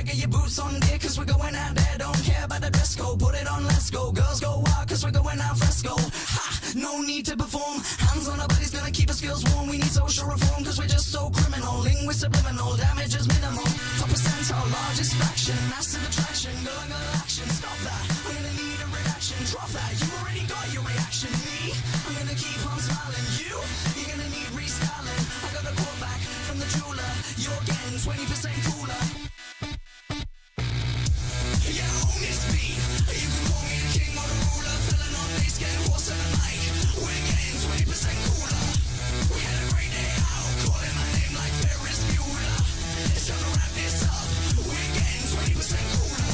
get your boots on dear, cause we're going out there. Don't care about the dress code, put it on, let's go. Girls go wild, cause we're going out fresco. Ha! No need to perform. Hands on our bodies, gonna keep us feels warm. We need social reform, cause we're just so criminal. Linguist subliminal, damage is minimal. Top percent, our largest fraction. Massive attraction, girl action. Stop that, I'm gonna need a reaction. Drop that, you already got your reaction. Me, I'm gonna keep on smiling. You're gonna need restyling. I got a call back from the jeweler. You're getting 20% cooler. Yeah, own this beat. You can call me a king or a ruler. Filling on bass, getting horse in the mic. We're getting 20% cooler. We had a great day out, calling my name like Ferris Bueller. It's time to wrap this up. We're getting 20% cooler.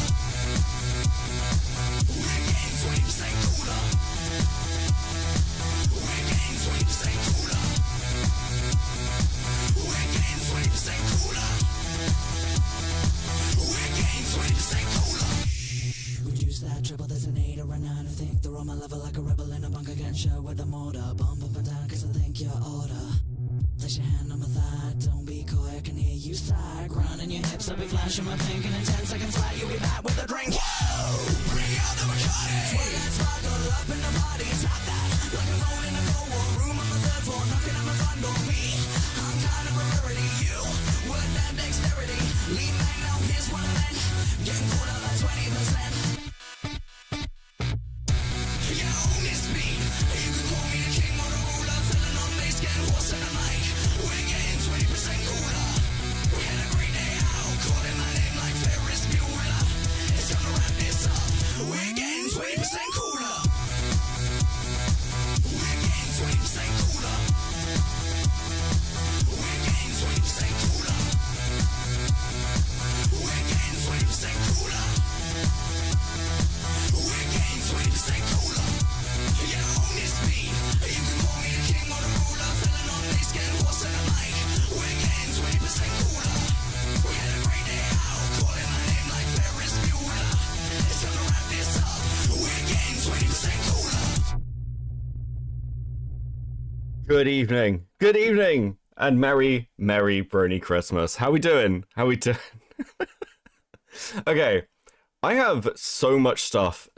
We're getting 20% cooler. We're getting 20% cooler. We're getting 20% cooler. We're getting 20% cooler. Reduce that triple designator right now. I think they're on my level like a rebel in a bunker getting shot with a mortar. Bump up and down cause I think you're order. Place your hand on my thigh, don't be coy, I can hear you sigh. Grounding your hips, I'll be flashing my pink, and in 10 seconds flat, you'll be back with a drink. Whoa! Bring out the Bacardi! Swing that sparkle up in the party, top that. Like a phone in a cold war room on the third floor, knocking on my front door. Me, I'm kind of a rarity. You, word that dexterity. Lean back now, here's what I meant. Getting caught up like 20%. Yeah, own this beat. You can call me a king or a ruler. Filling on bass, getting horse in the mic. We're getting 20% cooler. We had a great day out, calling my name like Ferris Bueller. It's time to wrap this up. We're getting 20% cooler. We're getting 20% cooler. We're getting 20% cooler. We're getting 20% cooler. We're getting 20% cooler. Yeah, own this beat. You can call me a king or a ruler. Filling on bass, getting horse in the mic. We're getting 20% cooler. We had a great day out, calling my name like Ferris Bueller. It's time to wrap this up. We're getting 20% cooler. Good evening. Good evening. And merry Brony Christmas. How we doing? How we doing? Okay. I have so much stuff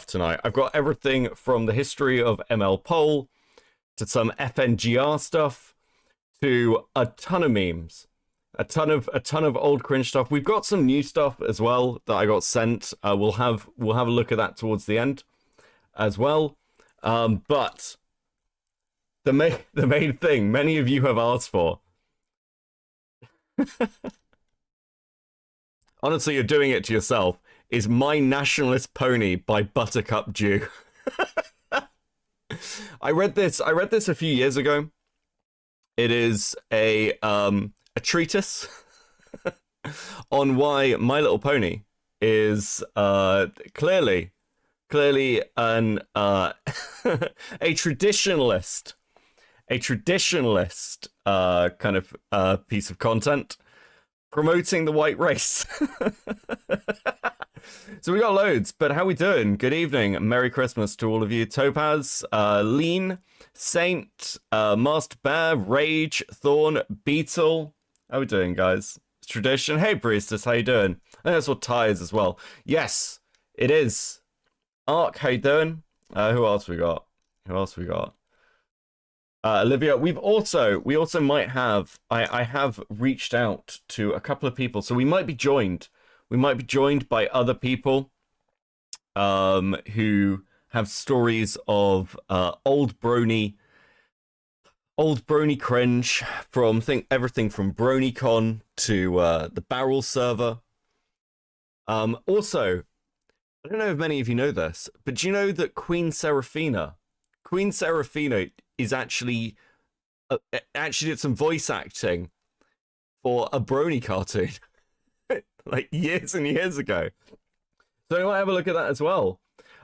tonight. I've got everything from the history of ML-Pol to some FNGR stuff to a ton of memes, a ton of old cringe stuff. We've got some new stuff as well that I got sent. We'll have a look at that towards the end as well. But the main thing many of you have asked for. Honestly, you're doing it to yourself. Is My Nationalist Pony by Buttercup Jew. I read this a few years ago. It is a treatise on why My Little Pony is clearly an a traditionalist kind of piece of content promoting the white race. So we got loads, but how we doing? Good evening, Merry Christmas to all of you. Topaz, Lean, Saint, Master Bear, Rage, Thorn, Beetle. How we doing, guys? It's tradition. Hey, Priestess, how you doing? I think that's what Ty is as well. Yes, it is. Ark, how you doing? Who else we got? Olivia, we also might have, I have reached out to a couple of people, so we might be joined by other people who have stories of old Brony cringe, from everything from BronyCon to the Barrel server. Also, I don't know if many of you know this, but do you know that Queen Saraphina is actually did some voice acting for a Brony cartoon like years and years ago. So you might have a look at that as well.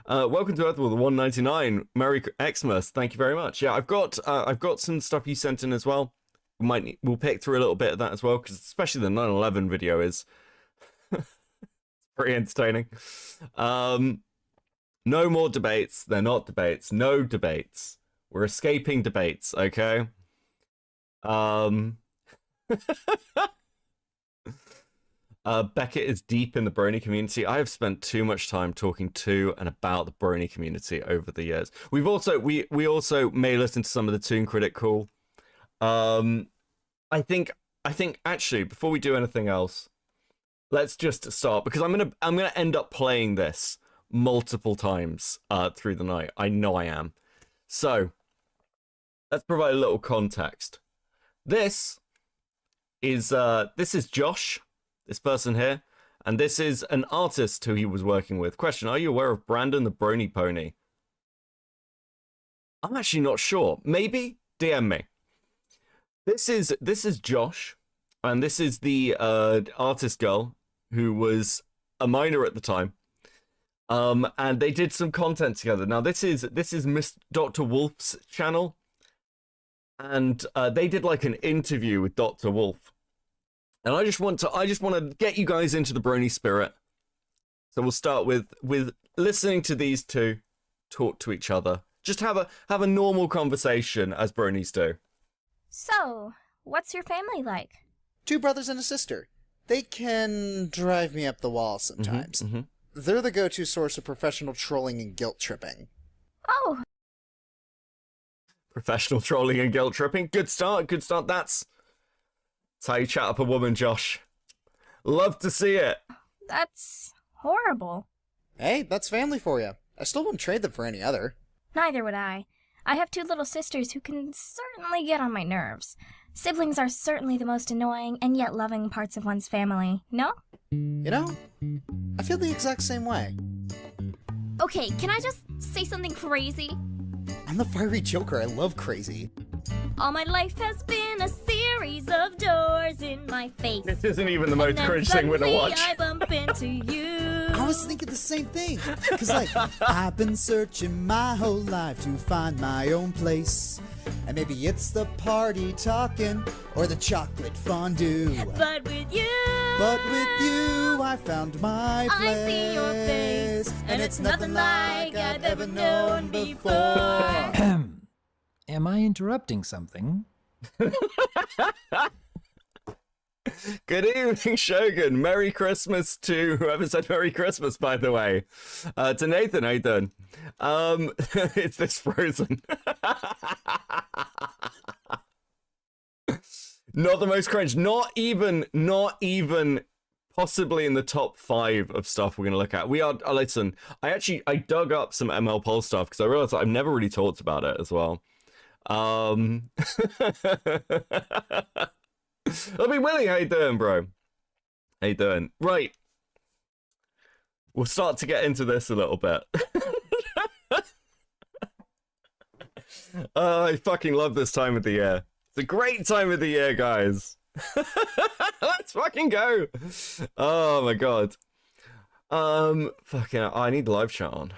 Welcome to Earthworld 199. Merry Xmas. Thank you very much. Yeah, I've got some stuff you sent in as well. We'll pick through a little bit of that as well, because especially the 9/11 video is pretty entertaining. No more debates. They're not debates. No debates. We're escaping debates, okay? Beckett is deep in the Brony community. I have spent too much time talking to and about the Brony community over the years. We also may listen to some of the Tun Critic call. I think actually before we do anything else, let's just start, because I'm gonna end up playing this multiple times through the night. I know I am. So let's provide a little context. This is Josh, this person here, and this is an artist who he was working with. Question: are you aware of Brandon the Brony Pony? I'm actually not sure. Maybe DM me. This is Josh, and this is the artist girl who was a minor at the time. And they did some content together. Now this is Miss Dr. Wolf's channel, and they did like an interview with Dr. Wolf. And I just want to get you guys into the Brony spirit. So we'll start with listening to these two talk to each other. Just have a normal conversation as Bronies do. So, what's your family like? 2 brothers and a sister. They can drive me up the wall sometimes. Mm-hmm. They're the go-to source of professional trolling and guilt tripping. Oh. Professional trolling and guilt tripping. Good start. That's how you chat up a woman, Josh. Love to see it. That's horrible. Hey, that's family for you. I still wouldn't trade them for any other. Neither would I. I have 2 little sisters who can certainly get on my nerves. Siblings are certainly the most annoying and yet loving parts of one's family, no? You know, I feel the exact same way. Okay, can I just say something crazy? I'm the fiery Joker. I love crazy. All my life has been a series of doors in my face. This isn't even the most And then cringe thing we're gonna suddenly watch. I bump into you. I was thinking the same thing. Cause like, I've been searching my whole life to find my own place. And maybe it's the party talking or the chocolate fondue. But with you, I found my place. I see your face, and it's nothing like I've ever known before. Am I interrupting something? Good evening, Shogun. Merry Christmas to whoever said Merry Christmas, by the way. To Nathan, how you doing? It's this Frozen. Not the most cringe. Not even possibly in the top 5 of stuff we're going to look at. We are, listen, I dug up some ML-Pol stuff because I realized I've never really talked about it as well. Let me Willie, how you doing, bro? How you doing? Right. We'll start to get into this a little bit. I fucking love this time of the year. It's a great time of the year, guys. Let's fucking go. Oh my god. Fucking I need live chat on.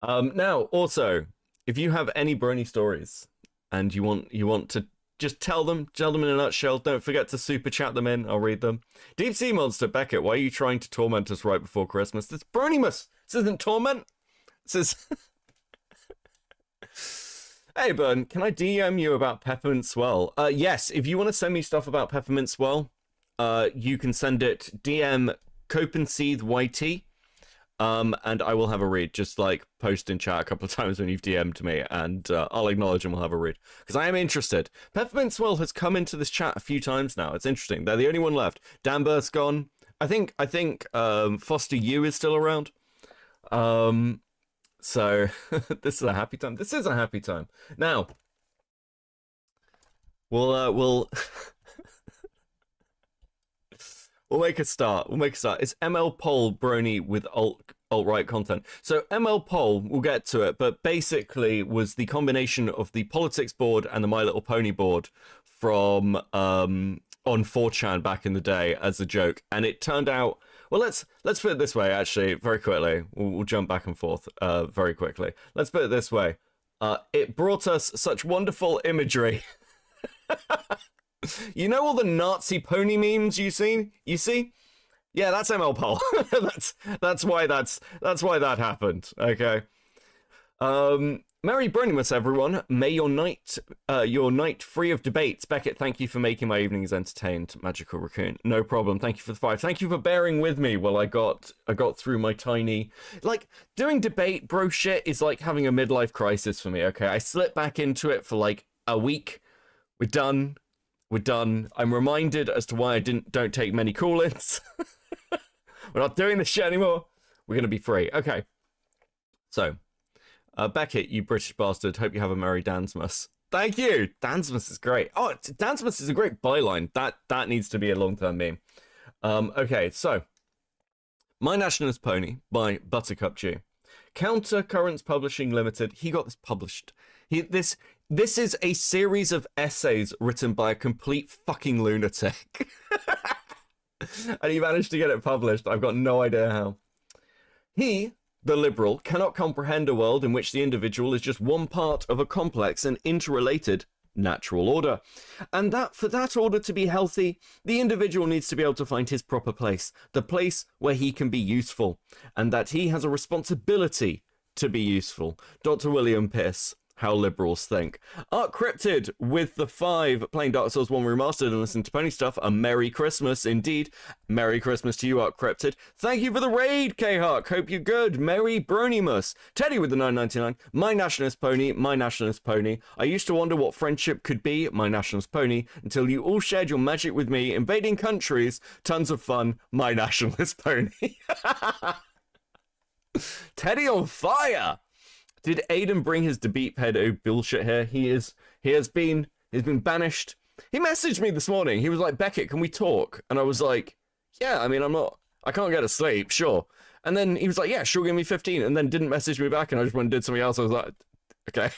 Now, also, if you have any Brony stories and you want to just tell them in a nutshell, don't forget to super chat them in. I'll read them. Deep Sea Monster Beckett, why are you trying to torment us right before Christmas? This Bronymas. This isn't torment. This is. Hey, Burn, can I DM you about Peppermint Swell? Yes, if you want to send me stuff about Peppermint Swell, you can send it DM Copenseed YT. And I will have a read. Just like post in chat a couple of times when you've DM'd me, and I'll acknowledge and we'll have a read because I am interested. Peppermint Swell has come into this chat a few times now. It's interesting. They're the only one left. Danburst's gone. I think Foster U is still around. So this is a happy time. This is a happy time. Now we'll We'll make a start. It's ML-Pol Brony with alt-right content. So ML-Pol, we'll get to it, but basically was the combination of the politics board and the My Little Pony board from on 4chan back in the day as a joke. And it turned out, well, let's put it this way, actually, very quickly. We'll jump back and forth very quickly. Let's put it this way. It brought us such wonderful imagery. You know all the Nazi pony memes you see? Yeah, that's ML-Pol. that's why that happened. Okay. Merry Bronymas, everyone. May your night free of debates. Beckett, thank you for making my evenings entertained. Magical Raccoon, no problem. Thank you for the 5. Thank you for bearing with me while I got through my tiny... Like, doing debate bro shit is like having a midlife crisis for me, okay? I slip back into it for like a week. We're done. I'm reminded as to why I don't take many call-ins. We're not doing this shit anymore. We're going to be free. Okay. So... Beckett, you British bastard, hope you have a merry Dansmas. Thank you! Dansmas is great. Oh, Dansmas is a great byline. That needs to be a long-term meme. Okay, so. My Nationalist Pony by Buttercup Jew. Counter Currents Publishing Limited. He got this published. This is a series of essays written by a complete fucking lunatic. And he managed to get it published. I've got no idea how. He... The liberal cannot comprehend a world in which the individual is just one part of a complex and interrelated natural order. And that for that order to be healthy, the individual needs to be able to find his proper place, the place where he can be useful, and that he has a responsibility to be useful. Dr. William Pierce. How liberals think. Art Cryptid with the 5, playing Dark Souls 1 Remastered and listening to Pony Stuff. A Merry Christmas indeed. Merry Christmas to you, Art Cryptid. Thank you for the raid, K-Hark. Hope you're good. Merry Bronymas. Teddy with the 9.99. My Nationalist Pony, my Nationalist Pony. I used to wonder what friendship could be, my Nationalist Pony, until you all shared your magic with me, invading countries. Tons of fun, my Nationalist Pony. Teddy on fire. Did Aiden bring his debate pedo bullshit here? He's been banished. He messaged me this morning. He was like, Beckett, can we talk? And I was like, yeah, I mean, I can't get to sleep, sure. And then he was like, yeah, sure, give me 15. And then didn't message me back, and I just went and did something else. I was like, okay,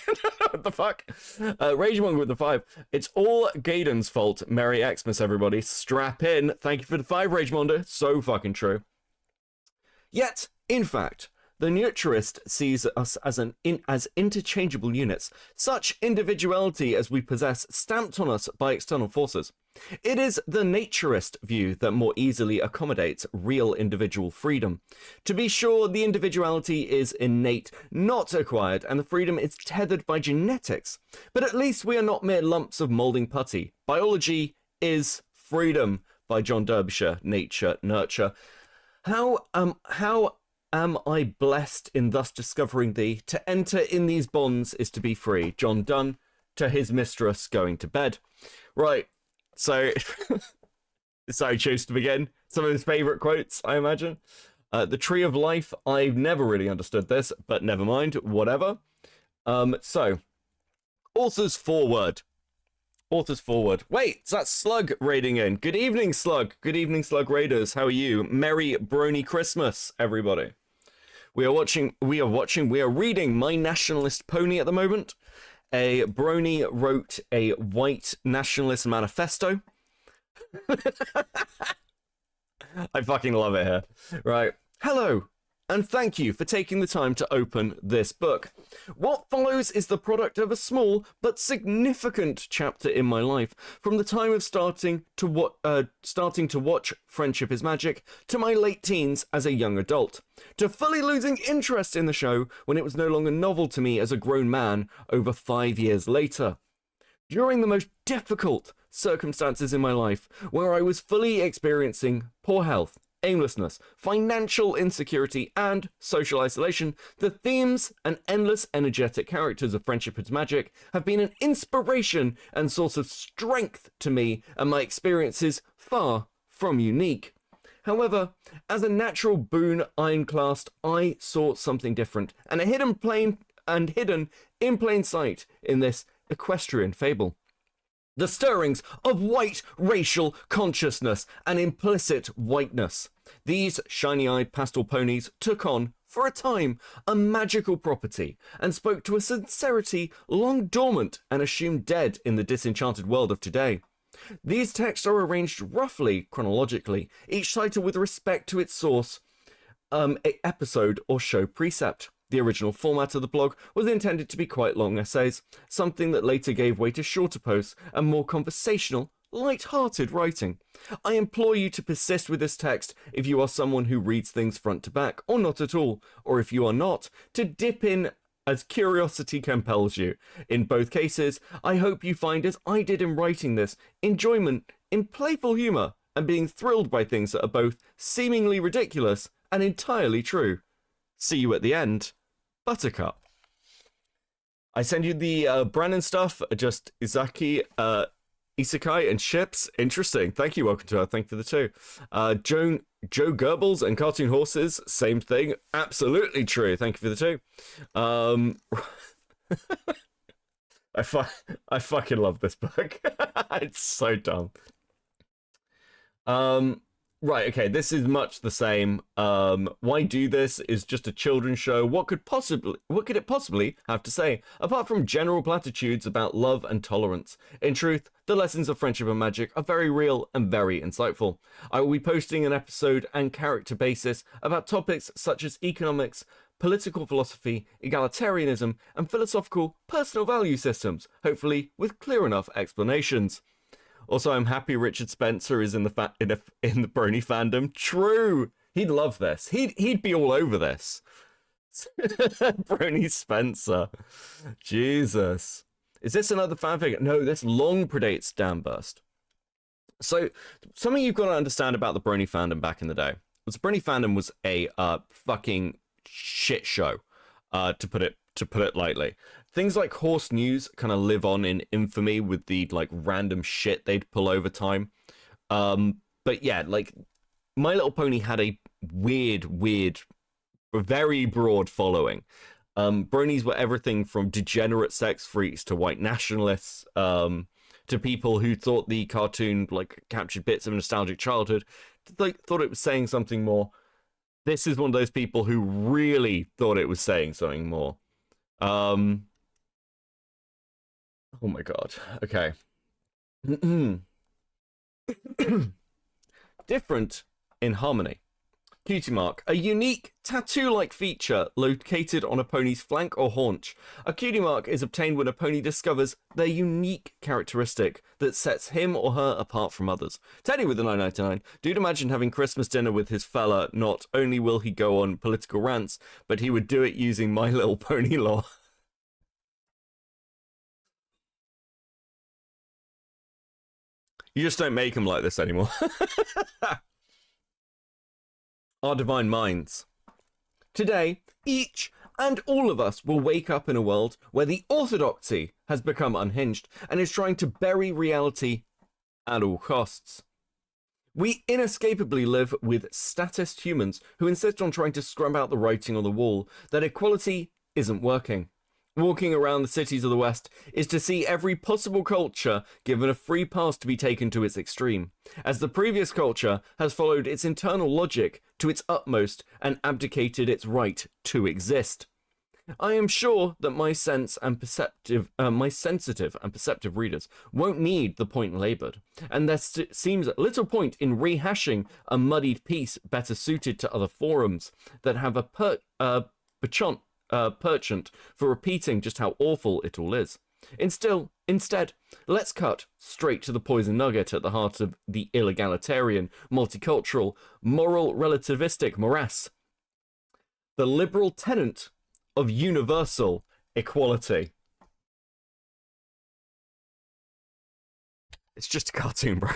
what the fuck? Ragemonger with the 5. It's all Gaydon's fault. Merry Xmas, everybody. Strap in. Thank you for the 5, Ragemonger. So fucking true. Yet, in fact... The neutralist sees us as interchangeable units, such individuality as we possess stamped on us by external forces. It is the naturist view that more easily accommodates real individual freedom. To be sure, the individuality is innate, not acquired, and the freedom is tethered by genetics. But at least we are not mere lumps of moulding putty. Biology is freedom, by John Derbyshire, Nature, Nurture. How am I blessed in thus discovering thee? To enter in these bonds is to be free. John Donne, to his mistress going to bed. Right, so I chose to begin. Some of his favourite quotes, I imagine. The Tree of Life, I've never really understood this, but never mind, whatever. So, author's foreword. Author's forward. Wait, is that Slug raiding in? Good evening, Slug. Good evening, Slug Raiders. How are you? Merry Brony Christmas, everybody. We are reading My Nationalist Pony at the moment. Brony wrote a white nationalist manifesto. I fucking love it here. Right. Hello. And thank you for taking the time to open this book. What follows is the product of a small but significant chapter in my life, from the time of starting to watch Friendship is Magic, to my late teens as a young adult, to fully losing interest in the show when it was no longer novel to me as a grown man over 5 years later. During the most difficult circumstances in my life, where I was fully experiencing poor health, aimlessness, financial insecurity, and social isolation, the themes and endless energetic characters of Friendship is Magic have been an inspiration and source of strength to me, and my experiences far from unique. However, as a natural boon ironclast, I saw something different, and hidden in plain sight in this equestrian fable. The stirrings of white racial consciousness and implicit whiteness. These shiny-eyed pastel ponies took on, for a time, a magical property and spoke to a sincerity long dormant and assumed dead in the disenchanted world of today. These texts are arranged roughly chronologically, each title with respect to its source, episode or show precept. The original format of the blog was intended to be quite long essays, something that later gave way to shorter posts and more conversational, light-hearted writing. I implore you to persist with this text if you are someone who reads things front to back, or not at all, or if you are not, to dip in as curiosity compels you. In both cases, I hope you find, as I did in writing this, enjoyment in playful humour and being thrilled by things that are both seemingly ridiculous and entirely true. See you at the end, Buttercup. I send you the Brandon stuff, just Izaki, Isekai, and ships. Interesting. Thank you, welcome to her. Thank you for the two. Joe Goebbels and Cartoon Horses, same thing. Absolutely true. Thank you for the two. I fucking love this book. It's so dumb. Right, okay, this is much the same. Why do this is just a children's show. What could it possibly have to say, apart from general platitudes about love and tolerance? In truth, the lessons of friendship and magic are very real and very insightful. I will be posting an episode and character basis about topics such as economics, political philosophy, egalitarianism, and philosophical personal value systems, hopefully with clear enough explanations. Also, I'm happy Richard Spencer is in the Brony fandom. True, he'd love this. He'd be all over this. Brony Spencer, Jesus. Is this another fanfic? No, this long predates Downburst. So, something you've got to understand about the Brony fandom back in the day was the Brony fandom was a fucking shit show, to put it lightly. Things like Horse News kind of live on in infamy with the like random shit they'd pull over time. But yeah, like My Little Pony had a weird, very broad following. Bronies were everything from degenerate sex freaks to white nationalists, to people who thought the cartoon like captured bits of nostalgic childhood, like thought it was saying something more. This is one of those people who really thought it was saying something more. Oh my god. Okay. Different in harmony. Cutie mark, a unique tattoo-like feature located on a pony's flank or haunch. A cutie mark is obtained when a pony discovers their unique characteristic that sets him or her apart from others. Teddy with the 999, dude, imagine having Christmas dinner with his fella. Not only will he go on political rants, but he would do it using My Little Pony lore. You just don't make them like this anymore. Our divine minds. Today, each and all of us will wake up in a world where the orthodoxy has become unhinged and is trying to bury reality at all costs. We inescapably live with statist humans who insist on trying to scrub out the writing on the wall that equality isn't working. Walking around the cities of the West is to see every possible culture given a free pass to be taken to its extreme, as the previous culture has followed its internal logic to its utmost and abdicated its right to exist. I am sure that my sensitive and perceptive readers won't need the point laboured, and there seems little point in rehashing a muddied piece better suited to other forums that have a penchant for repeating just how awful it all is. Instead, let's cut straight to the poison nugget at the heart of the illegalitarian, multicultural, moral relativistic morass. The liberal tenet of universal equality. It's just a cartoon, bro.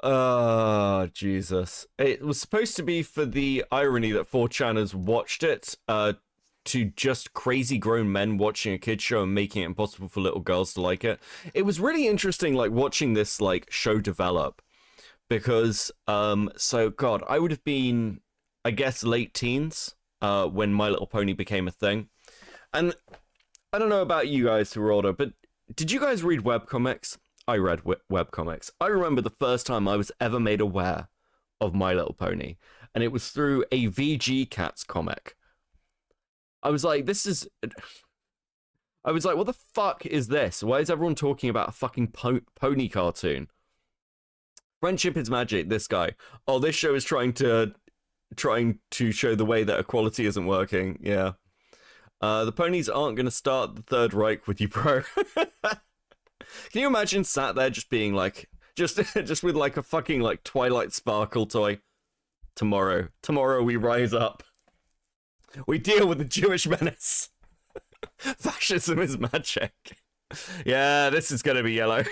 Oh, Jesus. It was supposed to be for the irony that 4chaners watched it, to just crazy grown men watching a kid's show and making it impossible for little girls to like it. It was really interesting, like, watching this, like, show develop. Because, so, God, I would have been, I guess, late teens, when My Little Pony became a thing. And I don't know about you guys who are older, but did you guys read webcomics? I read webcomics. I remember the first time I was ever made aware of My Little Pony, and it was through a VG Cats comic. I was like, what the fuck is this? Why is everyone talking about a fucking pony cartoon? Friendship is magic, this guy. Oh, this show is trying to show the way that equality isn't working. Yeah. The ponies aren't going to start the Third Reich with you, bro. Can you imagine sat there just being like, just with like a fucking like Twilight Sparkle toy? Tomorrow we rise up. We deal with the Jewish menace. Fascism is magic. Yeah, this is gonna be yellow.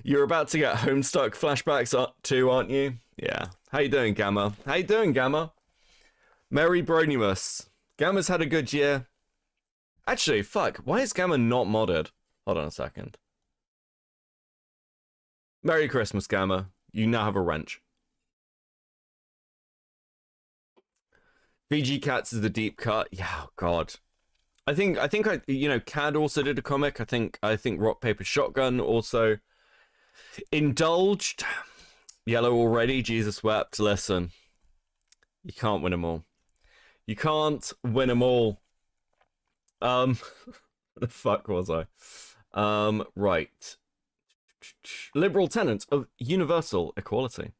You're about to get Homestuck flashbacks too, aren't you? Yeah. How you doing, Gamma? How you doing, Gamma? Merry Bronymas. Gamma's had a good year. Actually, fuck. Why is Gamma not modded? Hold on a second. Merry Christmas, Gamma. You now have a wrench. VG Cats is the deep cut. Yeah, oh God. I think you know, Cad also did a comic. I think Rock Paper Shotgun also indulged. Yellow already. Jesus wept. Listen, you can't win them all. You can't win them all. The fuck was I? Right. Liberal tenant of universal equality.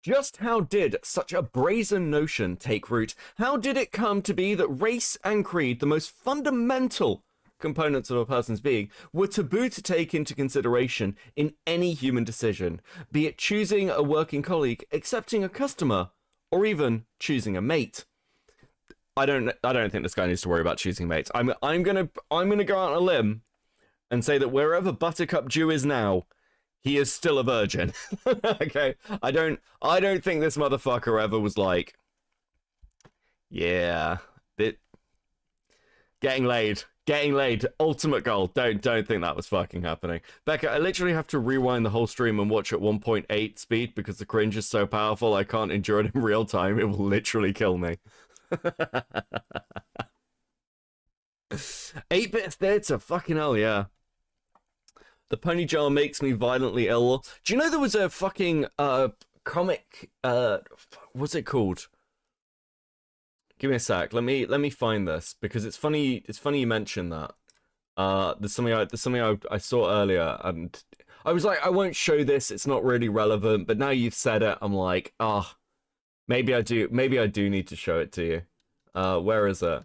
Just how did such a brazen notion take root? How did it come to be that race and creed, the most fundamental components of a person's being, were taboo to take into consideration in any human decision, be it choosing a working colleague, accepting a customer, or even choosing a mate? I don't think this guy needs to worry about choosing mates. I'm gonna go out on a limb and say that wherever Buttercup Jew is now, he is still a virgin. Okay, I don't think this motherfucker ever was like, yeah, getting laid, ultimate goal. Don't think that was fucking happening. Becca, I literally have to rewind the whole stream and watch at 1.8 speed because the cringe is so powerful. I can't endure it in real time. It will literally kill me. 8-bit theatre, fucking hell, yeah. The pony jar makes me violently ill. Do you know there was a fucking comic? What's it called? Give me a sec. Let me find this because it's funny. It's funny you mentioned that. There's something I saw earlier, and I was like, I won't show this. It's not really relevant. But now you've said it, I'm like, maybe I do. Maybe I do need to show it to you. Where is it?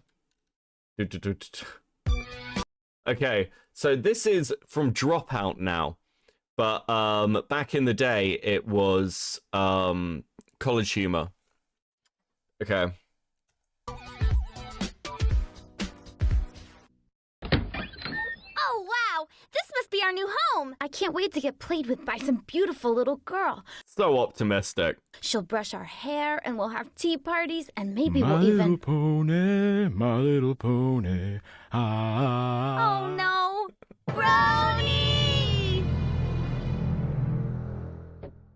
Okay. So this is from Dropout now, but back in the day it was College Humor. Okay. Oh, wow! This must be our new home! I can't wait to get played with by some beautiful little girl. So optimistic. She'll brush our hair, and we'll have tea parties, and maybe My we'll little even... pony, my little pony. Ah. Oh, no! Brony!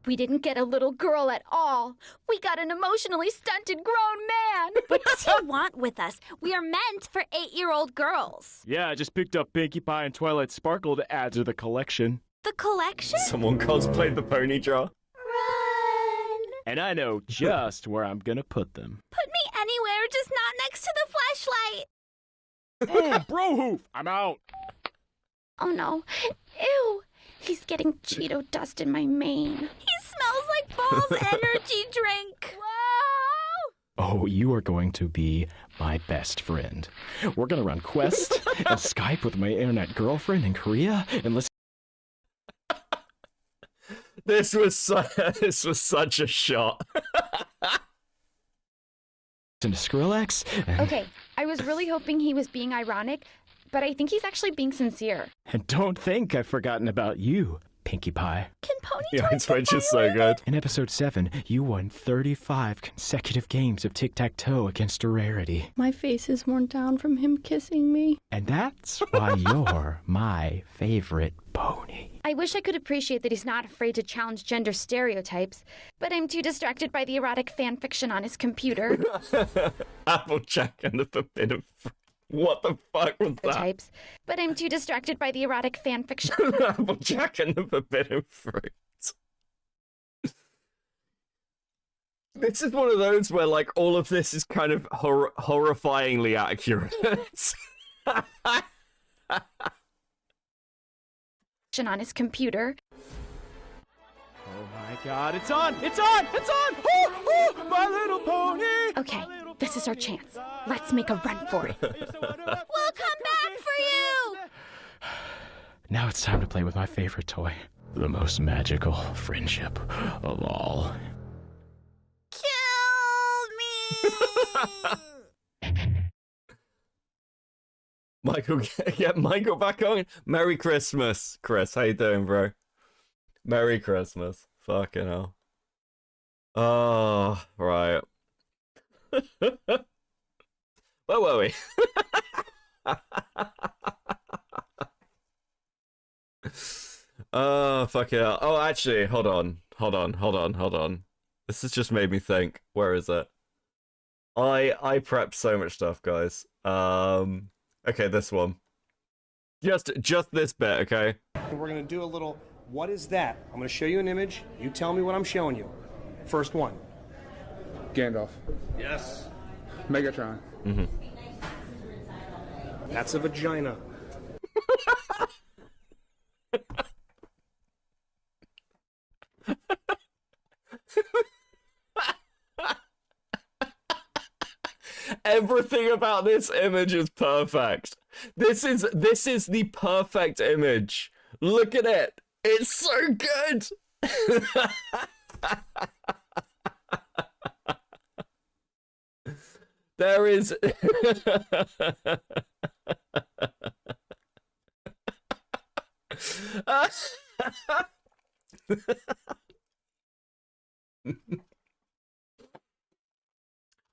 We didn't get a little girl at all. We got an emotionally stunted grown man. What does he want with us? We are meant for 8-year-old girls. Yeah, I just picked up Pinkie Pie and Twilight Sparkle to add to the collection. The collection? Someone cosplayed the pony jar. Run! And I know just where I'm gonna put them. Put me anywhere, just not next to the flashlight. Bro hoof! I'm out! Oh no. Ew. He's getting Cheeto dust in my mane. He smells like Ball's energy drink. Whoa! Oh, you are going to be my best friend. We're gonna run Quest and Skype with my internet girlfriend in Korea and listen This was such a shot. to Skrillex. And, Okay, I was really hoping he was being ironic, but I think he's actually being sincere. and don't think I've forgotten about you, Pinkie Pie. Can Pony Yeah, toys it's Twitch is so good. In episode 7, you won 35 consecutive games of tic-tac-toe against a rarity. My face is worn down from him kissing me. And that's why you're my favorite pony. I wish I could appreciate that he's not afraid to challenge gender stereotypes, but I'm too distracted by the erotic fan fiction on his computer. Applejack and the Forbidden Fruit. What the fuck was that? Types, but I'm too distracted by the erotic fan fiction. Applejack and the Forbidden Fruit. This is one of those where, like, all of this is kind of horrifyingly accurate. On his computer. Oh my god, it's on! It's on! It's on! Oh, my little pony! Okay, this is our chance. Let's make a run for it. We'll come back for you! Now it's time to play with my favorite toy. The most magical friendship of all. Kill me! Michael, get Michael back on. Merry Christmas, Chris. How you doing, bro? Merry Christmas. Fucking hell. Oh, right. Where were we? Oh, fucking hell. Oh, actually, hold on. This has just made me think. Where is it? I prepped so much stuff, guys. Okay, this one. Just this bit, okay? We're gonna do a little, what is that? I'm gonna show you an image. You tell me what I'm showing you. First one. Gandalf. Yes. Megatron. Mm-hmm. That's a vagina. Everything about this image is perfect. This is the perfect image. Look at it. It's so good. There is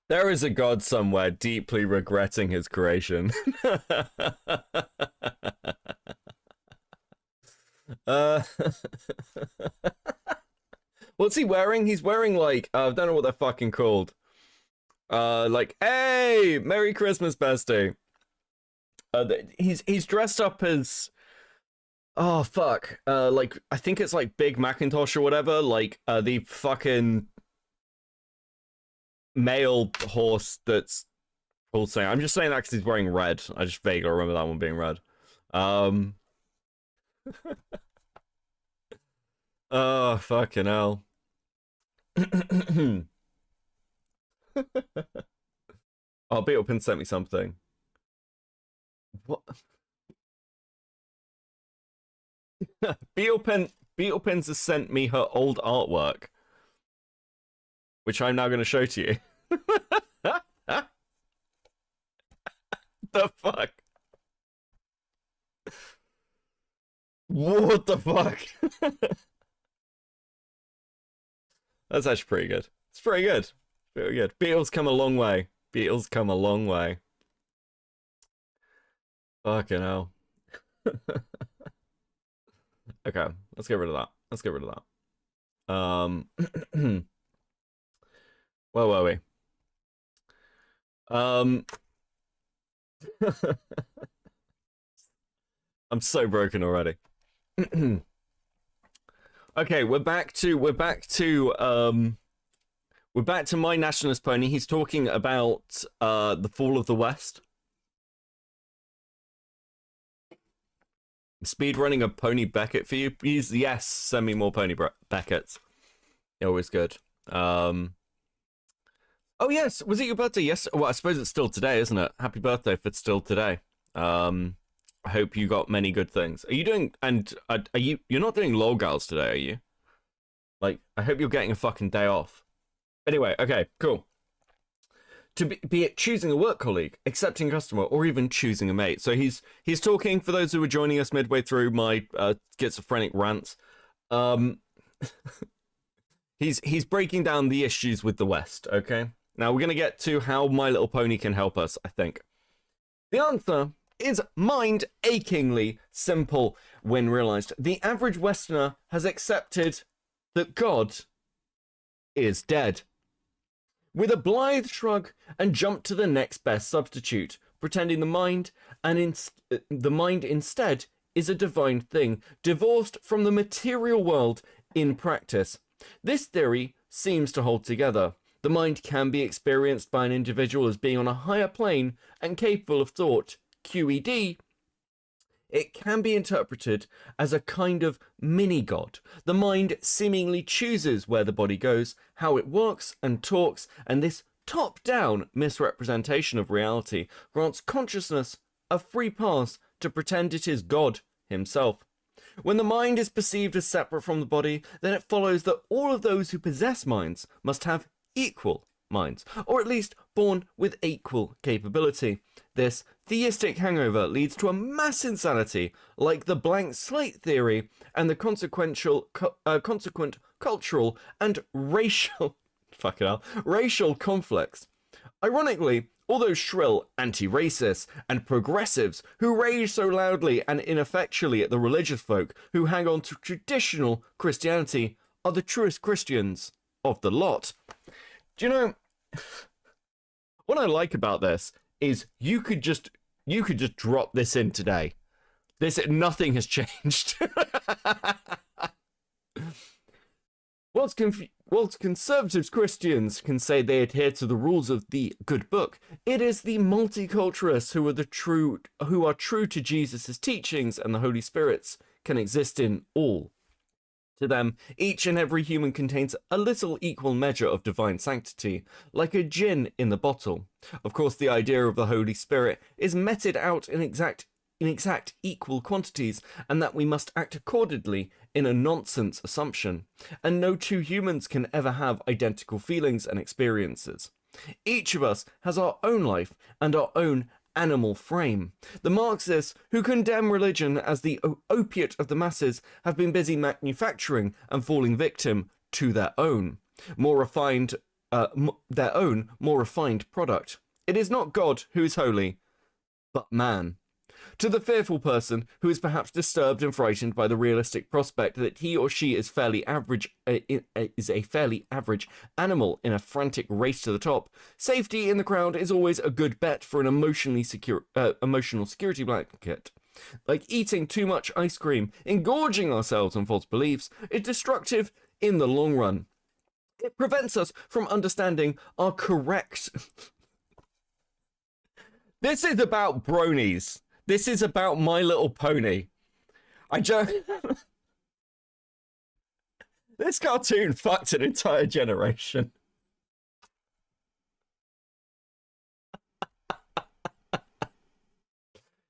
there is a god somewhere deeply regretting his creation. What's he wearing? He's wearing like I don't know what they're fucking called. Like, hey, Merry Christmas, bestie. He's dressed up as, oh fuck, like I think it's like Big Macintosh or whatever, like the fucking male horse that's pulsing. I'm just saying that because he's wearing red. I just vaguely remember that one being red. Oh fucking hell. Oh, Beetlepin sent me something. What? Beetlepins has sent me her old artwork, which I'm now going to show to you. The fuck? What the fuck? That's actually pretty good. It's pretty good. Very good. Beatles come a long way. Beatles come a long way. Fucking hell. Okay, let's get rid of that. Let's get rid of that. Where were we? I'm so broken already. Okay, we're back to my Nationalist Pony. He's talking about the fall of the West. Speedrunning a Pony Beckett for you, please. Yes, send me more Pony Becketts. Always good. Oh yes, was it your birthday? Yes. Well, I suppose it's still today, isn't it? Happy birthday if it's still today. I hope you got many good things. Are you doing? And are you? You're not doing lolgals today, are you? Like, I hope you're getting a fucking day off. Anyway, okay, cool. To be it choosing a work colleague, accepting a customer, or even choosing a mate. So he's talking, for those who are joining us midway through my schizophrenic rants. He's breaking down the issues with the West, okay? Now we're going to get to how My Little Pony can help us, I think. The answer is mind-achingly simple when realized. The average Westerner has accepted that God is dead. With a blithe shrug and jump to the next best substitute, pretending the mind instead is a divine thing, divorced from the material world in practice. This theory seems to hold together. The mind can be experienced by an individual as being on a higher plane and capable of thought, QED. It can be interpreted as a kind of mini-god. The mind seemingly chooses where the body goes, how it works and talks, and this top-down misrepresentation of reality grants consciousness a free pass to pretend it is God himself. When the mind is perceived as separate from the body, then it follows that all of those who possess minds must have equal minds, or at least born with equal capability. This theistic hangover leads to a mass insanity like the blank slate theory and the consequent cultural and racial racial conflicts. Ironically, all those shrill anti-racists and progressives who rage so loudly and ineffectually at the religious folk who hang on to traditional Christianity are the truest Christians of the lot. Do you know, what I like about this is you could just drop this in today. Nothing has changed. Whilst conservative Christians can say they adhere to the rules of the good book, it is the multiculturalists who are true to Jesus' teachings and the Holy Spirit's can exist in all. To them, each and every human contains a little equal measure of divine sanctity, like a gin in the bottle. Of course, the idea of the Holy Spirit is meted out in exact equal quantities, and that we must act accordingly in a nonsense assumption, and no two humans can ever have identical feelings and experiences. Each of us has our own life and our own animal frame. The Marxists, who condemn religion as the opiate of the masses, have been busy manufacturing and falling victim to their own more refined product. It is not God who is holy, but man. To the fearful person who is perhaps disturbed and frightened by the realistic prospect that he or she is a fairly average animal in a frantic race to the top, safety in the crowd is always a good bet for an emotional security blanket. Like eating too much ice cream, engorging ourselves on false beliefs is destructive in the long run. It prevents us from understanding our correct... This is about bronies. This is about My Little Pony. This cartoon fucked an entire generation.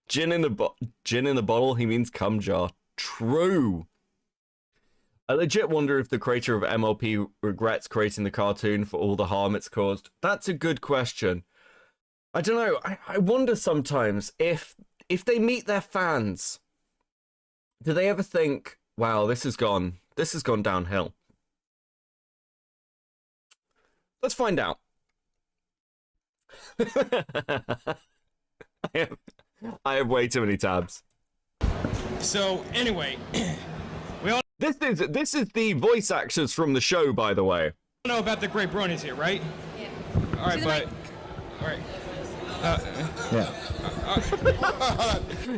Gin in the bottle, he means cum jar. True. I legit wonder if the creator of MLP regrets creating the cartoon for all the harm it's caused. That's a good question. I don't know. I wonder sometimes if they meet their fans, do they ever think, wow, this has gone downhill? Let's find out. I have way too many tabs. So anyway, this is the voice actors from the show, by the way. You know about the great Bronies here, right? Yeah. All right, but all right. Yeah.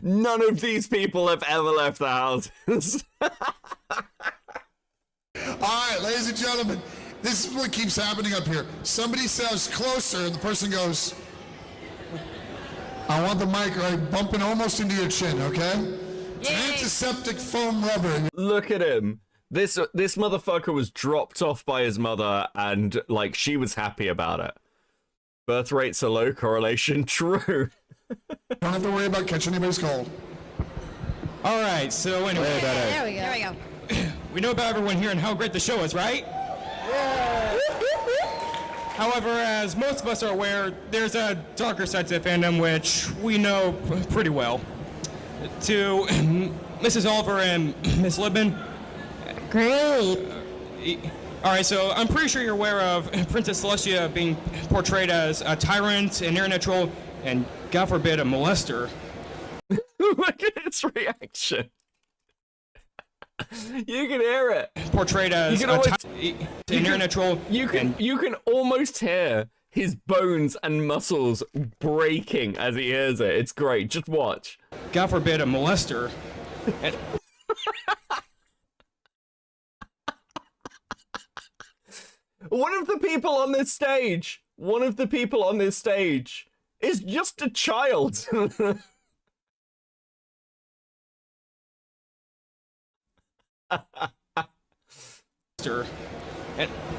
None of these people have ever left the houses. Alright, ladies and gentlemen, this is what keeps happening up here. Somebody says closer, and the person goes, I want the mic right bumping almost into your chin, okay? It's an antiseptic foam rubber. Look at him. This motherfucker was dropped off by his mother, and, like, she was happy about it. Birth rates are low, correlation true. Don't have to worry about catching anybody's cold. All right, so anyway. There we go. We know about everyone here and how great the show is, right? Yeah. However, as most of us are aware, there's a darker side to the fandom which we know pretty well. To Mrs. Oliver and Miss Libman. Great. All right, so I'm pretty sure you're aware of Princess Celestia being portrayed as a tyrant, an internet troll, and, God forbid, a molester. Look at its reaction. You can hear it. Portrayed as an internet troll. You can almost hear his bones and muscles breaking as he hears it. It's great. Just watch. God forbid, a molester. And one of the people on this stage is just a child.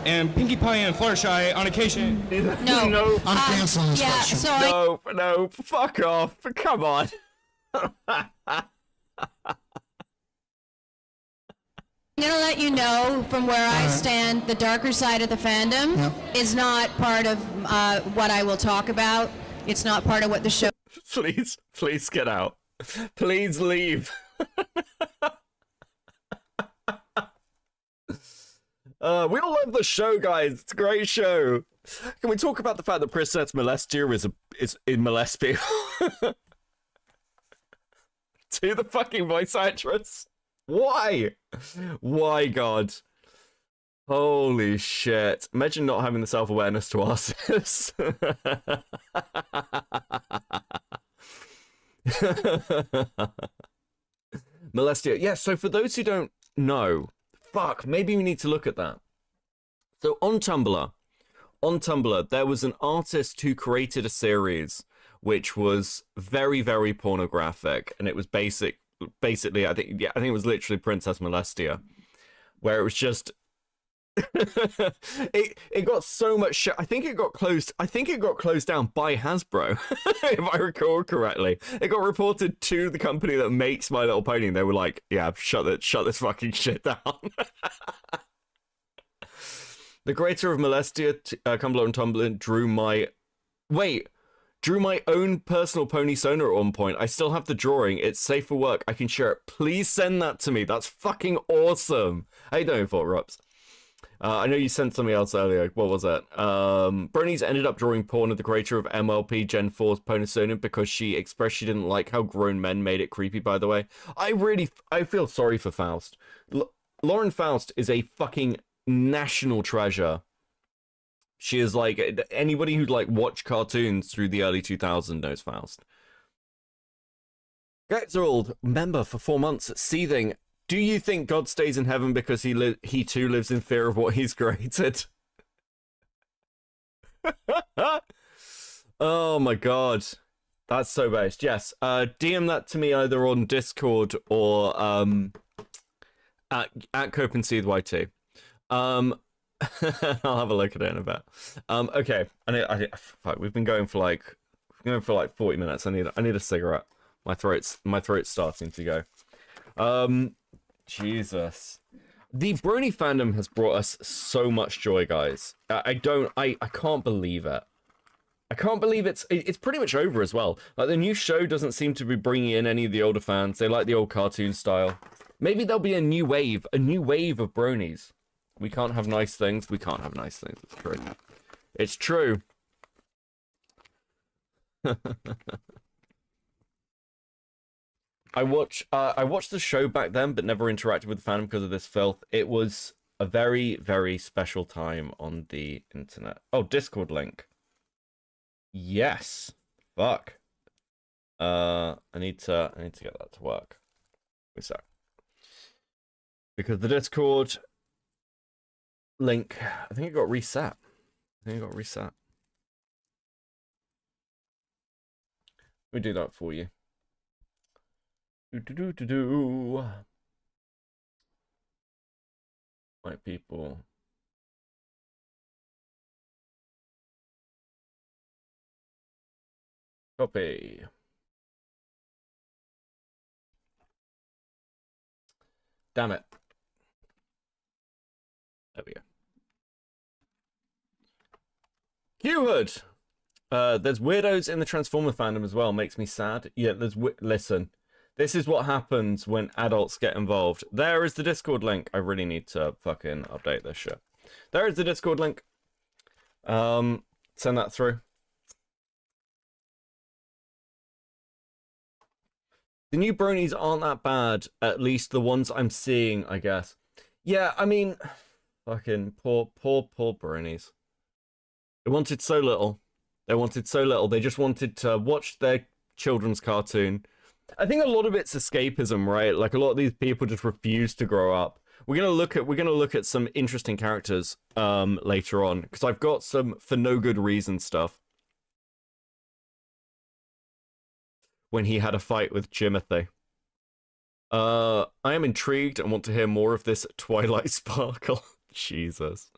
and Pinkie Pie and Fluttershy on occasion. No. I'm canceling this question. So no, fuck off. Come on. I'm gonna let you know from where I stand, the darker side of the fandom is not part of what I will talk about. It's not part of what the show. Please get out. Please leave. We all love the show, guys. It's a great show. Can we talk about the fact that Princess Molestia is molest people? To the fucking voice actress. Why? Why, God? Holy shit. Imagine not having the self-awareness to ask this. Molestia. Yeah, so for those who don't know, fuck, maybe we need to look at that. So on Tumblr, there was an artist who created a series which was very, very pornographic, and it was basically, I think it was literally Princess Molestia, where it was just it got so much shit. I think it got closed down by Hasbro, if I recall correctly. It got reported to the company that makes My Little Pony, and they were like, yeah, shut this fucking shit down. The creator of Molestia, Tumblr and Tumblr, drew my own personal pony-sona at one point. I still have the drawing. It's safe for work. I can share it. Please send that to me. That's fucking awesome. How you doing, Fort Rups? I know you sent something else earlier. What was it? Brony's ended up drawing porn of the creator of MLP Gen 4's Pony-sona because she expressed she didn't like how grown men made it creepy, by the way. I feel sorry for Faust. Lauren Faust is a fucking national treasure. She is like, anybody who'd like watch cartoons through the early 2000s knows Faust. Godzilla, member for 4 months, seething. Do you think God stays in heaven because he too lives in fear of what he's created? Oh my god. That's so based. Yes. DM that to me either on Discord or at Cope and Seethe YT. I'll have a look at it in a bit. Okay. Fuck, we've been going for like 40 minutes. I need a cigarette. My throat's starting to go. Jesus. The Brony fandom has brought us so much joy, guys. I can't believe it. I can't believe it's pretty much over as well. Like, the new show doesn't seem to be bringing in any of the older fans. They like the old cartoon style. Maybe there'll be a new wave of Bronies. We can't have nice things. We can't have nice things. It's true. It's true. I watched the show back then, but never interacted with the fandom because of this filth. It was a very, very special time on the internet. Oh, Discord link. Yes. Fuck. I need to get that to work. Wait a sec. Because the Discord link, I think it got reset. Let me do that for you. My people. Copy. Damn it. There we go. Q-Hood! There's weirdos in the Transformer fandom as well. Makes me sad. Yeah, listen. This is what happens when adults get involved. There is the Discord link. I really need to fucking update this shit. There is the Discord link. Send that through. The new Bronies aren't that bad. At least the ones I'm seeing, I guess. Yeah, I mean, fucking poor Bronies. They wanted so little. They just wanted to watch their children's cartoon. I think a lot of it's escapism, right? Like, a lot of these people just refuse to grow up. We're gonna look at some interesting characters later on, because I've got some for no good reason stuff. When he had a fight with Jimothy. I am intrigued and want to hear more of this Twilight Sparkle. Jesus.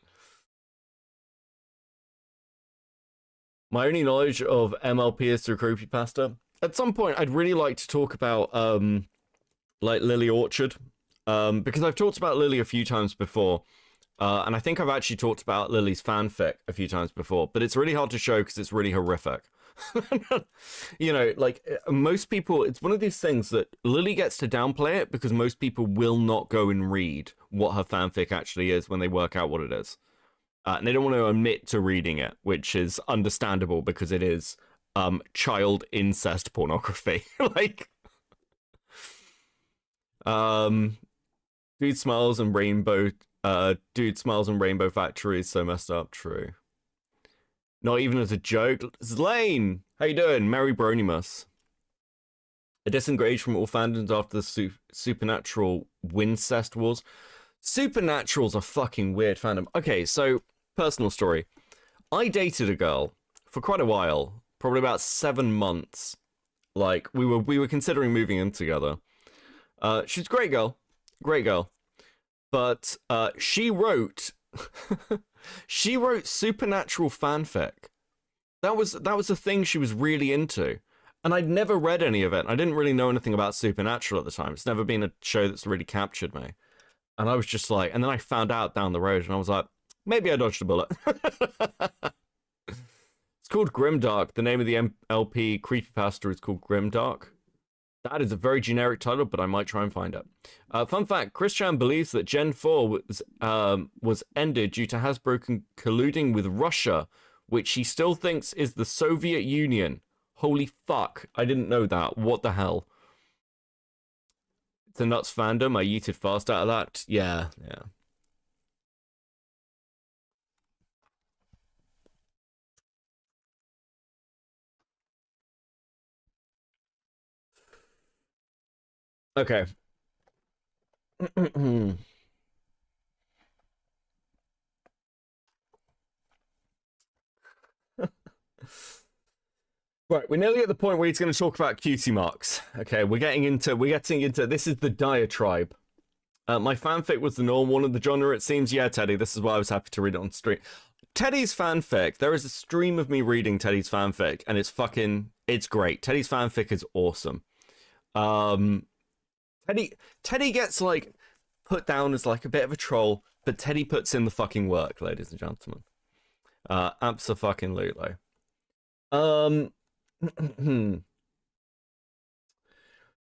My only knowledge of MLP is through creepypasta. At some point, I'd really like to talk about, like, Lily Orchard. because I've talked about Lily a few times before, and I think I've actually talked about Lily's fanfic a few times before, but it's really hard to show because it's really horrific. You know, like, most people, it's one of these things that Lily gets to downplay it because most people will not go and read what her fanfic actually is when they work out what it is. And they don't want to admit to reading it, which is understandable because it is child incest pornography. Like, Dude Smiles and Rainbow Factory is so messed up. True. Not even as a joke. Zlane, how you doing? Merry Bronymas. I disengaged from all fandoms after the Supernatural Wincest Wars. Supernatural's a fucking weird fandom. Okay, so, personal story. I dated a girl for quite a while, probably about 7 months. Like, we were considering moving in together. She's a great girl. Great girl. But she wrote she wrote supernatural fanfic. That was a thing she was really into. And I'd never read any of it. I didn't really know anything about Supernatural at the time. It's never been a show that's really captured me. And I was just like, and then I found out down the road and I was like, maybe I dodged a bullet. It's called Grimdark. The name of the MLP creepypasta is called Grimdark. That is a very generic title, but I might try and find it. Fun fact, Christian believes that Gen 4 was ended due to Hasbro colluding with Russia, which he still thinks is the Soviet Union. Holy fuck, I didn't know that. What the hell? It's a nuts fandom. I yeeted fast out of that. Yeah. Okay. Right, we're nearly at the point where he's going to talk about cutie marks. Okay, we're getting into this is the diatribe. My fanfic was the norm, one of the genre, it seems. Yeah, Teddy, this is why I was happy to read it on stream. Teddy's fanfic, there is a stream of me reading Teddy's fanfic, and it's great. Teddy's fanfic is awesome. Teddy gets, like, put down as, like, a bit of a troll, but Teddy puts in the fucking work, ladies and gentlemen. Abso-fucking-lutely.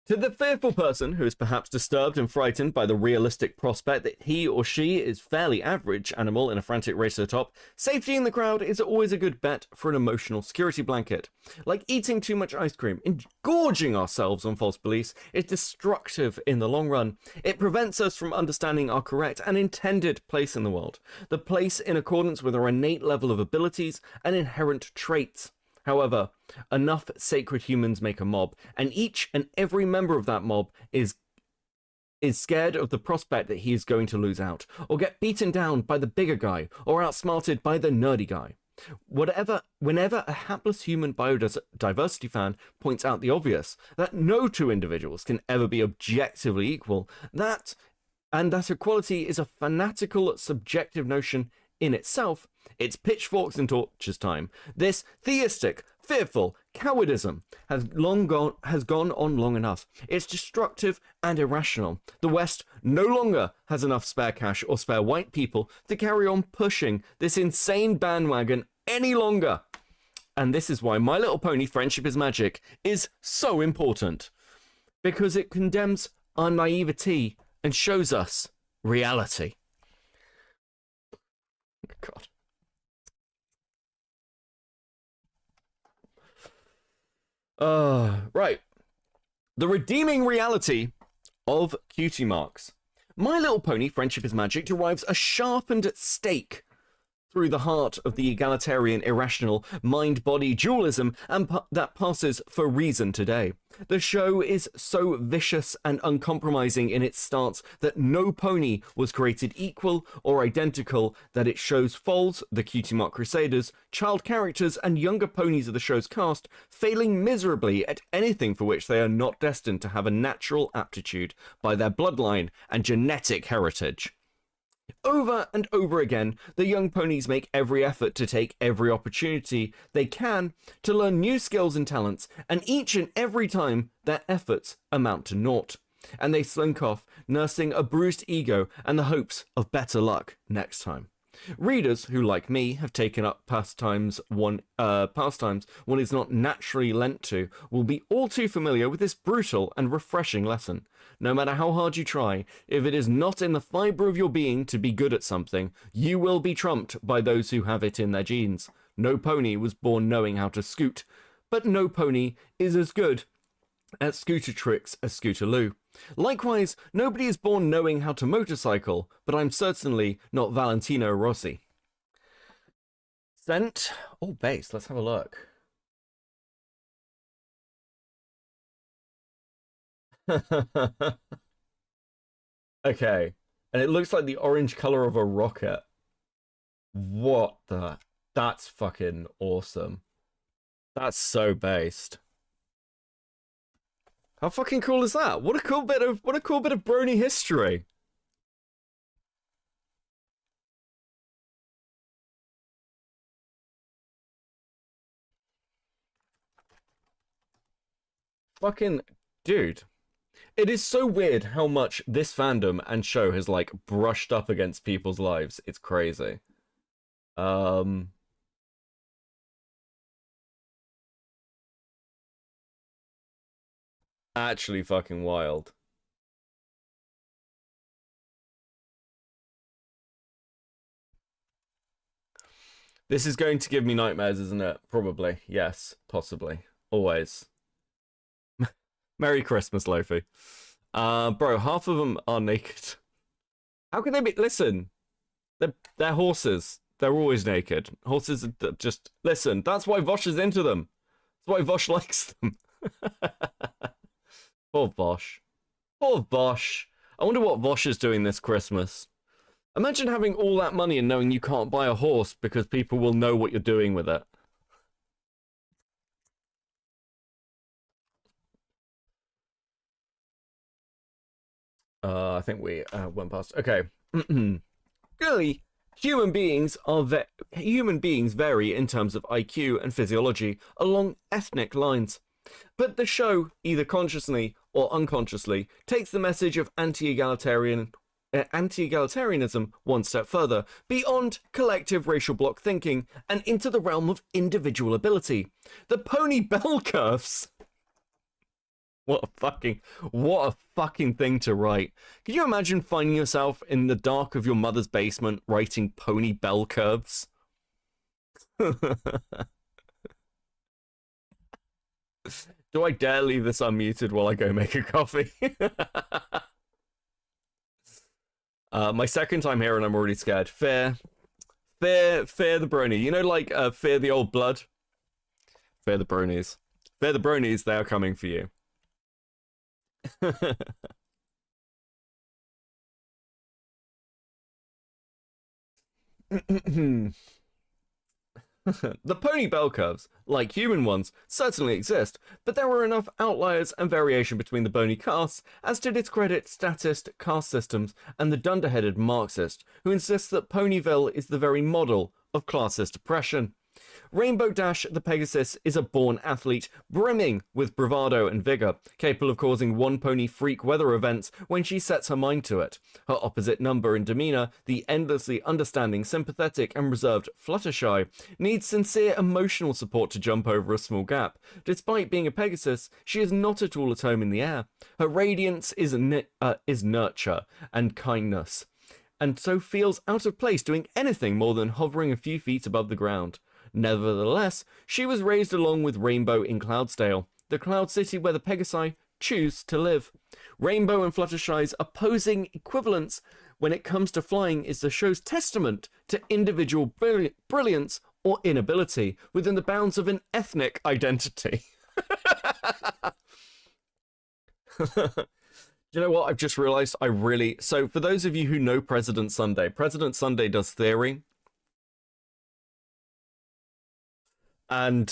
To the fearful person who is perhaps disturbed and frightened by the realistic prospect that he or she is fairly average animal in a frantic race to the top, safety in the crowd is always a good bet for an emotional security blanket. Like eating too much ice cream, engorging ourselves on false beliefs is destructive in the long run. It prevents us from understanding our correct and intended place in the world, the place in accordance with our innate level of abilities and inherent traits. However, enough sacred humans make a mob, and each and every member of that mob is scared of the prospect that he is going to lose out, or get beaten down by the bigger guy, or outsmarted by the nerdy guy. Whenever a hapless human biodiversity fan points out the obvious, that no two individuals can ever be objectively equal, that equality is a fanatical, subjective notion in itself, it's pitchforks and torches time. This theistic, fearful cowardism has gone on long enough. It's destructive and irrational. The West no longer has enough spare cash or spare white people to carry on pushing this insane bandwagon any longer. And this is why My Little Pony Friendship is Magic is so important. Because it condemns our naivety and shows us reality. God. Right. The redeeming reality of cutie marks. My Little Pony Friendship is Magic derives a sharpened stake through the heart of the egalitarian, irrational, mind-body dualism and that passes for reason today. The show is so vicious and uncompromising in its stance that no pony was created equal or identical, that it shows foals, the Cutie Mark Crusaders, child characters, and younger ponies of the show's cast failing miserably at anything for which they are not destined to have a natural aptitude by their bloodline and genetic heritage. Over and over again, the young ponies make every effort to take every opportunity they can to learn new skills and talents, and each and every time their efforts amount to naught. and they slink off, nursing a bruised ego and the hopes of better luck next time. Readers who, like me, have taken up pastimes one is not naturally lent to will be all too familiar with this brutal and refreshing lesson. No matter how hard you try, if it is not in the fibre of your being to be good at something, you will be trumped by those who have it in their genes. No pony was born knowing how to scoot, but no pony is as good at scooter tricks as Scootaloo. Likewise, nobody is born knowing how to motorcycle, but I'm certainly not Valentino Rossi. Sent. Oh, base. Let's have a look. Okay. And it looks like the orange color of a rocket. What the? That's fucking awesome. That's so based. How fucking cool is that? What a cool bit of Brony history. Fucking dude. It is so weird how much this fandom and show has like brushed up against people's lives. It's crazy. Actually fucking wild. This is going to give me nightmares, isn't it? Probably. Yes. Possibly. Always. Merry Christmas, Lofi. Bro, half of them are naked. How can they be? Listen. They're horses. They're always naked. Horses are just... Listen, that's why Vosh is into them. That's why Vosh likes them. Poor Vosh. Poor Vosh. I wonder what Vosh is doing this Christmas. Imagine having all that money and knowing you can't buy a horse because people will know what you're doing with it. I think we went past. Okay. Clearly, human beings vary in terms of IQ and physiology along ethnic lines. But the show, either consciously or unconsciously, takes the message of anti-egalitarianism one step further, beyond collective racial bloc thinking and into the realm of individual ability. The pony bell curves. What a fucking thing to write. Can you imagine finding yourself in the dark of your mother's basement writing pony bell curves? Do I dare leave this unmuted while I go make a coffee? My second time here and I'm already scared. Fear the Brony. You know, like, fear the old blood? Fear the Bronies. Fear the Bronies, they are coming for you. The pony bell curves, like human ones, certainly exist, but there are enough outliers and variation between the bony castes as to discredit statist caste systems and the dunderheaded Marxist, who insists that Ponyville is the very model of classist oppression. Rainbow Dash the Pegasus is a born athlete, brimming with bravado and vigor, capable of causing one pony freak weather events when she sets her mind to it. Her opposite number in demeanor, the endlessly understanding, sympathetic and reserved Fluttershy, needs sincere emotional support to jump over a small gap. Despite being a Pegasus, she is not at all at home in the air. Her radiance is nurture and kindness, and so feels out of place doing anything more than hovering a few feet above the ground. Nevertheless, she was raised along with Rainbow in Cloudsdale, the cloud city where the Pegasi choose to live. Rainbow and Fluttershy's opposing equivalence when it comes to flying is the show's testament to individual brilliance or inability within the bounds of an ethnic identity. You know what? I've just realized So for those of you who know President Sunday does theory. And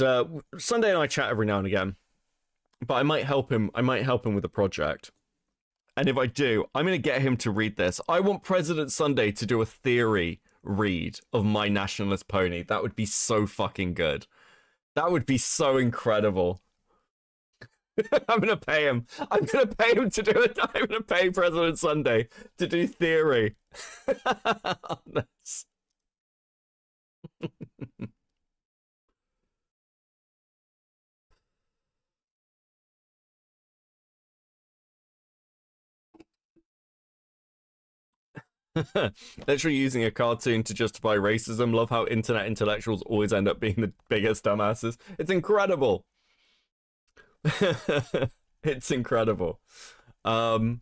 Sunday and I chat every now and again, but I might help him with a project. And if I do, I'm going to get him to read this. I want President Sunday to do a theory read of My Nationalist Pony. That would be so fucking good. That would be so incredible. I'm gonna pay him. I'm gonna pay him to do it. I'm gonna pay President Sunday to do theory. Oh, nice. Literally using a cartoon to justify racism. Love how internet intellectuals always end up being the biggest dumbasses. It's incredible. It's incredible. By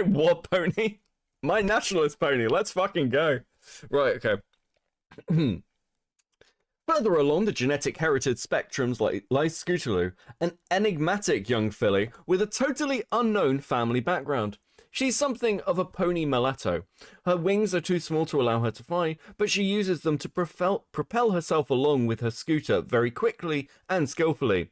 what pony? My nationalist pony. Let's fucking go. Right, okay. Further along the genetic heritage spectrums lies Scootaloo, an enigmatic young filly with a totally unknown family background. She's something of a pony mulatto. Her wings are too small to allow her to fly, but she uses them to propel herself along with her scooter very quickly and skillfully.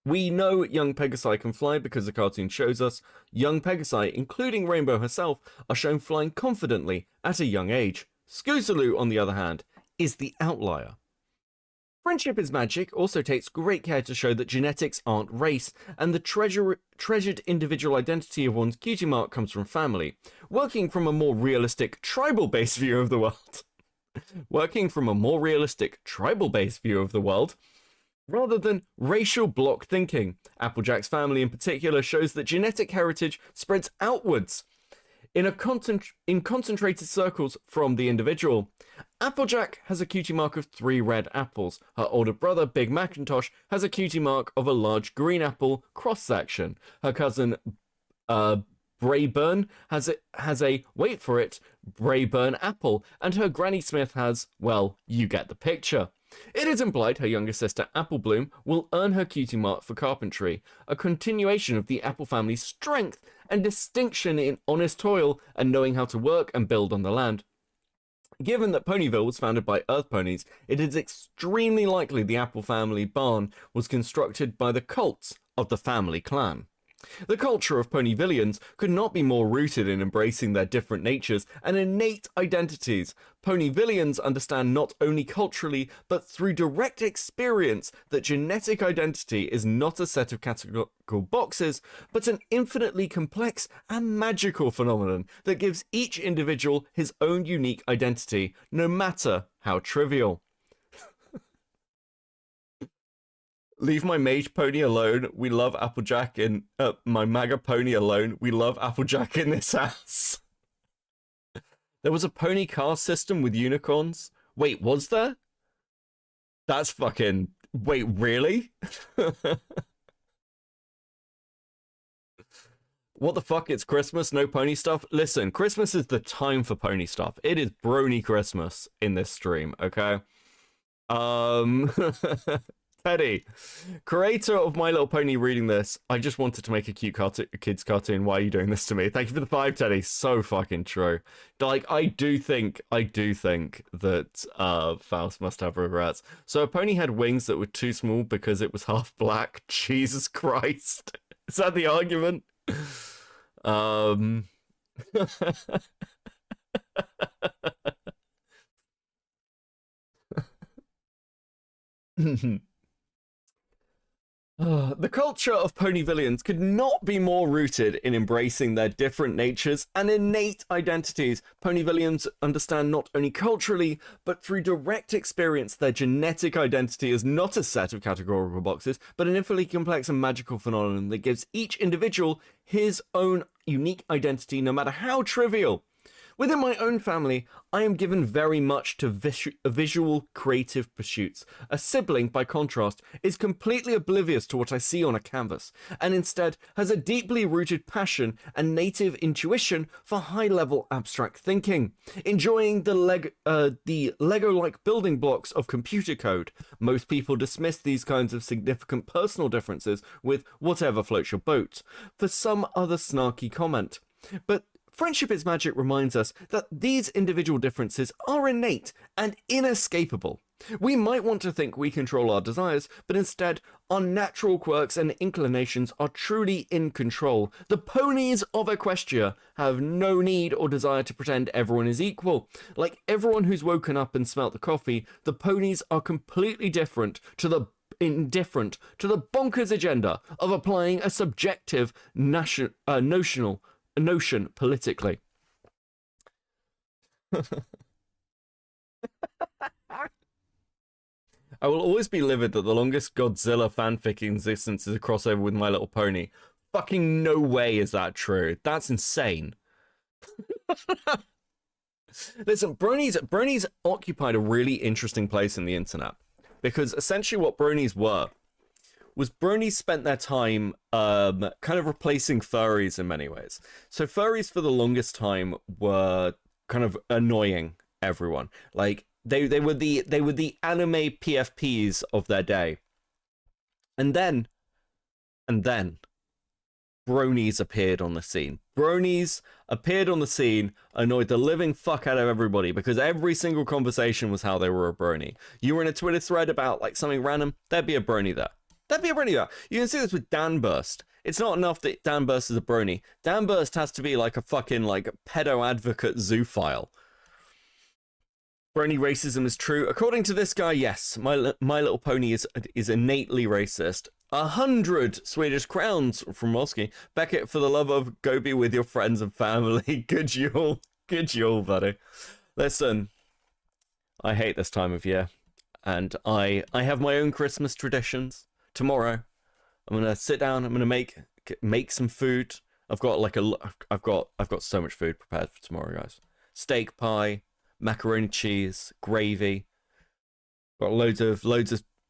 We know young Pegasi can fly because the cartoon shows us young Pegasi, including Rainbow herself, are shown flying confidently at a young age. Scootaloo, on the other hand, is the outlier. Friendship is Magic also takes great care to show that genetics aren't race, and the treasured individual identity of one's cutie mark comes from family. Working from a more realistic tribal-based view of the world. Rather than racial block thinking. Applejack's family in particular shows that genetic heritage spreads outwards in concentrated circles from the individual. Applejack has a cutie mark of 3 red apples. Her older brother, Big Macintosh, has a cutie mark of a large green apple cross-section. Her cousin, Brayburn, has a, wait for it, Brayburn apple. And her Granny Smith has, well, you get the picture. It is implied her younger sister, Applebloom, will earn her cutie mark for carpentry, a continuation of the Apple family's strength and distinction in honest toil and knowing how to work and build on the land. Given that Ponyville was founded by Earth ponies, it is extremely likely the Apple family barn was constructed by the cults of the family clan. The culture of Ponyvillians could not be more rooted in embracing their different natures and innate identities. Ponyvillians understand not only culturally, but through direct experience that genetic identity is not a set of categorical boxes, but an infinitely complex and magical phenomenon that gives each individual his own unique identity, no matter how trivial. Leave my mage pony alone. We love Applejack in my MAGA pony alone. We love Applejack in this house. There was a pony car system with unicorns. Wait, was there? That's fucking... Wait, really? What the fuck? It's Christmas, no pony stuff? Listen, Christmas is the time for pony stuff. It is Brony Christmas in this stream, okay? Teddy, creator of My Little Pony reading this, I just wanted to make a cute kids cartoon. Why are you doing this to me? Thank you for the 5, Teddy. So fucking true. Like, I do think that Faust must have regrets. So a pony had wings that were too small because it was half black. Jesus Christ. Is that the argument? The culture of Ponyvillians could not be more rooted in embracing their different natures and innate identities. Ponyvillians understand not only culturally, but through direct experience their genetic identity is not a set of categorical boxes, but an infinitely complex and magical phenomenon that gives each individual his own unique identity, no matter how trivial. Within my own family, I am given very much to visual creative pursuits. A sibling, by contrast, is completely oblivious to what I see on a canvas, and instead has a deeply rooted passion and native intuition for high-level abstract thinking, enjoying the Lego-like building blocks of computer code. Most people dismiss these kinds of significant personal differences with whatever floats your boat, for some other snarky comment. But Friendship is Magic reminds us that these individual differences are innate and inescapable. We might want to think we control our desires, but instead, our natural quirks and inclinations are truly in control. The ponies of Equestria have no need or desire to pretend everyone is equal. Like everyone who's woken up and smelt the coffee, the ponies are completely indifferent to the bonkers agenda of applying a subjective notion politically. I will always be livid that the longest Godzilla fanfic in existence is a crossover with My Little Pony. Fucking no way is that true. That's insane. Listen, Bronies occupied a really interesting place in the internet. Because essentially what Bronies was Bronies spent their time kind of replacing furries in many ways. So furries for the longest time were kind of annoying everyone. Like they were the anime PFPs of their day. And then Bronies appeared on the scene. Bronies appeared on the scene, annoyed the living fuck out of everybody because every single conversation was how they were a brony. You were in a Twitter thread about like something random, there'd be a brony there. There'd be a brony there. You can see this with Dan Burst. It's not enough that Dan Burst is a brony. Dan Burst has to be like a fucking like pedo advocate zoophile. Brony racism is true. According to this guy, yes, My Little Pony is innately racist. 100 Swedish crowns from Mosky. Beckett, for the love of, go be with your friends and family. Good Yule, buddy. Listen, I hate this time of year, and I have my own Christmas traditions. Tomorrow, I'm gonna sit down. I'm gonna make some food. I've got so much food prepared for tomorrow, guys. Steak pie, macaroni cheese, gravy. Got loads of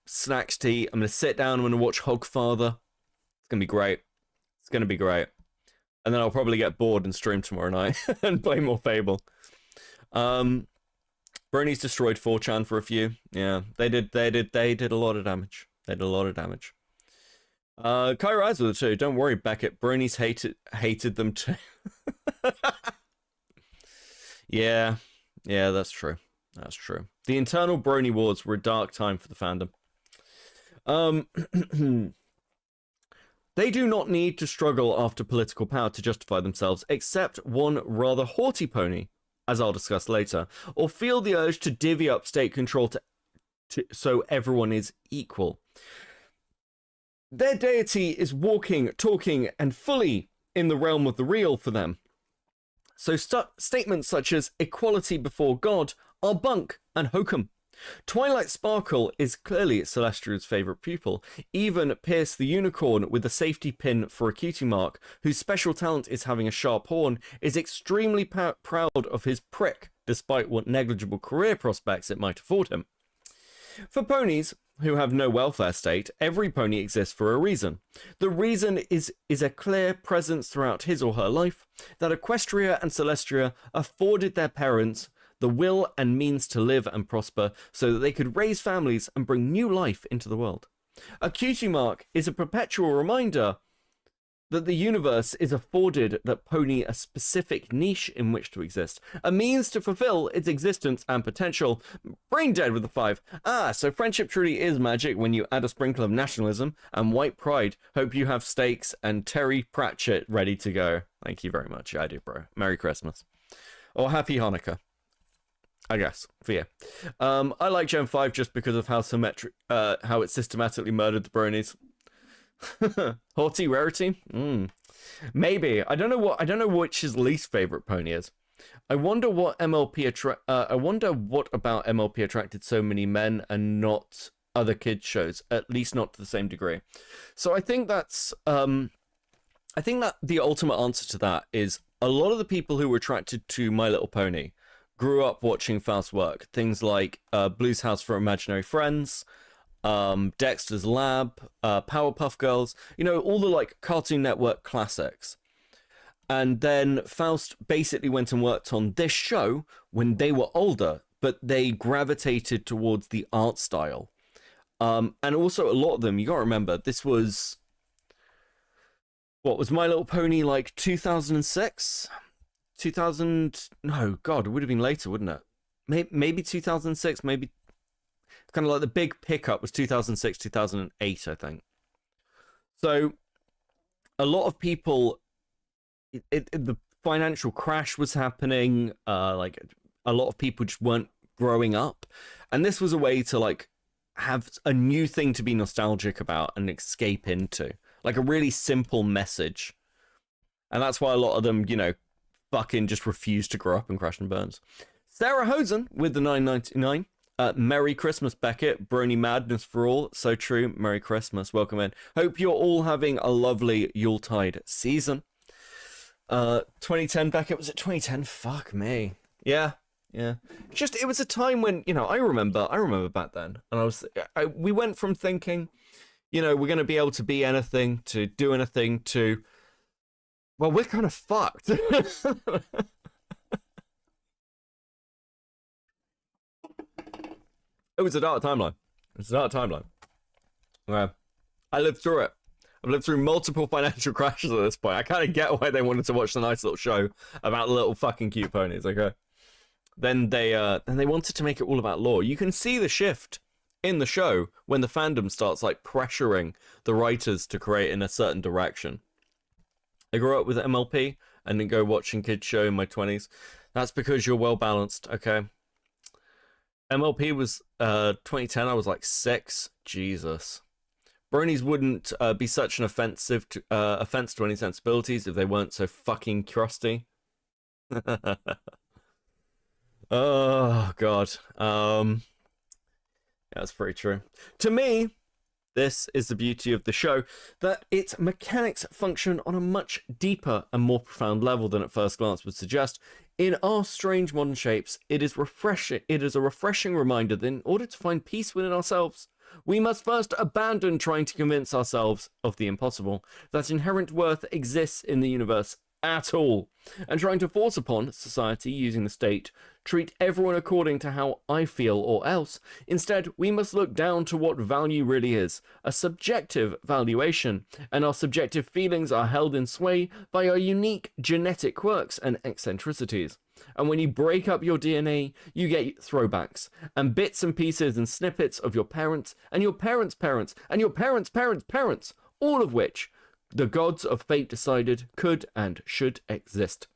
snacks to eat. I'm gonna sit down. I'm gonna watch Hogfather. It's gonna be great. It's gonna be great. And then I'll probably get bored and stream tomorrow night and play more Fable. Brony's destroyed 4chan for a few. Yeah, they did a lot of damage. They did a lot of damage. Kai Rise with it too. Don't worry, Beckett. Brony's hated them too. Yeah, that's true. That's true. The internal Brony wars were a dark time for the fandom. They do not need to struggle after political power to justify themselves, except one rather haughty pony, as I'll discuss later, or feel the urge to divvy up state control so everyone is equal. Their deity is walking, talking, and fully in the realm of the real for them. So statements such as equality before God are bunk and hokum. Twilight Sparkle is clearly Celestria's favourite pupil. Even Pierce the Unicorn, with a safety pin for a cutie mark, whose special talent is having a sharp horn, is extremely proud of his prick, despite what negligible career prospects it might afford him. For ponies who have no welfare state, every pony exists for a reason. The reason is a clear presence throughout his or her life, that Equestria and Celestria afforded their parents the will and means to live and prosper so that they could raise families and bring new life into the world. A cutie mark is a perpetual reminder that the universe is afforded that pony a specific niche in which to exist, a means to fulfill its existence and potential. Brain dead with the 5. So friendship truly is magic when you add a sprinkle of nationalism and white pride. Hope you have steaks and Terry Pratchett ready to go. Thank you very much. I do, bro. Merry Christmas. Or Happy Hanukkah, I guess, for you. I like Gen 5 just because of how it systematically murdered the bronies. Haughty rarity? Maybe. I don't know which his least favorite pony is. I wonder what about MLP attracted so many men and not other kids shows, at least not to the same degree. So I think that the ultimate answer to that is a lot of the people who were attracted to My Little Pony grew up watching Faust's work. Things like Blue's House for Imaginary Friends, Dexter's Lab, Powerpuff Girls, all the like Cartoon Network classics. And then Faust basically went and worked on this show when they were older, but they gravitated towards the art style. And also a lot of them, you gotta remember, this was, what was My Little Pony, like 2006? 2000, no, God, it would have been later, wouldn't it? Maybe 2006, maybe kind of like the big pickup was 2006, 2008, I think. So a lot of people, the financial crash was happening. Like a lot of people just weren't growing up, and this was a way to like have a new thing to be nostalgic about and escape into, like a really simple message. And that's why a lot of them, you know, fucking just refuse to grow up and crash and burns. Sarah Hosen with the 9.99. Merry Christmas, Beckett. Brony madness for all. So true. Merry Christmas. Welcome in. Hope you're all having a lovely Yuletide season. 2010, Beckett. Was it 2010? Fuck me. Yeah. Just, it was a time when, you know, I remember back then, and we went from thinking, you know, we're going to be able to be anything, to do anything, to, well, we're kind of fucked. It was a dark timeline. Where I lived through it. I've lived through multiple financial crashes at this point. I kind of get why they wanted to watch the nice little show about little fucking cute ponies, okay? Then they wanted to make it all about lore. You can see the shift in the show when the fandom starts like pressuring the writers to create in a certain direction. I grew up with MLP and then go watching kids show in my 20s. That's because you're well balanced, okay? MLP was 2010. I was like 6. Jesus. Bronies wouldn't be such an offense to any sensibilities if they weren't so fucking crusty. Oh god. That's pretty true. To me, this is the beauty of the show, that its mechanics function on a much deeper and more profound level than at first glance would suggest. In our strange modern shapes, it is refreshing. It is a refreshing reminder that in order to find peace within ourselves, we must first abandon trying to convince ourselves of the impossible, that inherent worth exists in the universe at all, and trying to force upon society using the state, treat everyone according to how I feel or else. Instead, we must look down to what value really is, a subjective valuation, and our subjective feelings are held in sway by our unique genetic quirks and eccentricities. And when you break up your DNA, you get throwbacks, and bits and pieces and snippets of your parents, and your parents' parents, and your parents' parents' parents, all of which the gods of fate decided could and should exist.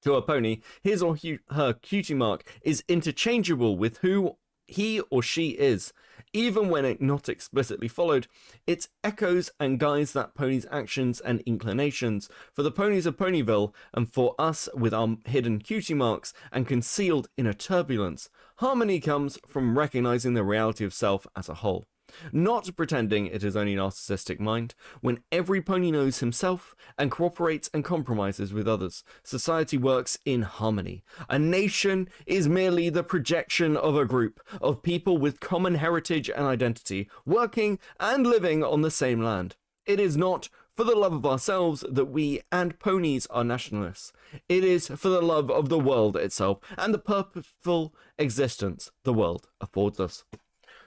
To a pony, his or her cutie mark is interchangeable with who he or she is. Even when it not explicitly followed, it echoes and guides that pony's actions and inclinations. For the ponies of Ponyville, and for us with our hidden cutie marks and concealed inner turbulence, harmony comes from recognizing the reality of self as a whole. Not pretending it is only narcissistic mind. When every pony knows himself and cooperates and compromises with others, society works in harmony. A nation is merely the projection of a group of people with common heritage and identity, working and living on the same land. It is not for the love of ourselves that we and ponies are nationalists. It is for the love of the world itself and the purposeful existence the world affords us.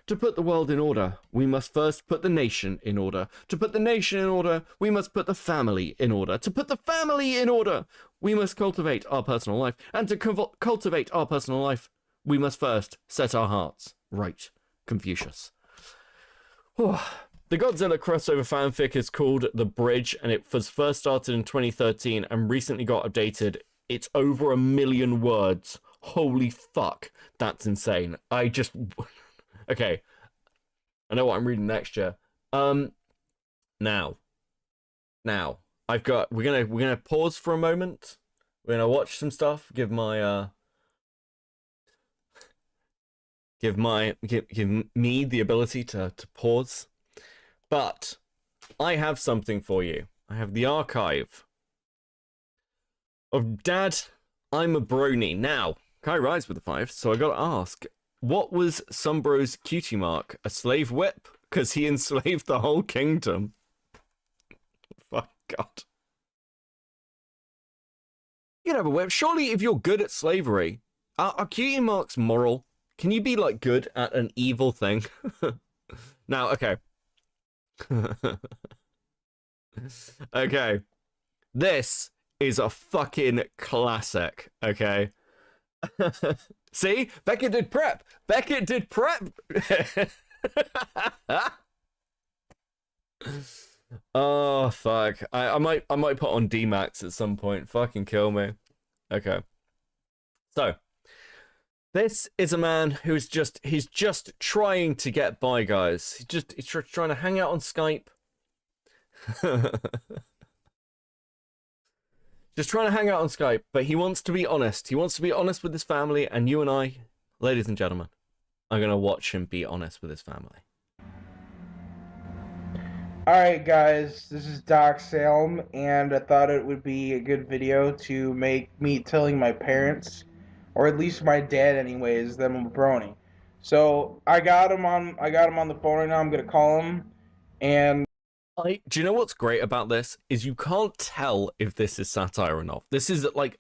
To put the world in order, we must first put the nation in order. To put the nation in order, we must put the family in order. To put the family in order, we must cultivate our personal life. And to cultivate our personal life, we must first set our hearts right. Confucius. The Godzilla crossover fanfic is called The Bridge, and it was first started in 2013 and recently got updated. It's over 1 million words. Holy fuck. That's insane. Okay, I know what I'm reading next year. Now, we're gonna pause for a moment. We're gonna watch some stuff. Give me the ability to pause. But I have something for you. I have the archive of Dad, I'm a Brony. Now, Kai rise with the 5, so I gotta ask. What was Sombro's cutie mark? A slave whip? Because he enslaved the whole kingdom. Fuck God. You can have a whip. Surely if you're good at slavery, are cutie marks moral? Can you be, like, good at an evil thing? Now, okay. Okay. This is a fucking classic, okay? See? Beckett did prep. Beckett did prep. Oh, fuck. I might put on D-Max at some point. Fucking kill me. Okay. So, this is a man who's he's just trying to get by, guys. He's trying to hang out on Skype. Just trying to hang out on Skype, but he wants to be honest. He wants to be honest with his family, and you and I, ladies and gentlemen, are going to watch him be honest with his family. Alright guys, this is Doc Salem, and I thought it would be a good video to make me telling my parents, or at least my dad anyways, that I'm a brony. So I got him on the phone right now. I'm gonna call him, and do you know what's great about this? Is you can't tell if this is satire or not. This is what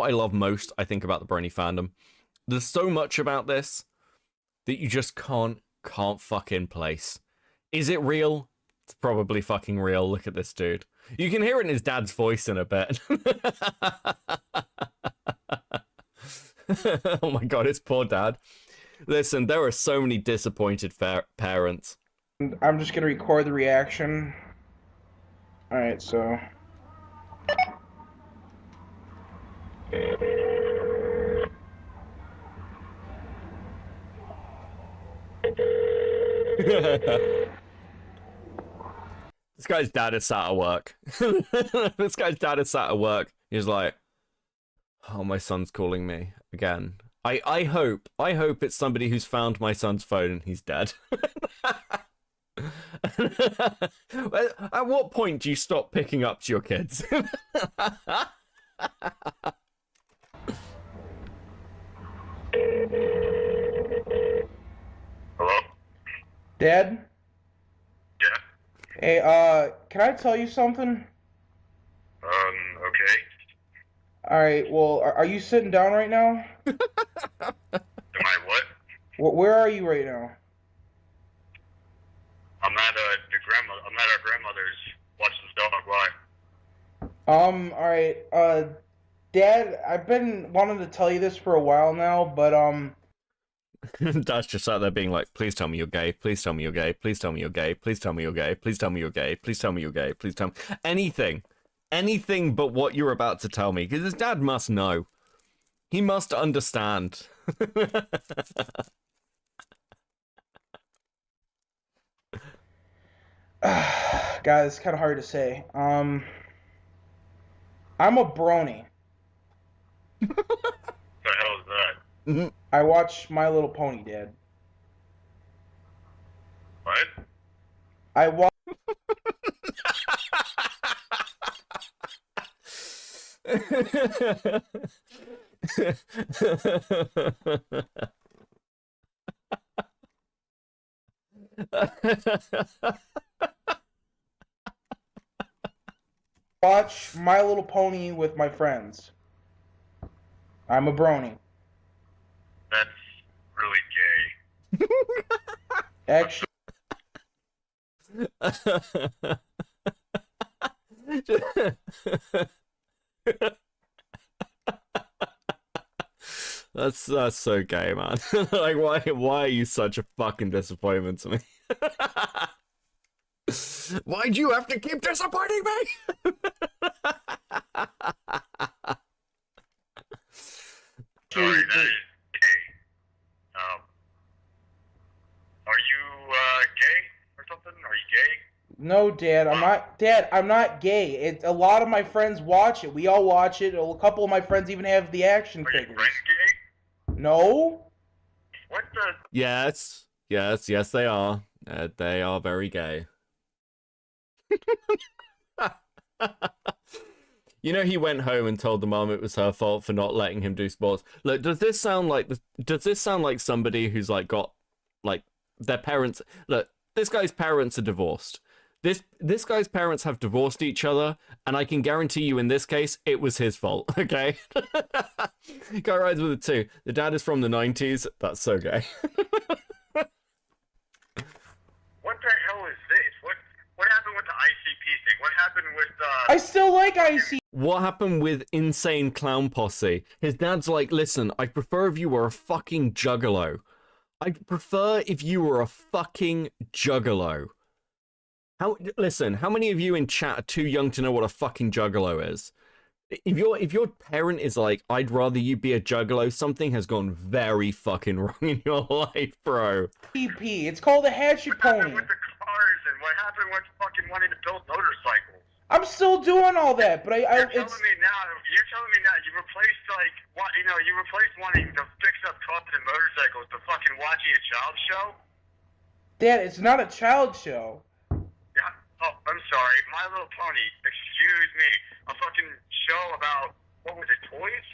I love most, I think, about the Brony fandom. There's so much about this that you just can't fucking place. Is it real? It's probably fucking real. Look at this dude. You can hear it in his dad's voice in a bit. Oh my god, his poor dad. Listen, there are so many disappointed parents. I'm just gonna record the reaction. Alright, so... This guy's dad is sat at work. This guy's dad is sat at work. He's like, oh, my son's calling me again. I hope it's somebody who's found my son's phone and he's dead. At what point do you stop picking up to your kids? Hello? Dad? Yeah? Hey, can I tell you something? Okay. Alright, well, are you sitting down right now? Am I what? Where are you right now? I'm at our grandmother's watching the dog. Why? Alright, Dad, I've been wanting to tell you this for a while now, but, Dad's just sat there being like, please tell me you're gay, please tell me you're gay, please tell me you're gay, please tell me you're gay, please tell me you're gay, please tell me you're gay, please tell me... Anything but what you're about to tell me, because his dad must know. He must understand. God, it's kind of hard to say. I'm a brony. What the hell is that? I watch My Little Pony, Dad. What? I watch... watch My Little Pony with my friends. I'm a brony. That's really gay. Actually... That's so gay, man. Like, why are you such a fucking disappointment to me? Why'd you have to keep disappointing me? Sorry, that is gay. Are you gay or something? Are you gay? No, Dad, I'm not. Dad, I'm not gay. A lot of my friends watch it. We all watch it. A couple of my friends even have the action figures. Are your friends gay? No. What the? Yes, they are. They are very gay. You know, he went home and told the mom it was her fault for not letting him do sports. Look, does this sound like somebody who's like got like their parents? Look, this guy's parents are divorced. This guy's parents have divorced each other, and I can guarantee you in this case, it was his fault, okay? Guy rides with it too. The dad is from the 90s. That's so gay. What the hell is this? What happened with the ICP thing? What happened with I still like ICP. What happened with Insane Clown Posse? His dad's like, listen, I'd prefer if you were a fucking juggalo. I'd prefer if you were a fucking juggalo. Listen, how many of you in chat are too young to know what a fucking juggalo is? If your parent is like, I'd rather you be a juggalo, something has gone very fucking wrong in your life, bro. PP. It's called a hatchet pony. With the cars and what happened with fucking wanting to build motorcycles. I'm still doing all that, but You're telling me now you replaced you replaced wanting to fix up cars and motorcycles to fucking watching a child show? Dad, it's not a child show. Yeah. Oh, I'm sorry. My Little Pony. Excuse me. A fucking show about what was it? Toys?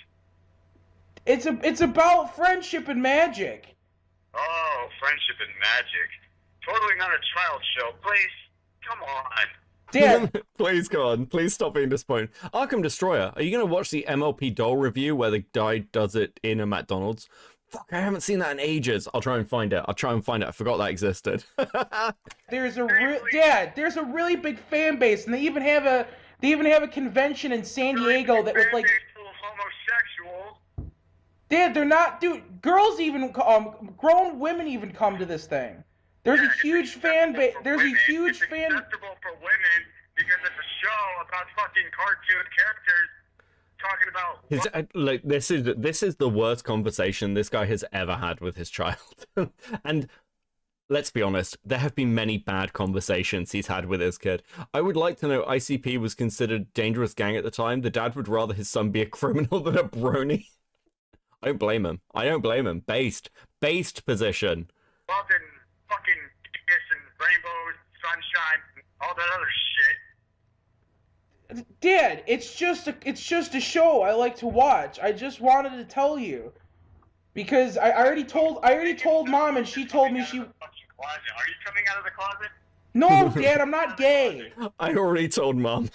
It's about friendship and magic. Oh, friendship and magic. Totally not a child show. Please, come on. Dad. Please go on. Please stop being disappointed. Arkham Destroyer, are you going to watch the MLP-Pol review where the guy does it in a McDonald's? Fuck, I haven't seen that in ages. I'll try and find it. I forgot that existed. There's a really big fan base, and they even have a convention in San Diego that was like homosexuals. Dad, they're not, dude. Girls even grown women even come to this thing. There's a huge fan base. There's a huge fan. It's acceptable for women because it's a show about fucking cartoon characters talking about. Like this is the worst conversation this guy has ever had with his child. And let's be honest, there have been many bad conversations he's had with his kid. I would like to know ICP was considered dangerous gang at the time. The dad would rather his son be a criminal than a brony. I don't blame him. Based position. Love and fucking kiss and rainbows, sunshine, and all that other shit. Dad, it's just a show I like to watch. I just wanted to tell you because I already told Mom, and she told me she. Are you coming out of the closet? No, Dad, I'm not gay. I already told Mom.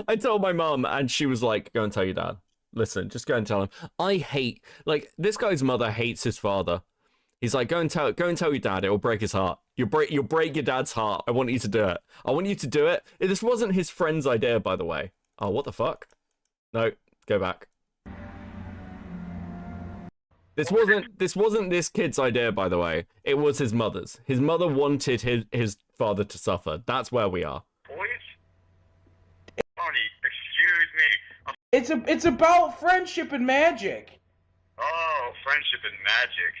I told my mom, and she was like, "Go and tell your dad. Listen, just go and tell him." I hate, like, this guy's mother hates his father. He's like, go and tell your dad. It will break his heart. You'll break your dad's heart. I want you to do it. I want you to do it. This wasn't his friend's idea, by the way. Oh, what the fuck? No, go back. This wasn't this kid's idea, by the way. It was his mother's. His mother wanted his father to suffer. That's where we are. Boys? Pony, excuse me. It's about friendship and magic. Oh, friendship and magic.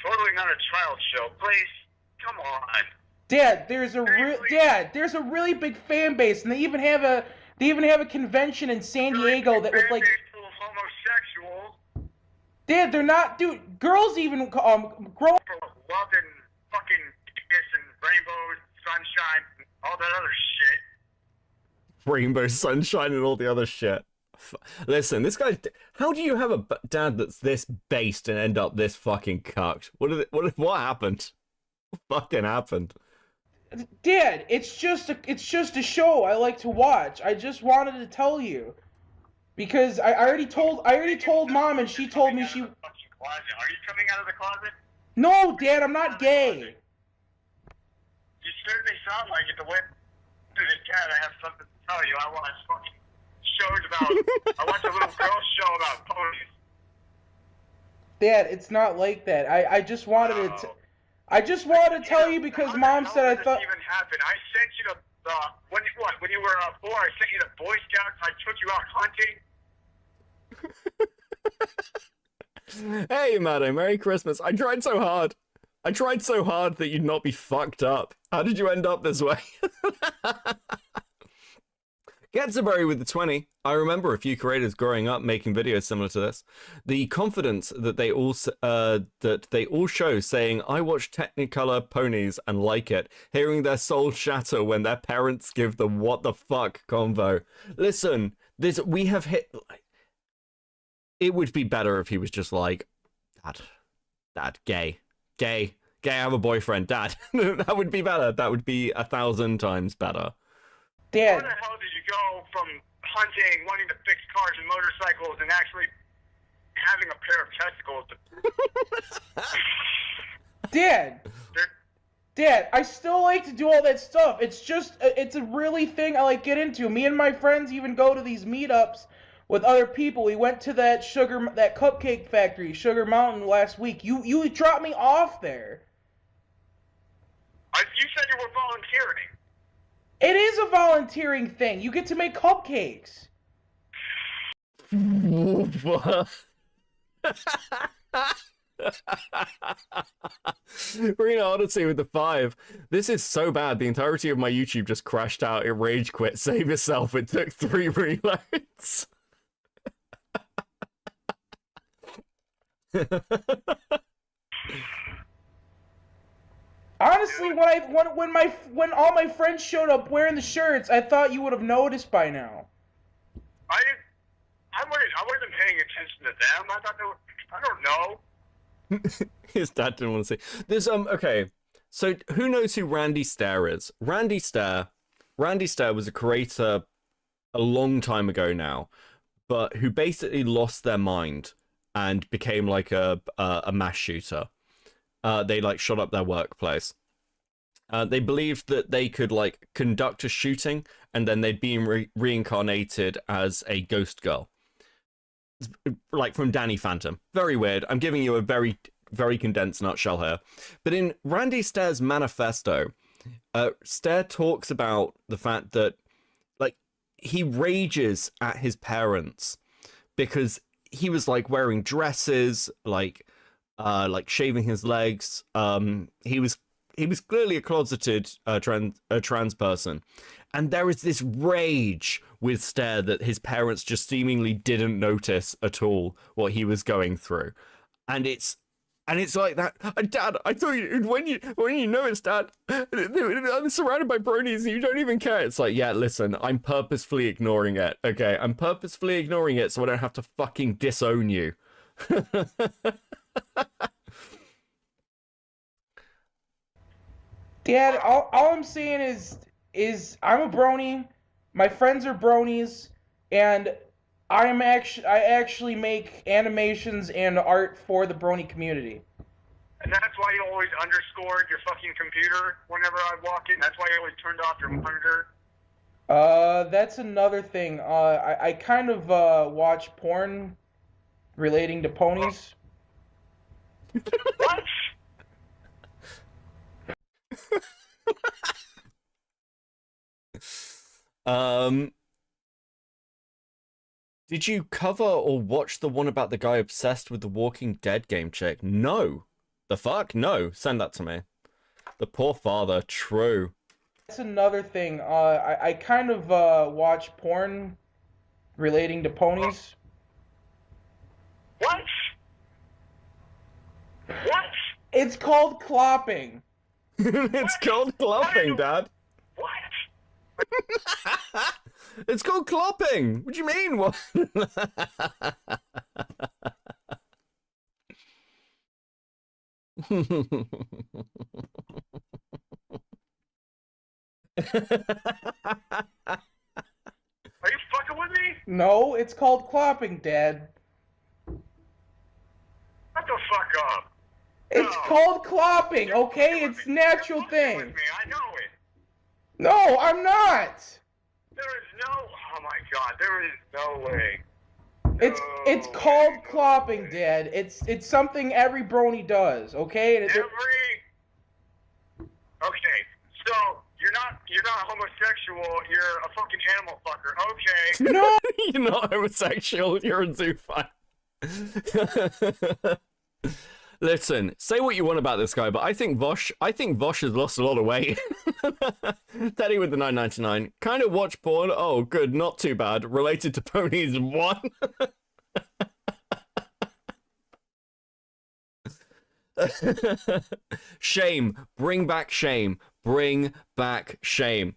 Totally not a child show. Please, come on. Dad, there's a really big fan base, and they even have a convention in San Diego that was like. Homosexuals. Dad, they're not, dude. Girls even grow. Love and fucking kiss and rainbows, sunshine, and all that other shit. Rainbow, sunshine, and all the other shit. Listen, this guy. How do you have a dad that's this based and end up this fucking cucked? What happened? What fucking happened? Dad, it's just a show I like to watch. I just wanted to tell you because I already told Mom, and she told me she. Are you coming out of the closet? No, Dad, I'm not gay. You certainly sound like it. The way Dad, I have something to tell you. I watch fucking shows about. I watch a little girl show about ponies. Dad, it's not like that. I just wanted to. I just wanted to tell you because Mom said I thought. Even happened. I sent you to when you were 4. I sent you to Boy Scouts. I took you out hunting. Hey, Maddo, Merry Christmas. I tried so hard that you'd not be fucked up. How did you end up this way? Getzaberry with the 20. I remember a few creators growing up making videos similar to this. The confidence that they all show, saying, "I watch Technicolor ponies and like it," hearing their souls shatter when their parents give the "what the fuck" convo. Listen, we have hit. It would be better if he was just like, Dad, gay, I have a boyfriend, Dad. That would be better. That would be 1,000 times better. Dad. Where the hell did you go from hunting, wanting to fix cars and motorcycles, and actually having a pair of testicles? Dad. Dad, I still like to do all that stuff. It's just, it's a really thing I like get into. Me and my friends even go to these meetups with other people. We went to that cupcake factory, Sugar Mountain, last week. You dropped me off there. You said you were volunteering. It is a volunteering thing. You get to make cupcakes. Marina Odyssey with the 5. This is so bad. The entirety of my YouTube just crashed out. It rage quit. Save yourself. It took 3 reloads. Honestly, when all my friends showed up wearing the shirts, I thought you would have noticed by now. I wasn't paying attention to them. I thought they were, I don't know. His dad didn't want to see. There's okay. So who knows who Randy Stair is? Randy Stair was a creator a long time ago now, but who basically lost their mind and became like a mass shooter. They like shot up their workplace. They believed that they could like conduct a shooting and then they'd be reincarnated as a ghost girl. Like from Danny Phantom. Very weird. I'm giving you a very, very condensed nutshell here. But in Randy Stair's manifesto, Stair talks about the fact that like he rages at his parents because he was like wearing dresses, like shaving his legs. He was clearly a closeted trans person, and there is this rage with Stair that his parents just seemingly didn't notice at all what he was going through, and it's like that. Dad, I thought when you noticed, Dad, I'm surrounded by bronies and you don't even care. It's like, yeah, listen, I'm purposefully ignoring it. Okay, I'm purposefully ignoring it so I don't have to fucking disown you. Dad, all I'm saying is I'm a brony, my friends are bronies, and I actually make animations and art for the brony community. And that's why you always underscored your fucking computer whenever I walk in. That's why you always turned off your monitor. That's another thing. I kind of watch porn relating to ponies. What? Did you cover or watch the one about the guy obsessed with the Walking Dead game chick? No. The fuck? No. Send that to me. The poor father. True. That's another thing. I kind of watch porn relating to ponies. What? What? It's called clopping. It's called clopping, Dad. What? It's called clopping. What do you mean? What? Are you fucking with me? No, it's called clopping, Dad. Shut the fuck up. It's called clopping, okay? It's a natural thing. With me. I know it. No, I'm not. There is no. Oh my god, there is no way. It's called clopping, Dad. It's something every brony does, okay? Okay, so you're not homosexual. You're a fucking animal fucker. Okay. No. You're not homosexual. You're a zoophile. Listen, say what you want about this guy, but I think Vosh has lost a lot of weight. Teddy with the 9.99. Kind of watch porn. Oh, good, not too bad. Related to ponies 1. Shame. Bring back shame. Bring back shame.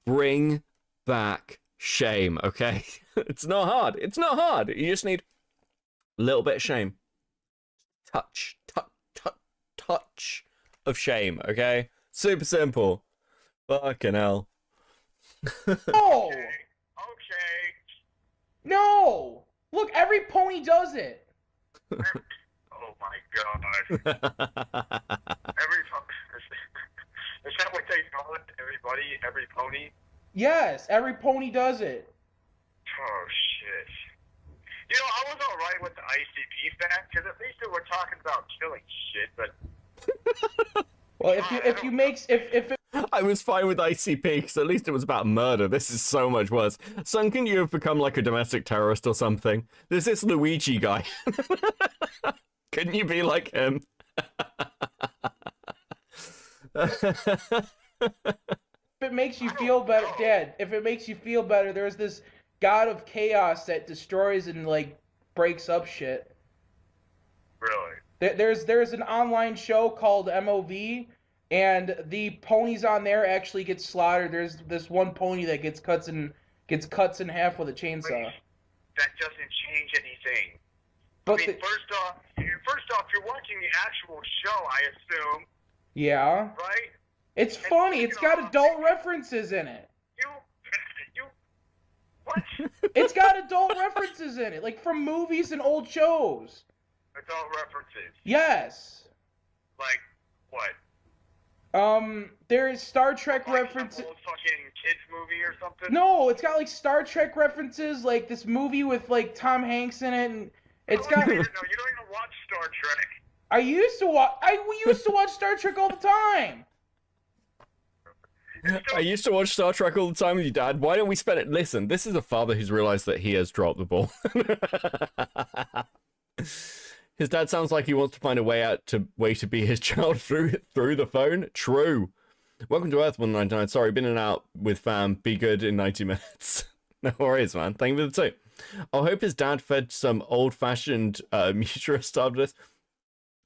Bring back shame. Okay, it's not hard. It's not hard. You just need a little bit of shame. Touch of shame, okay? Super simple. Fucking hell. No! Okay. No! Look, every pony does it. Oh my god. Every Yes, every pony does it. Oh shit. You know, I was alright with the ICP fact, because at least they were talking about killing shit, but... Well, if I was fine with ICP, because at least it was about murder. This is so much worse. Son, can you have become like a domestic terrorist or something? There's this Luigi guy. Couldn't you be like him? If it makes you feel better, Dad, if it makes you feel better, there's this god of chaos that destroys and, like, breaks up shit. Really? There's an online show called MOV, and the ponies on there actually get slaughtered. There's this one pony that gets cuts in half with a chainsaw. That doesn't change anything. But I mean, first off, you're watching the actual show, I assume. Yeah. Right? It's funny. It's got adult references in it. What? It's got adult references in it, like from movies and old shows. Adult references? Yes. Like, what? There is Star Trek references. Old fucking kids movie or something? No, it's got like Star Trek references, like this movie with like Tom Hanks in it, and it's got. No, you don't even watch Star Trek. We used to watch Star Trek all the time. I used to watch Star Trek all the time with your dad. Why don't we spend it? Listen, this is a father who's realized that he has dropped the ball. His dad sounds like he wants to find a way to be his child through the phone. True. Welcome to Earth 199. Sorry, been in and out with fam. Be good in 90 minutes. No worries, man. Thank you for the tip. I hope his dad fed some old-fashioned mutualist after this.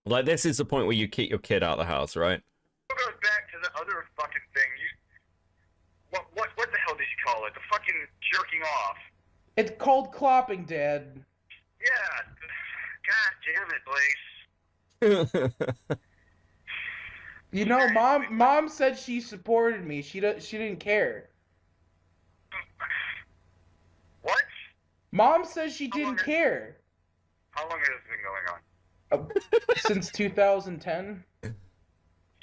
Like, this is the point where you kick your kid out of the house, right? It goes back to the other fucking thing. What the hell did you call it? The fucking jerking off. It's called clopping, Dad. Yeah. God damn it, Blaze. You know, Mom said she supported me. She didn't care. What? Mom says she didn't care. How long has this been going on? Since 2010. Since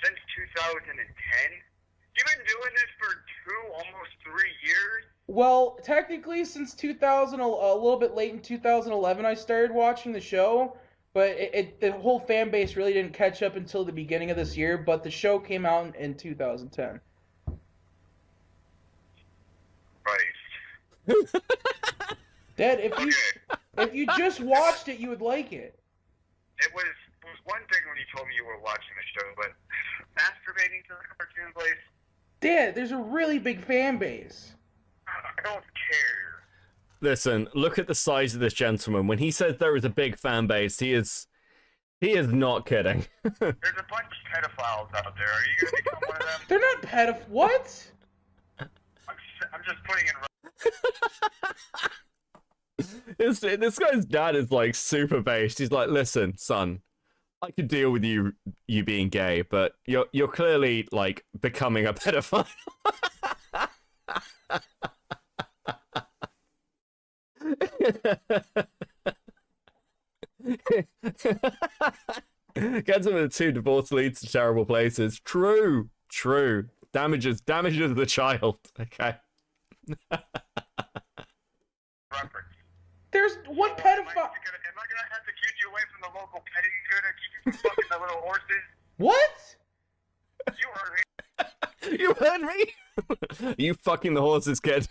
2010? You've been doing this for almost 3 years? Well, technically, since 2000, a little bit late in 2011, I started watching the show, but the whole fan base really didn't catch up until the beginning of this year. But the show came out in 2010. Right. Dad, if you just watched it, you would like it. It was one thing when you told me you were watching the show, but masturbating to the cartoon, Blaze? Dad, there's a really big fan base. I don't care. Listen, look at the size of this gentleman. When he says there is a big fan base, he is not kidding. There's a bunch of pedophiles out there. Are you going to become one of them? They're not pedophiles. What? I'm just putting in... This guy's dad is like super based. He's like, listen, son, I could deal with you being gay, but you're clearly like becoming a pedophile. Gets him the 2 divorce leads to terrible places. True. Damages the child. Okay. There's one pedophile. Am I gonna have to keep you away from the local petting zoo to keep you from fucking the little horses? What? You heard me. You heard me? You fucking the horses, kid.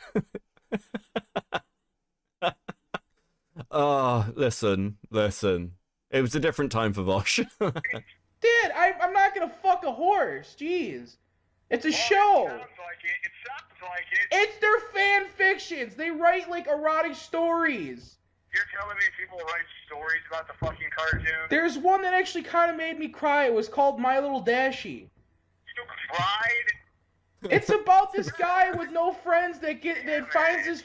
Oh, listen. It was a different time for Vosh. Dad, I'm not gonna fuck a horse. Jeez. It's a show. It sounds like it. It's their fan fictions. They write like erotic stories. You're telling me people write stories about the fucking cartoon? There's one that actually kind of made me cry. It was called My Little Dashie. You cried? It's about this guy with no friends that finds his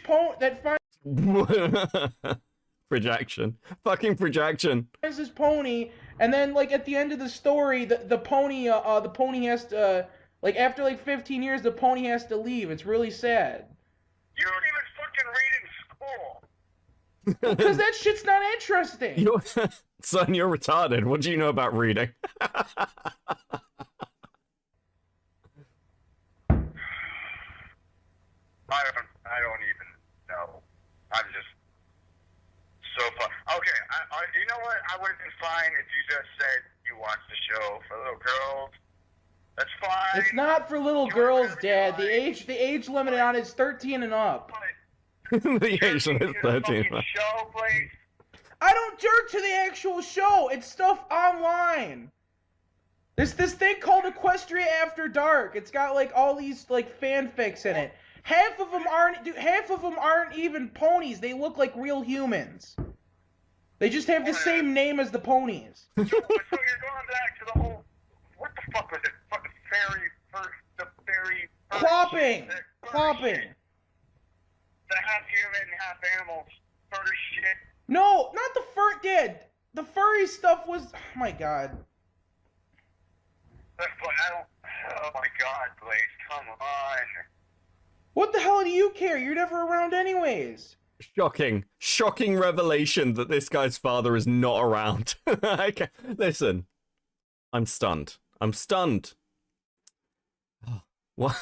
projection. Fucking projection. Finds his pony, and then like at the end of the story, the pony has to like after like 15 years, the pony has to leave. It's really sad. You don't even fucking read in school. Because that shit's not interesting. Son, you're retarded. What do you know about reading? I would have been fine if you just said you watched the show for little girls. That's fine. It's not for little girls, Dad. The age limit on it is 13 and up. The age limit is 13. Show, please. I don't jerk to the actual show. It's stuff online. There's this thing called Equestria After Dark. It's got like all these like fanfics in it. Half of them aren't even ponies. They look like real humans. They just have the same name as the ponies. So you're going back to the whole. What the fuck was it? Fucking fairy. Clopping. The half human, half animal fur shit. No, not the fur, Dad. The furry stuff was. Oh my god. Oh my god, Blaze, come on. What the hell do you care? You're never around anyways. Shocking revelation that this guy's father is not around. Okay. Listen, I'm stunned. What?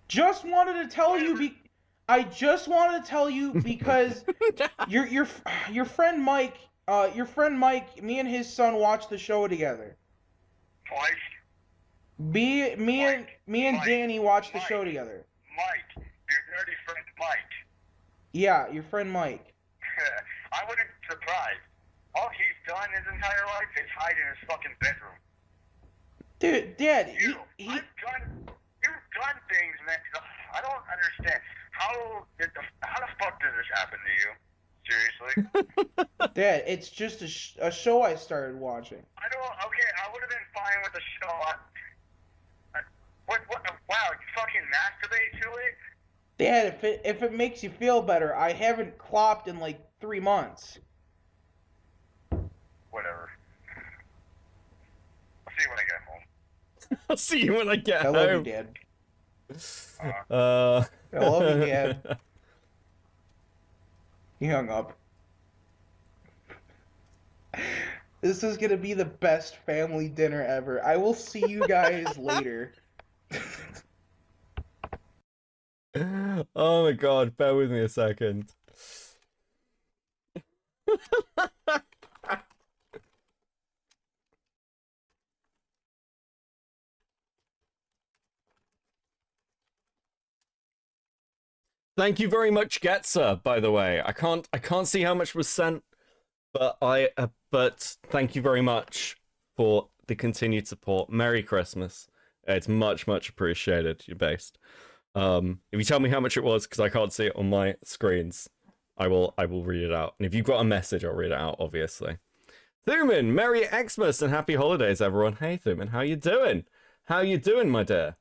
Just wanted to tell you I just wanted to tell you because your friend Mike, me and his son watched the show together. Me and Danny watched the show together. Mike, your nerdy friend Mike. Yeah, your friend Mike. I wouldn't be surprised. All he's done his entire life is hide in his fucking bedroom. Dude, Dad, You've done things, man. I don't understand. How the fuck did this happen to you? Seriously? Dad, it's just a show I started watching. Okay, I would have been fine with the show. Wow, you fucking masturbate to it? Dad, if it makes you feel better, I haven't clopped in like 3 months. Whatever. I'll see you when I get home. I'll see you when I get home. I love you, Dad. I love you, Dad. He hung up. This is gonna be the best family dinner ever. I will see you guys later. Oh my god, bear with me a second. Thank you very much, Getza, by the way. I can't see how much was sent, but but thank you very much for the continued support. Merry Christmas. It's much appreciated. You're based. If you tell me how much it was, because I can't see it on my screens, I will read it out. And if you've got a message, I'll read it out, obviously. Thuman, Merry Xmas and Happy Holidays, everyone. Hey, Thuman, how you doing? How you doing, my dear?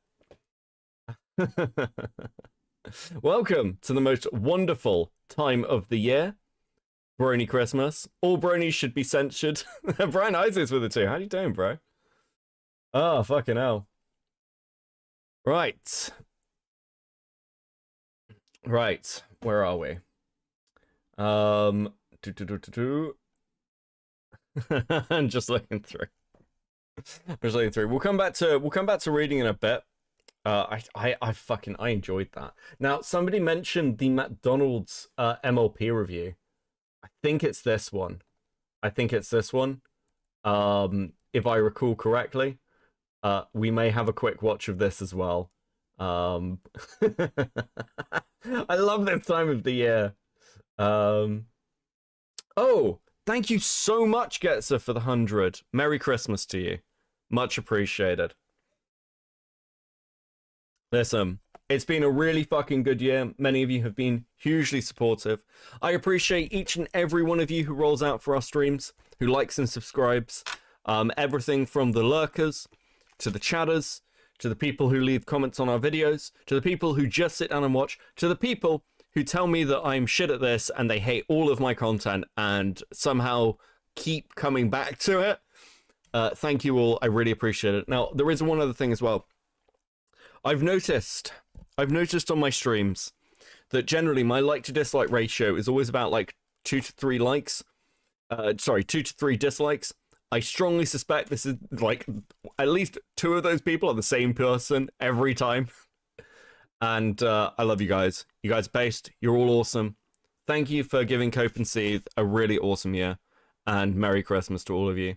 Welcome to the most wonderful time of the year, Brony Christmas. All bronies should be censured. Brian Isaac's with it too. How you doing, bro? Oh, fucking hell. Right. Where are we? I'm just looking through. We'll come back to reading in a bit. I enjoyed that. Now, somebody mentioned the McDonald's MLP review. I think it's this one. If I recall correctly. We may have a quick watch of this as well. I love this time of the year. Oh, thank you so much, Getza, for the 100. Merry Christmas to you. Much appreciated. Listen, it's been a really fucking good year. Many of you have been hugely supportive. I appreciate each and every one of you who rolls out for our streams, who likes and subscribes. Everything from the lurkers, to the chatters, to the people who leave comments on our videos, to the people who just sit down and watch, to the people who tell me that I'm shit at this and they hate all of my content and somehow keep coming back to it. Thank you all. I really appreciate it. Now, there is one other thing as well. I've noticed on my streams that generally my like to dislike ratio is always about like 2 to 3 likes. 2 to 3 dislikes. I strongly suspect this is like at least 2 of those people are the same person every time. And I love you guys. You guys based. You're all awesome. Thank you for giving Cope and Seethe a really awesome year. And Merry Christmas to all of you.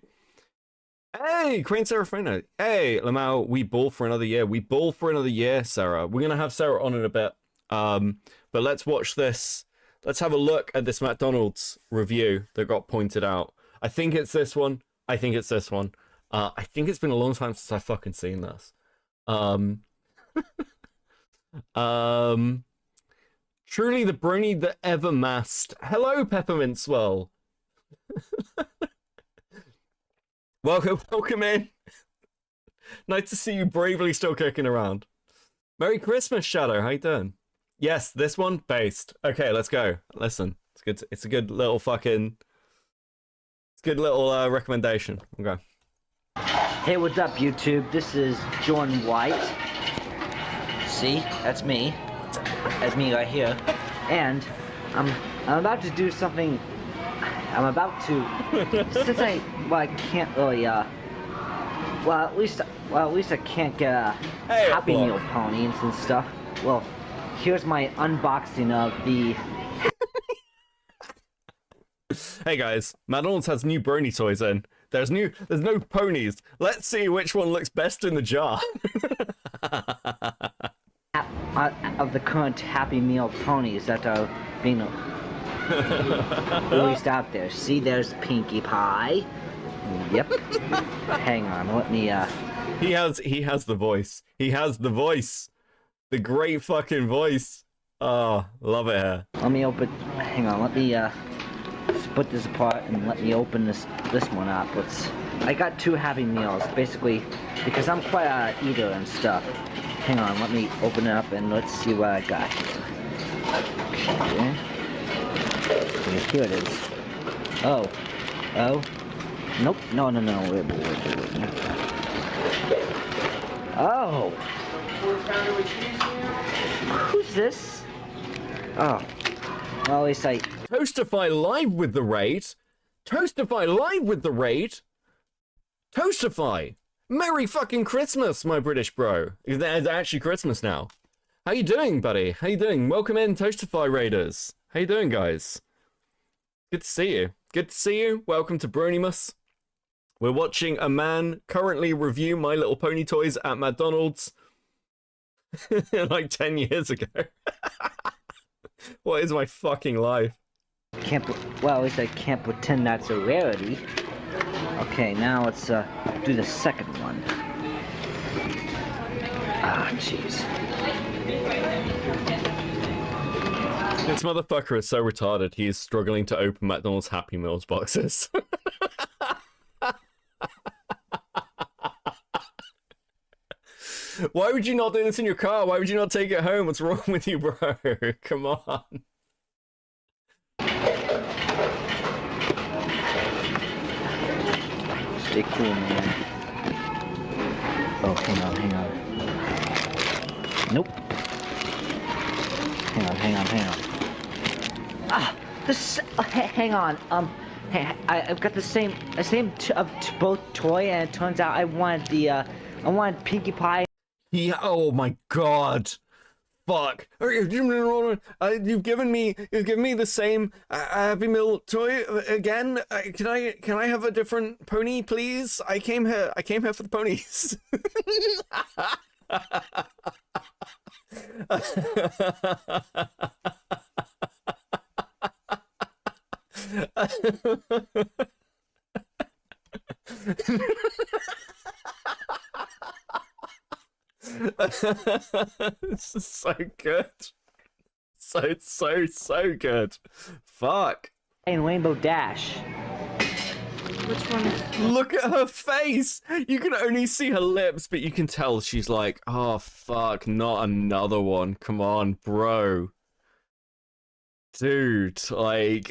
Hey, Queen Saraphina. Hey, Lamau, we ball for another year. We ball for another year, Sarah. We're going to have Sarah on in a bit. But let's watch this. Let's have a look at this McDonald's review that got pointed out. I think it's this one. I think it's this one. I think it's been a long time since I've fucking seen this. Truly the brony that ever masked. Hello, Peppermint Swell. Welcome in. Nice to see you bravely still kicking around. Merry Christmas, Shadow. How you doing? Yes, this one based. Okay, let's go. Listen, it's good. It's a good little fucking. It's a good little recommendation. Okay. Hey, what's up, YouTube? This is Jordan White. See, that's me. That's me right here. And I'm about to do something. I'm about to. Since I can't really well at least I can't get a Happy Meal ponies and stuff. Well, here's my unboxing of the. Hey guys, McDonald's has new brony toys in. There's no ponies. Let's see which one looks best in the jar. Of the current Happy Meal ponies that are being released out there. See, there's Pinkie Pie. Yep. Hang on, let me He has the voice. He has the voice. The great fucking voice. Oh, love it here. Let me open. Hang on, let me split this apart and let me open this one up. I got 2 Happy Meals, basically, because I'm quite an eater and stuff. Hang on, let me open it up and let's see what I got here. Okay, here it is. Oh. Nope, no, wait. Oh! Who's this? Oh. Well, at least I... Toastify live with the raid? Toastify live with the raid? Toastify! Merry fucking Christmas, my British bro. It's actually Christmas now. How you doing, buddy? How you doing? Welcome in, Toastify Raiders. How you doing, guys? Good to see you. Good to see you. Welcome to Bronymas. We're watching a man currently review My Little Pony toys at McDonald's like 10 years ago. What is my fucking life? Well, at least I can't pretend that's a rarity. Okay, now let's do the second one. Ah, jeez. This motherfucker is so retarded, he is struggling to open McDonald's Happy Meals boxes. Why would you not do this in your car? Why would you not take it home? What's wrong with you, bro? Come on. Stay cool, man. Oh, hang on. Nope. Hang on. Ah, hang on. I've got the same both toy, and it turns out I wanted Pinkie Pie. Yeah. Oh my God. Fuck. You've given me the same Happy Meal toy again. Can I have a different pony, please? I came here for the ponies. This is so good. So good. Fuck. And Rainbow Dash. Which one? Look at her face. You can only see her lips, but you can tell she's like, oh fuck, not another one. Come on, bro. Dude, like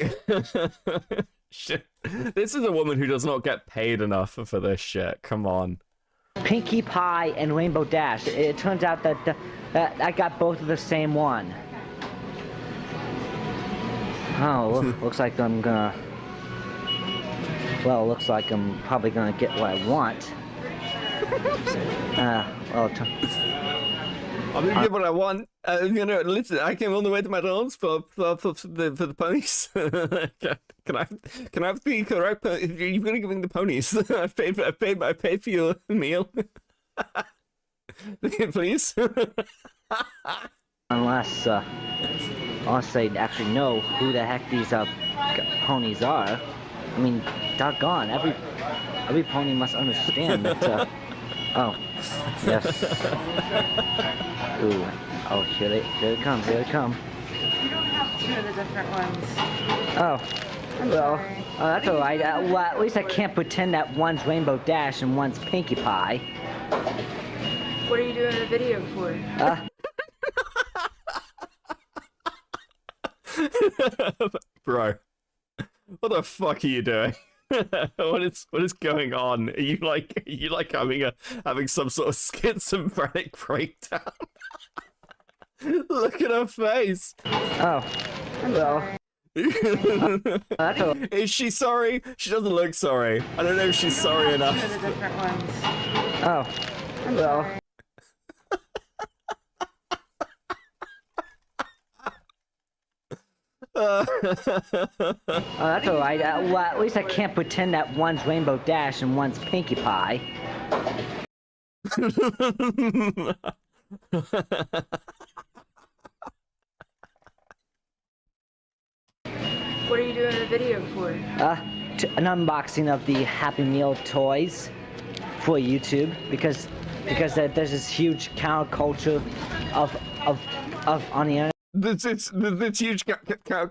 shit. This is a woman who does not get paid enough for this shit. Come on. Pinkie Pie and Rainbow Dash. It turns out that I got both of the same one. Oh, looks like I'm gonna... Well, looks like I'm probably gonna get what I want. I'm gonna get what I want. Listen, I came all the way to McDonald's for the ponies. can I have the correct? You're gonna give me the ponies. I paid for your meal. Please. Unless they actually know who the heck these ponies are. I mean, doggone, every pony must understand that. Oh, yes. Ooh. Oh, here they come. You don't have two of the different ones. Oh. I'm well, sorry. That's all right. Well, at least I can't pretend that one's Rainbow Dash and one's Pinkie Pie. What are you doing the video for? Bro, what the fuck are you doing? What is going on? Are you like having some sort of schizophrenic breakdown? Look at her face. Oh, well. Is she sorry? She doesn't look sorry. I don't know if she's sorry enough. Two of the different ones. Oh, well. That's all right. Well, at least I can't pretend that one's Rainbow Dash and one's Pinkie Pie. What are you doing the video for? An unboxing of the Happy Meal toys for YouTube because there's this huge counterculture of on the internet. This huge counterculture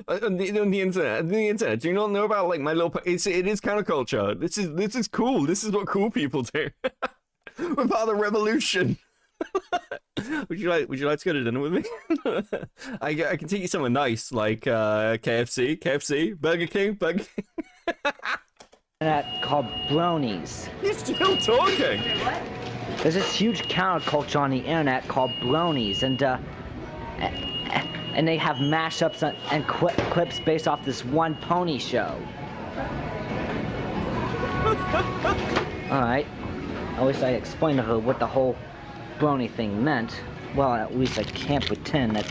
on the internet. Do you not know about like My Little Pony? It is counterculture. This is cool. This is what cool people do. We're part of the revolution. Would you like to go to dinner with me? I can take you somewhere nice like KFC, Burger King. Called Bronies. You're still talking. There's this huge counterculture on the internet called Bronies, and they have mashups and clips based off this one pony show. All right. I wish I explained to her what the whole Brony thing meant. Well, at least I can't pretend that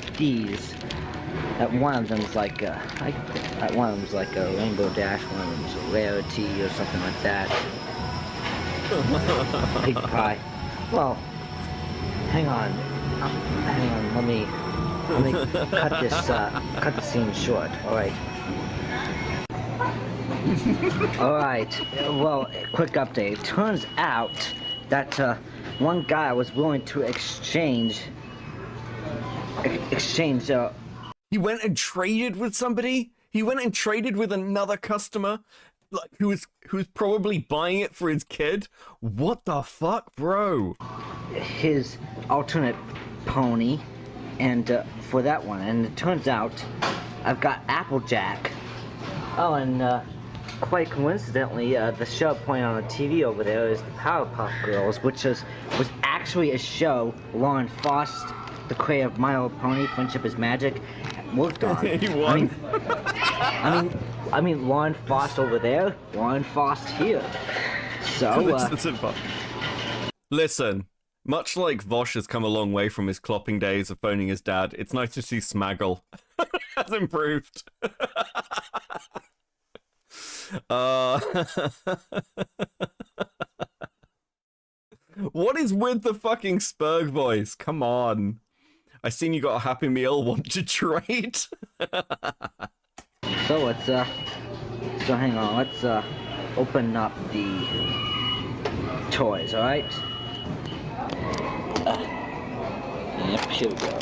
one of them's like a Rainbow Dash, one of them's a Rarity or something like that. Pinkie Pie. Well, hang on. Let me cut the scene short. All right. All right. Well, quick update. It turns out that one guy was willing to exchange. He went and traded with somebody. He went and traded with another customer, like who was probably buying it for his kid. What the fuck, bro? His alternate pony, and for that one, and it turns out I've got Applejack. Oh, and quite coincidentally, the show playing on the TV over there is the Powerpuff Girls, which was actually a show Lauren Faust, the creator of My Little Pony, Friendship is Magic, worked on. He won. I mean, Lauren Faust over there, Lauren Faust here. So, Listen, much like Vosh has come a long way from his clopping days of phoning his dad, it's nice to see Smaggle has improved. What is with the fucking Spurg voice? Come on. I seen you got a Happy Meal, want to trade? So hang on, let's open up the toys, alright? Yep, here we go.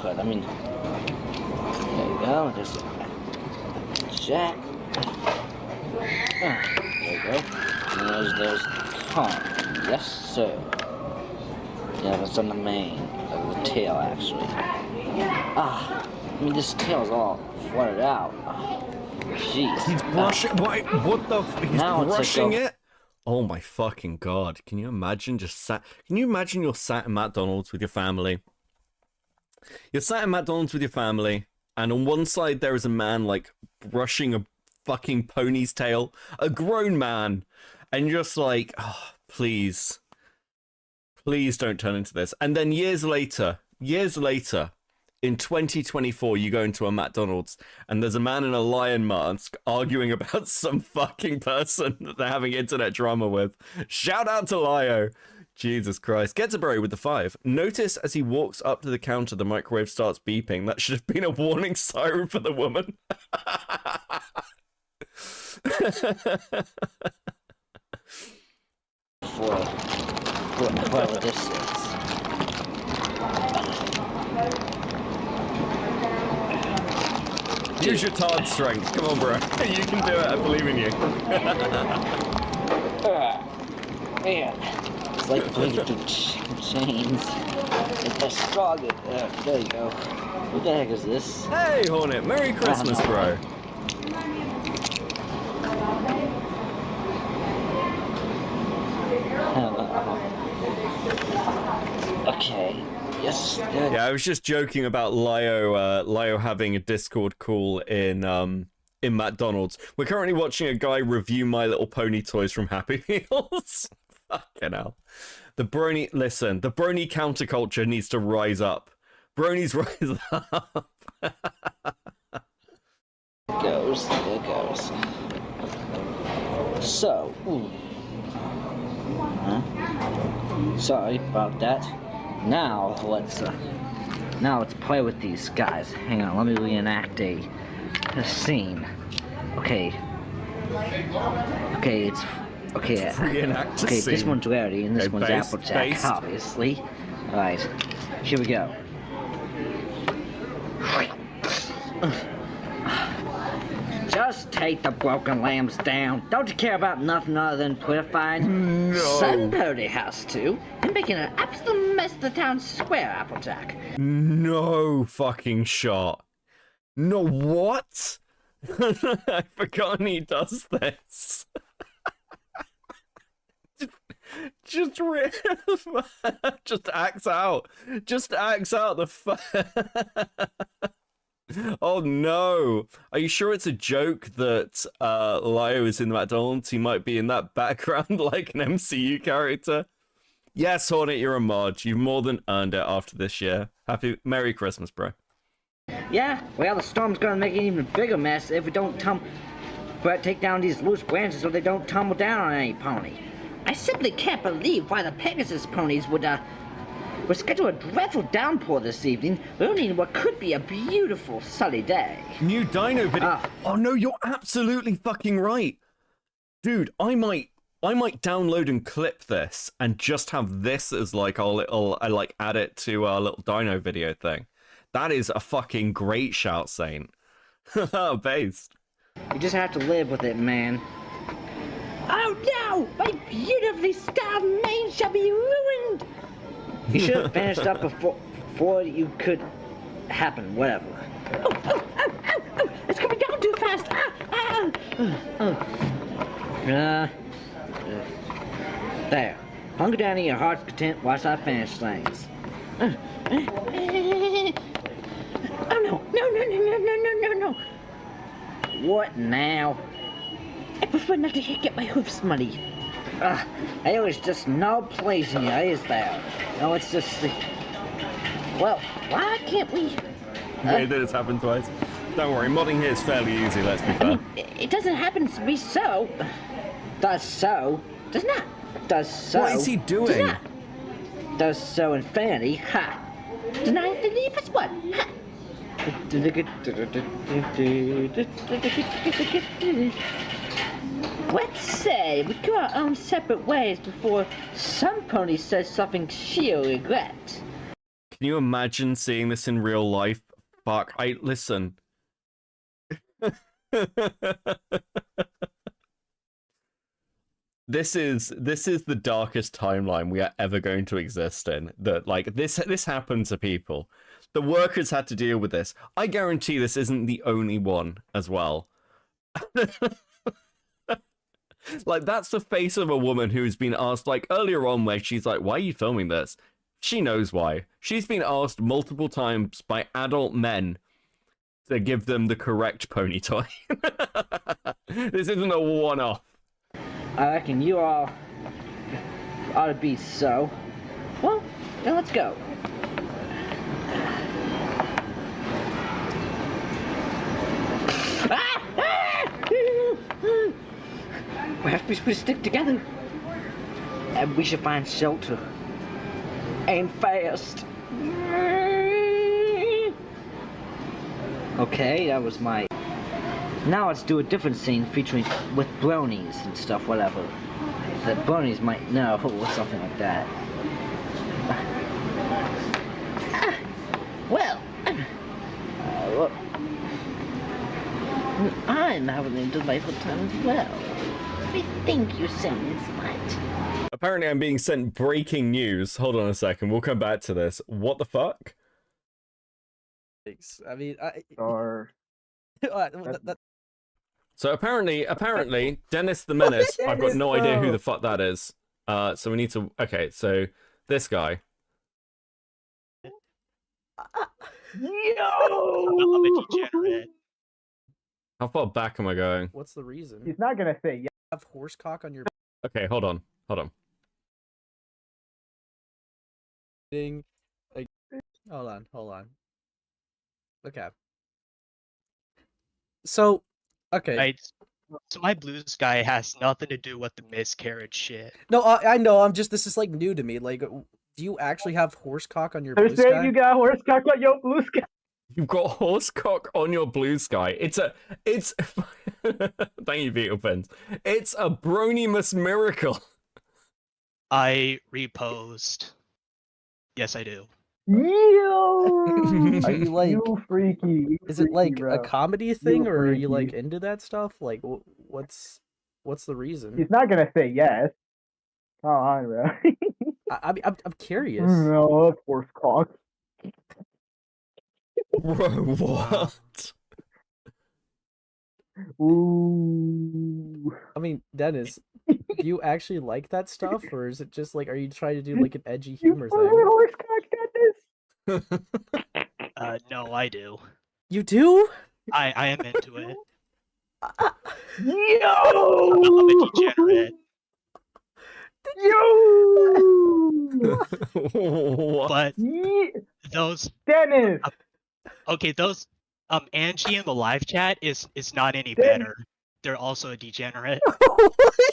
I mean, there you go, there's a Jack. There you go. And there's Tom. Yes, sir. Yeah, that's on the mane of the tail, actually. I mean, this tail's all flooded out. Jeez. He's brushing. What the? He's now brushing it's like it. Oh my fucking god. Can you imagine you're sat in McDonald's with your family? You're sat in McDonald's with your family, and on one side there is a man, like, brushing a fucking pony's tail. A grown man. And you're just like, oh, please. Please don't turn into this. And then years later, in 2024, you go into a McDonald's and there's a man in a lion mask arguing about some fucking person that they're having internet drama with. Shout out to Lio. Jesus Christ. Gets a bro with the 5. Notice as he walks up to the counter, the microwave starts beeping. That should have been a warning siren for the woman. Whoever this is. Use your Todd strength. Come on, bro. You can do it. I believe in you. Man, it's like playing through chains. It's a strong. There you go. What the heck is this? Hey, Hornet. Merry Christmas, bro. Okay. Yes. Good. Yeah, I was just joking about Lio having a Discord call in McDonald's. We're currently watching a guy review My Little Pony toys from Happy Meals. Fucking hell. The Brony counterculture needs to rise up. Bronies rise up. There goes. So, sorry about that. Now let's play with these guys. Hang on, let me reenact a scene. Okay, it's okay. Reenact a okay, scene. This one's Rarity and this one's based. Applejack, obviously. All right, here we go. Just take the broken lambs down. Don't you care about nothing other than purifying? No. Somebody has to. And making an absolute mess of the town square, Applejack. No fucking shot. No, what? I've forgotten he does this. Just acts out. Just acts out the Oh no! Are you sure it's a joke that Lio is in the McDonald's? He might be in that background like an MCU character. Yes, Hornet, you're a mod. You've more than earned it after this year. Merry Christmas, bro. Yeah, well, the storm's gonna make an even bigger mess if we don't take down these loose branches so they don't tumble down on any pony. I simply can't believe why the Pegasus ponies would schedule a dreadful downpour this evening, ruining what could be a beautiful sunny day. New dino video. Oh no, you're absolutely fucking right. Dude, I might download and clip this and just have this as like our little, I like add it to our little dino video thing. That is a fucking great shout, Saint. Based. You just have to live with it, man. Oh no! My beautifully styled mane shall be ruined! You should have finished up before you could happen, whatever. Oh, it's coming down too fast! There. Hunker down in your heart's content whilst I finish things. Oh no! No! What now? I prefer not to get my hoofs muddy. There is just no place in here, is there? No, it's just the... Well, why can't we... Okay, that has happened twice. Don't worry, modding here is fairly easy, let's be fair. It doesn't happen to be so. Does so. Does not. Does so. What is he doing? Does not. Does so infinity. Ha. Does not infinity plus what? Ha. Let's say we go our own separate ways before some pony says something she'll regret. Can you imagine seeing this in real life? Fuck, listen. This is the darkest timeline we are ever going to exist in. That like this happened to people. The workers had to deal with this. I guarantee this isn't the only one as well. Like, that's the face of a woman who's been asked, like, earlier on where she's like, why are you filming this? She knows why. She's been asked multiple times by adult men to give them the correct pony toy. This isn't a one-off. I reckon you all ought to be so. Well, then let's go. We stick together. And we should find shelter. And fast. Okay, that was my... Now let's do a different scene featuring with bronies and stuff, whatever. The bronies might know, or something like that. Well, I'm having a delightful time as well. I think you're saying smart. Apparently I'm being sent breaking news. Hold on a second, we'll come back to this. What the fuck? I mean, So apparently, Dennis the Menace, I've got no idea who the fuck that is. So we need to, okay, so this guy. Yo! I'm a degenerate. How far back am I going? What's the reason? He's not gonna say yeah. Have horsecock on your Okay, hold on. thing. Like, hold on. Okay. So, okay. Right. So my blue sky has nothing to do with the miscarriage shit. No, I know. This is like new to me. Like, do you actually have horsecock on your blue They're saying sky? you got horsecock on your blue sky. You've got horsecock on your blue sky. It's thank you, Beetlepens. It's a Bronymas miracle. I reposed. Yes, I do. Yo! Are you like you freaky? Is it like bro. a comedy thing, You or are you freaky. like into that stuff? Like, what's the reason? He's not gonna say yes. Come on, bro. I'm curious. No, of course, cock. Bro, what? Ooh. I mean, Dennis, do you actually like that stuff, or is it just like, are you trying to do like an edgy humor thing? Horsecock, Dennis. No, I do. You do? I am into it. Yo! I'm a degenerate. Yo! But those Dennis. Okay, those Angie in the live chat is not any better. They're also a degenerate.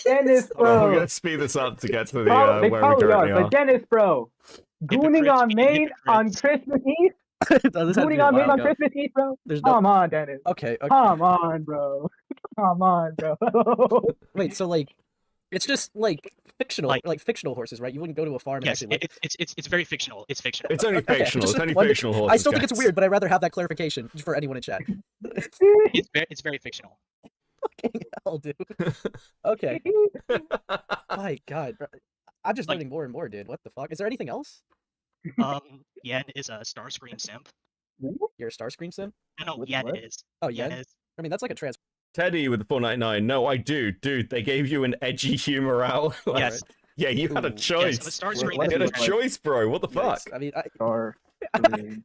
Dennis, Hold on, bro. we're gonna speed this up to get to the They where we probably currently are, are. but Dennis, bro. Gooning on Maine on Christmas Eve? Gooning on Maine on Christmas Eve, bro? Come on, Dennis. Okay. Come on, bro. Come on, bro. Wait, so like, it's just like fictional, like fictional horses, right? You wouldn't go to a farm and Yes, actually. it's very fictional. It's fictional. It's only fictional. just It's only wonder- fictional horses. I still think it's guys. weird, but I'd rather have that clarification for anyone in chat. It's very fictional. Fucking hell, dude. Okay. My God, bro. I'm just learning more and more, dude. What the fuck? Is there anything else? Yen is a Starscream simp. You're a Starscream sim? No, Yen is. Oh, Yen Yen? is. I mean, that's like a trans. Teddy with the 499. No, I do. Dude, they gave you an edgy humor out. Like, Yes. Yeah, you had a choice. Yes, but Starscream you is had a like- choice, bro. What the fuck? I mean, I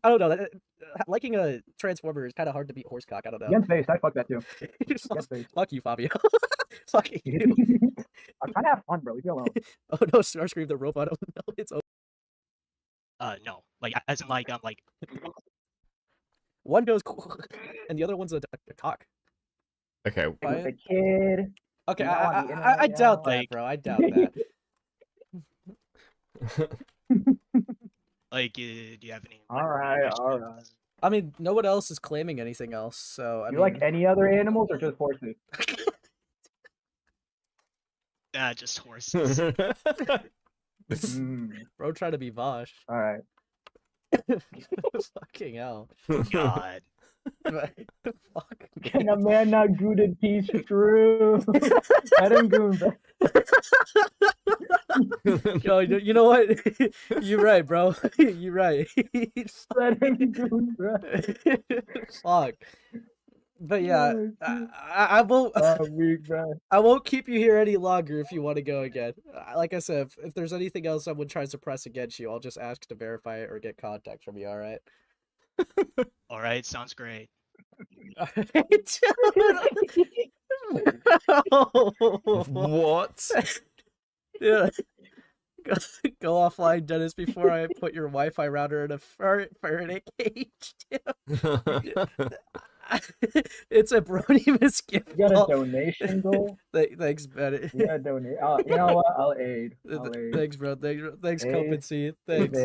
don't know. Liking a Transformer is kind of hard to beat horsecock. I don't know. Yen's face, I fuck that too. Fuck you, Fabio. Fuck you. I'm trying to have fun, bro. Leave me alone. Oh no, Starscream the robot. Oh no, it's over. No. Like, as in, like, One goes and the other one's a cock. Okay. With a kid. Okay, You know, on the I internet, doubt you know, that, bro. I doubt that. like, do you have any? Alright. I mean, no one else is claiming anything else, so I You mean, like any other animals or just horses? Just horses. Bro, try to be Vosh. Alright. Fucking hell. God. Fuck. Can a man not gooded peace true? Let him goon, bro. Yo, you know what? You're right, bro. You're right. Let him goon, bro. Fuck. But yeah, I won't. I won't keep you here any longer if you want to go again. Like I said, if there's anything else someone tries to press against you, I'll just ask to verify it or get contact from you. All right. All right, sounds great. What? Yeah. Go offline, Dennis, before I put your Wi-Fi router in a Faraday cage. It's a Bronymas gift. You got a donation goal? Thanks, Betty. You got to donate. You know what? I'll aid. Thanks, bro. Thanks, Aid. Copency. Thanks.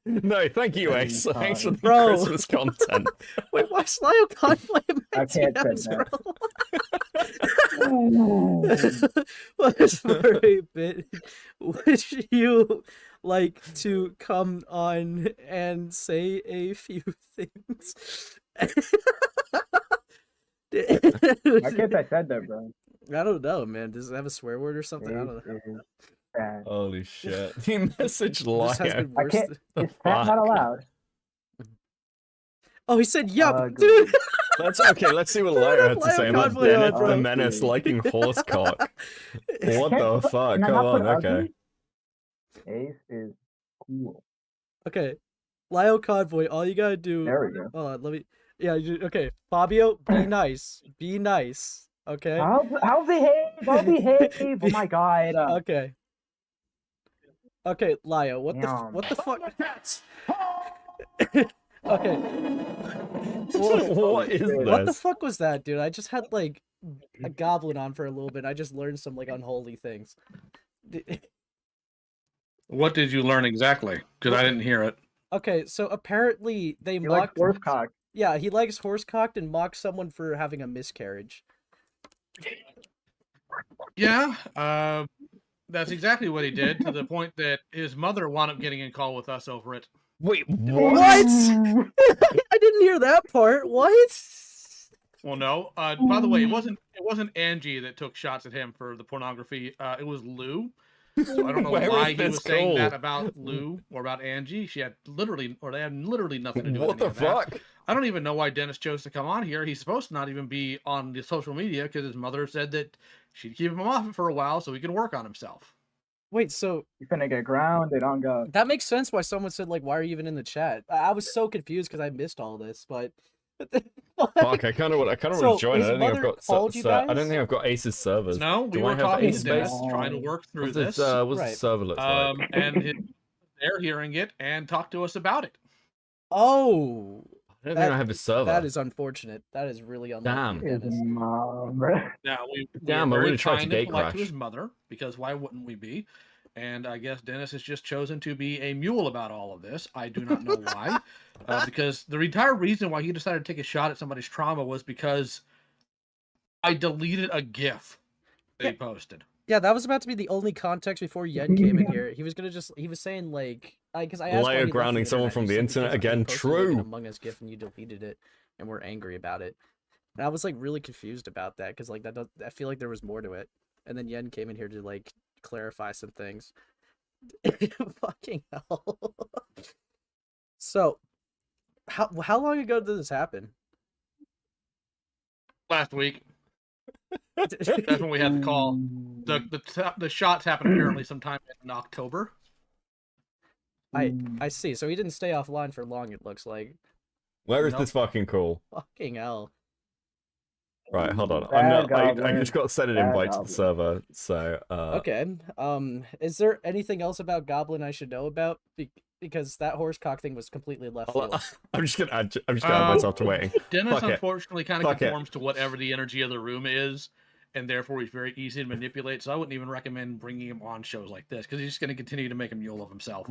No, thank you, Ace. Thanks for the Bro. Christmas content. Wait, why Slyo Convoy? I can't say that. What for a bit would you like to come on and say a few things? Why can't I said that, bro? I don't know, man. Does it have a swear word or something? I don't know. Holy shit. He messaged This has Lio. been worse than- Is that not allowed? Oh, he said, yup, dude. That's okay. Let's see what Lio had to say about Convoy, Dennis bro. the Menace liking horsecock. What the fuck? Can I Come not on, put okay. ugly? Ace is cool. Okay, Lio Convoy, all you gotta do. There we go. Hold on, let me. Yeah, okay. Fabio, be nice. Be nice. Okay. I'll behave. I'll behave. Oh my god. Okay. Okay, Lio, what the Yum. what the fuck? Okay. What is What the this? fuck was that, dude? I just had like a goblin on for a little bit. I just learned some like unholy things. What did you learn exactly? Because I didn't hear it. Okay, so apparently they He likes mocked. horsecock. Yeah, he likes horsecocked and mocked someone for having a miscarriage. Yeah, that's exactly what he did, to the point that his mother wound up getting in call with us over it. Wait, What? I didn't hear that part. What? Well, no. By the way, it wasn't Angie that took shots at him for the pornography. It was Lou. So I don't know Where why is he this was saying that call? about Lou or about Angie. They had literally nothing to do with What any the of that. fuck? I don't even know why Dennis chose to come on here. He's supposed to not even be on the social media because his mother said that she'd keep him off it for a while so he could work on himself. Wait, so You're gonna get grounded on God. that makes sense why someone said like, "Why are you even in the chat?" I was so confused because I missed all this, but. Fuck, I kind of want to So, join. his I don't think I've mother got. called you I guys? don't think I've got Ace's servers. No, we Do were I have talking Ace to Dennis, space? trying to work through What's this. What's Right. the server look like? And they're hearing it and talk to us about it. Oh, I don't think I have a server. that is unfortunate. That is really unlucky. Damn. Dennis. Now we Damn, I are very would've tried to kind gate and polite to crash. his mother, because why wouldn't we be? And I guess Dennis has just chosen to be a mule about all of this. I do not know why, because the entire reason why he decided to take a shot at somebody's trauma was because I deleted a GIF that he posted. Yeah, that was about to be the only context before Yen came in here. He was saying like, because I asked why he Layer left grounding the someone internet, from you the said internet because he again. posted, like, an True. Among Us GIF and you deleted it, and we're angry about it. And I was like really confused about that because like I feel like there was more to it. And then Yen came in here to like clarify some things. Fucking hell. So, how long ago did this happen? Last week. That's when we had the call. The shots happened apparently sometime in October. I see. So he didn't stay offline for long. It looks like. Where is Nope. this fucking call? Fucking hell. Right, hold on. Bad I goblin. just got sent an Bad invite to goblin. the server, so Okay. Is there anything else about Goblin I should know about? Because that horsecock thing was completely left field. I'm just gonna add myself to waiting. Dennis Fuck it. unfortunately kind of Fuck it. conforms to whatever the energy of the room is, and therefore he's very easy to manipulate. So I wouldn't even recommend bringing him on shows like this because he's just going to continue to make a mule of himself.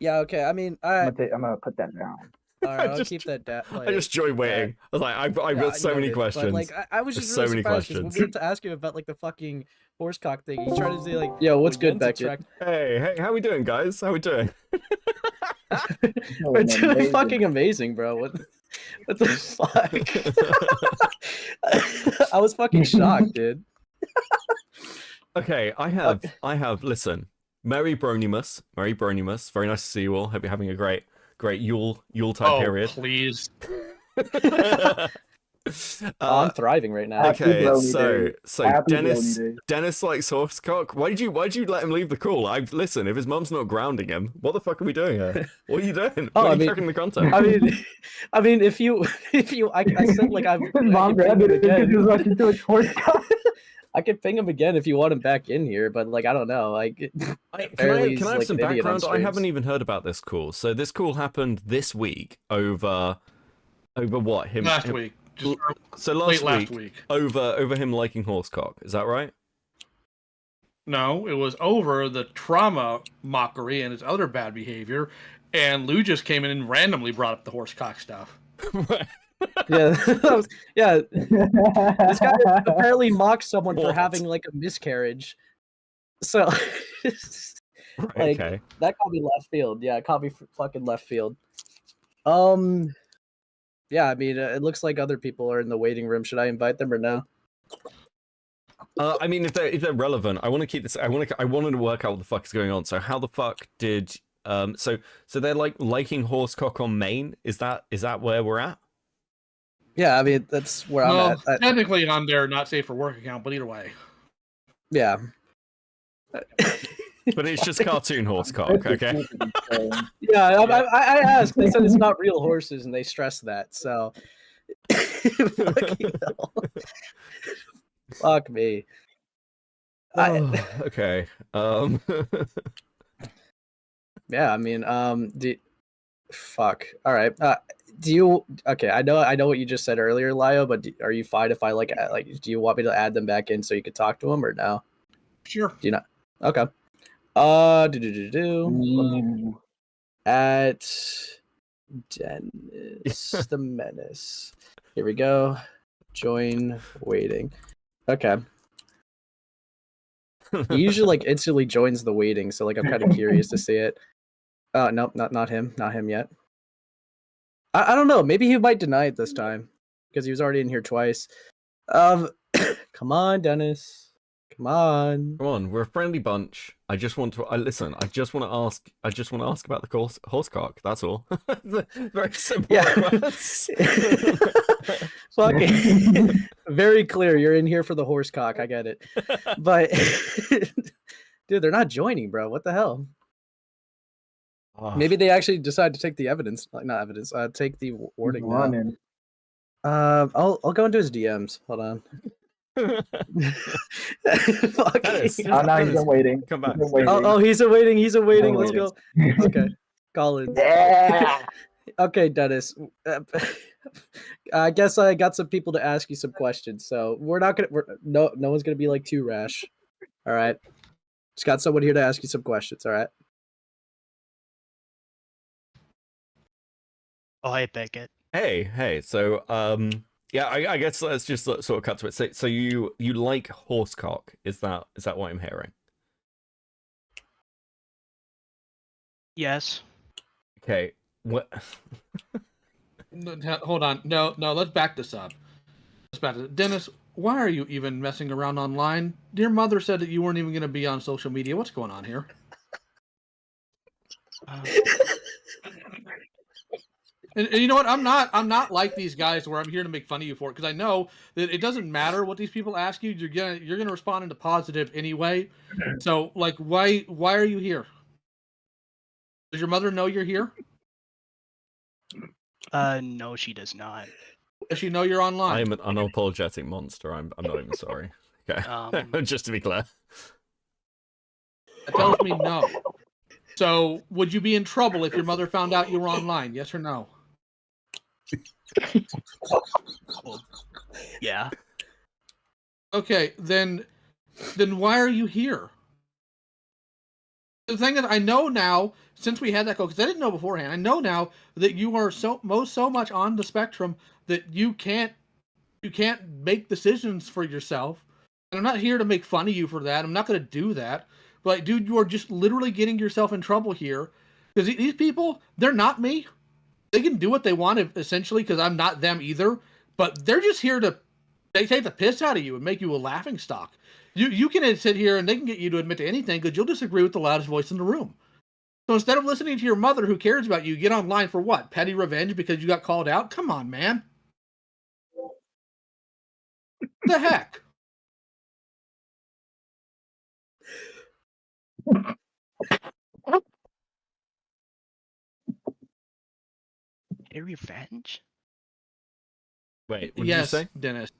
Yeah. Okay. I mean, I'm gonna put that down. all right, I'll just- keep that down. I just enjoyed waiting. I was like, I've got so many questions. Like, I was There's just so really many surprised 'cause when questions. we went to ask him about like the fucking horsecock thing, he tried to say like, "Yo, what's good, Beckett?" Hey, how we doing, guys? How we doing? We're doing fucking amazing, bro. What the fuck? I was fucking shocked, dude. Okay, I have. Listen, Merry Bronymas, very nice to see you all. Hope you're having a great Yule type Oh, period. please. I'm thriving right now. Okay, so Dennis likes horsecock. Why did you let him leave the call? Listen, if his mum's not grounding him, what the fuck are we doing here? What are you doing? What are you checking the content? I mean, if you, I said like I'm. Mom grabbed it because he was watching too much horsecock. I could ping him again if you want him back in here, but like I don't know. Like, can I have some background? I haven't even heard about this call. So this call happened this week over what? Last week. So last week over him liking horsecock. Is that right? No, it was over the trauma mockery and his other bad behavior, and Lou just came in and randomly brought up the horsecock stuff. Yeah, this guy apparently mocked someone for having like a miscarriage. So, like, okay, that caught me left field. Yeah, it caught me fucking left field. Yeah, I mean, it looks like other people are in the waiting room. Should I invite them or no? I mean, if they're relevant, I want to keep this. I wanted to work out what the fuck is going on. So how the fuck did so they're like liking horsecock on Maine? Is that where we're at? Yeah, I mean that's where I'm at. Technically, on their not safe for work account, but either way. Yeah. But it's just cartoon horsecock, okay? Yeah, I asked. They said it's not real horses, and they stressed that. So, fuck me. Okay. Yeah, I mean, fuck. All right. Do you? Okay, I know what you just said earlier, Lio. But are you fine if I like? Do you want me to add them back in so you could talk to them or no? Sure. Do you not? Okay. At Dennis the Menace. Here we go. Join waiting. Okay. He usually like instantly joins the waiting, so like I'm kind of curious to see it. Nope, not him. Not him yet. I don't know. Maybe he might deny it this time because he was already in here twice. Come on, Dennis. Come on. We're a friendly bunch. I just want to listen. I just want to ask about the horsecock. That's all. Very simple. Yeah. Fucking very clear. You're in here for the horsecock. I get it. But dude, they're not joining, bro. What the hell? Maybe they actually decide to take the evidence. Not evidence. Take the warning. I'll go into his DMs. Hold on. Now he's waiting. Come back. He's awaiting. He's awaiting. Let's go. Okay, Colin. Yeah. Okay, Dennis. I guess I got some people to ask you some questions. So we're not gonna. No one's gonna be like too rash. All right. Just got someone here to ask you some questions. All right. Oh, I beg it. Hey. So yeah, I guess let's just sort of cut to it. So you like horsecock? Is that what I'm hearing? Yes. Okay. What? Hold on. No. Let's back this up. Dennis, why are you even messing around online? Your mother said that you weren't even going to be on social media. What's going on here? And you know what? I'm not like these guys where I'm here to make fun of you for it, because I know that it doesn't matter what these people ask you. You're gonna respond into positive anyway. So like, why are you here? Does your mother know you're here? No, she does not. Does she know you're online? I am an unapologetic monster. I'm not even sorry. Okay, just to be clear. That tells me no. So would you be in trouble if your mother found out you were online? Yes or no? Yeah. Okay, then why are you here? The thing is, I know now, since we had that call, because I didn't know beforehand, I know now that you are so much on the spectrum that you can't make decisions for yourself. And I'm not here to make fun of you for that. I'm not going to do that. But, like, dude, you are just literally getting yourself in trouble here. Because these people, they're not me. They can do what they want, essentially, because I'm not them either. But they're just here to take the piss out of you and make you a laughingstock. You can sit here and they can get you to admit to anything because you'll disagree with the loudest voice in the room. So instead of listening to your mother who cares about you, get online for what? Petty revenge because you got called out? Come on, man. The heck? Petty revenge? Wait, what did Yes, you say? Dennis.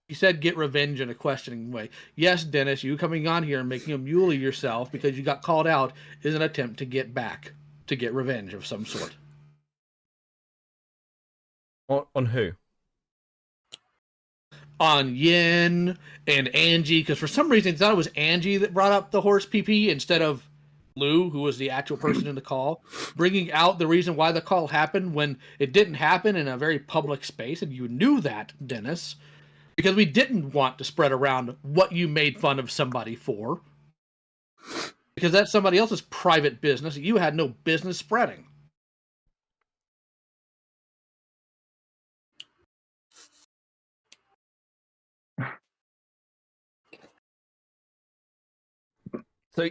You said get revenge in a questioning way. Yes, Dennis, you coming on here and making a mule of yourself because you got called out is an attempt to get back, to get revenge of some sort. On who? On Yin and Angie, because for some reason I thought it was Angie that brought up the horse PP instead of Lou, who was the actual person in the call, bringing out the reason why the call happened when it didn't happen in a very public space, and you knew that, Dennis, because we didn't want to spread around what you made fun of somebody for, because that's somebody else's private business that you had no business spreading.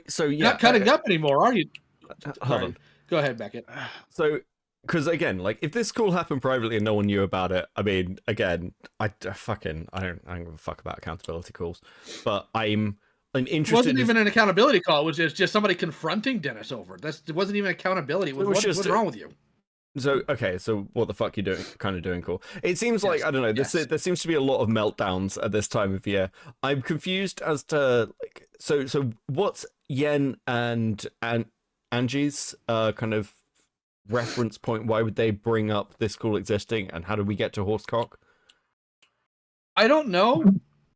So yeah, You're not cutting up anymore, are you? Hold on. Go ahead, Beckett. So, because again, like, if this call happened privately and no one knew about it, I mean, again, I don't give a fuck about accountability calls, but I'm interested. It wasn't even an accountability call. It was just somebody confronting Dennis over it. It wasn't even accountability. It was what's wrong with you? So, okay, so what the fuck you doing? Kind of doing cool. It seems like, I don't know, there seems to be a lot of meltdowns at this time of year. I'm confused as to, like, so what's Yen and Angie's kind of reference point? Why would they bring up this call existing, and how do we get to Horsecock? I don't know,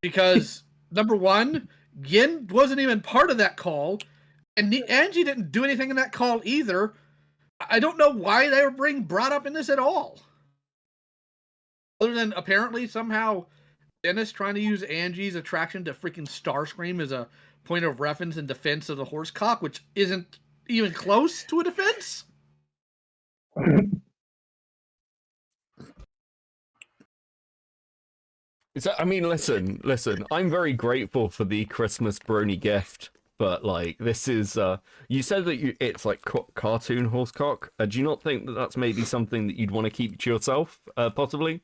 because number one, Yin wasn't even part of that call, and Angie didn't do anything in that call either. I don't know why they were brought up in this at all. Other than apparently somehow Dennis trying to use Angie's attraction to freaking Starscream as a point of reference in defense of the Horsecock, which isn't even close to a defense. I mean, listen. I'm very grateful for the Christmas Brony gift, but like, this is. You said that it's like cartoon Horsecock. Do you not think that that's maybe something that you'd want to keep to yourself, possibly?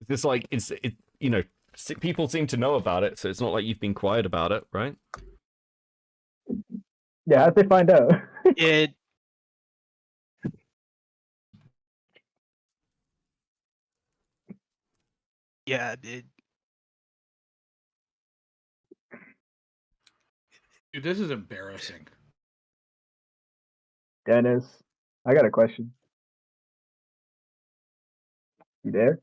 It's like you know, people seem to know about it, so it's not like you've been quiet about it, right? Yeah, how'd they find out? Dude, this is embarrassing. Dennis, I got a question. You there?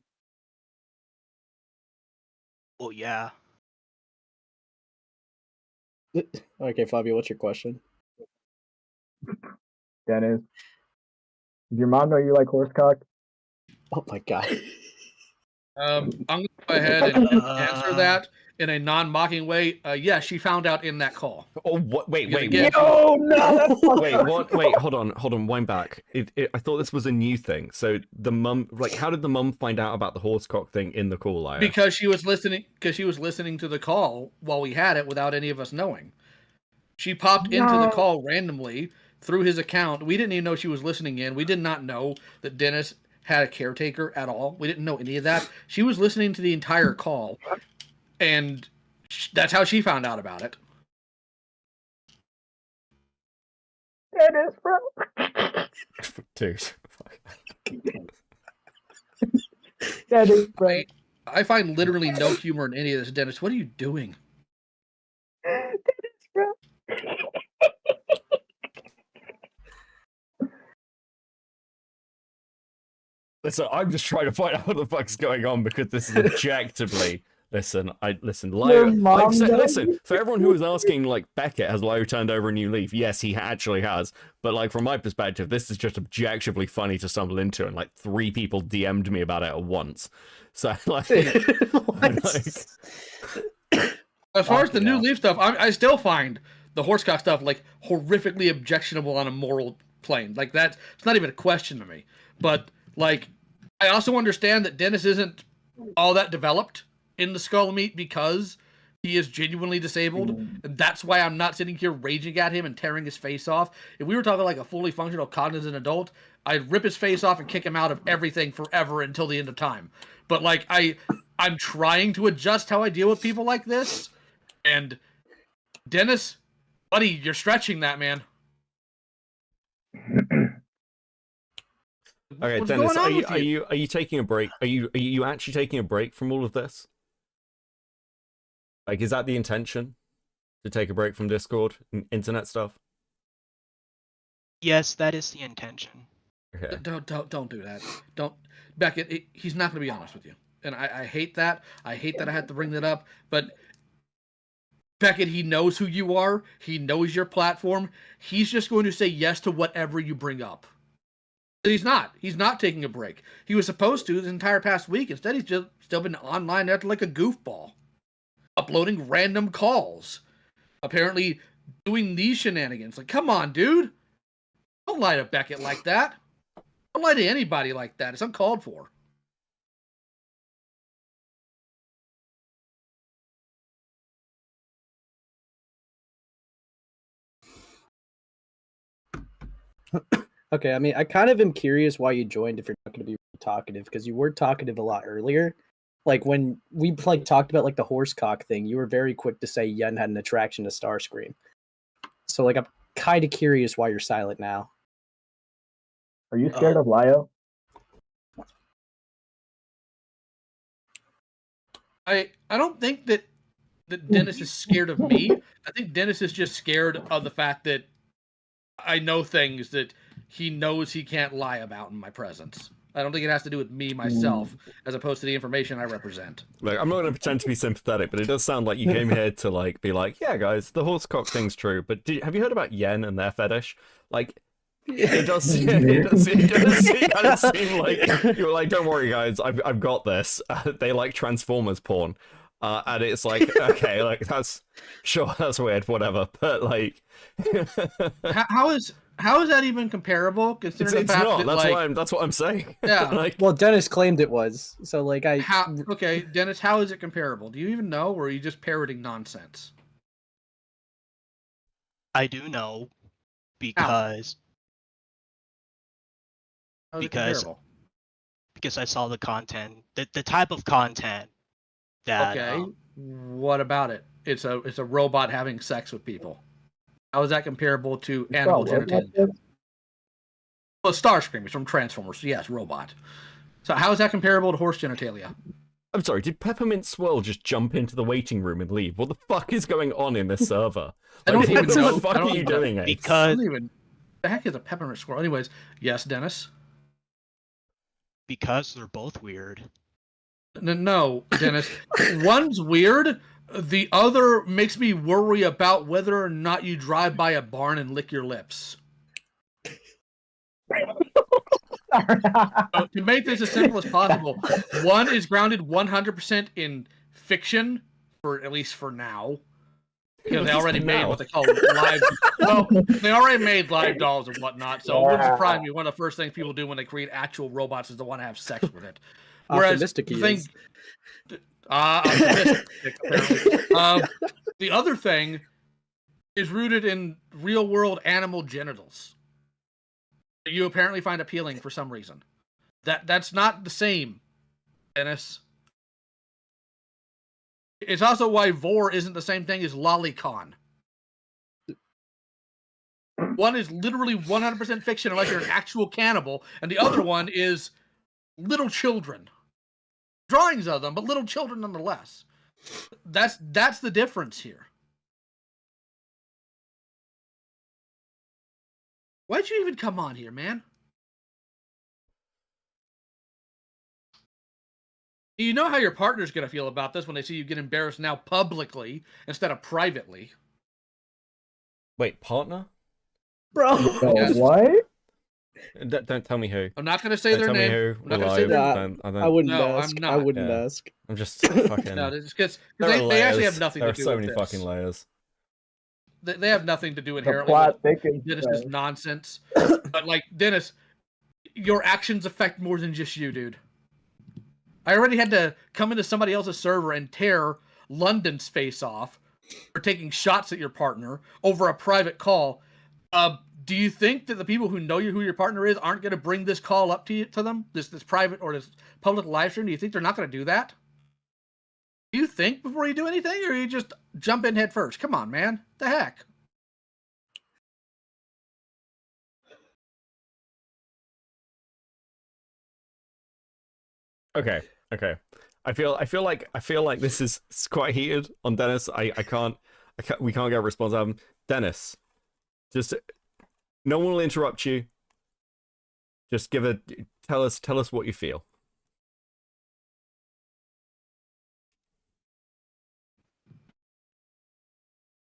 Well, yeah. Okay, Fabio, what's your question? Dennis, does your mom know you like horsecock? Oh my god. I'm going to go ahead and answer that in a non-mocking way. Yeah, she found out in that call. Oh, what? Wait. No, Wait, hold on, wind back. I thought this was a new thing. So the mum, like, how did the mum find out about the Horsecock thing in the call, Aya? Because she was listening to the call while we had it without any of us knowing. She popped into the call randomly through his account. We didn't even know she was listening in. We did not know that Dennis had a caretaker at all. We didn't know any of that. She was listening to the entire call, and that's how she found out about it. Dennis, bro. Dude. Dennis, bro. I find literally no humor in any of this. Dennis, what are you doing? Dennis, bro. Listen, I'm just trying to find out what the fuck's going on, because this is objectively. Listen, listen, for everyone who was asking, like, Beckett, has Lio turned over a new leaf? Yes, he actually has. But, like, from my perspective, this is just objectively funny to stumble into, and, like, 3 people DM'd me about it at once. So, like... As far as the new leaf stuff, I still find the Horsecock stuff, like, horrifically objectionable on a moral plane. Like, it's not even a question to me. But... like, I also understand that Dennis isn't all that developed in the skull meat because he is genuinely disabled, and that's why I'm not sitting here raging at him and tearing his face off. If we were talking like a fully functional cognizant adult, I'd rip his face off and kick him out of everything forever until the end of time. But like I'm trying to adjust how I deal with people like this, and Dennis, buddy, you're stretching that, man. Okay, What's Dennis, going on with you? are you taking a break? Are you actually taking a break from all of this? Like, is that the intention? To take a break from Discord and internet stuff? Yes, that is the intention. Okay. Don't do that. Don't, Beckett. He's not going to be honest with you, and I hate that. I hate that I had to bring that up. But Beckett, he knows who you are. He knows your platform. He's just going to say yes to whatever you bring up. He's not. He's not taking a break. He was supposed to this entire past week. Instead, he's just still been online acting like a goofball, uploading random calls, apparently doing these shenanigans. Like, come on, dude. Don't lie to Beckett like that. Don't lie to anybody like that. It's uncalled for. Okay, I mean, I kind of am curious why you joined if you're not going to be talkative, because you were talkative a lot earlier. Like, when we talked about, like, the horsecock thing, you were very quick to say Yen had an attraction to Starscream. So, like, I'm kind of curious why you're silent now. Are you scared of Lio? I don't think that Dennis is scared of me. I think Dennis is just scared of the fact that I know things that he knows he can't lie about in my presence. I don't think it has to do with me, myself, as opposed to the information I represent. Look, I'm not going to pretend to be sympathetic, but it does sound like you came here to like be like, yeah, guys, the horsecock thing's true, but have you heard about Yen and their fetish? Like, it does kind of seem like you're like, don't worry, guys, I've got this. They like Transformers porn, and it's like, okay, like that's weird, whatever, but like, How is that even comparable? Considering the fact not. that, That's what I'm saying. Yeah. Like, well, Dennis claimed it was, so like okay, Dennis, how is it comparable? Do you even know, or are you just parroting nonsense? I do know because because I saw the content, the type of content that. Okay, what about it? It's a robot having sex with people. How is that comparable to animal genitalia? Well, Starscream is from Transformers, so yes, robot. So how is that comparable to horse genitalia? I'm sorry, did Peppermint Swirl just jump into the waiting room and leave? What the fuck is going on in this server? I don't even what know. the fuck are you doing, Ace? Because the heck is a Peppermint Swirl? Anyways, yes, Dennis. Because they're both weird. No, Dennis. One's weird. The other makes me worry about whether or not you drive by a barn and lick your lips. So, to make this as simple as possible, one is grounded 100% in fiction, for at least for now. Because they already made what they call live. Well, they already made live dolls and whatnot, so it wouldn't surprise me. One of the first things people do when they create actual robots is to want to have sex with it. Whereas the other thing is rooted in real-world animal genitals. You apparently find appealing for some reason. That's not the same, Dennis. It's also why Vor isn't the same thing as lolicon. One is literally 100% fiction unless you're an actual cannibal, and the other one is little children. Drawings of them, but little children nonetheless. That's the difference here. Why'd you even come on here, man? You know how your partner's gonna feel about this when they see you get embarrassed now publicly instead of privately. Wait, partner? Bro, Yes. What? Don't tell me who. I'm not gonna say Don't their tell me name. who. I'm not We're gonna say live. their I wouldn't No, ask. I'm not. I wouldn't Yeah. ask. I'm just fucking. No, because There are they actually layers. have nothing There to do are so with many this. fucking layers. They have nothing to do The inherently plot with thickens. Dennis's nonsense. But like Dennis, your actions affect more than just you, dude. I already had to come into somebody else's server and tear London's face off or taking shots at your partner over a private call, do you think that the people who know who your partner is aren't going to bring this call up to them, this private or this public live stream? Do you think they're not going to do that? Do you think before you do anything, or you just jump in head first? Come on, man. The heck? Okay. I feel like this is quite heated on Dennis. We can't get a response out of him. Dennis, just no one will interrupt you. Just tell us what you feel.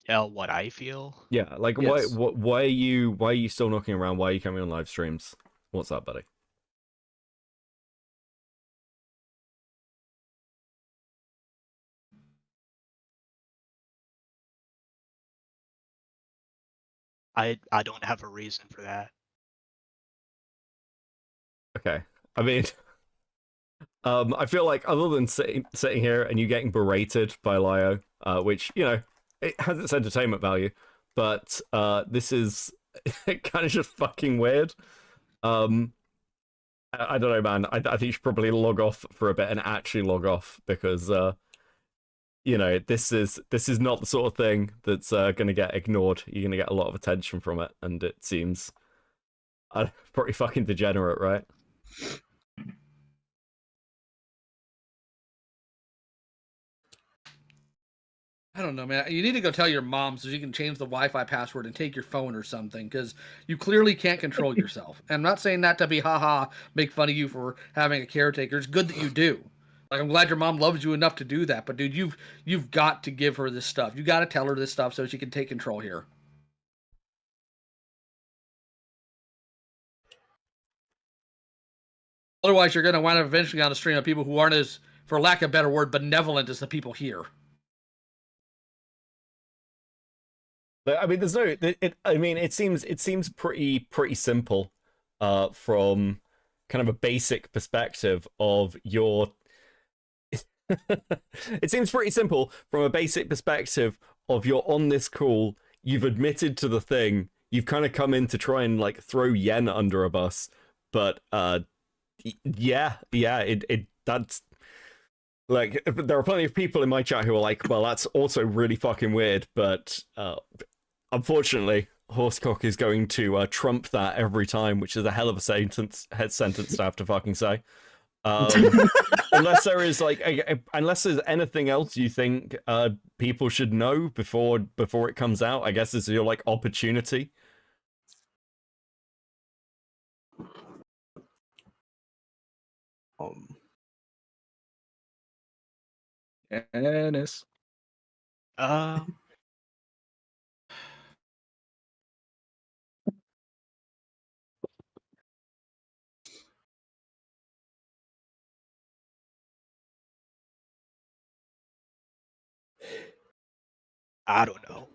Yeah, what I feel. Yeah, like Yes. why are you still knocking around? Why are you coming on live streams? What's up, buddy? I don't have a reason for that. Okay. I mean, I feel like other than sitting here and you getting berated by Lio, which, you know, it has its entertainment value, but this is kind of just fucking weird. I don't know, man. I think you should probably log off for a bit and actually log off because, you know, this is not the sort of thing that's going to get ignored. You're going to get a lot of attention from it, and it seems pretty fucking degenerate, right? I don't know, man. You need to go tell your mom so she can change the Wi-Fi password and take your phone or something, because you clearly can't control yourself. And I'm not saying that to be make fun of you for having a caretaker. It's good that you do. Like, I'm glad your mom loves you enough to do that. But dude, you've got to give her this stuff. You got to tell her this stuff so she can take control here. Otherwise, you're going to wind up eventually on a stream of people who aren't as, for lack of a better word, benevolent as the people here. I mean, there's no. I mean, it seems pretty simple, from kind of a basic perspective of your. It seems pretty simple from a basic perspective of you're on this call. You've admitted to the thing. You've kind of come in to try and like throw Yen under a bus, but yeah, that's. Like, there are plenty of people in my chat who are like, well, that's also really fucking weird, but unfortunately, Horsecock is going to trump that every time, which is a hell of a sentence to have to fucking say. Unless there is like, unless there's anything else you think people should know before it comes out, I guess this is your like opportunity. Dennis. I don't know.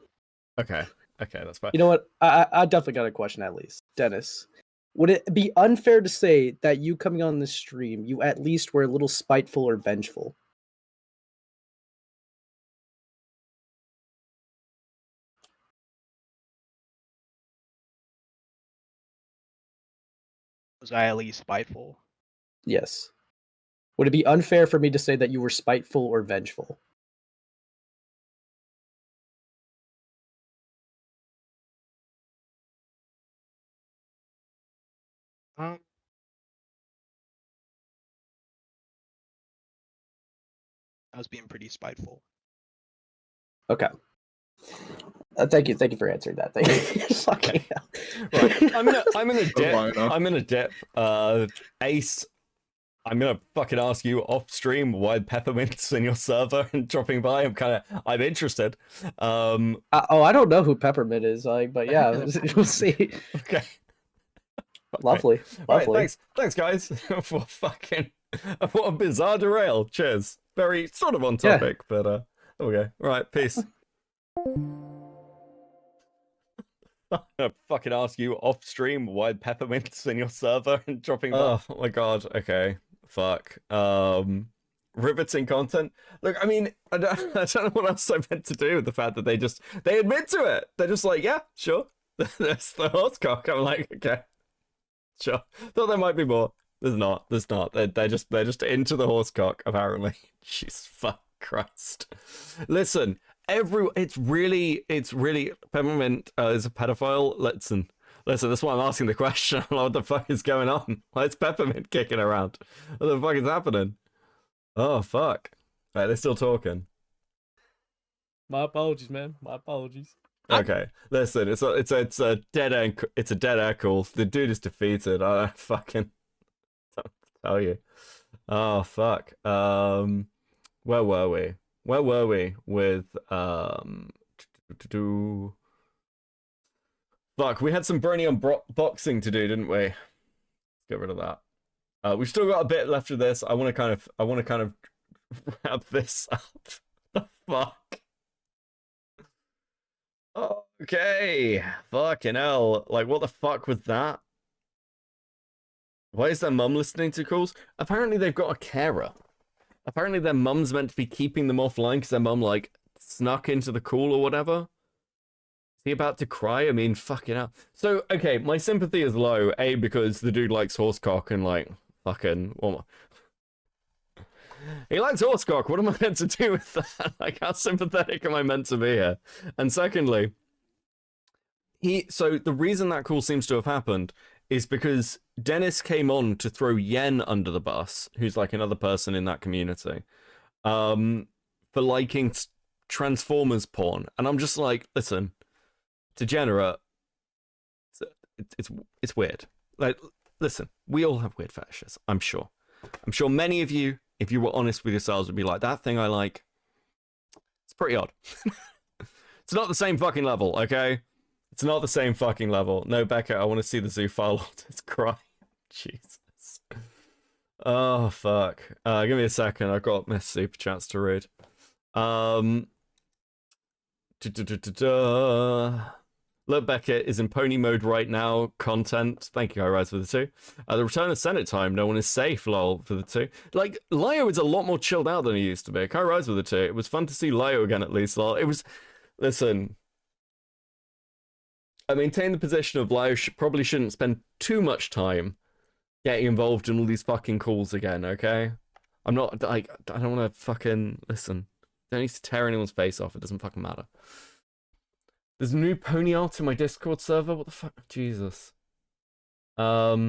Okay, that's fine. You know what? I definitely got a question at least. Dennis, would it be unfair to say that you coming on this stream, you at least were a little spiteful or vengeful? Was I at least spiteful? Yes. Would it be unfair for me to say that you were spiteful or vengeful? I was being pretty spiteful. Okay. Thank you for answering that. Thank you. Fucking hell. Right. I'm in a dip. Ace, I'm gonna fucking ask you off stream why Peppermint's in your server and dropping by. I'm interested. I don't know who Peppermint is, like, but yeah, we'll see. Okay. Lovely. Right, thanks guys for fucking what a bizarre derail. Cheers. Very sort of on topic, but okay. Right, peace. I'm gonna fucking ask you off stream why Peppermint's in your server and dropping by. Oh my god, okay. Fuck. riveting content. Look, I mean, I don't know what else I meant to do with the fact that they admit to it. They're just like, yeah, sure. That's the horse cock. I'm like, okay, sure. Thought there might be more. There's not. They're just into the horse cock, apparently. Jesus fuck Christ. Listen, it's really Peppermint is a pedophile. Listen, that's why I'm asking the question. What the fuck is going on? Why is Peppermint kicking around? What the fuck is happening? Oh fuck. Right, they're still talking. My apologies, man. My apologies. Okay, listen, it's a dead end. It's a dead air call. The dude is defeated. I don't fucking tell you. Oh fuck. Where were we? Where were we with Fuck, we had some Brony unboxing to do, didn't we? Let's get rid of that. We've still got a bit left of this. I want to kind of wrap this up. The fuck. Okay. Fucking hell. Like, what the fuck was that? Why is their mum listening to calls? Apparently they've got a carer. Apparently their mum's meant to be keeping them offline because their mum, like, snuck into the call or whatever. Is he about to cry? I mean, fucking hell. So, okay, my sympathy is low. A, because the dude likes horsecock and, like, fucking... He likes horsecock. What am I meant to do with that? Like, how sympathetic am I meant to be here? And secondly, so the reason that call seems to have happened is because Dennis came on to throw Yen under the bus, who's like another person in that community, for liking Transformers porn. And I'm just like, listen, degenerate. It's weird. Like, listen, we all have weird fetishes, I'm sure. I'm sure many of you, if you were honest with yourselves, would be like, that thing I like, it's pretty odd. It's not the same fucking level, okay? It's not the same fucking level. No, Becca, I want to see the zoo file. It's crying. Jesus. Oh, fuck. Give me a second. I've got my super chats to read. Look, Becca is in pony mode right now. Content. Thank you, High Rise, for the 2. The return of Senate time. No one is safe, lol, for the 2. Like, Lio is a lot more chilled out than he used to be. High Rise with the 2. It was fun to see Lio again, at least, lol. It was... Listen. I maintain the position of Lio probably shouldn't spend too much time getting involved in all these fucking calls again, okay? I'm not... Like, I don't want to fucking... Listen. Don't need to tear anyone's face off. It doesn't fucking matter. There's a new pony art in my Discord server. What the fuck? Jesus. Have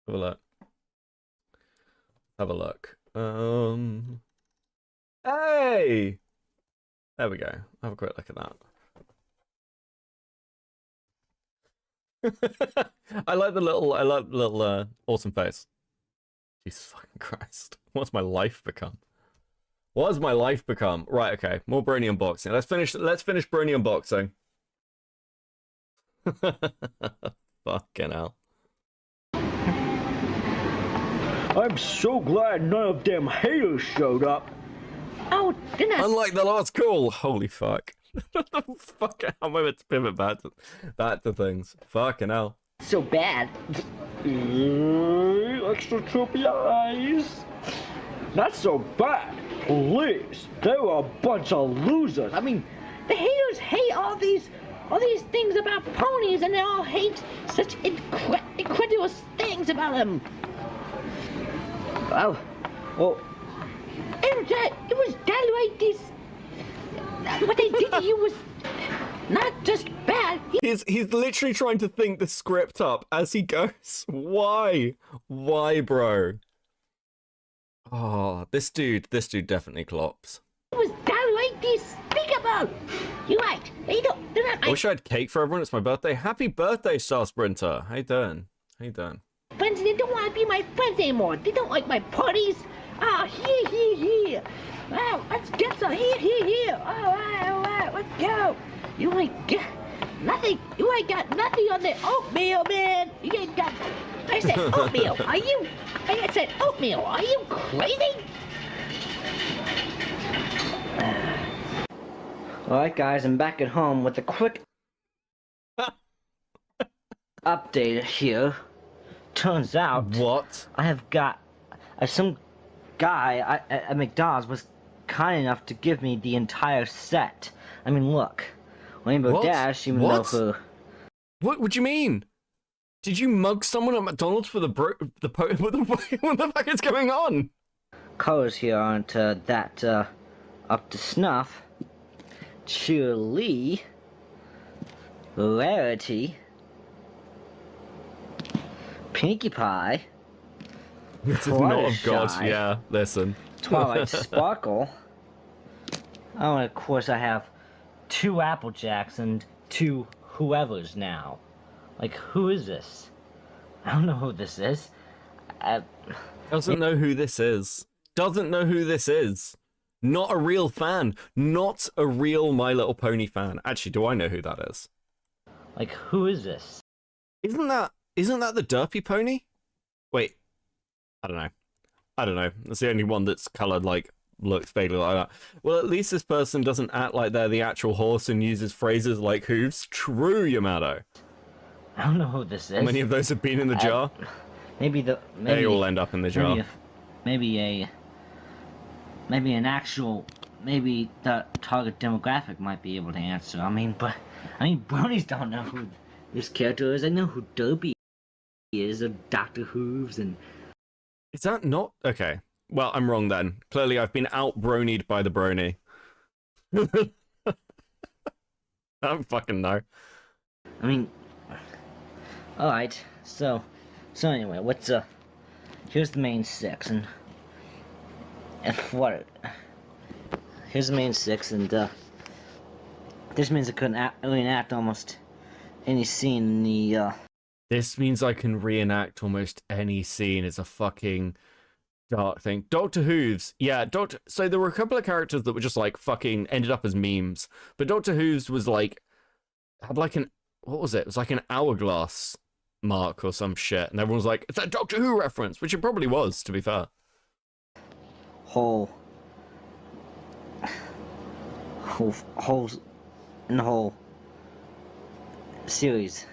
a look. Have a look. Hey! There we go. Have a quick look at that. I like the little awesome face. Jesus fucking Christ. What's my life become? What has my life become? Right, okay. More Brony unboxing. Let's finish Brony unboxing. Fucking hell. I'm so glad none of them haters showed up. Oh, goodness. Unlike the last call. Holy fuck. Fuck, how am I meant to pivot back to things? Fucking hell. So bad. Extra troopy eyes. Not so bad. Please, they were a bunch of losers. I mean, The haters hate all these things about ponies, and they all hate such incredulous things about them. well, It was downright this. What they did to you was not just bad. He's literally trying to think the script up as he goes. Why, bro? Oh, this dude definitely clops. It was downright despicable. You're right. They're not. I wish I had cake for everyone. It's my birthday. Happy birthday, Star Sprinter. How you doing? Friends, they don't want to be my friends anymore. They don't like my parties. Ah, here. Wow, let's get some here. All right, let's go. You ain't got nothing. You ain't got nothing on the oatmeal, man. You ain't got. I said oatmeal. I said oatmeal. Are you crazy? Alright guys, I'm back at home with a quick update here. Turns out what? I have got some guy at McDonald's was kind enough to give me the entire set. I mean, look, Rainbow What? Dash, even What? though her... What do you mean? Did you mug someone at McDonald's for what the fuck is going on? Colors here aren't that up to snuff. Cheerly, Rarity, Pinkie Pie, This is not of God. Fluttershy, Yeah, listen. Twilight Sparkle. Oh, and of course I have 2 Applejacks and 2 whoever's now. Like, who is this? I don't know who this is. Doesn't know who this is. Doesn't know who this is. Not a real fan. Not a real My Little Pony fan. Actually, do I know who that is? Like, who is this? Isn't that the Derpy Pony? Wait. I don't know. That's the only one that's coloured like looks vaguely like that. Well, at least this person doesn't act like they're the actual horse and uses phrases like hooves. True, Yamato. I don't know who this is. How many of those have been in the jar? Maybe They all end up in the jar. Maybe the target demographic might be able to answer. I mean, bronies don't know who this character is. I know who Derpy is, or Dr. Hooves, and... Is that not... Okay. Well, I'm wrong then. Clearly, I've been out-bronied by the Brony. I don't fucking know. I mean... Alright, so anyway, here's the main 6, and what... Here's the main 6, and, this means I couldn't reenact almost any scene in the, This means I can reenact almost any scene. It's a fucking dark thing. Dr. Hooves. Yeah, So there were a couple of characters that were just, like, fucking ended up as memes. But Dr. Hooves was, like... Had, like, what was it? It was, like, an hourglass mark or some shit. And everyone was like, it's that Doctor Who reference, which it probably was, to be fair. Holes in the whole series.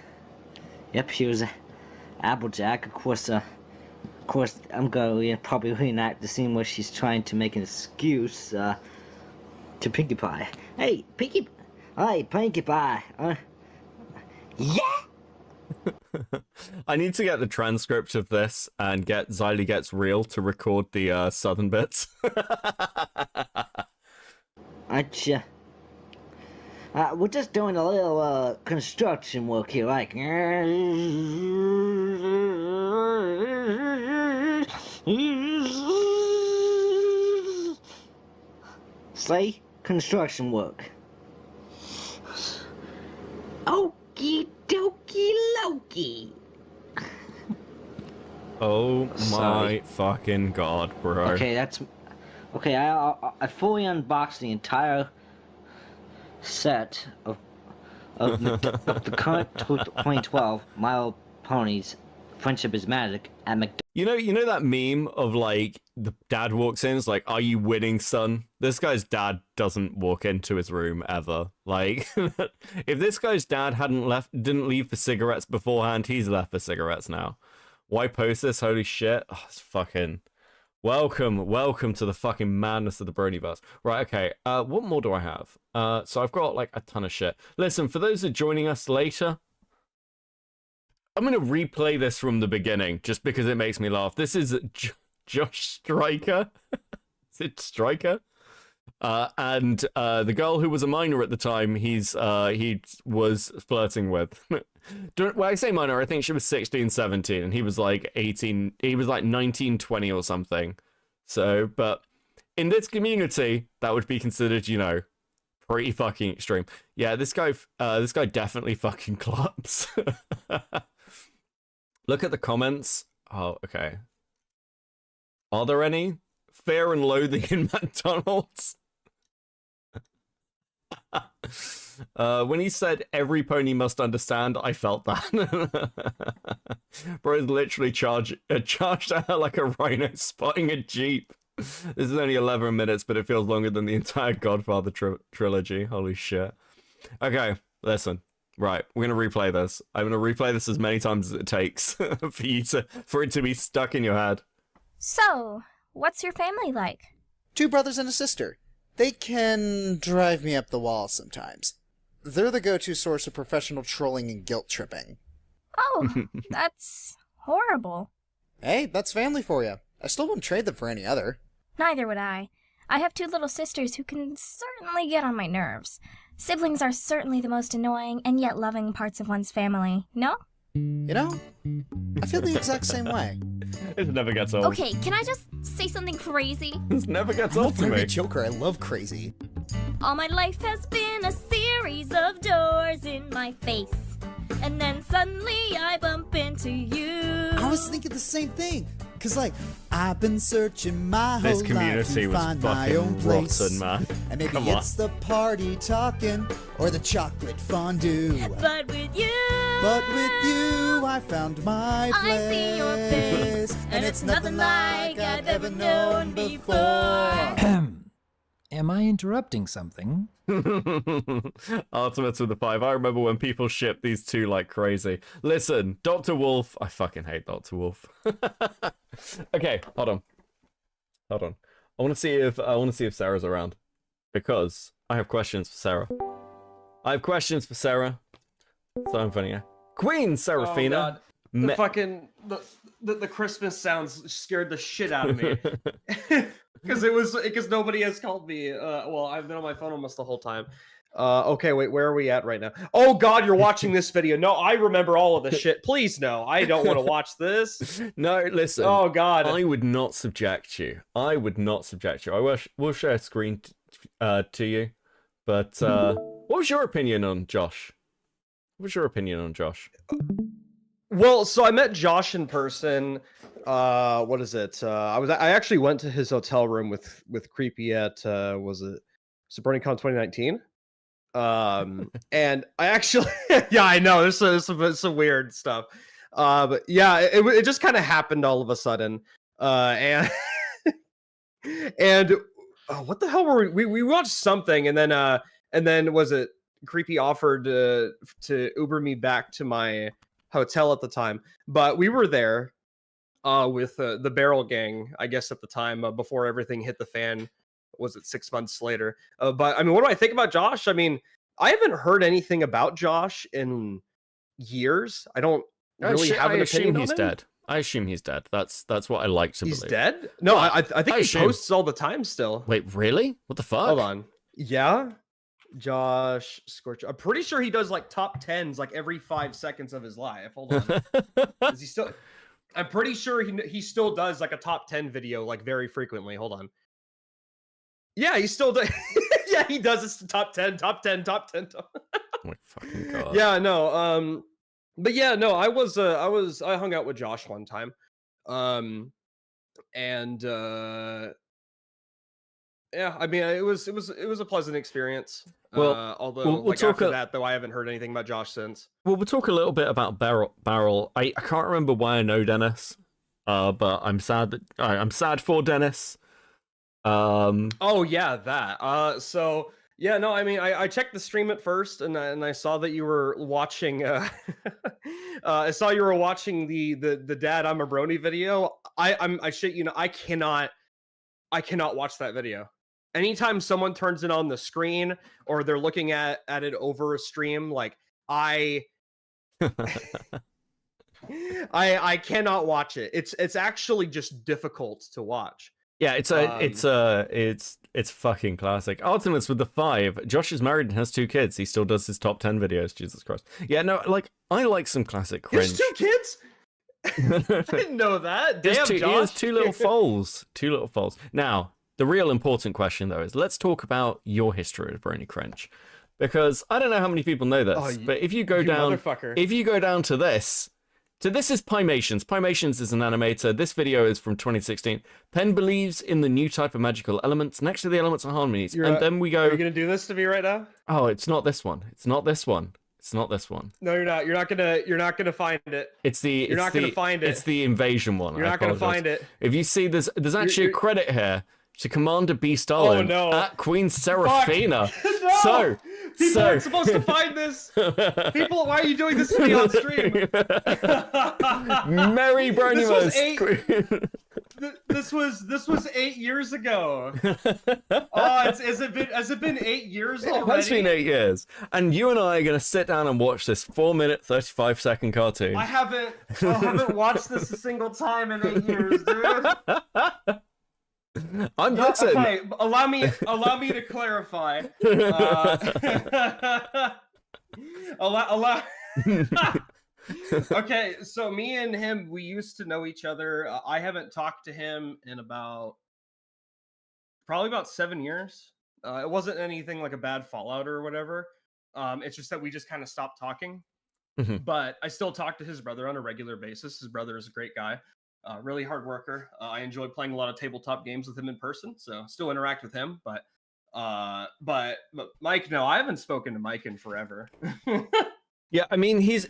Yep, here's Applejack. Of course, I'm gonna probably reenact the scene where she's trying to make an excuse to Pinkie Pie. Hey, Pinkie Pie. Yeah. I need to get the transcript of this and get Xylee Gets Real to record the southern bits. We're just doing a little construction work here, like... Say, construction work. Okie dokie Loki. Oh my Sorry. fucking god, bro. Okay, okay, I fully unboxed the entire set of the current 2012 My Little Ponies Friendship is Magic at McDonald. You know that meme of like the dad walks in, it's like, "Are you winning, son?" This guy's dad doesn't walk into his room ever. Like, if this guy's dad didn't leave for cigarettes beforehand, he's left for cigarettes now. Why post this? Holy shit! Oh, it's fucking welcome to the fucking madness of the Bronyverse. Right, okay. What more do I have? So I've got like a ton of shit. Listen, for those that are joining us later, I'm going to replay this from the beginning just because it makes me laugh. This is Josh Stryker. Is it Stryker? And the girl who was a minor at the time, he was flirting with. Well, I say minor, I think she was 16, 17, and he was like 18, he was like 19, 20 or something. So, but in this community, that would be considered, you know, pretty fucking extreme. Yeah, this guy definitely fucking claps. Look at the comments. Oh, okay. Are there any? Fear and loathing in McDonald's? When he said every pony must understand, I felt that. Bro's literally charged at her like a rhino spotting a jeep. This is only 11 minutes, but it feels longer than the entire Godfather trilogy. Holy shit. Okay, listen. Right, we're gonna replay this. I'm gonna replay this as many times as it takes for it to be stuck in your head. So, What's your family like? 2 brothers and a sister. They can drive me up the wall sometimes. They're the go-to source of professional trolling and guilt tripping. Oh, that's horrible. Hey, that's family for you. I still wouldn't trade them for any other. Neither would I. I have 2 little sisters who can certainly get on my nerves. Siblings are certainly the most annoying and yet loving parts of one's family, no? You know, I feel the exact same way. It never gets old. Okay, can I just say something crazy? This never gets I'm old a to me. very joker. I love crazy. All my life has been a series of doors in my face. And then suddenly I bump into you. I was thinking the same thing. Cause like, I've been searching my whole This life community to was find my own fucking place. rotten, man. And maybe Come on. it's the party talking or the chocolate fondue. But with you, I found my place. I see your face, and it's nothing like I've ever known before. Am I interrupting something? Ultimates with the 5. I remember when people shipped these 2 like crazy. Listen, Dr. Wolf. I fucking hate Dr. Wolf. Okay, hold on. I want to see if Sarah's around, because I have questions for Sarah. So I'm funny. Yeah. Queen Saraphina. The fucking the Christmas sounds scared the shit out of me. Because nobody has called me. Well, I've been on my phone almost the whole time. Okay, wait, where are we at right now? Oh God, you're watching this video. No, I remember all of the shit. Please, no, I don't want to watch this. No, listen. Oh God, I would not subject you. I will share a screen to you. But what was your opinion on Josh? Well, so I met Josh in person. What is it? I actually went to his hotel room with Creepy at was it BronyCon 2019? And I actually yeah, I know there's some weird stuff. But yeah, it just kind of happened all of a sudden. And what the hell were we watched something, and then was it Creepy offered to Uber me back to my hotel at the time, but we were there with the Barrel Gang, I guess at the time, before everything hit the fan. Was it 6 months later? But I mean, what do I think about Josh? I mean, I haven't heard anything about Josh in years. I don't really have an opinion on him. Dead. I assume he's dead. That's what I like to believe. He's dead? No, I think he posts all the time still. Wait, really? What the fuck? Hold on. Yeah. Josh Scorch. I'm pretty sure he does like top 10s like every 5 seconds of his life. Hold on. Is he still? I'm pretty sure he still does like a top 10 video like very frequently. Hold on. Yeah, he still does. Yeah, he does this top 10. Oh my fucking God. Yeah, no. But yeah, no, I hung out with Josh one time. And yeah, I mean, it was a pleasant experience. Well, although we'll talk after that, though, I haven't heard anything about Josh since. Well, we'll talk a little bit about Barrel. I can't remember why I know Dennis, but I'm sad for Dennis. Oh yeah, that. So yeah, no, I mean, I checked the stream at first, and I saw that you were watching. I saw you were watching the Dad I'm a Brony video. I shit you know, I cannot watch that video. Anytime someone turns it on the screen or they're looking at it over a stream, like I cannot watch it. It's actually just difficult to watch. Yeah, it's fucking classic. Ultimates with the 5. Josh is married and has 2 kids. He still does his top 10 videos. Jesus Christ. Yeah, no, like I like some classic cringe. He has 2 kids? I didn't know that. Damn, Josh. He has 2 little foals. 2 little foals. Now, the real important question though is let's talk about your history of Brony cringe, because I don't know how many people know this, but if you go down to this is Pymations. Pymations is an animator. This video is from 2016. Penn believes in the new type of magical elements. Next to the elements are harmonies. Then we go. Are you gonna do this to me right now? Oh, it's not this one. It's not this one. It's not this one. No, you're not. You're not gonna find it. You're not gonna find it. It's the invasion one. You're not gonna find it. If you see, there's actually a credit here to Commander B. Stalin no. at Queen Saraphina. No! So, People aren't supposed to find this. People, why are you doing this to me on stream? Merry Bronymas. This was 8 years ago. Oh, has it been 8 years already? It has been 8 years, and you and I are gonna sit down and watch this 4-minute 35-second cartoon. I haven't watched this a single time in 8 years, dude. Listen. Okay, allow me to clarify. Okay, so me and him, we used to know each other. I haven't talked to him in probably about 7 years. It wasn't anything like a bad fallout or whatever. It's just that we just kind of stopped talking. But I still talk to his brother on a regular basis. His brother is a great guy. Really hard worker. I enjoy playing a lot of tabletop games with him in person, so still interact with him. But Mike, no, I haven't spoken to Mike in forever. Yeah, I mean, his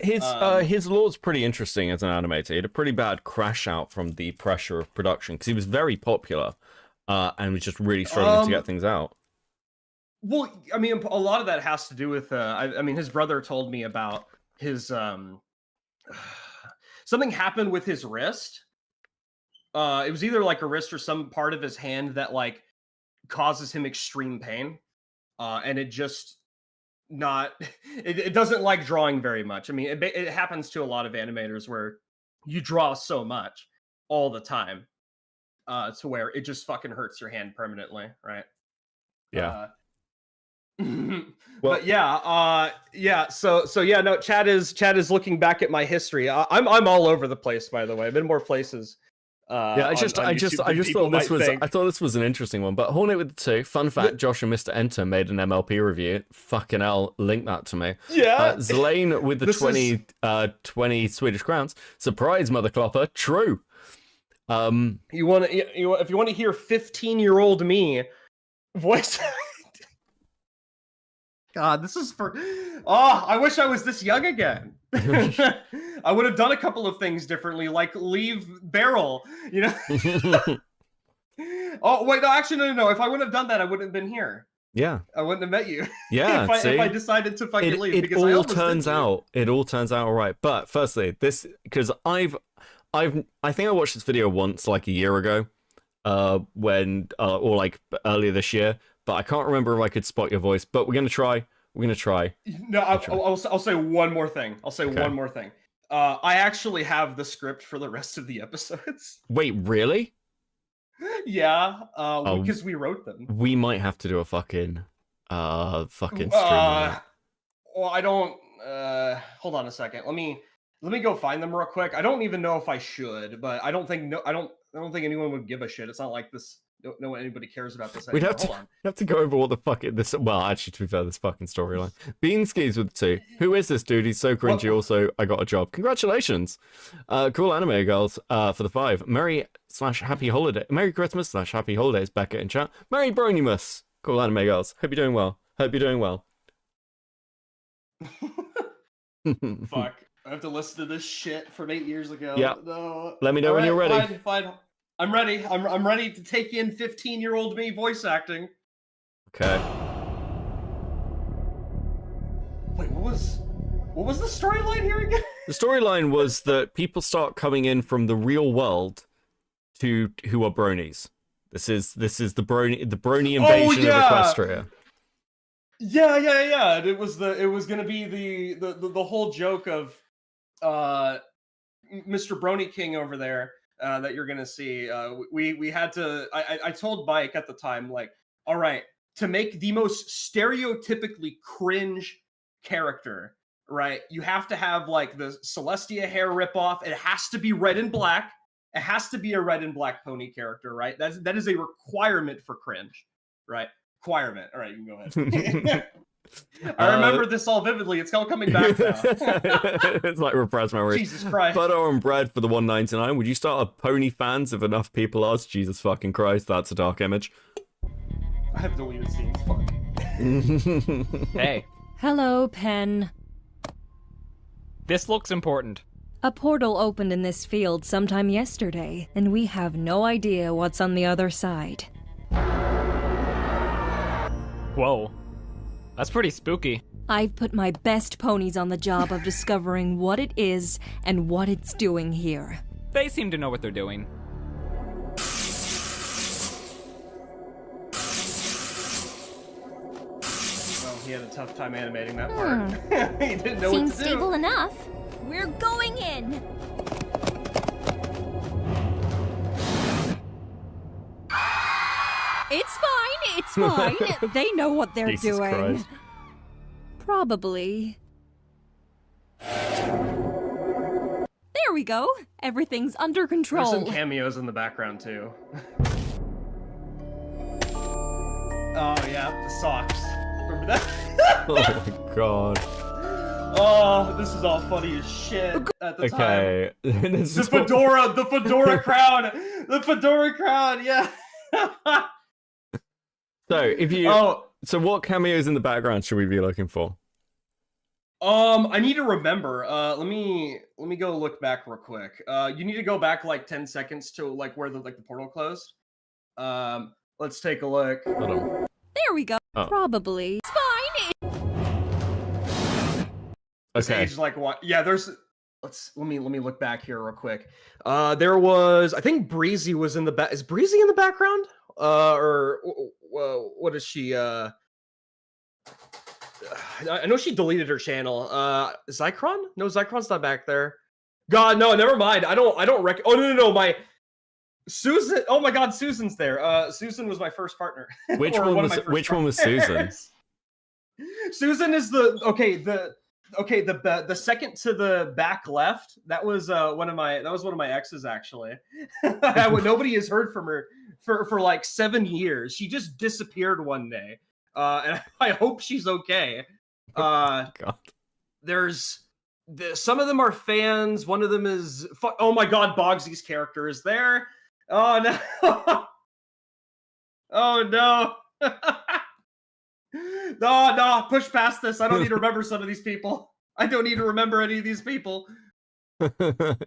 lore's pretty interesting as an animator. He had a pretty bad crash out from the pressure of production because he was very popular and was just really struggling to get things out. Well, I mean, a lot of that has to do with I mean, his brother told me about his something happened with his wrist. It was either like a wrist or some part of his hand that like causes him extreme pain, and it just it doesn't like drawing very much. I mean, it happens to a lot of animators where you draw so much all the time, to where it just fucking hurts your hand permanently, right? Yeah. But yeah, so yeah, no, Chad is looking back at my history. I'm all over the place, by the way. I've been more places. I just thought this was an interesting one. But Hornet with the 2, fun fact: Josh and Mr. Enter made an MLP review. Fucking hell, link that to me. Yeah. Zlane with the 20 Swedish crowns. Surprise, mother clopper. True. If you want to hear 15-year-old me voice. God, this is for. Oh, I wish I was this young again. I would have done a couple of things differently, like leave Barrel, you know. Oh wait, no, actually, no. If I wouldn't have done that, I wouldn't have been here. Yeah, I wouldn't have met you. Yeah, if I decided to fucking leave, it all turns out all right. But firstly, this because I think I watched this video once, like a year ago, when or like earlier this year. But I can't remember if I could spot your voice. But we're gonna try. No, I'll say one more thing. One more thing. I actually have the script for the rest of the episodes. Wait, really? Yeah, because we wrote them. We might have to do a fucking stream. Well, I don't. Hold on a second. Let me go find them real quick. I don't even know if I should, but I don't think anyone would give a shit. It's not like this. Don't know what anybody cares about this anymore. We'd have to go over what the fuck this. Well, actually, to be fair, this fucking storyline. Bean skis with the 2. Who is this dude? He's so cringy. Also, I got a job. Congratulations, cool anime girls. For the 5. Merry/Happy Holiday. Merry Christmas/Happy Holidays. Becca in chat. Merry Bronymas. Cool anime girls. Hope you're doing well. Fuck. I have to listen to this shit from 8 years ago. Yeah. No. Let me know when you're ready. Fine. I'm ready. I'm ready to take in 15-year-old me voice acting. Okay. Wait, what was the storyline here again? The storyline was that people start coming in from the real world to who are bronies. This is the brony invasion of Equestria. Yeah. It was gonna be the whole joke of Mr. Brony King over there. That you're gonna see. We had to. I told Mike at the time, like, all right, to make the most stereotypically cringe character, right? You have to have like the Celestia hair ripoff. It has to be red and black. It has to be a red and black pony character, right? That is a requirement for cringe, right? Requirement. All right, you can go ahead. I remember this all vividly. It's all coming back now. It's like repressed memories. Jesus Christ. Butter and bread for the $1.99. Would you start a pony fans if enough people ask? Jesus fucking Christ, that's a dark image. I have no even seen. Fuck. Hey. Hello, Pen. This looks important. A portal opened in this field sometime yesterday, and we have no idea what's on the other side. Whoa. That's pretty spooky. I've put my best ponies on the job of discovering what it is and what it's doing here. They seem to know what they're doing. Well, he had a tough time animating that part. He didn't know Seems what to stable do. enough. We're going in. It's fine, it's fine. They know what they're Jesus doing. Christ. Probably. There we go. Everything's under There's control. some cameos in the background too. Oh yeah, the socks. Remember that? Oh my god. Oh, this is all funny as shit at the time. Okay. This The is what- fedora crown, the fedora crown. Yeah. So if you, so what cameos in the background should we be looking for? I need to remember. Let me go look back real quick. You need to go back like 10 seconds to like where the portal closed. Let's take a look. Hold on. There we go. Oh. Probably. It's fine. Okay. Sage, like what? Yeah, there's. Let me look back here real quick. There was, I think Breezy was in the back. Is Breezy in the background? Or what is she? I know she deleted her channel. Zycron? No, Zycron's not back there. God, no, never mind. I don't oh no, my Susan. Oh my God, Susan's there. Susan was my first partner. Which Or one of was my first Susan? partners. Susan is the second to the back left. That was one of my exes actually. Nobody has heard from her for like 7 years. She just disappeared one day. And I hope she's okay. God. There's some of them are fans. One of them is oh my God, Bogsy's character is there. Oh no. Oh no. No, push past this. I don't need to remember some of these people. I don't need to remember any of these people.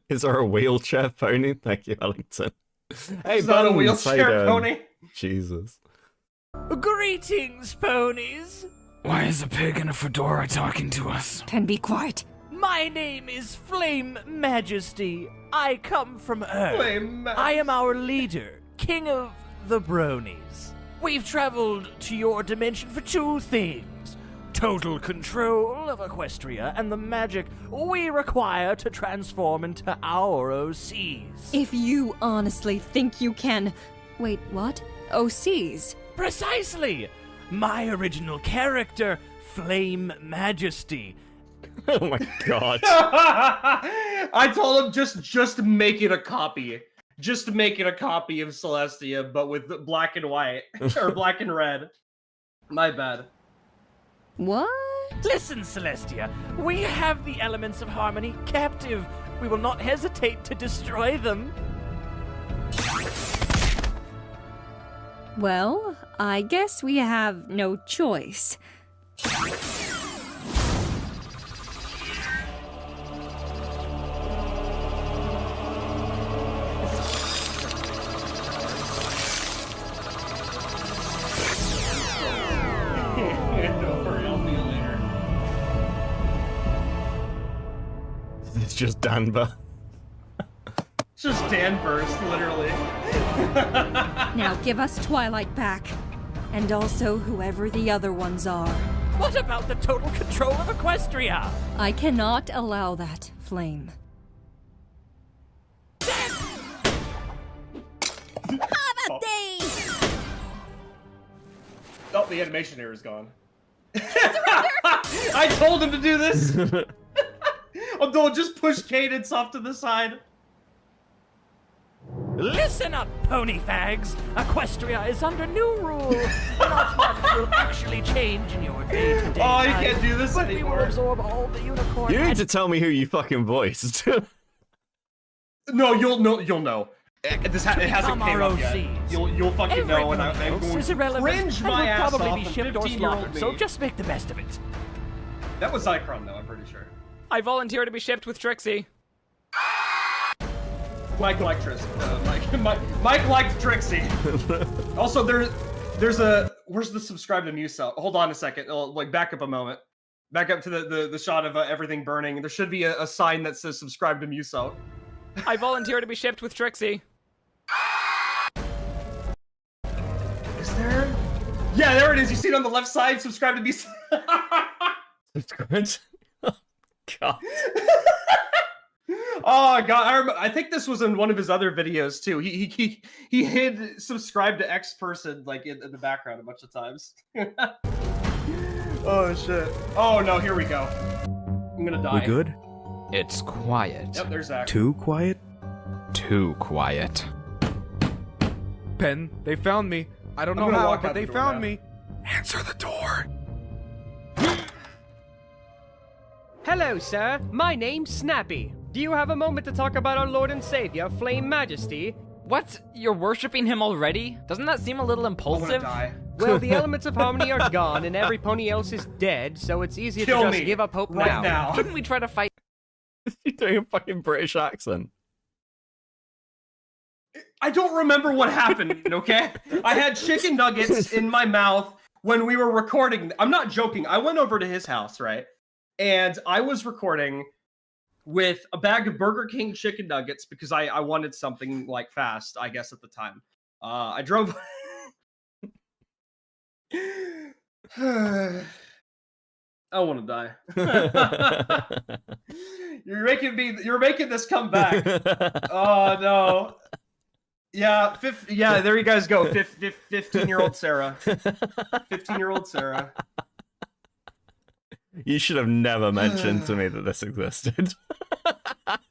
Is there a wheelchair pony? Thank you, Ellington. Hey, It's not a Buns, wheelchair how you doing? pony. Jesus. Greetings, ponies! Why is a pig in a fedora talking to us? Can be quiet. My name is Flame Majesty. I come from Earth. Flame I am our leader, king of the Bronies. We've traveled to your dimension for two things. Total control of Equestria and the magic we require to transform into our OCs. If you honestly think you can... Wait, what? OCs? Precisely! My original character, Flame Majesty. Oh my God. I told him just make it a copy. Just make it a copy of Celestia, but with black and white. Or black and red. My bad. What? Listen, Celestia, we have the elements of harmony captive. We will not hesitate to destroy them. Well, I guess we have no choice. Don't worry, I'll be later. It's just Danver. It's just Danvers, literally. Now give us Twilight back. And also whoever the other ones are. What about the total control of Equestria? I cannot allow that, Flame. Oh, the animation error is gone. I told him to do this! Oh, don't just push Cadence off to the side. Listen up, pony fags! Equestria is under new rule. Not much will actually change in your day-to-day Oh, you life, can't do this but anymore. we will absorb all the unicorn. You need to tell me who you fucking voiced. No, you'll know. It hasn't become came our up yet. OCs. You'll fucking know, and I'm Everything going else is to irrelevant cringe and my will ass probably off be of shipped or 15-year-old slaughtered, me. so just make the best of it. That was Zycron, though, I'm pretty sure. I volunteer to be shipped with Trixie. Mike liked Trixie. Mike liked Trixie. Also, there's a Where's the subscribe to Muso? Hold on a second. Like back up a moment. Back up to the shot of everything burning. There should be a sign that says subscribe to Muso. I volunteer to be shipped with Trixie. Is there? Yeah, there it is. You see it on the left side. Subscribe to Muso. God. Oh god, I think this was in one of his other videos too. He hid subscribe to X person like in the background a bunch of times. Oh shit. Oh no, here we go. I'm gonna die. We good? It's quiet. Yep, there's Zach. Too quiet? Too quiet. Ben, they found me. I don't I'm know gonna how, walk but out they the door found now. me. Answer the door. Hello, sir. My name's Snappy. Do you have a moment to talk about our Lord and Savior, Flame Majesty? What? You're worshipping him already? Doesn't that seem a little impulsive? Well, the elements of harmony are gone and every pony else is dead, so it's easier Kill to just me give up hope right now. Shouldn't we try to fight? He's doing a fucking British accent. I don't remember what happened, okay? I had chicken nuggets in my mouth when we were recording. I'm not joking. I went over to his house, right? And I was recording with a bag of Burger King chicken nuggets because I wanted something like fast, I guess, at the time. I drove... I want to die. You're making this come back. Oh no. Yeah, yeah, there you guys go. 15-year-old Sarah. 15-year-old Sarah. You should have never mentioned to me that this existed.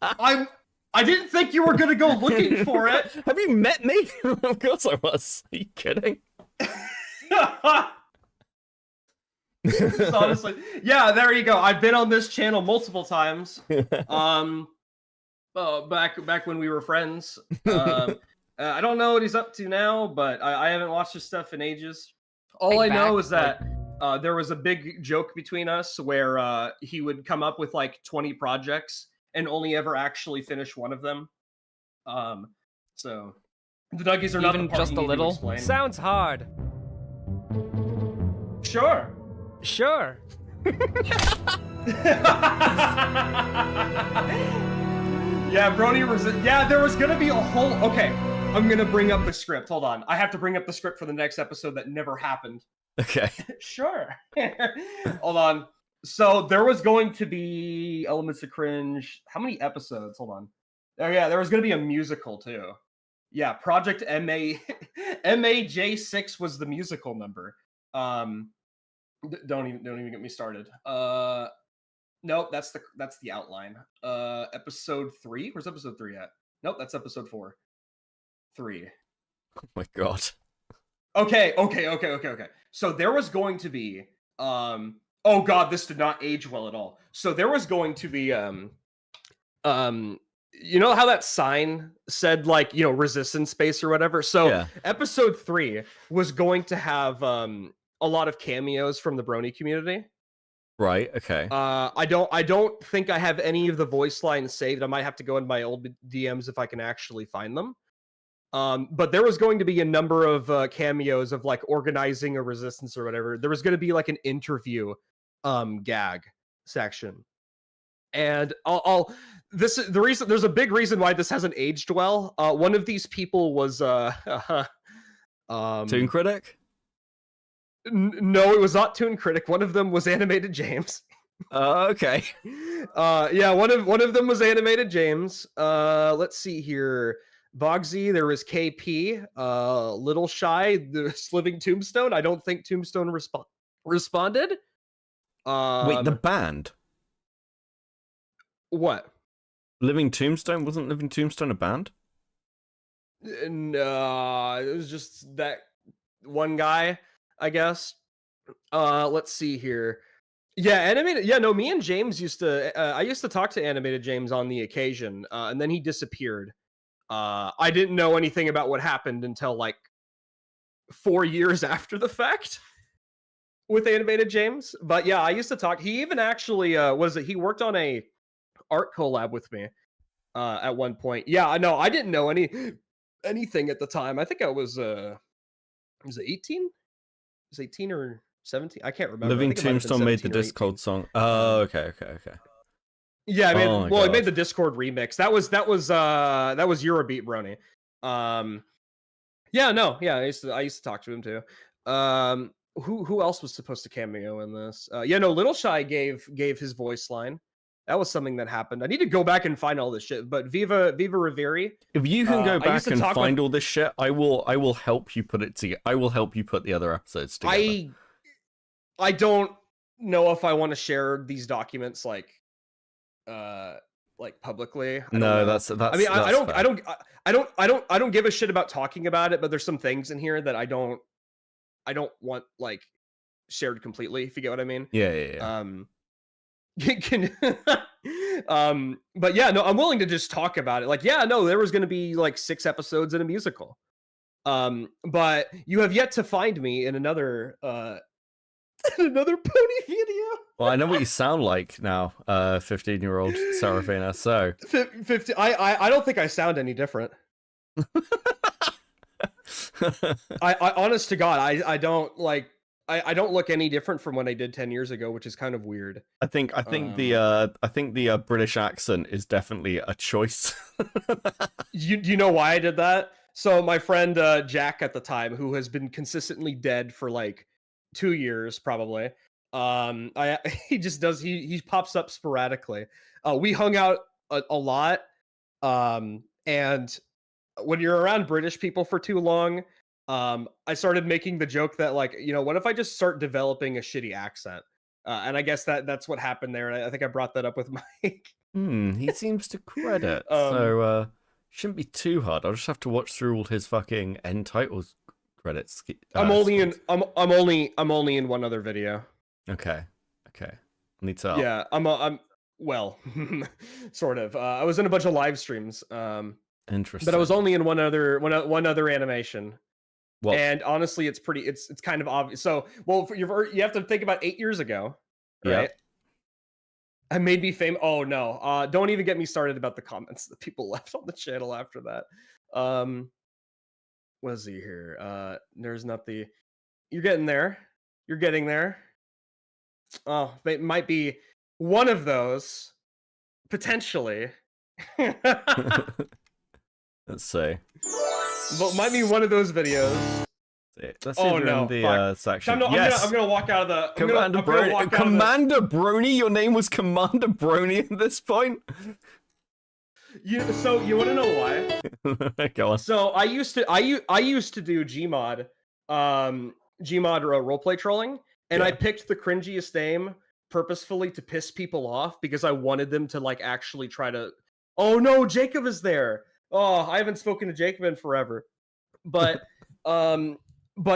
I didn't think you were gonna go looking for it. Have you met me? Of course I was. Are you kidding? Honestly, yeah, there you go. I've been on this channel multiple times. Back when we were friends. I don't know what he's up to now, but I haven't watched his stuff in ages. All I know is that there was a big joke between us where he would come up with like 20 projects and only ever actually finish one of them. So the Nuggies are not the part just you a need to little. explain. Sounds hard. Sure. Sure. Yeah, Brony was. Yeah, there was gonna be a whole. Okay, I'm gonna bring up the script. Hold on, I have to bring up the script for the next episode that never happened. Okay. Sure. Hold on. So there was going to be Elements of Cringe. How many episodes? Hold on. Oh yeah, there was gonna be a musical too. Yeah, Project MAJ6 was the musical number. Don't even get me started. Nope, that's the outline. Episode 3. Where's episode 3 at? Nope, that's episode 4. 3. Oh my god. Okay. So there was going to be oh god, this did not age well at all. So there was going to be you know how that sign said like, you know, resistance space or whatever? So Yeah. episode 3 was going to have a lot of cameos from the Brony community. Right, okay. I don't think I have any of the voice lines saved. I might have to go in my old DMs if I can actually find them. But there was going to be a number of cameos of like organizing a resistance or whatever. There was going to be like an interview gag section. And this is the reason. There's a big reason why this hasn't aged well. One of these people was Tun Critic? No, it was not Tun Critic. One of them was Animated James. Okay. Yeah, one of them was Animated James. Let's see here. Bogsy, there was KP, Little Shy, the Living Tombstone. I don't think Tombstone responded. Wait, the band? What? Living Tombstone? Wasn't Living Tombstone a band? No, it was just that one guy, I guess. Let's see here. Yeah, Animated. Yeah, no, me and James used to. I used to talk to Animated James on the occasion, and then he disappeared. I didn't know anything about what happened until like 4 years after the fact with Animated James. But yeah, I used to talk. He even actually he worked on a art collab with me at one point. Yeah, I know. I didn't know anything at the time. I think I was 18, was 18 or 17. I can't remember. Living I think it might have been Tombstone made the 17 or 18. Discord song. Oh, okay. Yeah, I mean, Oh my well, he God. made the Discord remix. That was Eurobeat Brony. Yeah, I used to talk to him too. Who else was supposed to cameo in this? Little Shy gave his voice line. That was something that happened. I need to go back and find all this shit. But Viva Riveri. If you can go I back used to and talk find with- all this shit, I will help you put it together. I will help you put the other episodes together. I don't know if I want to share these documents like publicly. I don't No, know. that's. I mean, that's fair. I don't give a shit about talking about it, but there's some things in here that I don't want like shared completely, if you get what I mean. Yeah. But yeah, no, I'm willing to just talk about it. Like, yeah, no, there was going to be like 6 episodes in a musical. But you have yet to find me in another another pony video. Well, I know what you sound like now, 15-year-old Saraphina. So 50. I don't think I sound any different. I honest to God, I don't like. I don't look any different from when I did 10 years ago, which is kind of weird. I think the British accent is definitely a choice. You know why I did that? So my friend Jack at the time, who has been consistently dead for like 2 years probably, he pops up sporadically. We hung out a lot, and when you're around British people for too long, I started making the joke that like, what if I just start developing a shitty accent? And I guess that's what happened there. And I think I brought that up with Mike. He seems to credit. So shouldn't be too hard. I'll just have to watch through all his fucking end titles credits. I'm only in one other video. Okay. Need to. Yeah, I'm well, sort of. I was in a bunch of live streams. Interesting. But I was only in one other animation. What? And honestly, it's kind of obvious. So, well, you have to think about 8 years ago, right? Yeah. I made me famous. Oh no! Don't even get me started about the comments that people left on the channel after that. What is he here? There's not the. You're getting there. You're getting there. Oh, it might be one of those, potentially. Let's see. But might be one of those videos. Let's see if you're in the section. I'm gonna walk out of the. Commander Brony. Commander Brony. Your name was Commander Brony at this point. You want to know why? Go on. So I used to do Gmod, roleplay trolling, and I picked the cringiest name purposefully to piss people off because I wanted them to like actually try to. Oh no, Jacob is there. Oh, I haven't spoken to Jacob in forever. But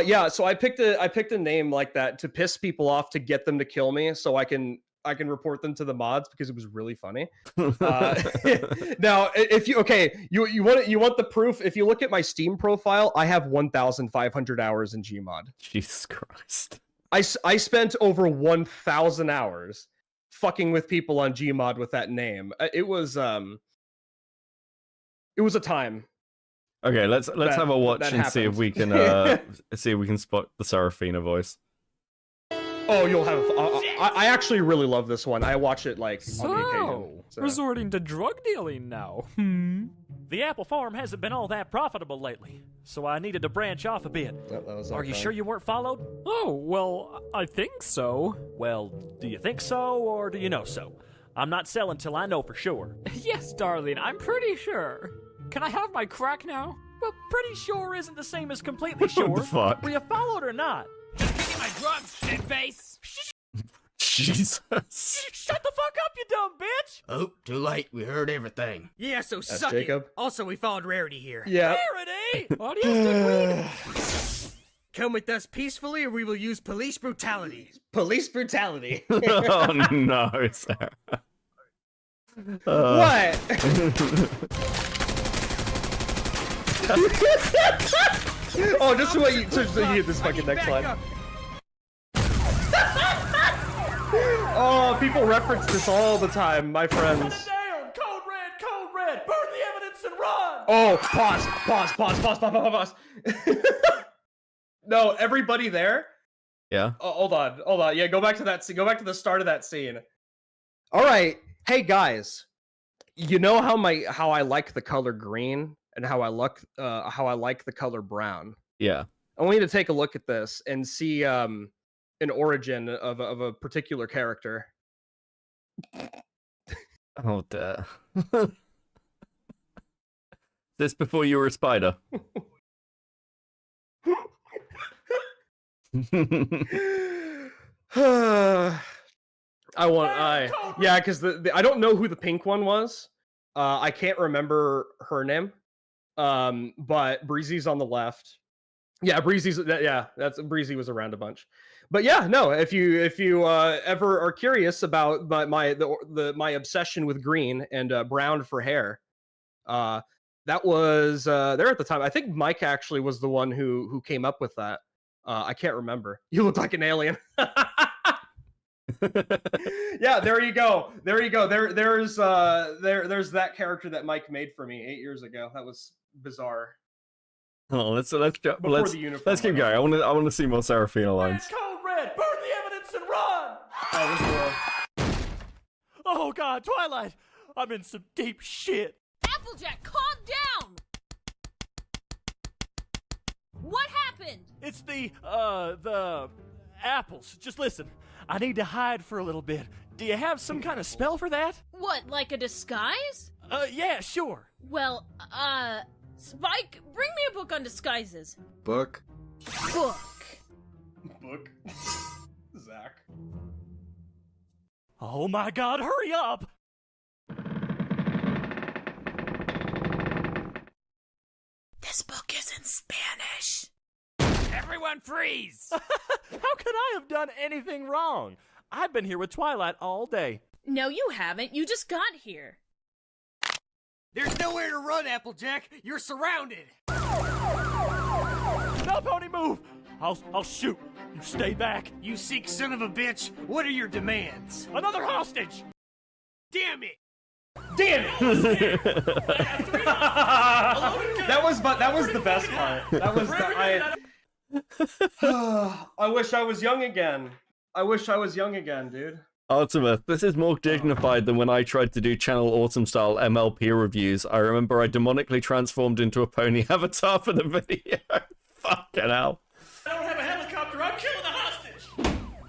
yeah, so I picked a name like that to piss people off to get them to kill me so I can report them to the mods because it was really funny. Now, if you want the proof, if you look at my Steam profile, I have 1,500 hours in Gmod. Jesus Christ. I spent over 1,000 hours fucking with people on Gmod with that name. It was a time. Okay, let's have a watch and see if we can spot the Saraphina voice. Oh, you'll have. I actually really love this one. I watch it like on the occasion. So. Resorting to drug dealing now. The apple farm hasn't been all that profitable lately, so I needed to branch off a bit. Are you sure you weren't followed? Oh, well, I think so. Well, do you think so, or do you know so? I'm not selling till I know for sure. Yes, darling, I'm pretty sure. Can I have my crack now? Well, pretty sure isn't the same as completely sure. What the fuck? Were you followed or not? Just give me my drugs, shitface! Jesus. Shut the fuck up, you dumb bitch! Oh, too late. We heard everything. Yeah, so That's suck Jacob. it. Also, we followed Rarity here. Yeah. Rarity! Audience Come with us peacefully or we will use police brutality. Police brutality. Oh no, Sarah. What? Oh, just so you hear this fucking next line. Oh, people reference this all the time, my friends. Down! Code red! Burn the evidence and run! Oh, pause. No, everybody there, Yeah. Oh, hold on. Yeah, go back to that scene. Go back to the start of that scene. All right, hey guys, you know how I like the color green and how I like the color brown. Yeah. I want you to take a look at this and see an origin of a particular character. Oh dear. This before you were a spider. Yeah, because I don't know who the pink one was. I can't remember her name. But Breezy's on the left. Yeah, that's Breezy was around a bunch. But yeah, no, if you ever are curious about my obsession with green and brown for hair, that was there at the time. I think Mike actually was the one who came up with that. I can't remember. You look like an alien. Yeah, there you go. There's that character that Mike made for me 8 years ago. That was bizarre. Oh, let's keep going. went I want to see more Saraphina lines. Code red, burn the evidence and run! Oh God, Twilight, I'm in some deep shit. Applejack, calm down! What happened? It's the apples. Just listen, I need to hide for a little bit. Do you have some kind of spell for that? What, like a disguise? Yeah, sure. Well, Spike, bring me a book on disguises. Book? Book. Zach. Oh my God, hurry up! This book is in Spanish. Everyone freeze! How could I have done anything wrong? I've been here with Twilight all day. No, you haven't. You just got here. There's nowhere to run, Applejack. You're surrounded. No, Pony, move! I'll shoot. You stay back. You sick son of a bitch. What are your demands? Another hostage! Damn it! Damn it! that was the best part. That was I wish I was young again. Dude. Artemis, this is more dignified than when I tried to do Channel Autumn style MLP reviews. I remember I demonically transformed into a pony avatar for the video. Fucking hell. I don't have a helicopter. I'm killing the hostage.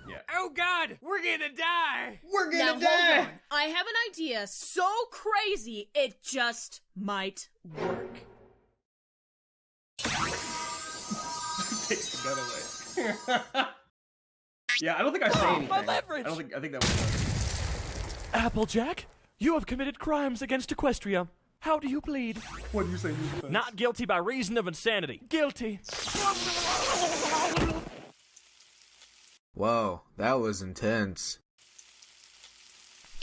Yeah. Oh God, we're gonna die. We're Now, gonna die. hold on. I have an idea so crazy it just might work. Takes the gun away. Yeah, I don't think I say anything. My leverage! I think that was Applejack, you have committed crimes against Equestria. How do you plead? What do you say? Not guilty by reason of insanity. Guilty. Whoa, that was intense.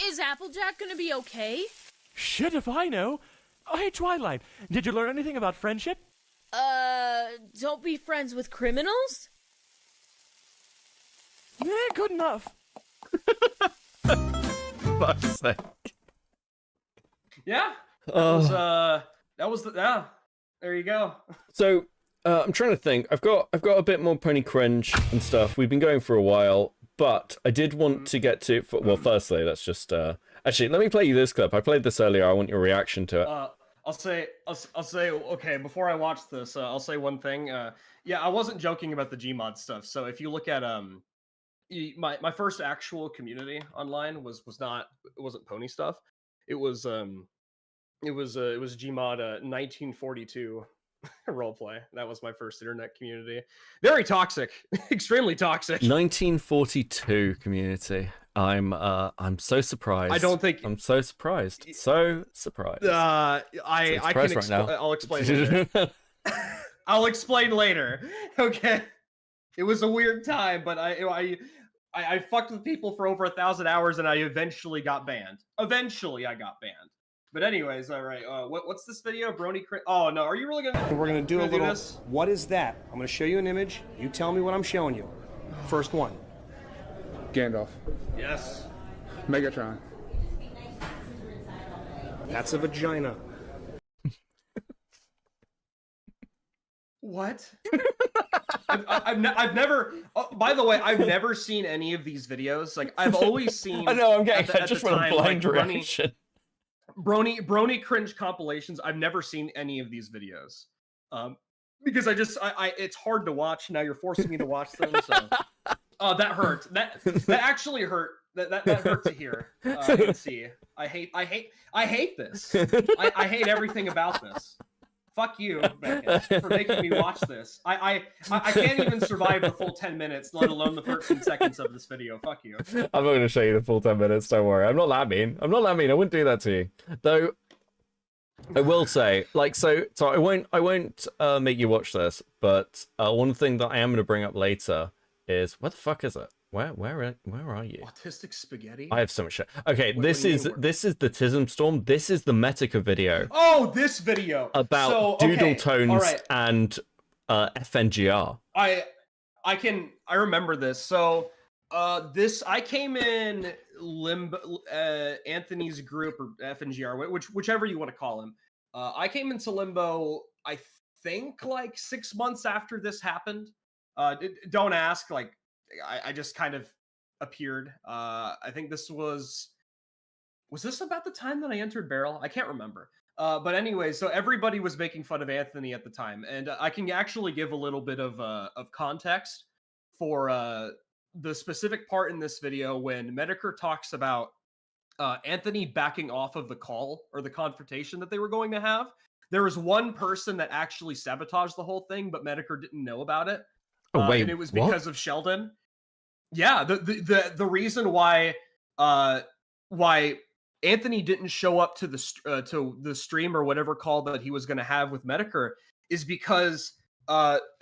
Is Applejack gonna be okay? Shit if I know. Oh, hey, Twilight, did you learn anything about friendship? Don't be friends with criminals? Yeah, good enough. Fuck's sake. Yeah. There you go. So, I'm trying to think. I've got a bit more pony cringe and stuff. We've been going for a while, but I did want to get to. Well, firstly, let's just actually let me play you this clip. I played this earlier. I want your reaction to it. I'll say okay. Before I watch this, I'll say one thing. Yeah, I wasn't joking about the Gmod stuff. So if you look at my first actual community online wasn't pony stuff. It was Gmod 1942 roleplay. That was my first internet community. Very toxic, extremely toxic. 1942 community. I'm so surprised. I don't think I'm so surprised. So surprised. I can right now. I'll explain later. I'll explain later. Okay. It was a weird time, but I fucked with people for over 1,000 hours, and I eventually got banned. Eventually, I got banned. But anyways, all right. What's this video? Brony? Oh no, are you really gonna? We're gonna do a little. This? What is that? I'm gonna show you an image. You tell me what I'm showing you. First one. Gandalf. Yes. Megatron. That's a vagina. What? I've never. Oh, by the way, I've never seen any of these videos. Like I've always seen. I know. I'm getting. at I just the went a time, blind like, reaction. Brony cringe compilations. I've never seen any of these videos. Because it's hard to watch. Now you're forcing me to watch them. So, oh, that hurt. That actually hurt. That hurt to hear and see. I hate this. I hate everything about this. Fuck you, Becca, for making me watch this. I can't even survive the full 10 minutes, let alone the 13 seconds of this video. Fuck you. I'm not going to show you the full 10 minutes. Don't worry. I'm not that mean. I wouldn't do that to you. Though, I will say, like, so I won't make you watch this, but one thing that I am going to bring up later is, where the fuck is it? Where are you? Autistic spaghetti? I have so much shit. Okay, this is the Tism Storm. This is the Medica video. Oh, this video about Doodle Tones and FNGR. I remember this. So I came in limbo, Anthony's group or FNGR, whichever you want to call him. I came into limbo, I think, like 6 months after this happened. Don't ask, like. I just kind of appeared. I think this was this about the time that I entered Barrel? I can't remember. But anyway, so everybody was making fun of Anthony at the time, and I can actually give a little bit of context for the specific part in this video when Medica talks about Anthony backing off of the call or the confrontation that they were going to have. There was one person that actually sabotaged the whole thing, but Medica didn't know about it. Oh, wait, and it was because of Sheldon. Yeah, the reason why Anthony didn't show up to the stream or whatever call that he was going to have with Medica is because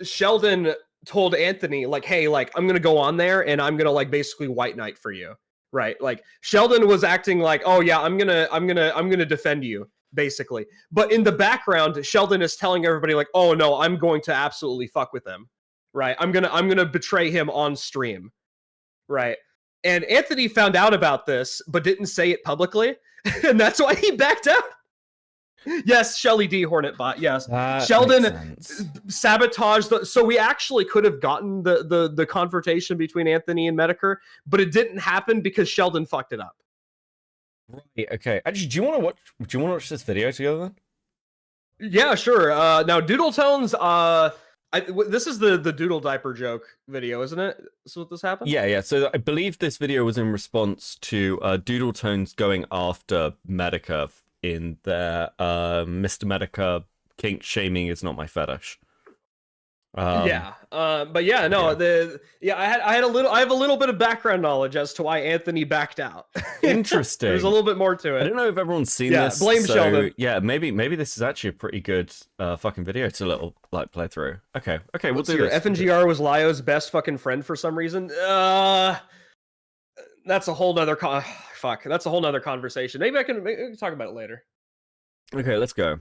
Sheldon told Anthony, like, hey, like, I'm going to go on there and I'm going to, like, basically white knight for you, right? Like, Sheldon was acting like, oh yeah, I'm gonna defend you, basically. But in the background, Sheldon is telling everybody, like, oh no, I'm going to absolutely fuck with him. Right, I'm gonna betray him on stream, right? And Anthony found out about this, but didn't say it publicly, and that's why he backed out. Yes, Shelly D Hornetbot. Yes, Sheldon sabotaged. So we actually could have gotten the confrontation between Anthony and Medica, but it didn't happen because Sheldon fucked it up. Right. Okay. Actually, do you want to watch this video together then? Yeah, sure. Now, Doodle Tones. This is the Doodle diaper joke video, isn't it? So what this happened? Yeah. So I believe this video was in response to Doodle Tones going after Medica in their Mr. Medica kink shaming is not my fetish. But yeah, no, yeah. I have a little bit of background knowledge as to why Anthony backed out. Interesting. There's a little bit more to it. I don't know if everyone's seen this. Blame Sheldon. Yeah, maybe this is actually a pretty good fucking video to play through. Okay, we'll do this. FNGR was Lyo's best fucking friend for some reason. That's a whole nother That's a whole nother conversation. Maybe we can talk about it later. Okay, let's go.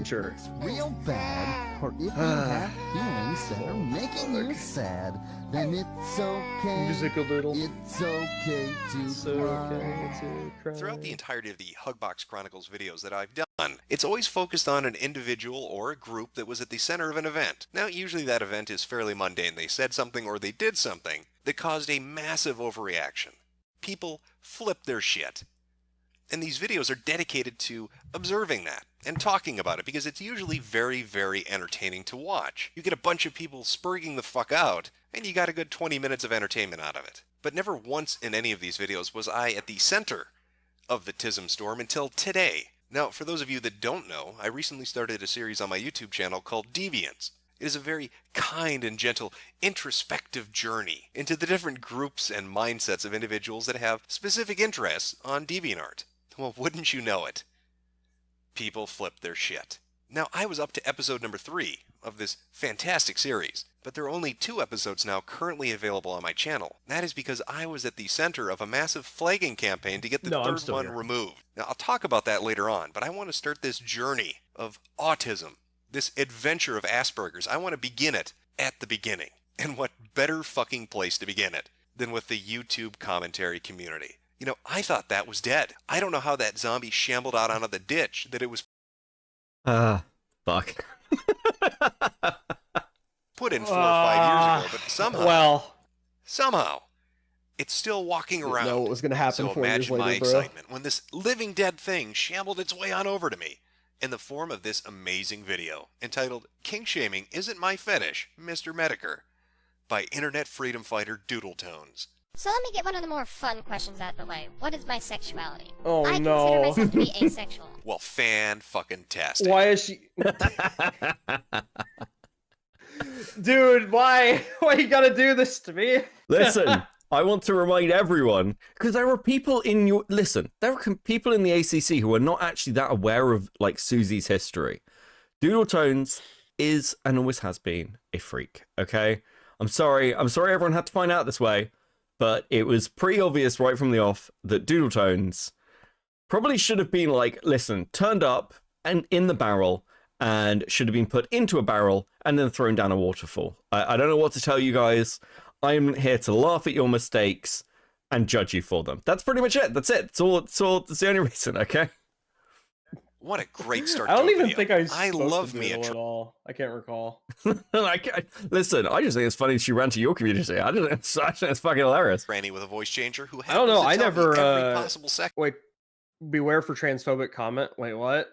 Sure. It's real bad, or if you have feelings that are making you sad, then it's okay. Musical doodle. It's okay to cry. Throughout the entirety of the Hugbox Chronicles videos that I've done, it's always focused on an individual or a group that was at the center of an event. Now, usually that event is fairly mundane. They said something or they did something that caused a massive overreaction. People flipped their shit. And these videos are dedicated to observing that and talking about it because it's usually very, very entertaining to watch. You get a bunch of people spurging the fuck out, and you got a good 20 minutes of entertainment out of it. But never once in any of these videos was I at the center of the Tism Storm until today. Now, for those of you that don't know, I recently started a series on my YouTube channel called Deviants. It is a very kind and gentle introspective journey into the different groups and mindsets of individuals that have specific interests on DeviantArt. Well, wouldn't you know it? People flipped their shit. Now, I was up to episode number 3 of this fantastic series, but there are only 2 episodes now currently available on my channel. That is because I was at the center of a massive flagging campaign to get the third one removed. Now, I'll talk about that later on, but I want to start this journey of autism, this adventure of Asperger's. I want to begin it at the beginning. And what better fucking place to begin it than with the YouTube commentary community? You know, I thought that was dead. I don't know how that zombie shambled out onto the ditch, that it was... Fuck. put in 4 or 5 years ago, but somehow, it's still walking around. Know what was going to happen so 4 years imagine later, my bro. excitement when this living dead thing shambled its way on over to me in the form of this amazing video entitled "Kink Shaming Isn't My Fetish, Mr. Medica" by internet freedom fighter Doodle Tones. So let me get one of the more fun questions out of the way. What is my sexuality? Oh, I no. consider myself to be asexual. Well, fan-fucking-tastic. Why is she... Dude, why? Why you gotta do this to me? Listen, I want to remind everyone, because there are people in your... Listen, there are people in the ACC who are not actually that aware of, like, Susie's history. Doodle Tones is, and always has been, a freak, okay? I'm sorry everyone had to find out this way, but it was pretty obvious right from the off that Doodle Tones probably should have been, like, listen, turned up and in the barrel, and should have been put into a barrel and then thrown down a waterfall. I don't know what to tell you guys. I'm here to laugh at your mistakes and judge you for them. That's pretty much it. That's it. That's the only reason, okay? What a great start I don't to a even video. think I love me at all. I can't recall. Listen, I just think it's funny she ran to your community. I think it's fucking hilarious. Granny with a voice changer who I don't know. I happens to tell me never... every possible second. Wait, beware for transphobic comment. Wait, what?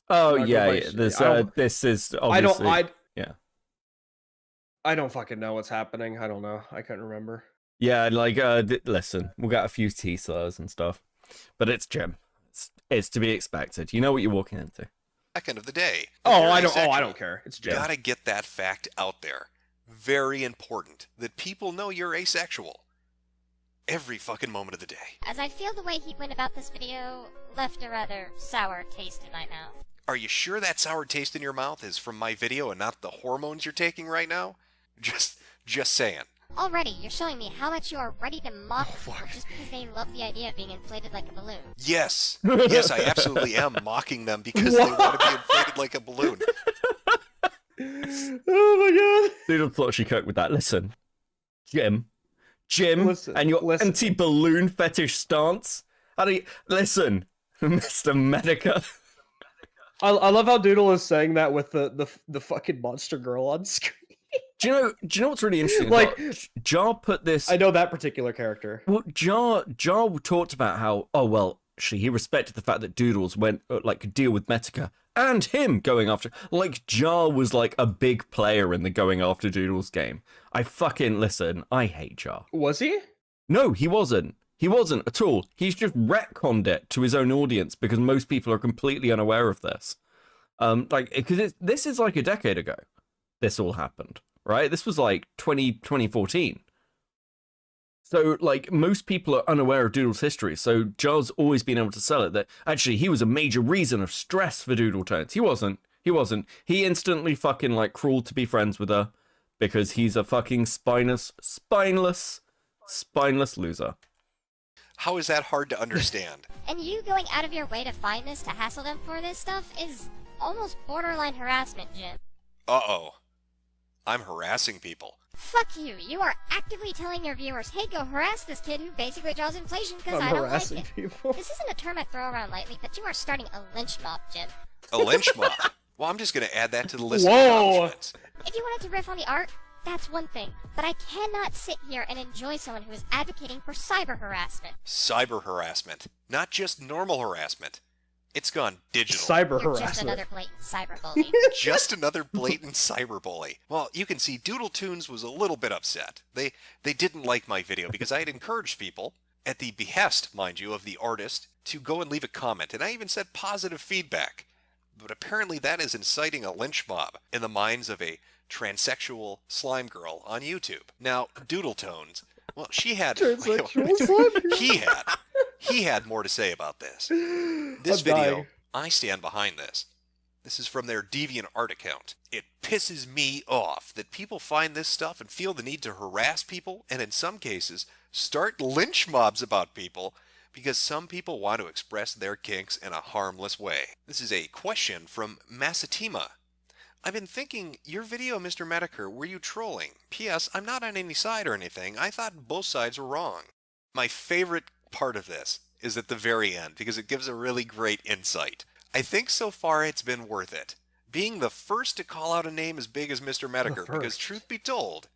Oh, Not yeah, go yeah. by- This is obviously... Yeah. I don't fucking know what's happening. I don't know. I couldn't remember. Yeah, like, listen, we got a few T-slurs and stuff, but it's Jim. It's to be expected. You know what you're walking into. Second of the day. I don't care. It's Jim. Gotta get that fact out there. Very important that people know you're asexual. Every fucking moment of the day. As I feel the way he went about this video left a rather sour taste in my mouth. Are you sure that sour taste in your mouth is from my video and not the hormones you're taking right now? Just saying. Already, you're showing me how much you are ready to mock people just because they love the idea of being inflated like a balloon. Yes. Yes, I absolutely am mocking them because they want to be inflated like a balloon. Oh my god. Doodle thought she cooked with that. Listen, Jim, listen, and your anti-balloon fetish stance. How do you... Listen, Mr. Medica. I love how Doodle is saying that with the fucking monster girl on screen. Do you know what's really interesting? Like, Jar put this... I know that particular character. Well, Jar talked about how, he respected the fact that Doodles went, could deal with Medica and him going after... Like, Jar was, like, a big player in the going after Doodles game. I hate Jar. Was he? No, he wasn't. He wasn't at all. He's just retconned it to his own audience because most people are completely unaware of this. Because this is like a decade ago. This all happened, right? This was like 2014. So, like, most people are unaware of Doodle's history. So Jar's always been able to sell it that actually he was a major reason of stress for Doodle Tones. He wasn't. He instantly fucking, like, crawled to be friends with her because he's a fucking spineless loser. How is that hard to understand? And you going out of your way to find this, to hassle them for this stuff, is almost borderline harassment, Jim. Uh-oh. I'm harassing people. Fuck you. You are actively telling your viewers, hey, go harass this kid who basically draws inflation because I don't like it. People. This isn't a term I throw around lightly, but you are starting a lynch mob, Jim. A lynch mob? Well, I'm just going to add that to the list of Whoa! accomplishments. If you wanted to riff on the art, that's one thing. But I cannot sit here and enjoy someone who is advocating for cyber harassment. Cyber harassment. Not just normal harassment. It's gone digital. Cyber You're harassment. just another blatant cyberbully. Just another blatant cyberbully. Well, you can see Doodle Toons was a little bit upset. They didn't like my video because I had encouraged people, at the behest, mind you, of the artist, to go and leave a comment. And I even said positive feedback. But apparently that is inciting a lynch mob in the minds of a transsexual slime girl on YouTube. Now, Doodle Tones, well, she had... Transsexual slime girl? He had more to say about this. This video, I stand behind this. This is from their DeviantArt account. It pisses me off that people find this stuff and feel the need to harass people, and in some cases, start lynch mobs about people, because some people want to express their kinks in a harmless way. This is a question from Masatima. I've been thinking, your video, Mr. Medica, were you trolling? P.S. I'm not on any side or anything. I thought both sides were wrong. My favorite part of this is at the very end, because it gives a really great insight. I think so far it's been worth it. being the first to call out a name as big as Mr. Medica, because truth be told,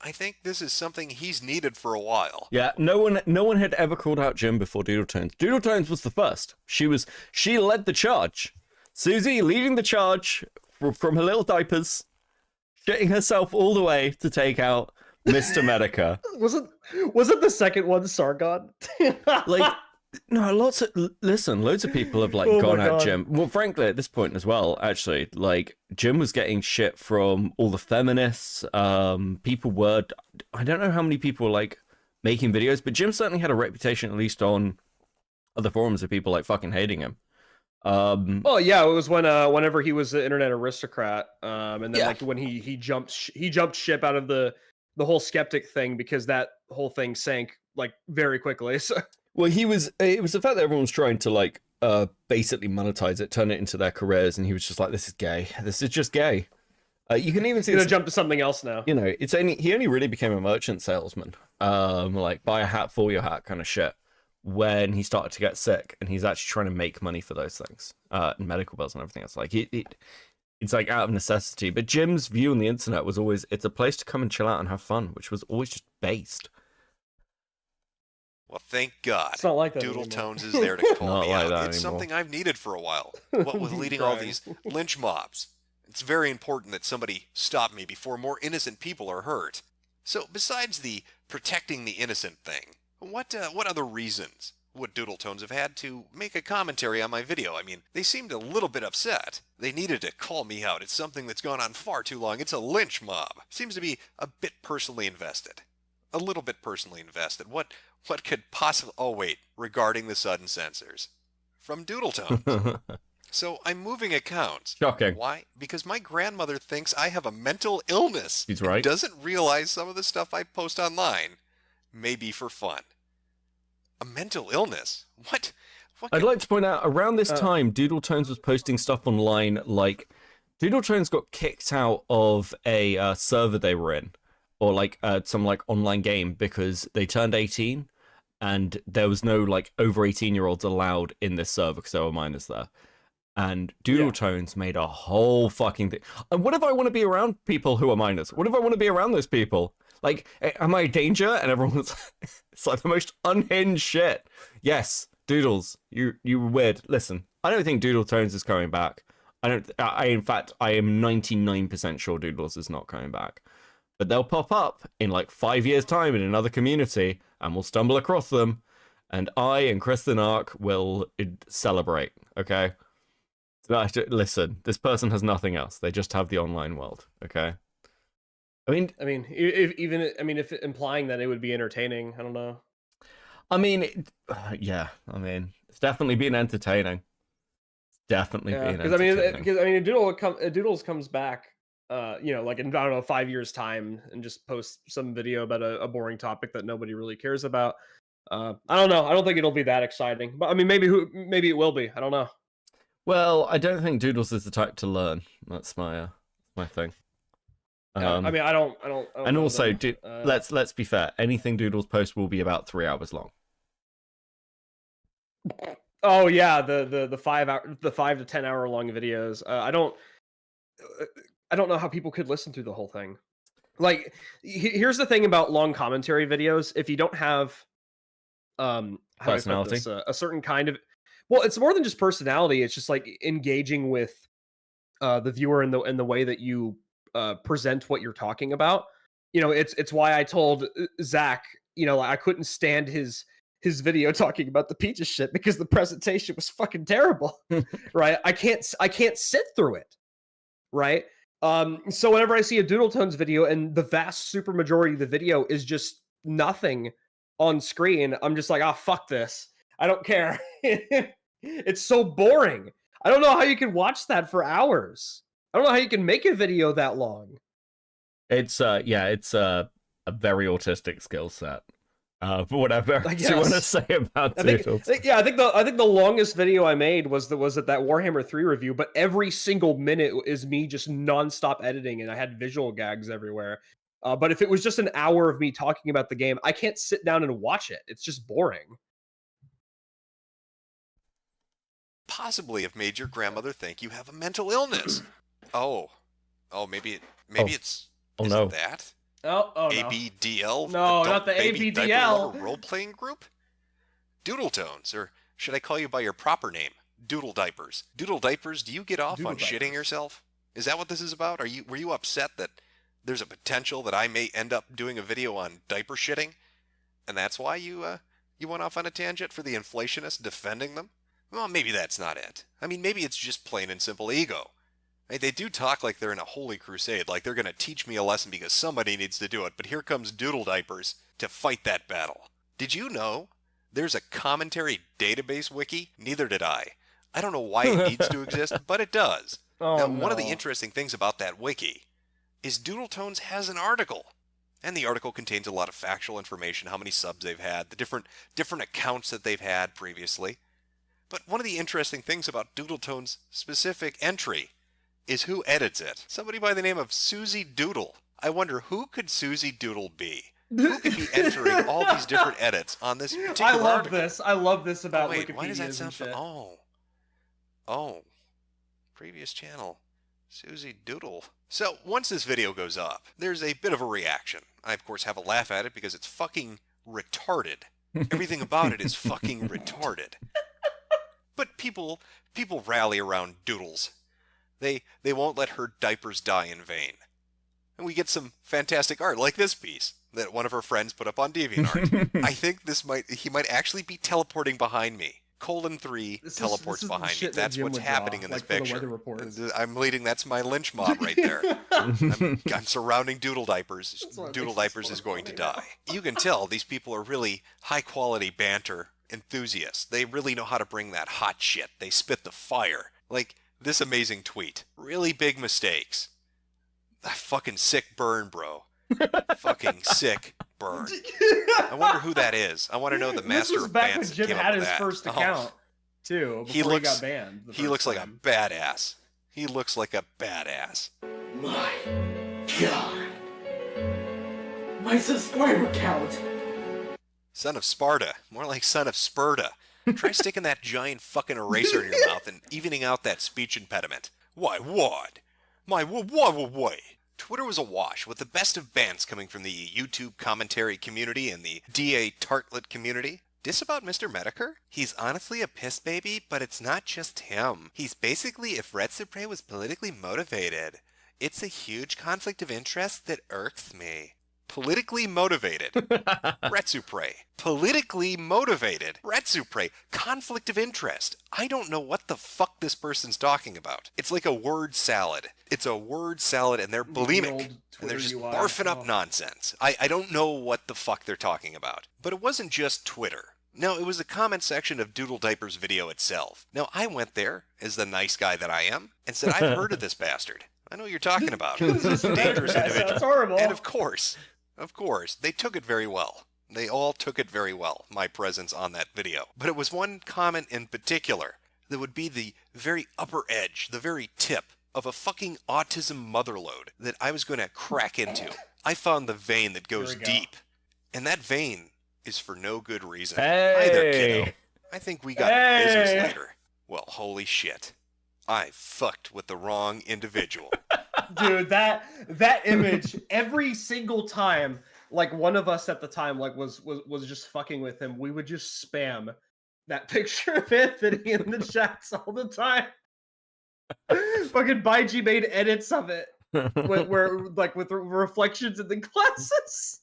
I think this is something he's needed for a while. Yeah, no one had ever called out Jim before Doodletones. Doodletones was the first. She led the charge. Susie leading the charge from her little diapers, shitting herself all the way to take out Mr. Medica. Was it the second one, Sargon? Like, no, loads of people have like gone at Jim. Well, frankly, at this point as well, actually, like Jim was getting shit from all the feminists. People were, I don't know how many people were like making videos, but Jim certainly had a reputation, at least on other forums, of people like fucking hating him. Oh yeah, it was whenever he was the internet aristocrat, and then like when he jumped ship out of the whole skeptic thing, because that whole thing sank like very quickly. So. Well, it was the fact that everyone was trying to like basically monetize it, turn it into their careers, and he was just like, "This is gay. This is just gay." You can even see he's gonna jump to something else now. You know, he only really became a merchant salesman, like buy a hat for your hat kind of shit, when he started to get sick, and he's actually trying to make money for those things, and medical bills and everything else. Like it's like out of necessity. But Jim's view on the internet was always, it's a place to come and chill out and have fun, which was always just based. Well, thank God. It's not like that Doodletones is there to call me like out. It's anymore. something I've needed for a while. What with leading all these lynch mobs, it's very important that somebody stop me before more innocent people are hurt. So, besides the protecting the innocent thing, what other reasons would Doodletones have had to make a commentary on my video? I mean, they seemed a little bit upset. They needed to call me out. It's something that's gone on far too long. It's a lynch mob. Seems to be a bit personally invested. A little bit personally invested. What could possibly... Oh, wait. Regarding the sudden censors. From Doodletones. So, I'm moving accounts. Shocking. Why? Because my grandmother thinks I have a mental illness. He's right. Doesn't realize some of the stuff I post online may be for fun. A mental illness? What I'd like to point out, around this time, Doodletones was posting stuff online, like... Doodletones got kicked out of a server they were in, or like some like online game, because they turned 18 and there was no like over 18-year-olds allowed in this server because there were minors there. And Doodletones made a whole fucking thing. And what if I want to be around people who are minors? What if I want to be around those people? Like, am I a danger? And everyone's it's like the most unhinged shit. Yes, Doodles, you were weird. Listen, I don't think Doodletones is coming back. In fact, I am 99% sure Doodles is not coming back. But they'll pop up in like 5 years' time in another community, and we'll stumble across them, and I and Kristen Ark will celebrate, okay? Listen, this person has nothing else. They just have the online world, okay? If implying that it would be entertaining, I don't know. It's definitely been entertaining. If Doodles comes back, like in, I don't know, 5 years' time, and just posts some video about a boring topic that nobody really cares about. I don't know. I don't think it'll be that exciting. But I mean, maybe it will be. I don't know. Well, I don't think Doodles is the type to learn. That's my thing. I don't. And also, let's be fair. Anything Doodles post will be about 3 hours long. Oh yeah, the 5 to 10 hour long videos. I don't know how people could listen through the whole thing. Like, here's the thing about long commentary videos: if you don't have personality, a certain kind of, well, it's more than just personality. It's just like engaging with the viewer in the way that you present what you're talking about. It's why I told Zach, I couldn't stand his video talking about the pizza shit, because the presentation was fucking terrible. Right? I can't sit through it. Right? So whenever I see a Doodletones video and the vast super majority of the video is just nothing on screen, I'm just like, fuck this. I don't care. It's so boring. I don't know how you can watch that for hours. I don't know how you can make a video that long. It's a very autistic skill set. Whatever do you want to say about Doodles? I think the longest video I made was at that Warhammer 3 review, but every single minute is me just nonstop editing, and I had visual gags everywhere. But if it was just an hour of me talking about the game, I can't sit down and watch it. It's just boring. Possibly have made your grandmother think you have a mental illness. Oh, maybe it's. Oh is no. it that? Oh no. ABDL? No, Adult not the Baby Diaper ABDL. Lover Role-playing group? Doodle Tones, or should I call you by your proper name? Doodle Diapers. Doodle Diapers, do you get off Doodle on Diapers. shitting yourself? Is that what this is about? Were you upset that there's a potential that I may end up doing a video on diaper shitting? And that's why you went off on a tangent for the inflationists defending them? Well, maybe that's not it. I mean, maybe it's just plain and simple ego. They do talk like they're in a holy crusade, like they're going to teach me a lesson because somebody needs to do it, but here comes Doodle Diapers to fight that battle. Did you know there's a commentary database wiki? Neither did I. I don't know why it needs to exist, but it does. Now, one of the interesting things about that wiki is Doodle Tones has an article. And the article contains a lot of factual information, how many subs they've had, the different accounts that they've had previously. But one of the interesting things about Doodle Tones' specific entry is who edits it. Somebody by the name of Susie Doodle. I wonder, who could Susie Doodle be? Who could be entering all these different edits on this particular article? I love this about wait, Wikipedia. Why does that sound Oh. Previous channel. Susie Doodle. So, once this video goes up, there's a bit of a reaction. I, of course, have a laugh at it because it's fucking retarded. Everything about it is fucking retarded. But people rally around Doodles. They won't let her diapers die in vain. And we get some fantastic art, like this piece that one of her friends put up on DeviantArt. I think he might actually be teleporting behind me. 3 teleports behind me. That's what's happening in this picture. I'm leading. That's my lynch mob right there. I'm surrounding Doodle Diapers. Doodle Diapers is going to die. You can tell these people are really high-quality banter enthusiasts. They really know how to bring that hot shit. They spit the fire. Like this amazing tweet. Really big mistakes. A fucking sick burn, bro. Fucking sick burn. I wonder who that is. I want to know the master of bands that came up with that. Jim had his first account, too, before he got banned. He looks like a badass. He looks like a badass. My God. My subscriber count. Son of Sparta. More like son of Sparta. Try sticking that giant fucking eraser in your mouth and evening out that speech impediment. Why, what? What? Twitter was awash with the best of bands coming from the YouTube commentary community and the DA Tartlet community. Dis about Mr. Medica? He's honestly a piss baby, but it's not just him. He's basically if Red Supre was politically motivated. It's a huge conflict of interest that irks me. Politically motivated. Retsupre. Politically motivated. Retsupre. Conflict of interest. I don't know what the fuck this person's talking about. It's like a word salad. It's a word salad and they're bulimic. And they're just barfing up nonsense. I don't know what the fuck they're talking about. But it wasn't just Twitter. No, it was the comment section of Doodle Diapers video itself. Now, I went there, as the nice guy that I am, and said, I've heard of this bastard. I know what you're talking about. He's a dangerous individual. That's horrible. And of course, they took it very well. They all took it very well, my presence on that video. But it was one comment in particular that would be the very upper edge, the very tip of a fucking autism motherlode that I was going to crack into. I found the vein that goes deep. And that vein is for no good reason. Hey. Hi there, kiddo. I think we got business later. Well, holy shit. I fucked with the wrong individual. Dude, that image, every single time, like one of us at the time like was just fucking with him, we would just spam that picture of Anthony in the chats all the time. Fucking Baiji made edits of it where like with reflections in the glasses.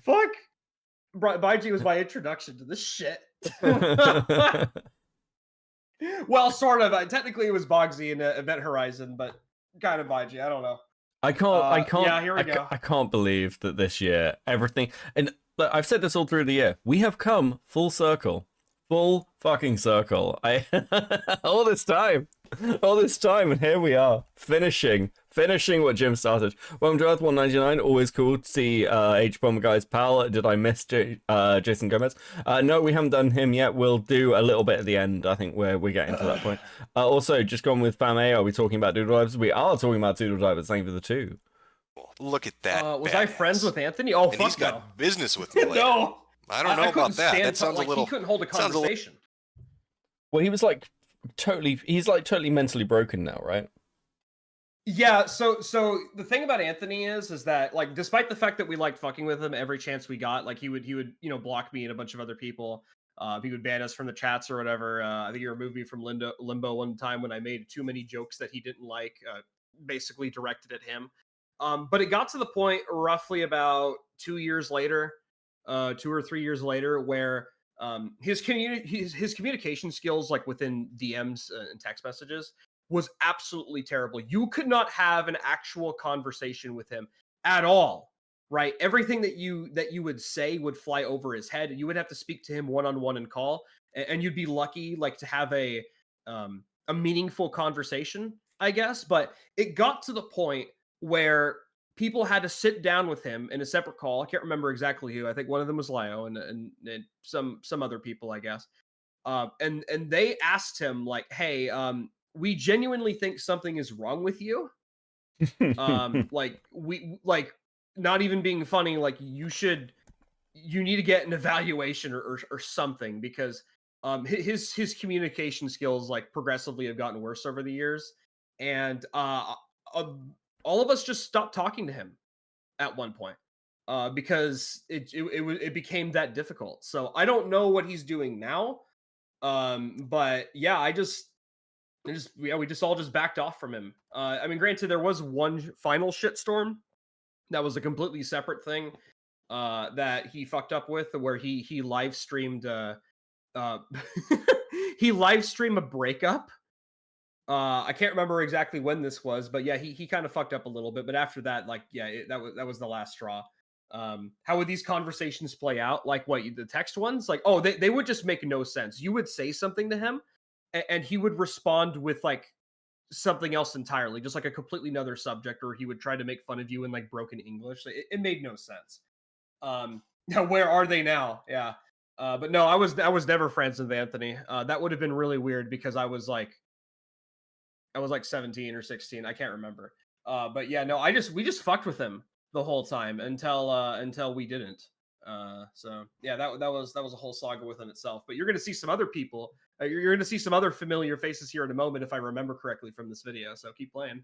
Fuck. Baiji was my introduction to this shit. Well, sort of. Technically, it was Bogsy in Event Horizon, but kind of Baiji. I don't know. I can't. Yeah, here we go. I can't believe that this year everything. And look, I've said this all through the year. We have come full circle, full fucking circle. All this time, and here we are finishing what Jim started. Welcome to Earth 199. Always cool to see H Bomber Guy's pal. Did I miss Jason Gomez? No, we haven't done him yet. We'll do a little bit at the end. I think we're getting to that point. Also, just gone with Fam A. Are we talking about Doodle Divers? We are talking about Doodle Divers. Thank you for the 2. Look at that. Was I friends with Anthony? Oh, and he's got business with me later. No, I don't know about that. That sounds a little. He couldn't hold a conversation. Well, he was like totally mentally broken now, right? Yeah, so the thing about Anthony is that, like, despite the fact that we liked fucking with him every chance we got, like he would block me and a bunch of other people. He would ban us from the chats or whatever. I think he removed me from Limbo one time when I made too many jokes that he didn't like, basically directed at him. But it got to the point roughly about 2 years later, 2 or 3 years later, where his communication skills, like within DMs and text messages, was absolutely terrible. You could not have an actual conversation with him at all, right? Everything that you would say would fly over his head, and you would have to speak to him one-on-one and call, and you'd be lucky, like, to have a meaningful conversation, I guess. But it got to the point where people had to sit down with him in a separate call. I can't remember exactly who. I think one of them was Lio and some other people, I guess. And they asked him, like, hey, we genuinely think something is wrong with you. Like, not even being funny, like, you need to get an evaluation or something, because his communication skills, like, progressively have gotten worse over the years. And all of us just stopped talking to him at one point, because it became that difficult. So I don't know what he's doing now. But yeah, we just all backed off from him. I mean, granted, there was one final shitstorm that was a completely separate thing that he fucked up with, where he live streamed he live streamed a breakup. I can't remember exactly when this was, but yeah, he kind of fucked up a little bit. But after that, like, yeah, that was the last straw. How would these conversations play out? Like, what, the text ones? Like, oh, they would just make no sense. You would say something to him, and he would respond with, like, something else entirely, just like a completely another subject, or he would try to make fun of you in, like, broken English. It made no sense. Now, where are they now? Yeah. But no, I was never friends with Anthony. That would have been really weird, because I was like 17 or 16. I can't remember. But yeah, no, we just fucked with him the whole time until we didn't. So yeah, that was a whole saga within itself. But you're going to see some other people. You're going to see some other familiar faces here in a moment, if I remember correctly from this video. So keep playing.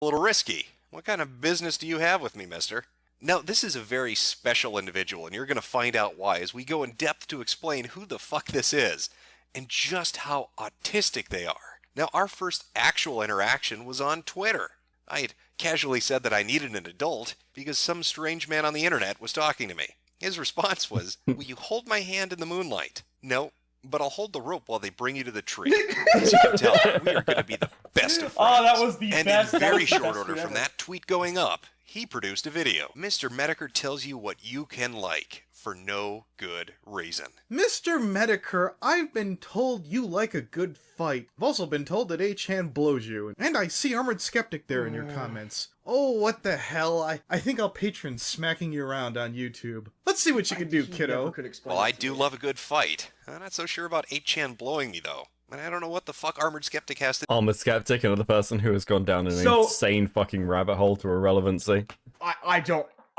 A little risky. What kind of business do you have with me, mister? Now, this is a very special individual, and you're going to find out why as we go in depth to explain who the fuck this is and just how autistic they are. Now, our first actual interaction was on Twitter. I had casually said that I needed an adult because some strange man on the internet was talking to me. His response was, "Will you hold my hand in the moonlight?" "No, but I'll hold the rope while they bring you to the tree." As you can tell, we are going to be the best of friends. Oh, that was the best. And in very short order from that tweet going up, he produced a video. Mr. Medica tells you what you can like for no good reason. Mr. Medica, I've been told you like a good fight. I've also been told that H-Hand blows you. And I see Armored Skeptic there in your comments. Oh, what the hell. I think I'll patron smacking you around on YouTube. Let's see what you can do, kiddo. Well, I do love a good fight. I'm not so sure about H-Hand blowing me, though. And I don't know what the fuck Armored Skeptic has to... Armored Skeptic, another person who has gone down an insane fucking rabbit hole to irrelevancy.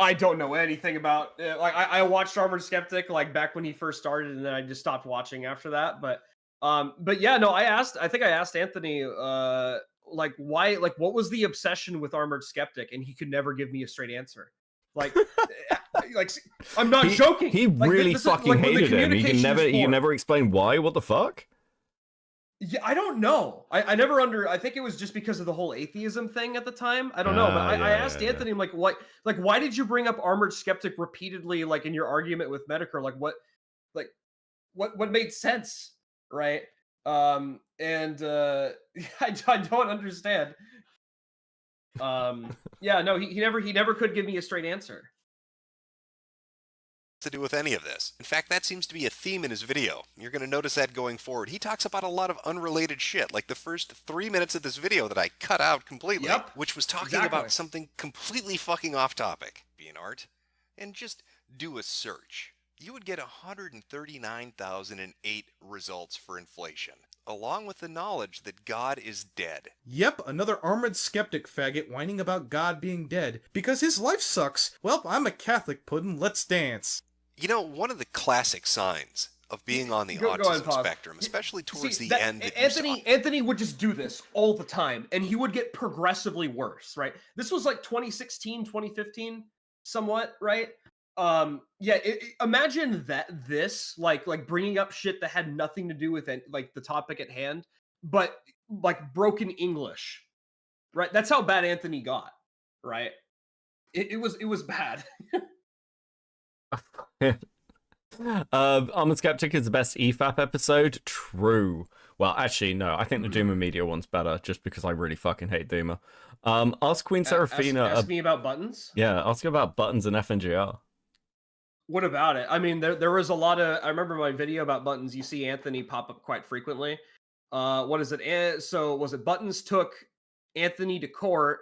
I don't know anything about like I watched Armored Skeptic, like, back when he first started, and then I just stopped watching after that. But yeah, no, I think I asked Anthony like, why, like, what was the obsession with Armored Skeptic, and he could never give me a straight answer. Like, like, I'm not joking. He like, really fucking hated him. You can never explain why. What the fuck? Yeah, I don't know. I think it was just because of the whole atheism thing at the time. I don't know, but I asked Anthony, I'm like, what, like, why did you bring up Armored Skeptic repeatedly, like, in your argument with Medica? Like, what made sense, right? I don't understand. Yeah, no, he never could give me a straight answer. To do with any of this. In fact, that seems to be a theme in his video. You're going to notice that going forward. He talks about a lot of unrelated shit, like the first 3 minutes of this video that I cut out completely, which was talking about something completely fucking off topic. Be an art, and just do a search. You would get 139,008 results for inflation, along with the knowledge that God is dead. Yep, another Armored Skeptic faggot whining about God being dead. Because his life sucks. Well, I'm a Catholic puddin', let's dance. You know, one of the classic signs of being on the Go ahead, autism pause. spectrum, especially towards See, the end. That Anthony would just do this all the time, and he would get progressively worse, right? This was like 2016, 2015, somewhat, right? Imagine this, like bringing up shit that had nothing to do with it, like the topic at hand, but like broken English, right? That's how bad Anthony got, right? It was bad. Armored Skeptic is the best EFAP episode. True. Well, actually, no. I think the Doomer Media one's better, just because I really fucking hate Doomer. Ask Queen Seraphina. Ask me about buttons. Yeah, ask about buttons and FNGR. What about it? I mean, there was a lot of. I remember my video about buttons. You see Anthony pop up quite frequently. What is it? So was it Buttons took Anthony to court,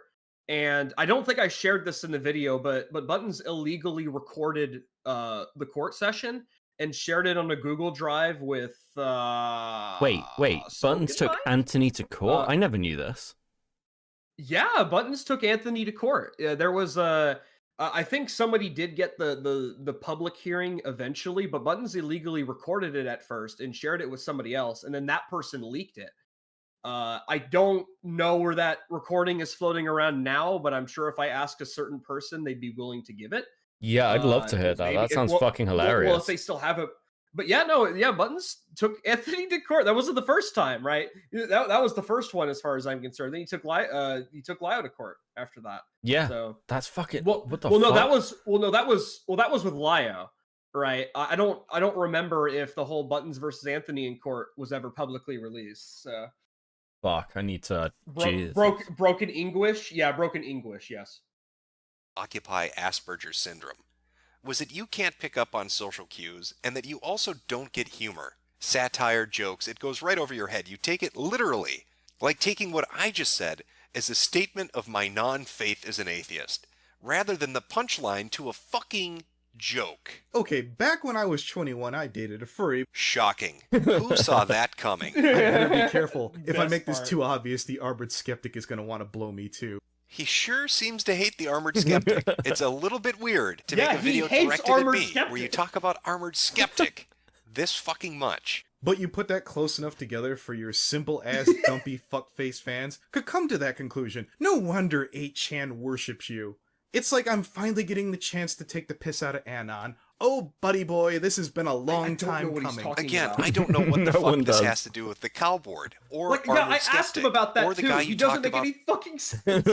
and I don't think I shared this in the video, but Buttons illegally recorded the court session and shared it on a Google Drive with. Wait. Buttons took Anthony to court? I never knew this. Yeah, Buttons took Anthony to court. There was I think somebody did get the public hearing eventually, but Buttons illegally recorded it at first and shared it with somebody else, and then that person leaked it. I don't know where that recording is floating around now, but I'm sure if I ask a certain person, they'd be willing to give it. Yeah, I'd love to hear that. That sounds fucking hilarious. Well, if they still have it. But Buttons took Anthony to court. That wasn't the first time, right? That was the first one, as far as I'm concerned. Then he took Lio to court after that. Yeah, so that's fucking. What the? Well, no, that was with Lio, right? I don't remember if the whole Buttons versus Anthony in court was ever publicly released. So. Fuck, I need to. Broken English, yeah, broken English, yes. Occupy Asperger's syndrome. Was it you can't pick up on social cues, and that you also don't get humor? Satire, jokes, it goes right over your head. You take it literally. Like taking what I just said as a statement of my non-faith as an atheist, rather than the punchline to a fucking joke. Okay, back when I was 21, I dated a furry. Shocking. Who saw that coming? I better be careful. If I make this too obvious, the Armored Skeptic is going to want to blow me too. He sure seems to hate the Armored Skeptic. It's a little bit weird to make a video directed at me where you talk about Armored Skeptic this fucking much. But you put that close enough together for your simple-ass, dumpy fuckface fans could come to that conclusion. No wonder 8chan worships you. It's like I'm finally getting the chance to take the piss out of Anon. Oh, buddy boy, this has been a long time coming. Again, I don't know what the fuck this has to do with the cowboard or Armored Skeptic. I asked him about that or the too. guy He you doesn't talked make about. any fucking sense.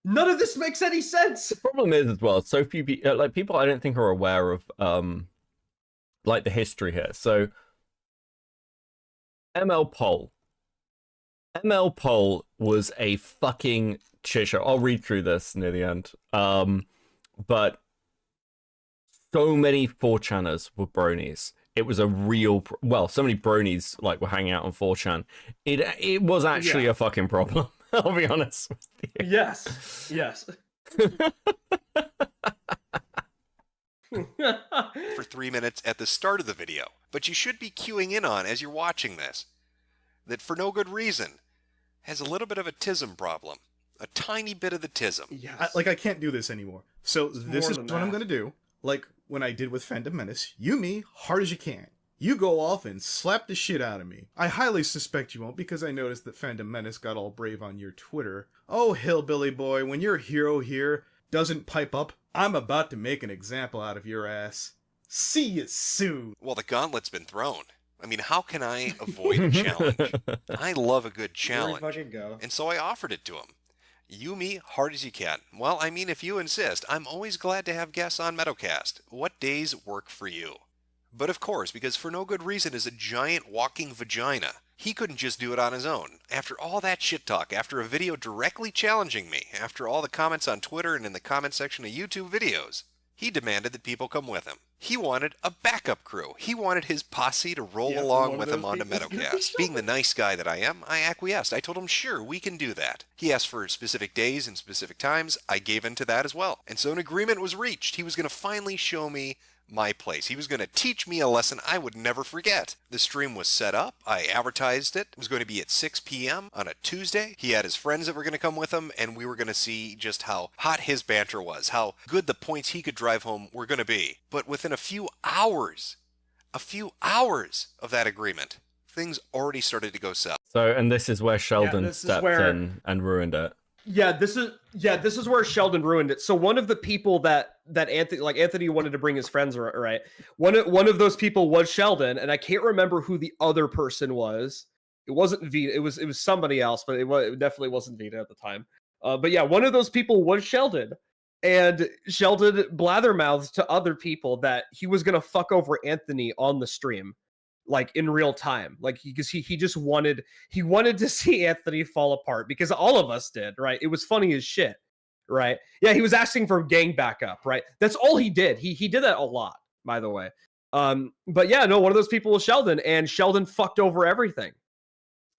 None of this makes any sense. The problem is as well, so few people, like people I don't think are aware of, like the history here. So, ML-Pol. ML-Pol was a fucking shit show. I'll read through this near the end. But so many 4chaners were bronies. It was a real, so many bronies like were hanging out on 4chan. It was actually a fucking problem. I'll be honest with you. Yes. For 3 minutes at the start of the video, but you should be queuing in on as you're watching this that for no good reason has a little bit of a tism problem. A tiny bit of the tism. Yes. I can't do this anymore. So this is what I'm going to do. Like when I did with Fandom Menace. You me, hard as you can. You go off and slap the shit out of me. I highly suspect you won't because I noticed that Fandom Menace got all brave on your Twitter. Oh, hillbilly boy, when your hero here doesn't pipe up, I'm about to make an example out of your ass. See you soon. Well, the gauntlet's been thrown. I mean, how can I avoid a challenge? I love a good challenge. Fucking go. And so I offered it to him. You me, hard as you can. Well, I mean, if you insist, I'm always glad to have guests on Meadowcast. What days work for you? But of course, because For No Good Reason is a giant walking vagina, he couldn't just do it on his own. After all that shit talk, after a video directly challenging me, after all the comments on Twitter and in the comment section of YouTube videos, he demanded that people come with him. He wanted a backup crew. He wanted his posse to roll along with him onto Meadowcast. Being the nice guy that I am, I acquiesced. I told him, sure, we can do that. He asked for specific days and specific times. I gave in to that as well. And so an agreement was reached. He was going to finally show me my place. He was going to teach me a lesson I would never forget. The stream was set up. I advertised it. It was going to be at 6 p.m. on a Tuesday. He had his friends that were going to come with him, and we were going to see just how hot his banter was, how good the points he could drive home were going to be. But within within a few hours of that agreement, things already started to go south. So, and this is where Sheldon this is stepped where- in and ruined it. Yeah, this is where Sheldon ruined it. So one of the people that Anthony wanted to bring his friends, right? One of those people was Sheldon, and I can't remember who the other person was. It wasn't Vita. It was somebody else, but it definitely wasn't Vita at the time. But yeah, one of those people was Sheldon, and Sheldon blathermouths to other people that he was gonna fuck over Anthony on the stream, like in real time, like because he just wanted to see Anthony fall apart, because all of us did, right? It was funny as shit, right? Yeah, he was asking for gang backup, right? That's all he did. He did that a lot, by the way. But yeah, no, one of those people was Sheldon, and Sheldon fucked over everything.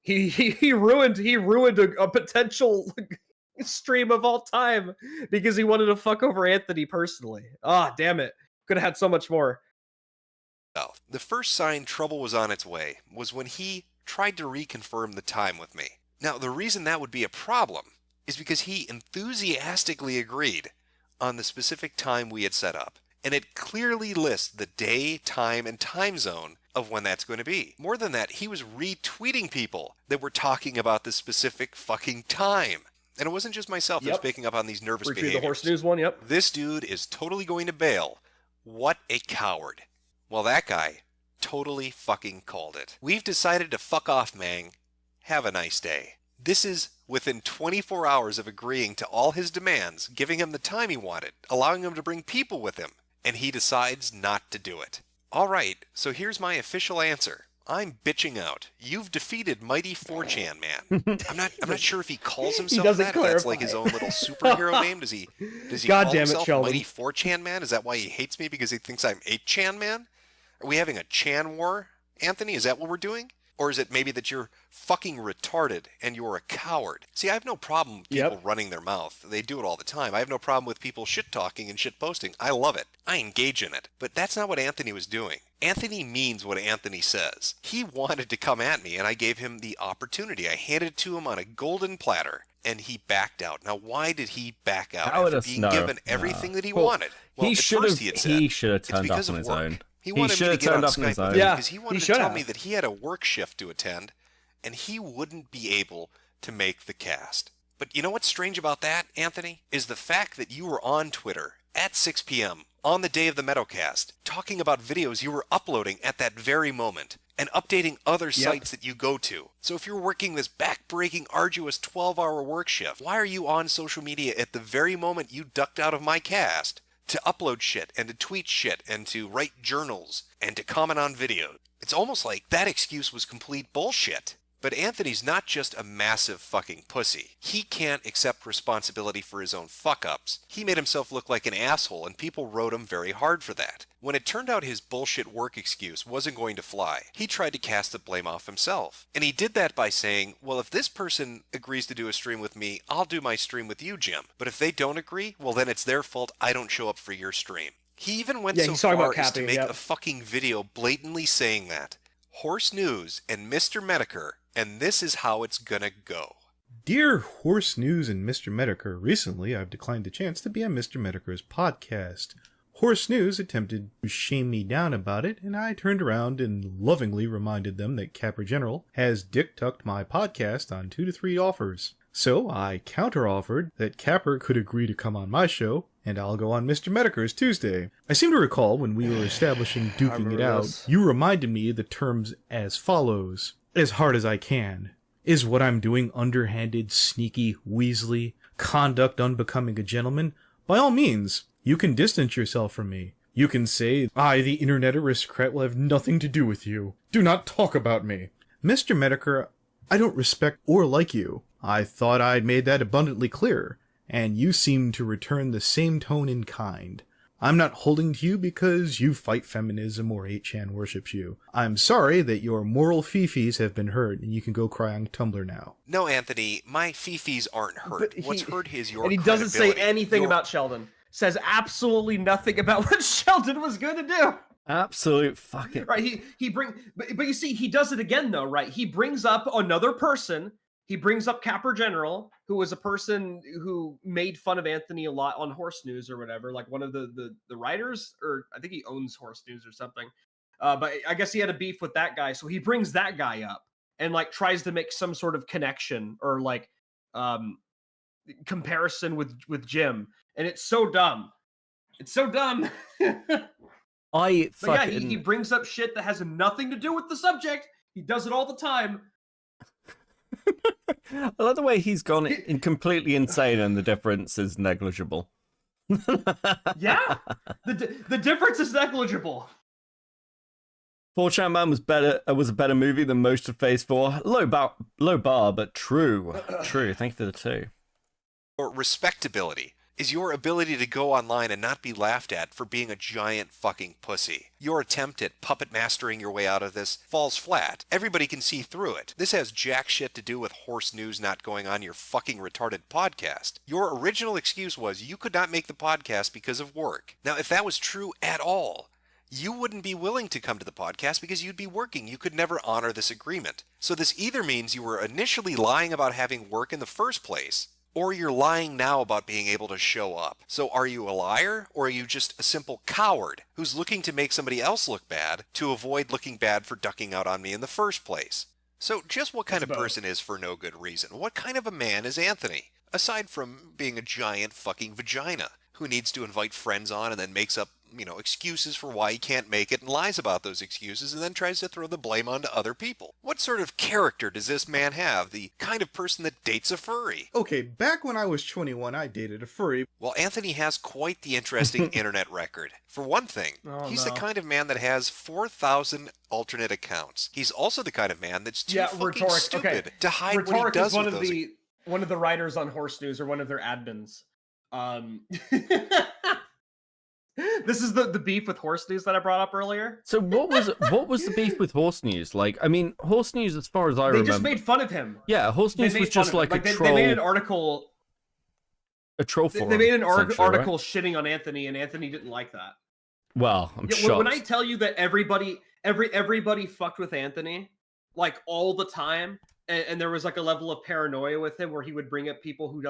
He ruined a potential stream of all time because he wanted to fuck over Anthony personally. Ah, damn it. Could have had so much more. The first sign trouble was on its way was when he tried to reconfirm the time with me. Now, the reason that would be a problem is because he enthusiastically agreed on the specific time we had set up, and it clearly lists the day, time, and time zone of when that's going to be. More than that, he was retweeting people that were talking about the specific fucking time. And it wasn't just myself that was picking up on these nervous behaviors. The horse news one, yep. This dude is totally going to bail. What a coward. Well, that guy totally fucking called it. We've decided to fuck off, Mang. Have a nice day. This is within 24 hours of agreeing to all his demands, giving him the time he wanted, allowing him to bring people with him, and he decides not to do it. All right, so here's my official answer. I'm bitching out. You've defeated Mighty 4chan Man. I'm not sure if he calls himself that. If that's like his own little superhero name. Does he God call damn it, himself Sheldon. Mighty 4chan Man? Is that why he hates me, because he thinks I'm 8chan Man? Are we having a Chan war, Anthony? Is that what we're doing? Or is it maybe that you're fucking retarded and you're a coward? See, I have no problem with people running their mouth. They do it all the time. I have no problem with people shit-talking and shit-posting. I love it. I engage in it. But that's not what Anthony was doing. Anthony means what Anthony says. He wanted to come at me, and I gave him the opportunity. I handed it to him on a golden platter, and he backed out. Now, why did he back out after being given everything that he wanted? Well, he should have it's turned because up on of his work. own. He wanted me to get on Skype with him because he wanted to tell have. me that he had a work shift to attend, and he wouldn't be able to make the cast. But you know what's strange about that, Anthony? Is the fact that you were on Twitter at 6 p.m. on the day of the Medocast, talking about videos you were uploading at that very moment, and updating other sites that you go to. So if you're working this back-breaking, arduous 12-hour work shift, why are you on social media at the very moment you ducked out of my cast to upload shit and to tweet shit and to write journals and to comment on videos? It's almost like that excuse was complete bullshit. But Anthony's not just a massive fucking pussy. He can't accept responsibility for his own fuck-ups. He made himself look like an asshole, and people wrote him very hard for that. When it turned out his bullshit work excuse wasn't going to fly, he tried to cast the blame off himself. And he did that by saying, well, if this person agrees to do a stream with me, I'll do my stream with you, Jim. But if they don't agree, well, then it's their fault I don't show up for your stream. He even went so far as to make a fucking video blatantly saying that. Horse News and Mr. Medica, and this is how it's gonna go. Dear Horse News and Mr. Medica, recently I've declined the chance to be on Mr. Medica's podcast. Horse News attempted to shame me down about it, and I turned around and lovingly reminded them that Capper General has dick-tucked my podcast on 2 to 3 offers. So I counter-offered that Capper could agree to come on my show, and I'll go on Mr. Medica's Tuesday. I seem to recall when we were establishing Duking It Out, you reminded me of the terms as follows. As hard as I can. Is what I'm doing underhanded, sneaky, weaselly, conduct unbecoming a gentleman? By all means, you can distance yourself from me. You can say, I, the internet aristocrat, will have nothing to do with you. Do not talk about me. Mr. Medica, I don't respect or like you. I thought I'd made that abundantly clear, and you seem to return the same tone in kind. I'm not holding to you because you fight feminism or 8chan worships you. I'm sorry that your moral fifis have been hurt, and you can go cry on Tumblr now. No, Anthony, my fifis aren't hurt. What's hurt is your And he doesn't say anything about Sheldon. Says absolutely nothing about what Sheldon was going to do. Absolute fucking... Right, but you see, he does it again, though, right? He brings up another person he brings up Capper General, who was a person who made fun of Anthony a lot on Horse News or whatever, like one of the writers, or I think he owns Horse News or something. But I guess he had a beef with that guy, so he brings that guy up and like tries to make some sort of connection or like comparison with Jim, and it's so dumb. It's so dumb. He brings up shit that has nothing to do with the subject. He does it all the time. I love the way he's gone completely insane and the difference is negligible. Yeah, the difference is negligible. 4chan Man was a better movie than most of Phase 4. Low bar, but true. True. Thank you for the 2. Or respectability is your ability to go online and not be laughed at for being a giant fucking pussy. Your attempt at puppet mastering your way out of this falls flat. Everybody can see through it. This has jack shit to do with Horse News not going on your fucking retarded podcast. Your original excuse was you could not make the podcast because of work. Now, if that was true at all, you wouldn't be willing to come to the podcast because you'd be working. You could never honor this agreement. So this either means you were initially lying about having work in the first place, or you're lying now about being able to show up. So are you a liar, or are you just a simple coward who's looking to make somebody else look bad to avoid looking bad for ducking out on me in the first place? So just what kind of person is for no good reason? What kind of a man is Anthony? Aside from being a giant fucking vagina who needs to invite friends on and then makes up, excuses for why he can't make it and lies about those excuses and then tries to throw the blame onto other people. What sort of character does this man have? The kind of person that dates a furry? Okay, back when I was 21, I dated a furry. Well, Anthony has quite the interesting internet record. For one thing, he's the kind of man that has 4,000 alternate accounts. He's also the kind of man that's too fucking stupid to hide what he does with those. One of the writers on Horse News, or one of their admins. This is the beef with Horse News that I brought up earlier. So what was the beef with Horse News? Like, I mean, Horse News, as far as I remember, they just made fun of him. Yeah, Horse News was just like a troll. They made an article. A troll forum. They made an article shitting on Anthony, and Anthony didn't like that. Well, I'm shocked. When I tell you that everybody fucked with Anthony, like all the time, and there was like a level of paranoia with him where he would bring up people who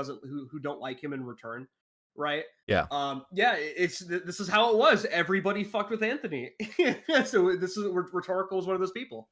don't like him in return. Right? Yeah. This is how it was. Everybody fucked with Anthony. So this is Rhetorical is one of those people.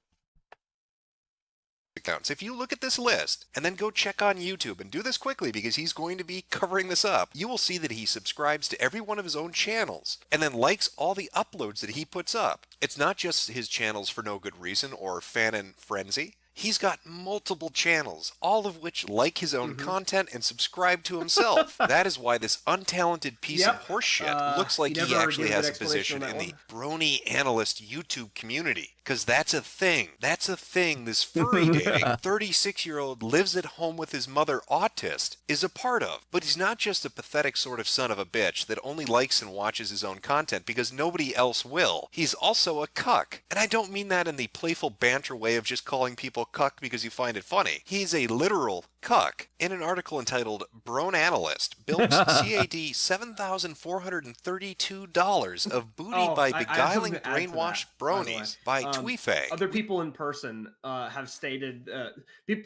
Accounts. If you look at this list and then go check on YouTube and do this quickly because he's going to be covering this up, you will see that he subscribes to every one of his own channels and then likes all the uploads that he puts up. It's not just his channels for no good reason or Fan and Frenzy. He's got multiple channels, all of which like his own content and subscribe to himself. That is why this untalented piece of horseshit looks like he actually has a position in the Brony analyst YouTube community. Because that's a thing. That's a thing this furry dating 36-year-old lives at home with his mother autist is a part of. But he's not just a pathetic sort of son of a bitch that only likes and watches his own content because nobody else will. He's also a cuck. And I don't mean that in the playful banter way of just calling people cuck because you find it funny. He's a literal cuck. In an article entitled Brone Analyst builds CAD $7,432 of booty by beguiling brainwashed bronies by Tweefay. Other people in person have stated,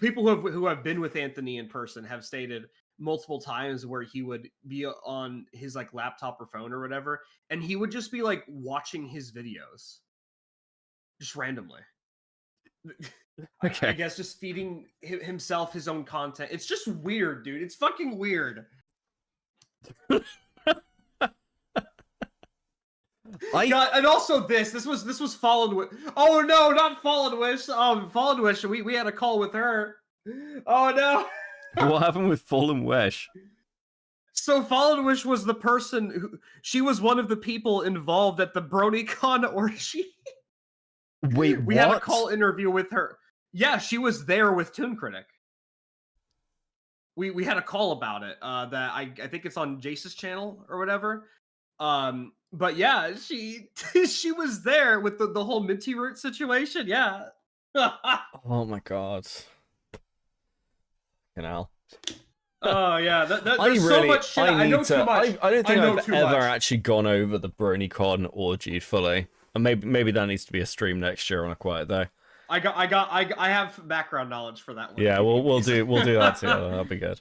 people who have been with Anthony in person have stated multiple times where he would be on his like laptop or phone or whatever, and he would just be like watching his videos just randomly. Okay. I guess just feeding himself his own content. It's just weird, dude. It's fucking weird. And also this was Fallen Wish. Oh no, not Fallen Wish. Fallen Wish. We had a call with her. Oh no. What happened with Fallen Wish? So Fallen Wish was the person she was one of the people involved at the BronyCon orgy. Wait, we had a call interview with her. Yeah, she was there with Tun Critic. We had a call about it. That I think it's on Jace's channel or whatever. But yeah, she was there with the whole Minty Root situation. Yeah. Oh my god. You know. Oh yeah, there's so much shit. I know too much. I don't think I've ever actually gone over the BronyCon orgy fully. And maybe that needs to be a stream next year on a quiet day. I have background knowledge for that one. Yeah, we'll do that together. That'll be good.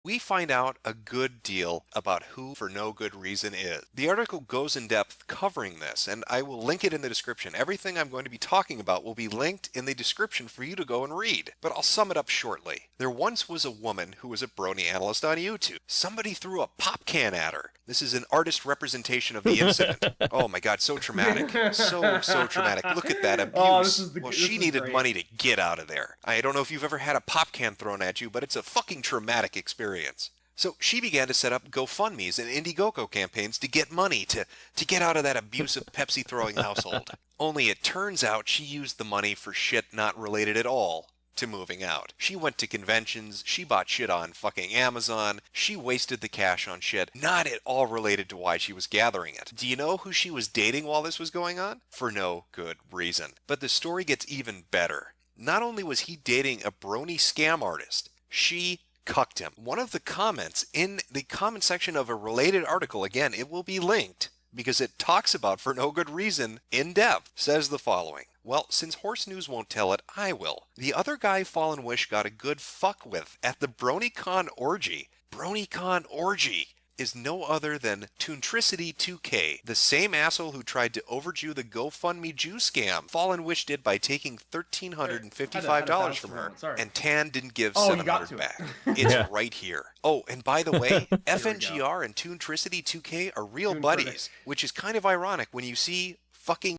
We find out a good deal about who For No Good Reason is. The article goes in depth covering this, and I will link it in the description. Everything I'm going to be talking about will be linked in the description for you to go and read, but I'll sum it up shortly. There once was a woman who was a Brony analyst on YouTube. Somebody threw a pop can at her. This is an artist representation of the incident. Oh my god, so traumatic. So traumatic. Look at that abuse. Well, she needed money to get out of there. I don't know if you've ever had a pop can thrown at you, but it's a fucking traumatic experience. So she began to set up GoFundMes and Indiegogo campaigns to get money to get out of that abusive Pepsi-throwing household. Only it turns out she used the money for shit not related at all to moving out. She went to conventions, she bought shit on fucking Amazon, she wasted the cash on shit not at all related to why she was gathering it. Do you know who she was dating while this was going on? For no good reason. But the story gets even better. Not only was he dating a Brony scam artist, she cucked him. One of the comments in the comment section of a related article, again, it will be linked because it talks about For No Good Reason in depth, says the following. Well, since Horse News won't tell it, I will. The other guy Fallen Wish got a good fuck with at the BronyCon orgy. BronyCon orgy is no other than Tuntricity 2K, the same asshole who tried to overdo the GoFundMe Jew scam Fallen Wish did by taking $1,355 from her, and Tan didn't give $700 back. It's right here. Oh, and by the way, FNGR and Tuntricity 2K are real buddies, which is kind of ironic when you see fucking...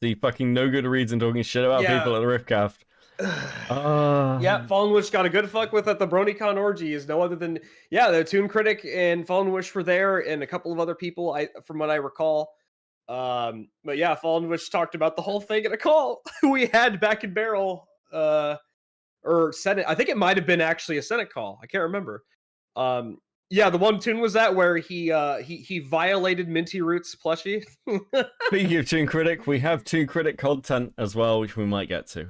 See fucking no good reason talking shit about people at the Riftcraft. Yeah, Fallen Wish got a good fuck with at the BronyCon orgy is no other than the Tun Critic and Fallen Wish were there and a couple of other people from what I recall. But yeah, Fallen Wish talked about the whole thing in a call we had back in Barrel or Senate. I think it might have been actually a Senate call. I can't remember. Yeah, the one Tun was at where he violated Minty Roots plushie. Speaking of Tun Critic, we have Tun Critic content as well, which we might get to.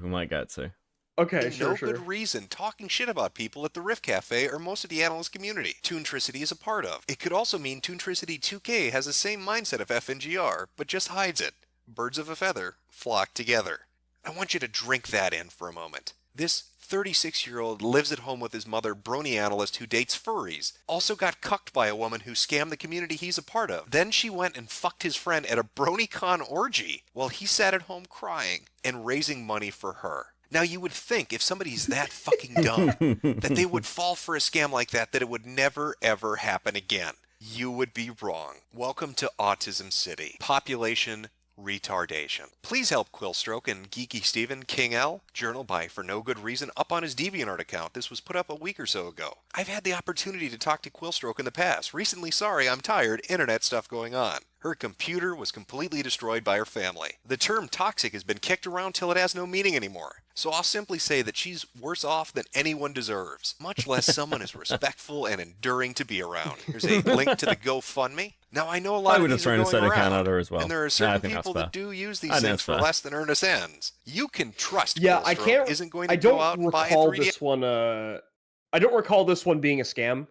Okay, sure. Good reason talking shit about people at the Rift Cafe or most of the analyst community Tuntricity is a part of. It could also mean Tuntricity 2K has the same mindset of FNGR, but just hides it. Birds of a feather flock together. I want you to drink that in for a moment. This 36-year-old lives at home with his mother, Brony analyst who dates furries, also got cucked by a woman who scammed the community he's a part of. Then she went and fucked his friend at a BronyCon orgy while he sat at home crying and raising money for her. Now you would think if somebody's that fucking dumb that they would fall for a scam like that it would never ever happen again. You would be wrong. Welcome to Autism City. Population retardation. Please help Quillstroke and Geeky Steven King L. Journal by For No Good Reason up on his DeviantArt account. This was put up a week or so ago. I've had the opportunity to talk to Quillstroke in the past. Recently, sorry, I'm tired, internet stuff going on. Her computer was completely destroyed by her family. The term toxic has been kicked around till it has no meaning anymore. So I'll simply say that she's worse off than anyone deserves, much less someone as respectful and enduring to be around. There's a link to the GoFundMe. Now I know a lot of these are going around, as well. And there are certain people that do use these things for less than earnest ends. You can trust I can't. isn't going to go out and buy a 3D. This one. I don't recall this one being a scam.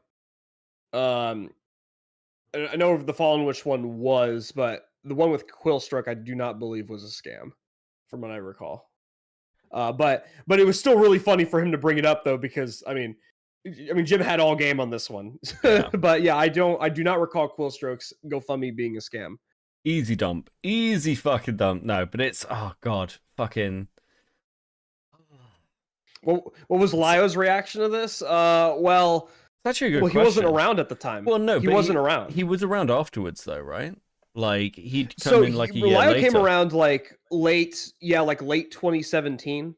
I know the Fallen Wish one was, but the one with Quillstruck I do not believe was a scam, from what I recall. But it was still really funny for him to bring it up though, because I mean Jim had all game on this one. Yeah. But yeah, I do not recall Quillstroke's GoFundMe being a scam. Easy fucking dump. No, but it's fucking. What was Lyo's reaction to this? Well, that's actually a good question. He wasn't around at the time. Well, no, he wasn't around. He was around afterwards, though, right? Like he'd come in like a year Lyo later. Came around like late 2017.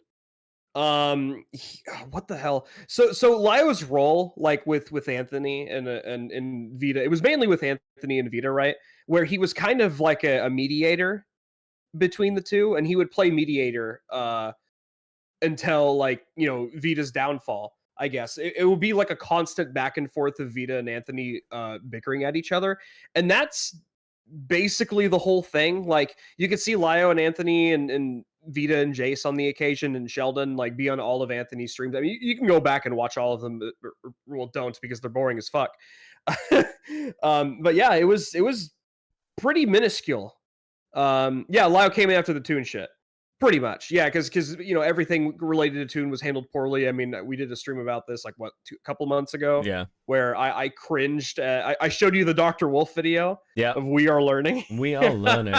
What the hell? So Lyo's role, like with Anthony and Vita, it was mainly with Anthony and Vita, right? Where he was kind of like a mediator between the two, and he would play mediator until like Vita's downfall. I guess it will be like a constant back and forth of Vita and Anthony bickering at each other, and that's basically the whole thing. Like you could see Lyo and Anthony and Vita and Jace on the occasion, and Sheldon like be on all of Anthony's streams. I mean, you can go back and watch all of them. Well, don't, because they're boring as fuck. But yeah, it was pretty minuscule Yeah, Lyle came in after the Tun shit. Pretty much, yeah, because everything related to Tun was handled poorly. I mean, we did a stream about this like a couple months ago. Yeah, where I cringed. I showed you the Dr. Wolf video. Yeah, of We Are Learning. We are learning.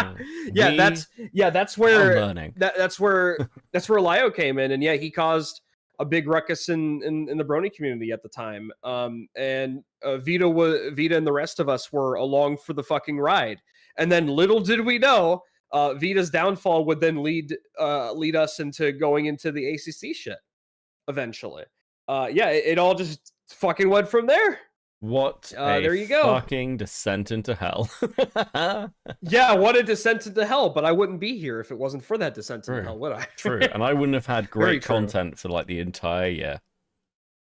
That's where learning. That's where Lio came in, and yeah, he caused a big ruckus in the Brony community at the time. And Vita and the rest of us were along for the fucking ride. And then little did we know, Vita's downfall would then lead us into going into the ACC shit eventually. It all just fucking went from there. What there you go. Fucking descent into hell. Yeah, what a descent into hell, but I wouldn't be here if it wasn't for that descent into hell, would I? True, and I wouldn't have had great content for like the entire year.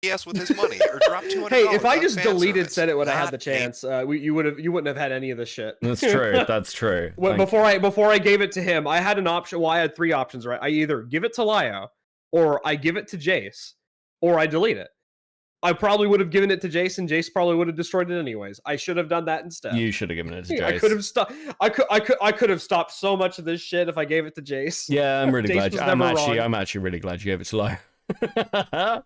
Yes, with his money, or drop $200. Hey, if I just deleted Said It when I had the chance, you wouldn't have had any of this shit. That's true. That's true. Before I gave it to him, I had an option. Well, I had three options, right? I either give it to Lio, or I give it to Jace, or I delete it. I probably would have given it to Jace, and Jace probably would have destroyed it anyways. I should have done that instead. You should have given it to Jace. I could have stopped. I could have stopped so much of this shit if I gave it to Jace. Yeah, I'm really glad. I'm actually really glad you gave it to Lio.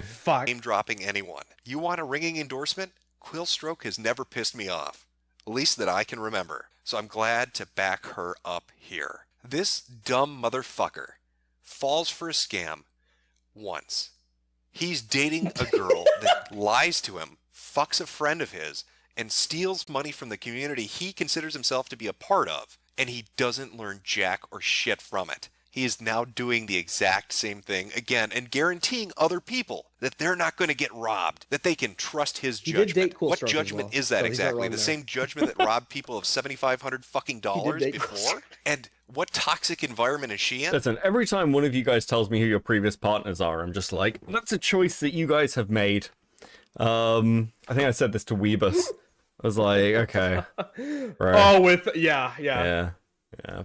Fuck. Name dropping anyone. You want a ringing endorsement? Quillstroke has never pissed me off, at least that I can remember. So I'm glad to back her up here. This dumb motherfucker falls for a scam once. He's dating a girl that lies to him, fucks a friend of his, and steals money from the community he considers himself to be a part of, and he doesn't learn jack or shit from it. He is now doing the exact same thing again and guaranteeing other people that they're not going to get robbed, that they can trust his judgment. What judgment is that exactly? The same judgment that robbed people of $7,500 fucking dollars before? And what toxic environment is she in? Listen, every time one of you guys tells me who your previous partners are, I'm just like, that's a choice that you guys have made. I think I said this to Weebus. I was like, okay. Right. Oh, Yeah,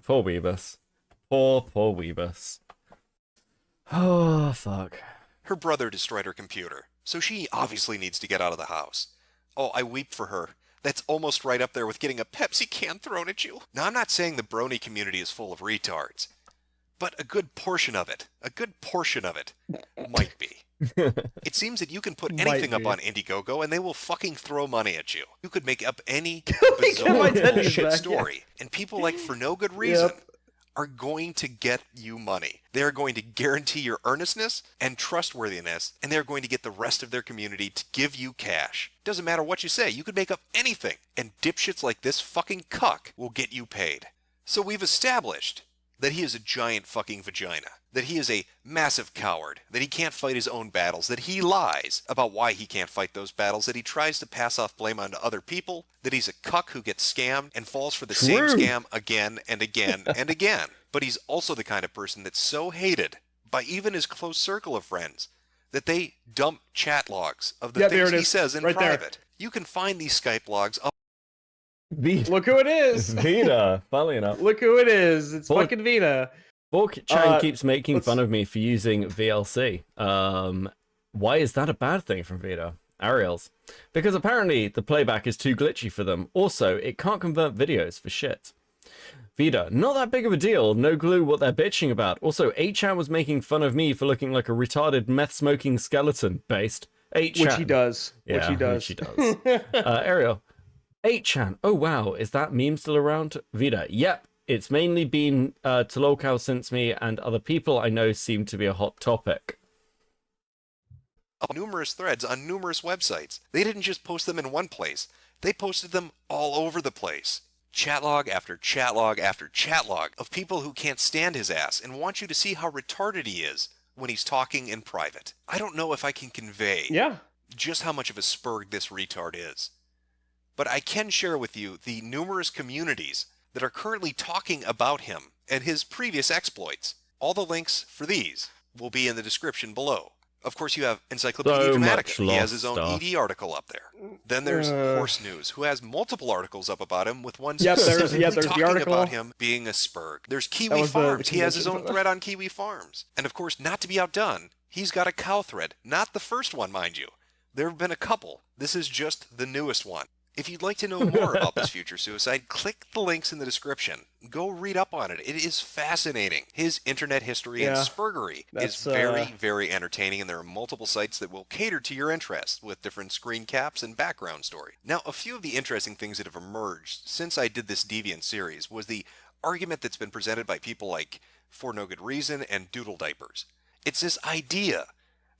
poor Weebus. Poor Weebus. Oh, fuck. Her brother destroyed her computer, so she obviously needs to get out of the house. Oh, I weep for her. That's almost right up there with getting a Pepsi can thrown at you. Now, I'm not saying the Brony community is full of retards, but a good portion of it might be. It seems that you can put anything up on Indiegogo and they will fucking throw money at you. You could make up any bizarre bullshit story, and people like for no good reason are going to get you money. They're going to guarantee your earnestness and trustworthiness, and they're going to get the rest of their community to give you cash. Doesn't matter what you say, you could make up anything, and dipshits like this fucking cuck will get you paid. So we've established that he is a giant fucking vagina, that he is a massive coward, that he can't fight his own battles, that he lies about why he can't fight those battles, that he tries to pass off blame onto other people, that he's a cuck who gets scammed and falls for the same scam again and again and again. But he's also the kind of person that's so hated by even his close circle of friends that they dump chat logs of the things he says in private. You can find these Skype logs up. Look who it is. It's Vita, funnily enough. Look who it is. It's fucking Vita. Bork-chan keeps making fun of me for using VLC. Why is that a bad thing from Vita? Ariel's. Because apparently the playback is too glitchy for them. Also, it can't convert videos for shit. Vita, not that big of a deal. No clue what they're bitching about. Also, 8chan was making fun of me for looking like a retarded meth-smoking skeleton. Based. 8chan. Which he does. Ariel. 8chan. Oh, wow. Is that meme still around? Vita. Yep. It's mainly been Tolokau since me and other people I know seem to be a hot topic. Numerous threads on numerous websites. They didn't just post them in one place. They posted them all over the place. Chatlog after chatlog after chatlog of people who can't stand his ass and want you to see how retarded he is when he's talking in private. I don't know if I can convey just how much of a spurg this retard is. But I can share with you the numerous communities that are currently talking about him and his previous exploits. All the links for these will be in the description below. Of course, you have Encyclopedia Dramatica. He has his own ED article up there. Then there's Horse News, who has multiple articles up about him, with one specifically talking about him being a spurg. There's Kiwi Farms. He has his own thread on Kiwi Farms. And of course, not to be outdone, he's got a cow thread. Not the first one, mind you. There have been a couple. This is just the newest one. If you'd like to know more about this future suicide, click the links in the description. Go read up on it. It is fascinating. His internet history and spurgery is very, very entertaining, and there are multiple sites that will cater to your interests with different screen caps and background story. Now, a few of the interesting things that have emerged since I did this Deviant series was the argument that's been presented by people like For No Good Reason and Doodle Diapers. It's this idea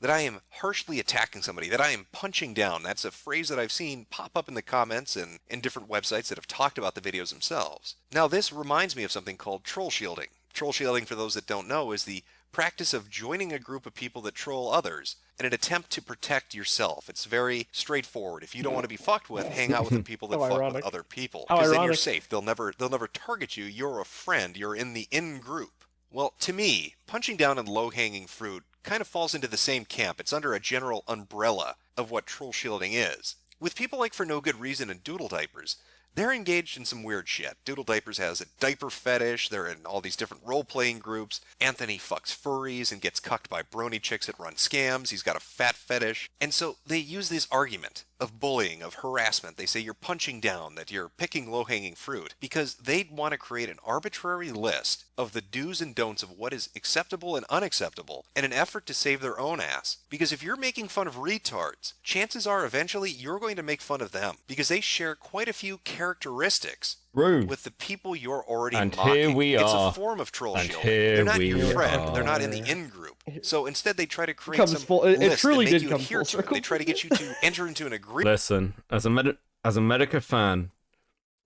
that I am harshly attacking somebody, that I am punching down. That's a phrase that I've seen pop up in the comments and in different websites that have talked about the videos themselves. Now, this reminds me of something called troll shielding. Troll shielding, for those that don't know, is the practice of joining a group of people that troll others in an attempt to protect yourself. It's very straightforward. If you don't want to be fucked with, hang out with the people that fuck with other people. Because then you're safe. They'll never target you. You're a friend. You're in the in-group. Well, to me, punching down on low-hanging fruit kind of falls into the same camp. It's under a general umbrella of what troll shielding is. With people like For No Good Reason and Doodle Diapers, they're engaged in some weird shit. Doodle Diapers has a diaper fetish, they're in all these different role-playing groups. Anthony fucks furries and gets cucked by brony chicks that run scams. He's got a fat fetish. And so they use this argument of bullying, of harassment. They say you're punching down, that you're picking low-hanging fruit, because they'd want to create an arbitrary list of the do's and don'ts of what is acceptable and unacceptable in an effort to save their own ass. Because if you're making fun of retards, chances are eventually you're going to make fun of them, because they share quite a few characteristics with the people you're already mocking. Here we it's are. A form of troll shielding. They're not your friend. They're not in the in-group. So instead they try to create some list that make you adhere to it. They try to get you to enter into an agreement. Listen, as a Medica fan,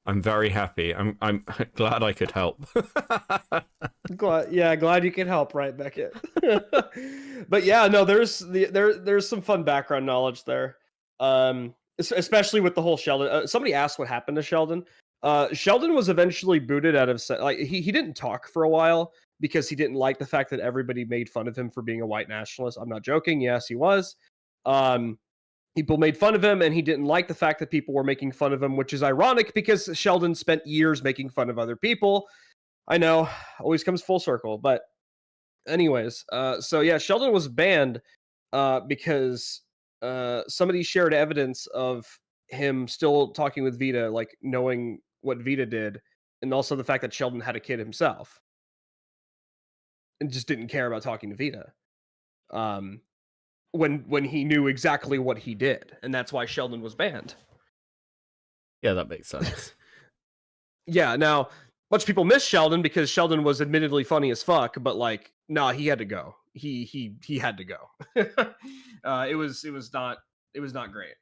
I'm very happy. I'm glad I could help. glad you could help, right, Beckett? But yeah, no, there's some fun background knowledge there. Especially with the whole Sheldon. Somebody asked what happened to Sheldon. Sheldon was eventually booted out of he didn't talk for a while because he didn't like the fact that everybody made fun of him for being a white nationalist. I'm not joking. Yes, he was. People made fun of him, and he didn't like the fact that people were making fun of him, which is ironic because Sheldon spent years making fun of other people. I know, always comes full circle. But anyways, so yeah, Sheldon was banned because somebody shared evidence of him still talking with Vita, like knowing what Vita did, and also the fact that Sheldon had a kid himself and just didn't care about talking to Vita. When he knew exactly what he did, and that's why Sheldon was banned. Yeah, that makes sense. Yeah, now a bunch of people miss Sheldon because Sheldon was admittedly funny as fuck, but like, nah, he had to go. He had to go. It was not great.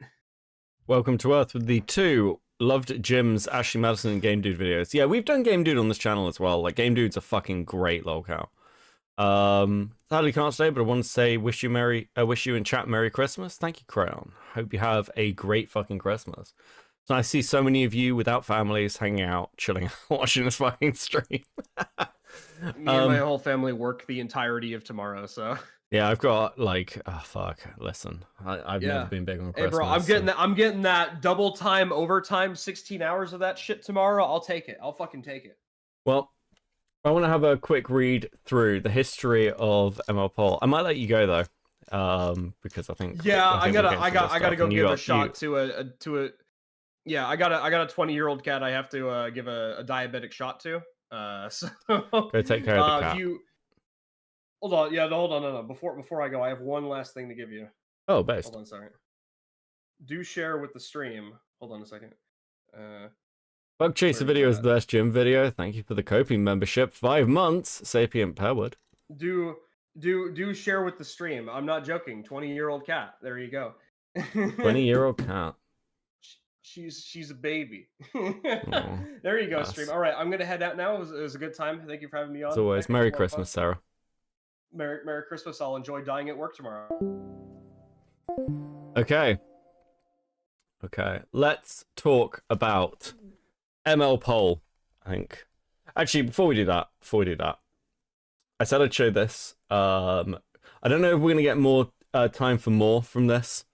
Welcome to Earth with the 2 loved Jim's Ashley Madison and Game Dude videos. Yeah, we've done Game Dude on this channel as well. Like, Game Dude's a fucking great lolcow. Sadly can't stay, but I want to say wish you in chat Merry Christmas. Thank you, Crayon. Hope you have a great fucking Christmas. So I see so many of you without families hanging out, chilling, watching this fucking stream. Me and my whole family work the entirety of tomorrow, so yeah, I've got like, oh fuck. Listen, I've never been big on Christmas. Hey, bro, I'm getting that double time, overtime, 16 hours of that shit tomorrow. I'll take it. I'll fucking take it. Well, I want to have a quick read through the history of MLP-Pol. I might let you go though, because I think I gotta go give a shot to a. Yeah, I got a 20-year-old cat. I have to give a diabetic shot to. So go take care of the cat. Hold on, no. Before I go, I have one last thing to give you. Oh, best. Hold on a second. Do share with the stream. Hold on a second. Bug Chaser video is the best gym video. Thank you for the coping membership. 5 months. Sapient Powered. Do share with the stream. I'm not joking. 20-year-old cat. There you go. 20-year-old cat. She's a baby. There you go, stream. All right, I'm gonna head out now. It was a good time. Thank you for having me on. As always, Merry Christmas, Sarah. Merry Christmas. I'll enjoy dying at work tomorrow. Okay, let's talk about ML-Pol, I think. Actually, before we do that, I said I'd show this. I don't know if we're gonna get more time for more from this.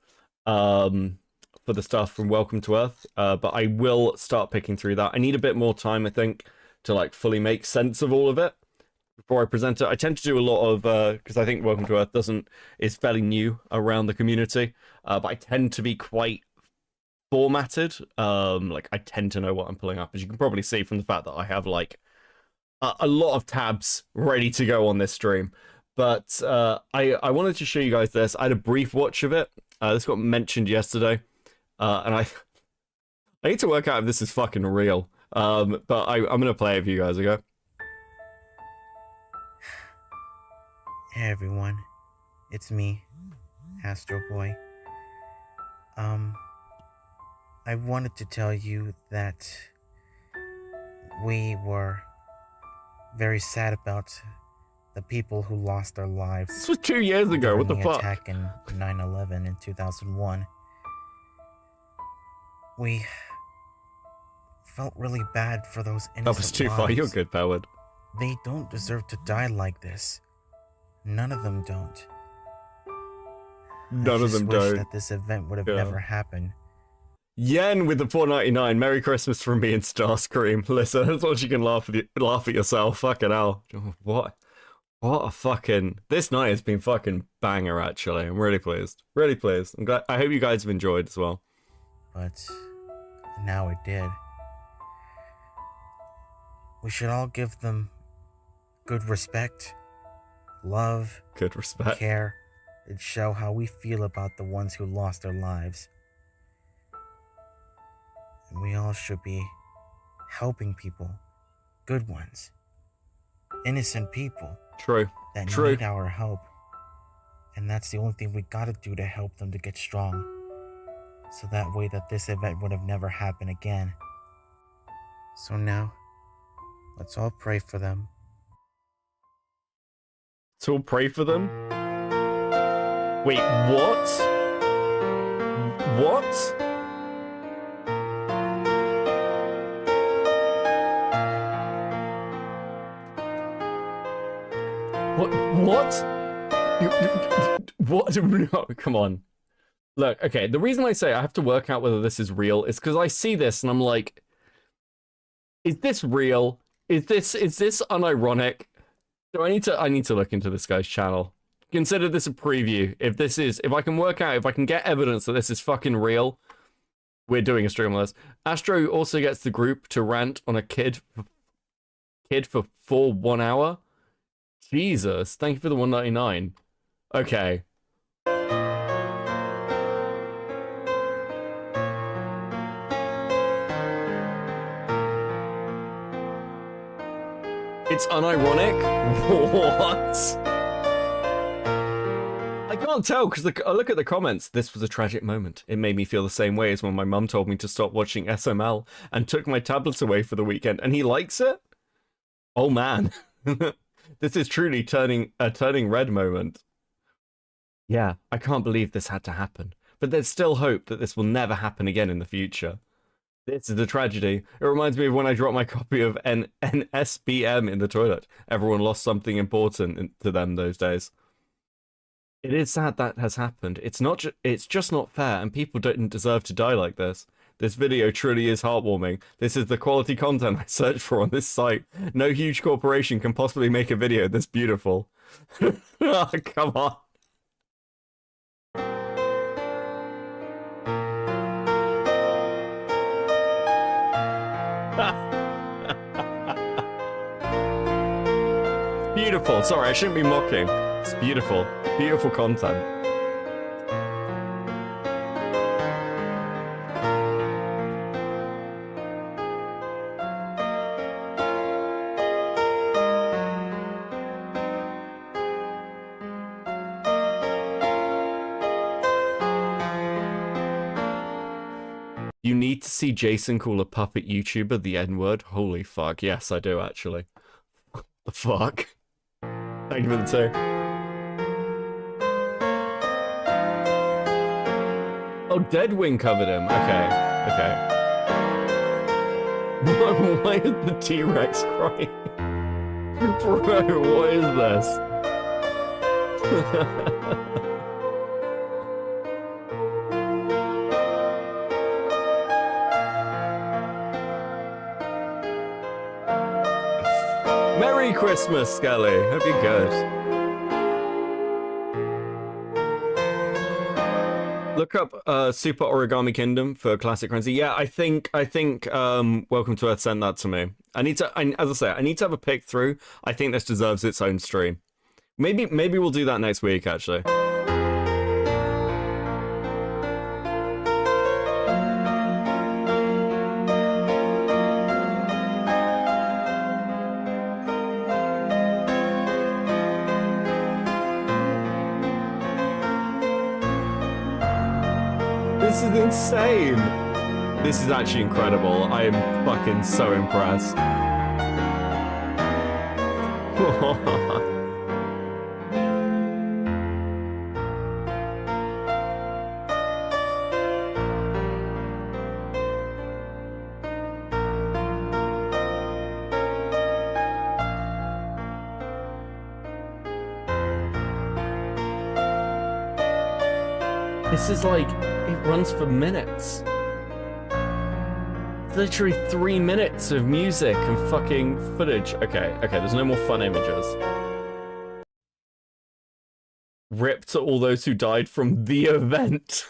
For the stuff from Welcome to Earth, but I will start picking through that. I need a bit more time, I think, to like fully make sense of all of it before I present it. I tend to do a lot of because I think Welcome to Earth is fairly new around the community, but I tend to be quite formatted. Like I tend to know what I'm pulling up, as you can probably see from the fact that I have like a lot of tabs ready to go on this stream. But I wanted to show you guys this. I had a brief watch of it. This got mentioned yesterday, and I need to work out if this is fucking real. But I'm gonna play it for you guys. Okay. Hey everyone, it's me, Astro Boy. I wanted to tell you that we were very sad about the people who lost their lives. This was 2 years ago. What the fuck? Attack in 9/11 in 2001. We felt really bad for those innocent That was too far. You're good, Powered. They don't deserve to die like this. None of them don't. None of them wish don't. That this event would have Yeah. never happened. Yen with the $4.99. Merry Christmas from me and Starscream. Listen, that's what you can laugh at yourself. Fucking hell. What a fucking... This night has been fucking banger, actually. I'm really pleased. Really pleased. I'm glad. I hope you guys have enjoyed as well. But now it did. We should all give them good respect, love, good respect, care, and show how we feel about the ones who lost their lives. And we all should be helping people, good ones, innocent people. True. That True. need our help. And that's the only thing we gotta do to help them to get strong. So that way that this event would have never happened again. So now, let's all pray for them. So we'll pray for them? Wait, what? What? What? What? No, come on. Look, okay, the reason I say I have to work out whether this is real is because I see this and I'm like, is this real? Is this unironic? So I need to look into this guy's channel. Consider this a preview. If I can work out, if I can get evidence that this is fucking real, we're doing a stream on this. Astro also gets the group to rant on a kid for 1 hour. Jesus, thank you for the $1.99. Okay. It's unironic? What? I can't tell because I look at the comments. This was a tragic moment. It made me feel the same way as when my mum told me to stop watching SML and took my tablets away for the weekend. And he likes it? Oh man. This is truly a turning red moment. Yeah, I can't believe this had to happen. But there's still hope that this will never happen again in the future. This is a tragedy. It reminds me of when I dropped my copy of NSBM in the toilet. Everyone lost something important to them those days. It is sad that has happened. It's just not fair, and people don't deserve to die like this. This video truly is heartwarming. This is the quality content I search for on this site. No huge corporation can possibly make a video this beautiful. Oh, come on. Beautiful. Sorry, I shouldn't be mocking. It's beautiful. Beautiful content. You need to see Jason call a puppet YouTuber the N-word. Holy fuck. Yes, I do, actually. What the fuck? Thank you for the two. Oh, Deadwing covered him. Okay. Why is the T-Rex crying? Bro, what is this? Merry Christmas, Scully. Hope you're good. Look up Super Origami Kingdom for Classic Currency. Yeah, I think Welcome to Earth sent that to me. As I say, I need to have a pick through. I think this deserves its own stream. Maybe we'll do that next week, actually. This is insane. This is actually incredible. I am fucking so impressed. This is like, it runs for minutes. It's literally 3 minutes of music and fucking footage. Okay, there's no more fun images. Rip to all those who died from the event.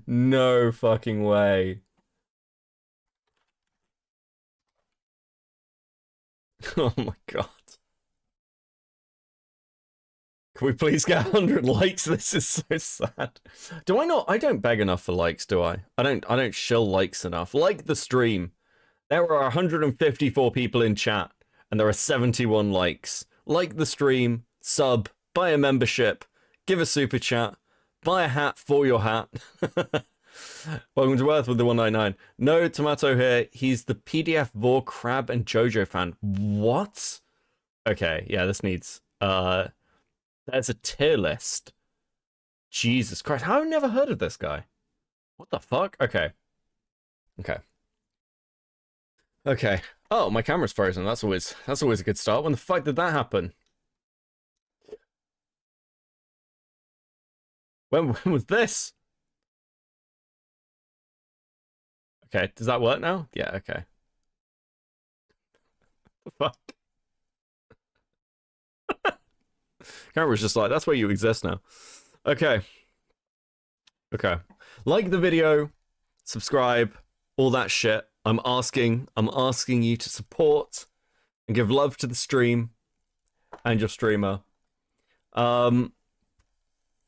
No fucking way. Oh my god. Can we please get 100 likes? This is so sad. Do I not? I don't beg enough for likes, do I? I don't shill likes enough. Like the stream. There are 154 people in chat, and there are 71 likes. Like the stream, sub, buy a membership, give a super chat, buy a hat for your hat. Welcome to Earth with the 199. No Tomato here. He's the PDF Vor, Crab, and Jojo fan. What? Okay, yeah, this needs... There's a tier list. Jesus Christ, how have I never heard of this guy? What the fuck? Okay. Oh, my camera's frozen. That's always a good start. When the fuck did that happen? When was this? Okay, does that work now? Yeah, okay. The fuck? Camera's just like, that's where you exist now. Okay. Like the video, subscribe, all that shit. I'm asking you to support and give love to the stream and your streamer. When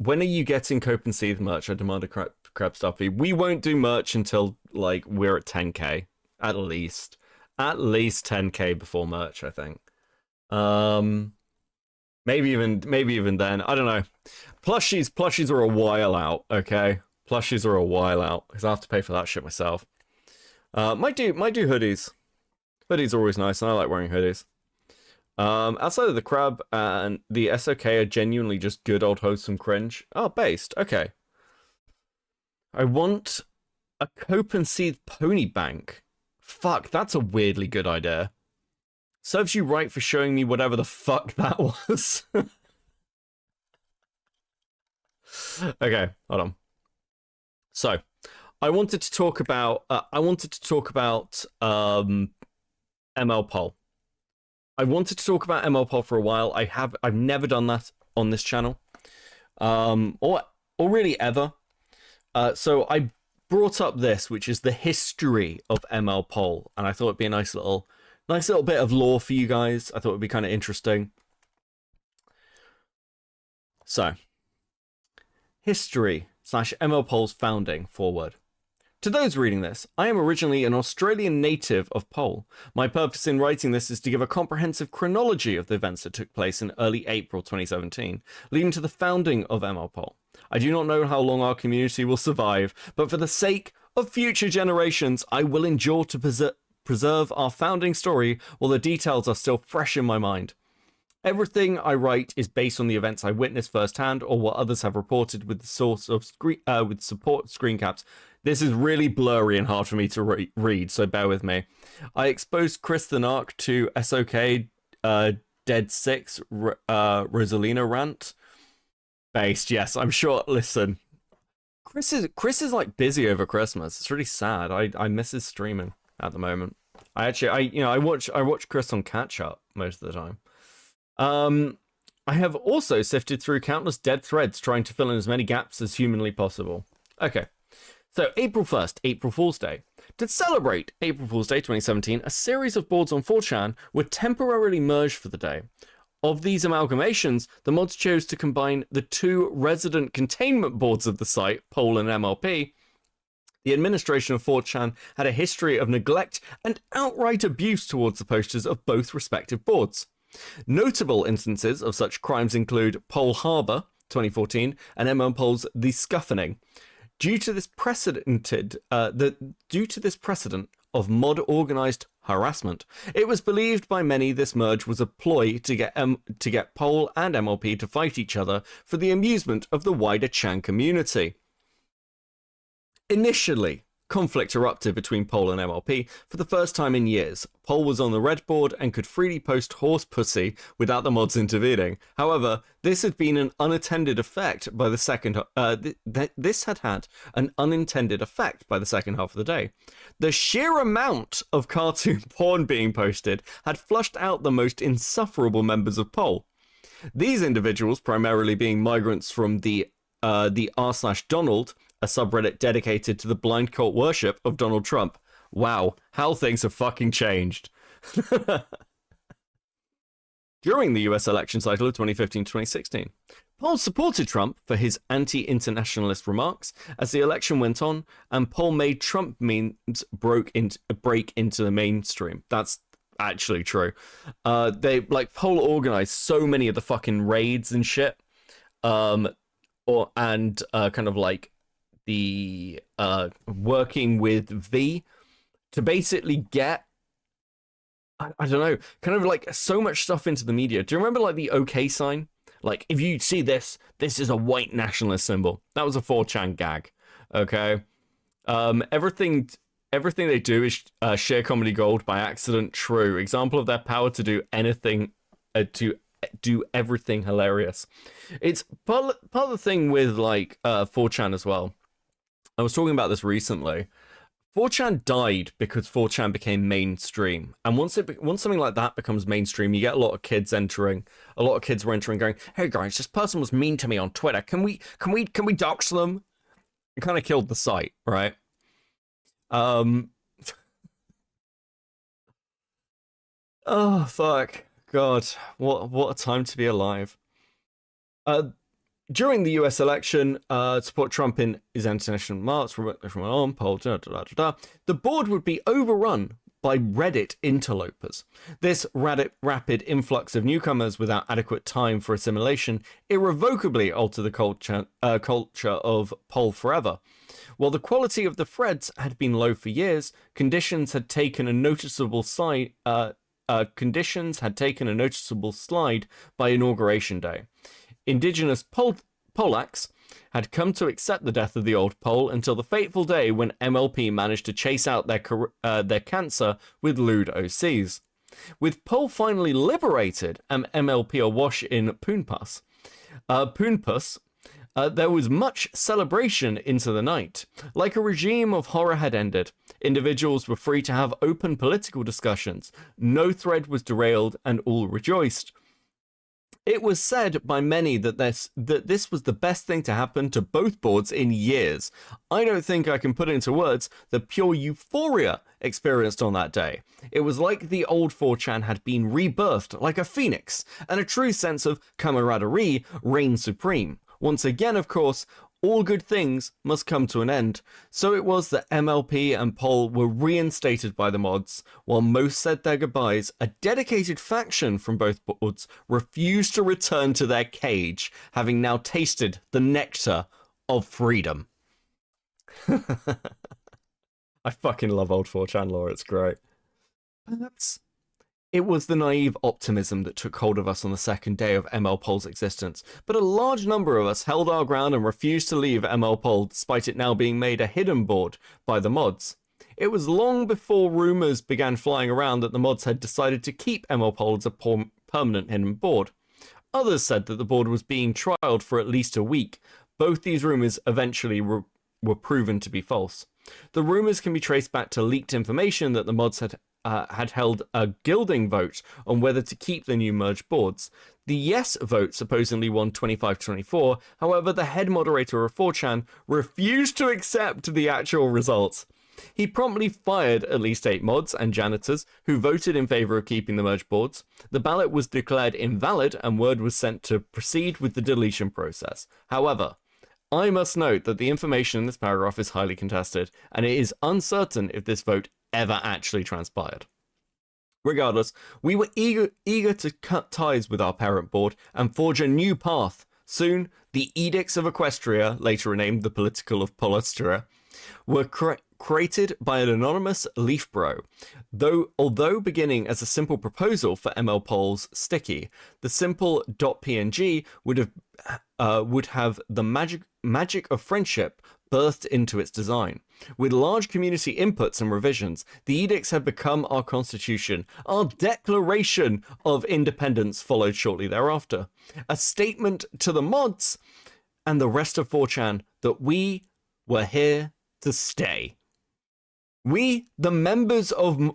are you getting Cope and Seethe merch? I demand a crap stuffy. We won't do merch until like we're at 10k at least 10k before merch, I think. Maybe even then. I don't know. Plushies are a while out, okay? Plushies are a while out, because I have to pay for that shit myself. Might do hoodies. Hoodies are always nice, and I like wearing hoodies. Outside of the crab and the SOK are genuinely just good old wholesome cringe. Oh, based. Okay. I want a Cope and Seethe pony bank. Fuck, that's a weirdly good idea. Serves you right for showing me whatever the fuck that was. Okay, hold on. So, I wanted to talk about ML-Pol. I wanted to talk about ML-Pol for a while. I've never done that on this channel, or really ever. So I brought up this, which is the history of ML-Pol, and I thought it'd be a nice little bit of lore for you guys. I thought it'd be kind of interesting. So, history / ML-Pol's founding forward. To those reading this, I am originally an Australian native of Pol. My purpose in writing this is to give a comprehensive chronology of the events that took place in early April 2017, leading to the founding of ML-Pol. I do not know how long our community will survive, but for the sake of future generations, I will endure to preserve our founding story while the details are still fresh in my mind. Everything I write is based on the events I witnessed firsthand or what others have reported with the source of with support screen caps. This is really blurry and hard for me to read, so bear with me. I exposed Chris the Narc to SOK Dead 6 Rosalina rant. Based, yes, I'm sure. Listen, Chris is like busy over Christmas. It's really sad. I miss his streaming at the moment. I watch Chris on catch up most of the time. I have also sifted through countless dead threads trying to fill in as many gaps as humanly possible. Okay, so April 1st, April Fool's Day. To celebrate April Fool's Day 2017, a series of boards on 4chan were temporarily merged for the day. Of these amalgamations, the mods chose to combine the two resident containment boards of the site, Pol and MLP. The administration of 4chan had a history of neglect and outright abuse towards the posters of both respective boards. Notable instances of such crimes include Pol Harbor 2014 and MLP-Pol's The Scuffening. Due to this precedent of mod organized harassment, it was believed by many this merge was a ploy to get Pol and MLP to fight each other for the amusement of the wider Chan community. Initially, conflict erupted between Pol and MLP for the first time in years. Pol was on the red board and could freely post horse pussy without the mods intervening. However, this had been an unintended effect by the second. This had had an unintended effect by the second half of the day. The sheer amount of cartoon porn being posted had flushed out the most insufferable members of Pol. These individuals, primarily being migrants from the r/Donald, a subreddit dedicated to the blind cult worship of Donald Trump. Wow, how things have fucking changed. During the US election cycle of 2015-2016, Pol supported Trump for his anti-internationalist remarks as the election went on, and Pol made Trump memes break into the mainstream. That's actually true. Pol organized so many of the fucking raids and shit, kind of like the working with V to basically get, I don't know, kind of like so much stuff into the media. Do you remember like the OK sign? Like, if you see this is a white nationalist symbol. That was a 4chan gag. Okay. Everything they do is share comedy gold by accident. True. Example of their power to do anything, to do everything hilarious. It's part of the thing with like 4chan as well. I was talking about this recently. 4chan died because 4chan became mainstream, and once something like that becomes mainstream, you get a lot of kids entering. A lot of kids were entering, going, "Hey guys, this person was mean to me on Twitter. Can we dox them?" It kind of killed the site, right? Oh fuck, God, what a time to be alive. During the US election, support Trump in his international march from Pol, the board would be overrun by Reddit interlopers. This rapid influx of newcomers without adequate time for assimilation irrevocably altered the culture of Pol forever. While the quality of the threads had been low for years, conditions had taken a noticeable slide by Inauguration Day. Indigenous Polacks had come to accept the death of the old Pol until the fateful day when MLP managed to chase out their cancer with lewd OCs. With Pol finally liberated and MLP awash in Poonpuss, there was much celebration into the night. Like a regime of horror had ended, individuals were free to have open political discussions. No thread was derailed and all rejoiced. It was said by many that this was the best thing to happen to both boards in years. I don't think I can put into words the pure euphoria experienced on that day. It was like the old 4chan had been rebirthed like a phoenix, and a true sense of camaraderie reigned supreme. Once again, of course, all good things must come to an end. So it was that MLP and Pol were reinstated by the mods. While most said their goodbyes, a dedicated faction from both boards refused to return to their cage, having now tasted the nectar of freedom. I fucking love old 4chan lore, it's great. Perhaps it was the naive optimism that took hold of us on the second day of ML-Pol's existence, but a large number of us held our ground and refused to leave ML-Pol despite it now being made a hidden board by the mods. It was long before rumours began flying around that the mods had decided to keep ML-Pol as a permanent hidden board. Others said that the board was being trialled for at least a week. Both these rumours eventually were proven to be false. The rumours can be traced back to leaked information that the mods had had held a gilding vote on whether to keep the new merged boards. The yes vote supposedly won 25-24. However, the head moderator of 4chan refused to accept the actual results. He promptly fired at least 8 mods and janitors who voted in favor of keeping the merged boards. The ballot was declared invalid and word was sent to proceed with the deletion process. However, I must note that the information in this paragraph is highly contested, and it is uncertain if this vote ever actually transpired. Regardless, we were eager to cut ties with our parent board and forge a new path. Soon, the Edicts of Equestria, later renamed the Political of Polistria, were created by an anonymous leaf bro. Although beginning as a simple proposal for ML-Pol's sticky, the simple .png would have the magic of friendship birthed into its design. With large community inputs and revisions, the edicts have become our constitution. Our declaration of independence followed shortly thereafter. A statement to the mods and the rest of 4chan that we were here to stay. We, the members of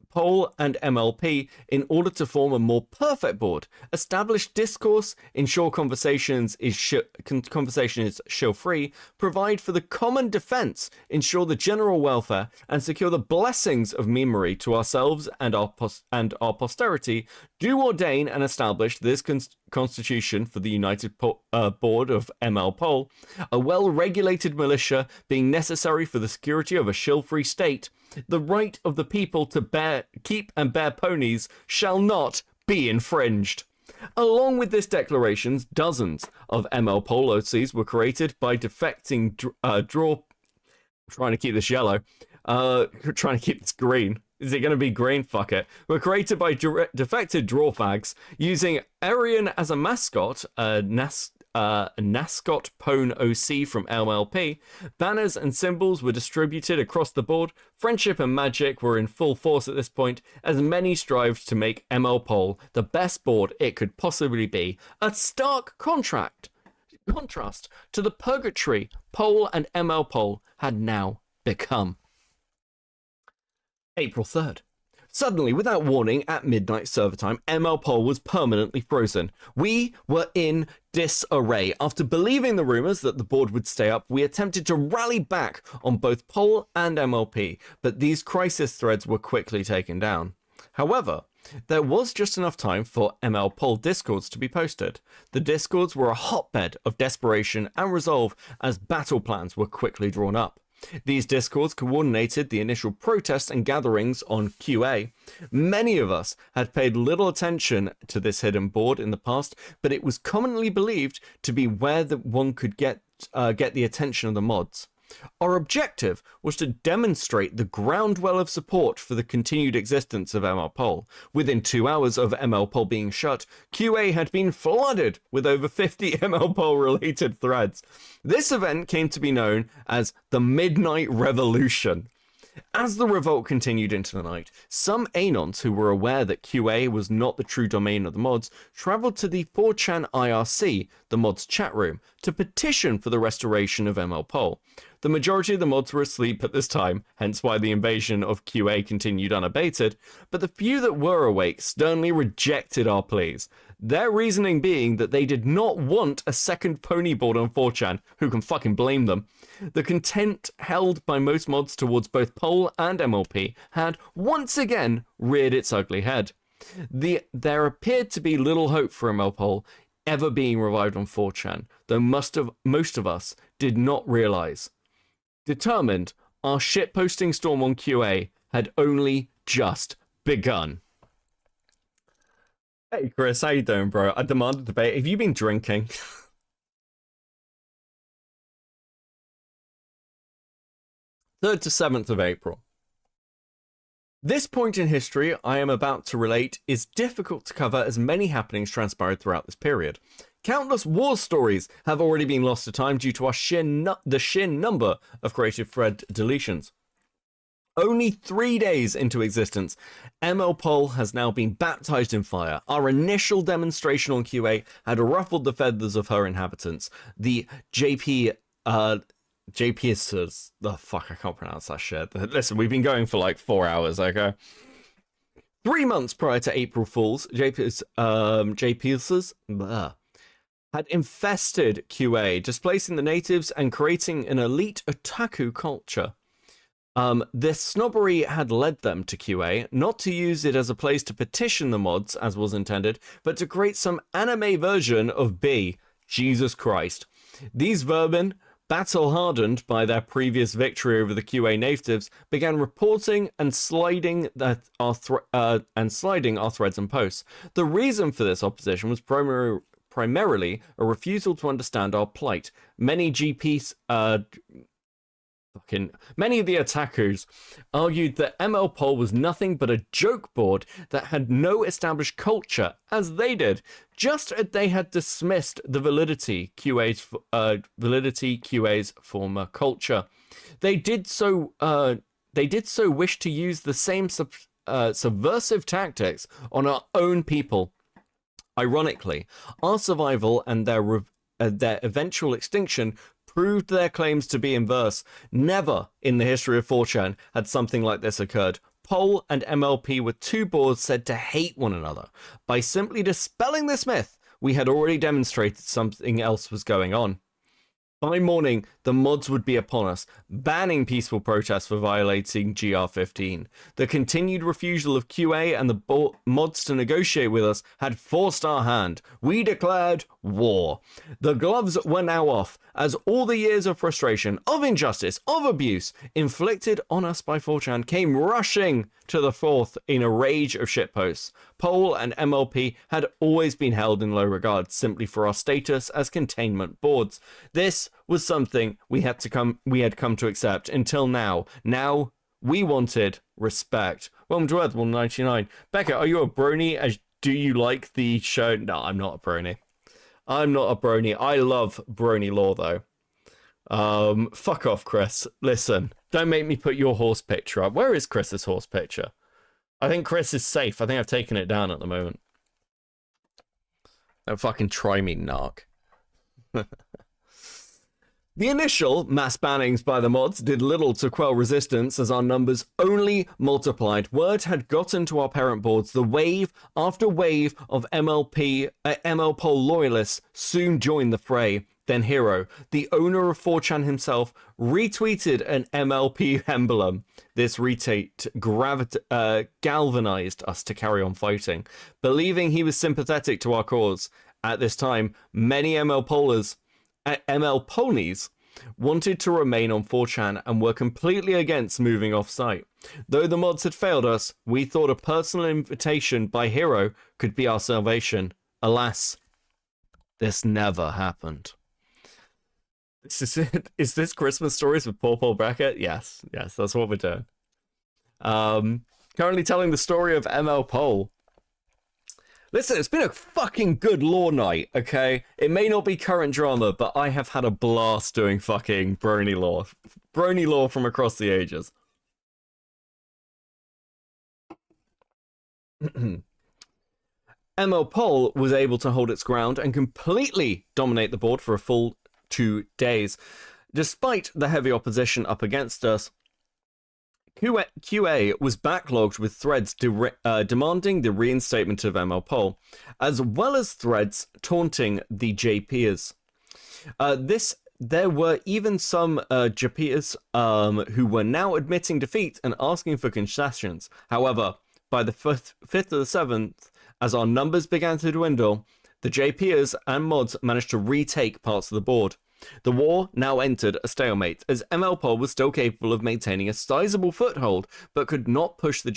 Pol and MLP, in order to form a more perfect board, establish discourse, ensure conversation is shill-free, provide for the common defense, ensure the general welfare, and secure the blessings of memory to ourselves and our posterity, do ordain and establish this constitution for the united board of ML-Pol, a well-regulated militia being necessary for the security of a shill-free state. The right of the people to keep and bear ponies shall not be infringed. Along with this declaration, dozens of ML-Pol OCs were created by defecting trying to keep this yellow. Trying to keep this green. Is it going to be green? Fuck it. Were created by defected drawfags using Arian as a mascot, Nascot Pone OC from MLP. Banners and symbols were distributed across the board. Friendship and magic were in full force at this point, as many strived to make ML-Pol the best board it could possibly be. A stark contrast to the purgatory Pol and ML-Pol had now become. April 3rd. Suddenly, without warning, at midnight server time, ML-Pol was permanently frozen. We were in disarray. After believing the rumors that the board would stay up, we attempted to rally back on both Pol and MLP, but these crisis threads were quickly taken down. However, there was just enough time for ML-Pol discords to be posted. The discords were a hotbed of desperation and resolve as battle plans were quickly drawn up. These discords coordinated the initial protests and gatherings on QA. Many of us had paid little attention to this hidden board in the past, but it was commonly believed to be where one could get the attention of the mods. Our objective was to demonstrate the groundwell of support for the continued existence of ML-Pol. Within 2 hours of ML-Pol being shut, QA had been flooded with over 50 ML-Pol related threads. This event came to be known as the Midnight Revolution. As the revolt continued into the night, some Anons who were aware that QA was not the true domain of the mods travelled to the 4chan IRC, the mods chat room, to petition for the restoration of ML-Pol. The majority of the mods were asleep at this time, hence why the invasion of QA continued unabated, but the few that were awake sternly rejected our pleas. Their reasoning being that they did not want a second pony board on 4chan, who can fucking blame them. The contempt held by most mods towards both Pol and MLP had once again reared its ugly head. There appeared to be little hope for ML-Pol ever being revived on 4chan, though most of us did not realise. Determined, our shitposting storm on QA had only just begun. Hey Chris, how you doing, bro? I demand a debate. Have you been drinking? 3rd to 7th of April. This point in history I am about to relate is difficult to cover as many happenings transpired throughout this period. Countless war stories have already been lost to time due to the sheer number of creative thread deletions. Only 3 days into existence, ML-Pol has now been baptized in fire. Our initial demonstration on QA had ruffled the feathers of her inhabitants. The JPSers, the fuck, I can't pronounce that shit. Listen, we've been going for like 4 hours, okay? 3 months prior to April Fools, JP's had infested QA, displacing the natives and creating an elite otaku culture. This snobbery had led them to QA, not to use it as a place to petition the mods, as was intended, but to create some anime version of B. Jesus Christ. These vermin, battle-hardened by their previous victory over the QA natives, began reporting and sliding our threads and posts. The reason for this opposition was primarily a refusal to understand our plight. Many of the otakus argued that ML-Pol was nothing but a joke board that had no established culture, as they did, just as they had dismissed the validity QA's former culture. They did so wish to use the same subversive tactics on our own people. Ironically, our survival and their eventual extinction proved their claims to be inverse. Never in the history of 4chan had something like this occurred. Pol and MLP were two boards said to hate one another. By simply dispelling this myth, we had already demonstrated something else was going on. By morning, the mods would be upon us, banning peaceful protests for violating GR15. The continued refusal of QA and the mods to negotiate with us had forced our hand. We declared war. The gloves were now off, as all the years of frustration, of injustice, of abuse inflicted on us by 4chan came rushing to the forth in a rage of shitposts. Pol and MLP had always been held in low regard simply for our status as containment boards. This was something we had come to accept until now. Now we wanted respect. Welcome to Earth 199. Becca, are you a brony? Do you like the show? No, I'm not a brony. I'm not a brony. I love brony lore though. Fuck off, Chris. Listen, don't make me put your horse picture up. Where is Chris's horse picture? I think Chris is safe. I think I've taken it down at the moment. Don't fucking try me, narc. The initial mass bannings by the mods did little to quell resistance as our numbers only multiplied. Word had gotten to our parent boards. The wave after wave of ML-Pol loyalists soon joined the fray. Then Hero, the owner of 4chan himself, retweeted an MLP emblem. This retweet galvanized us to carry on fighting. Believing he was sympathetic to our cause. At this time, many ML-Ponies wanted to remain on 4chan and were completely against moving off-site. Though the mods had failed us, we thought a personal invitation by Hero could be our salvation. Alas, this never happened. Is this Christmas stories with Paul Brackett? Yes, that's what we're doing. Currently telling the story of ML-Pol. Listen, it's been a fucking good lore night, okay? It may not be current drama, but I have had a blast doing fucking brony lore. Brony lore from across the ages. ML-Pol was able to hold its ground and completely dominate the board for a full 2 days. Despite the heavy opposition up against us, QA was backlogged with threads demanding the reinstatement of ML-Pol, as well as threads taunting the JPers. There were even some JPers who were now admitting defeat and asking for concessions. However, by the 5th or the 7th, as our numbers began to dwindle, the JPers and mods managed to retake parts of the board. The war now entered a stalemate, as ML-Pol was still capable of maintaining a sizable foothold, but could not push the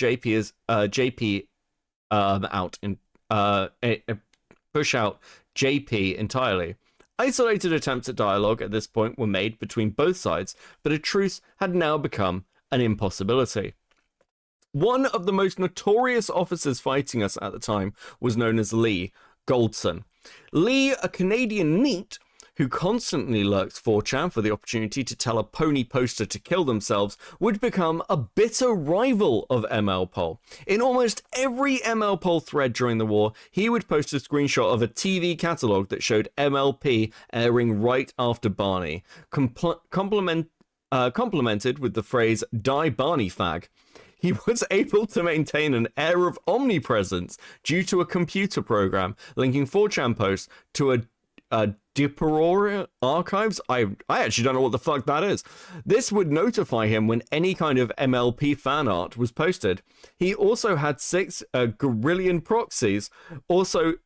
push out JP entirely. Isolated attempts at dialogue at this point were made between both sides, but a truce had now become an impossibility. One of the most notorious officers fighting us at the time was known as Lee Goldson. Lee, a Canadian NEET, who constantly lurks 4chan for the opportunity to tell a pony poster to kill themselves, would become a bitter rival of ML-Pol. In almost every ML-Pol thread during the war, he would post a screenshot of a TV catalogue that showed MLP airing right after Barney, complemented with the phrase, "Die Barney fag." he was able to maintain an air of omnipresence due to a computer program linking 4chan posts to a Dipperora archives. I actually don't know what the fuck that is. This would notify him when any kind of MLP fan art was posted. He also had 6 Gorillion proxies, also,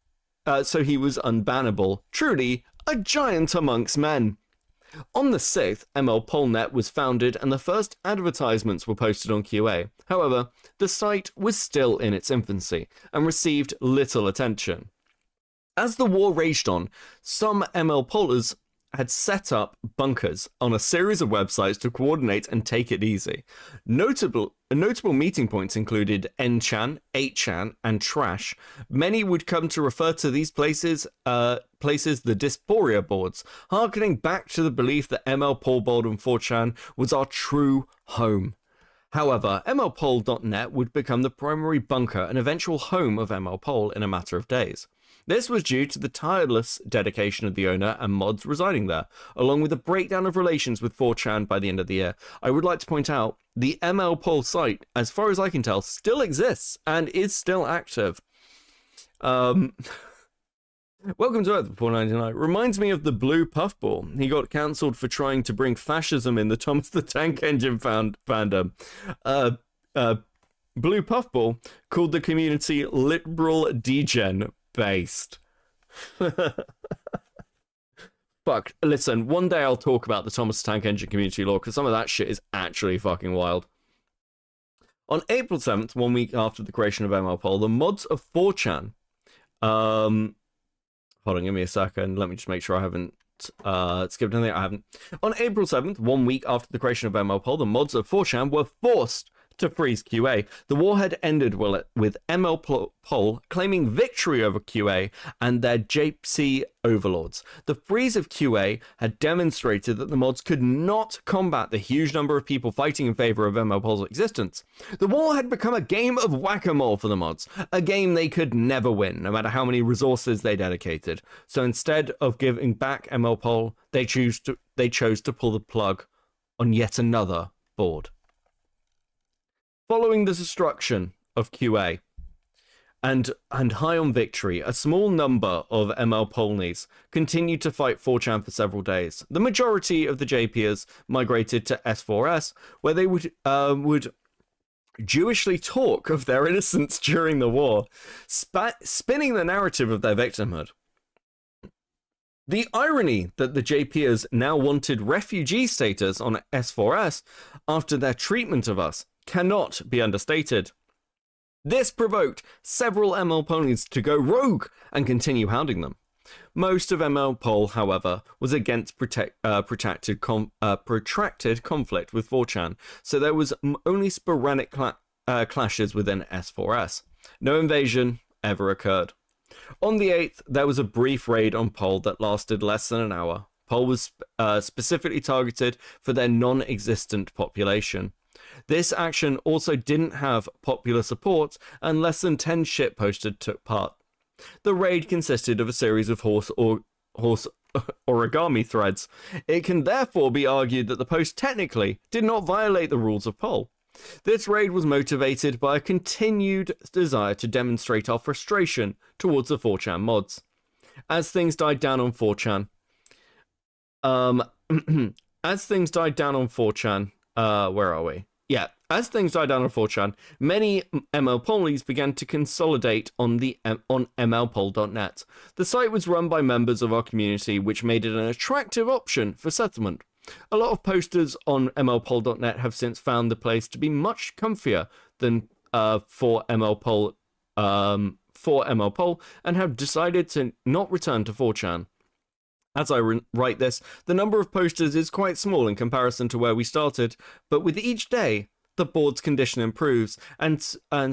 so he was unbannable. Truly, a giant amongst men. On the 6th, ML-Pol.net was founded and the first advertisements were posted on QA. However, the site was still in its infancy and received little attention. As the war raged on, some ML-Polers had set up bunkers on a series of websites to coordinate and take it easy. Notable meeting points included N-Chan, 8chan, and Trash. Many would come to refer to these places the Dysphoria boards, harkening back to the belief that ML-Pol board and 4chan was our true home. However, ML-Pol.net would become the primary bunker and eventual home of ML-Pol in a matter of days. This was due to the tireless dedication of the owner and mods residing there, along with a breakdown of relations with 4chan by the end of the year. I would like to point out, the ML-Pol site, as far as I can tell, still exists and is still active. Welcome to Earth 499. Reminds me of the Blue Puffball. He got cancelled for trying to bring fascism in the Thomas the Tank Engine fandom. Blue Puffball called the community liberal degen based. Fuck, listen, one day I'll talk about the Thomas the Tank Engine community lore, because some of that shit is actually fucking wild. On April 7th, 1 week after the creation of ML-Pol, the mods of 4chan, hold on, give me a second, let me just make sure I haven't skipped anything. I haven't. On April 7th, 1 week after the creation of ML-Pol, the mods of 4chan were forced to freeze QA. The war had ended with ML-Pol claiming victory over QA and their JPC overlords. The freeze of QA had demonstrated that the mods could not combat the huge number of people fighting in favor of ML-Pol's existence. The war had become a game of whack-a-mole for the mods, a game they could never win, no matter how many resources they dedicated. So instead of giving back ML-Pol, they chose to pull the plug on yet another board. Following the destruction of QA and high on victory, a small number of ML-Polnies continued to fight 4chan for several days. The majority of the JPers migrated to S4S, where they would Jewishly talk of their innocence during the war, spinning the narrative of their victimhood. The irony that the JPers now wanted refugee status on S4S after their treatment of us cannot be understated. This provoked several ML-Ponies to go rogue and continue hounding them. Most of ML-Pol, however, was against protracted conflict with 4chan, so there was only sporadic clashes within S4S. No invasion ever occurred. On the 8th, there was a brief raid on Pol that lasted less than an hour. Pol was specifically targeted for their non-existent population. This action also didn't have popular support, and less than 10 shitposted took part. The raid consisted of a series of horse origami threads. It can therefore be argued that the post technically did not violate the rules of Pol. This raid was motivated by a continued desire to demonstrate our frustration towards the 4chan mods. As things died down on 4chan, where are we? Yeah, as things died down on 4chan, many ML-Ponies began to consolidate on ML-Pol.net. The site was run by members of our community, which made it an attractive option for settlement. A lot of posters on ML-Pol.net have since found the place to be much comfier than for ML-Pol, and have decided to not return to 4chan. As I write this, the number of posters is quite small in comparison to where we started, but with each day, the board's condition improves, and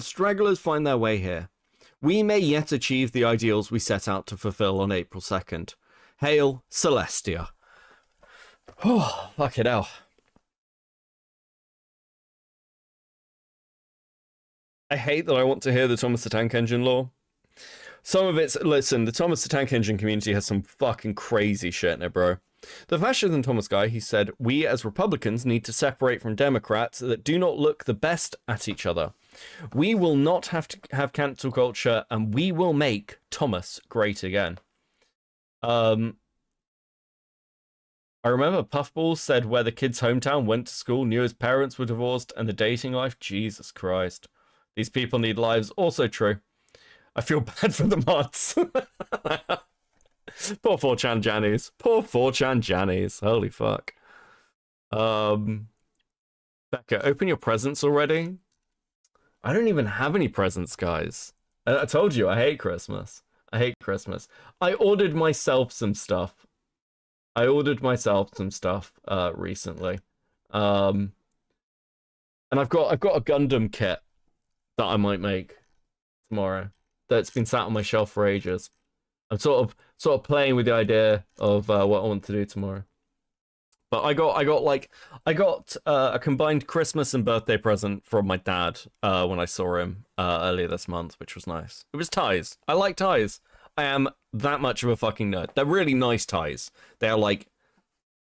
stragglers find their way here. We may yet achieve the ideals we set out to fulfill on April 2nd. Hail Celestia. Oh, fuck it hell. I hate that I want to hear the Thomas the Tank Engine lore. Some of it's, listen, the Thomas the Tank Engine community has some fucking crazy shit in it, bro. The fascism Thomas guy, he said, we as Republicans need to separate from Democrats that do not look the best at each other. We will not have to have cancel culture, and we will make Thomas great again. I remember Puffball said where the kid's hometown went to school, knew his parents were divorced, and the dating life. Jesus Christ. These people need lives. Also true. I feel bad for the mods. Poor 4chan Jannies. Poor 4chan Jannies. Holy fuck. Becca, open your presents already? I don't even have any presents, guys. I told you, I hate Christmas. I hate Christmas. I ordered myself some stuff. Recently. And I've got a Gundam kit that I might make tomorrow. That's been sat on my shelf for ages. I'm sort of playing with the idea of what I want to do tomorrow. But I got a combined Christmas and birthday present from my dad when I saw him earlier this month, which was nice. It was ties. I like ties. I am that much of a fucking nerd. They're really nice ties. They are like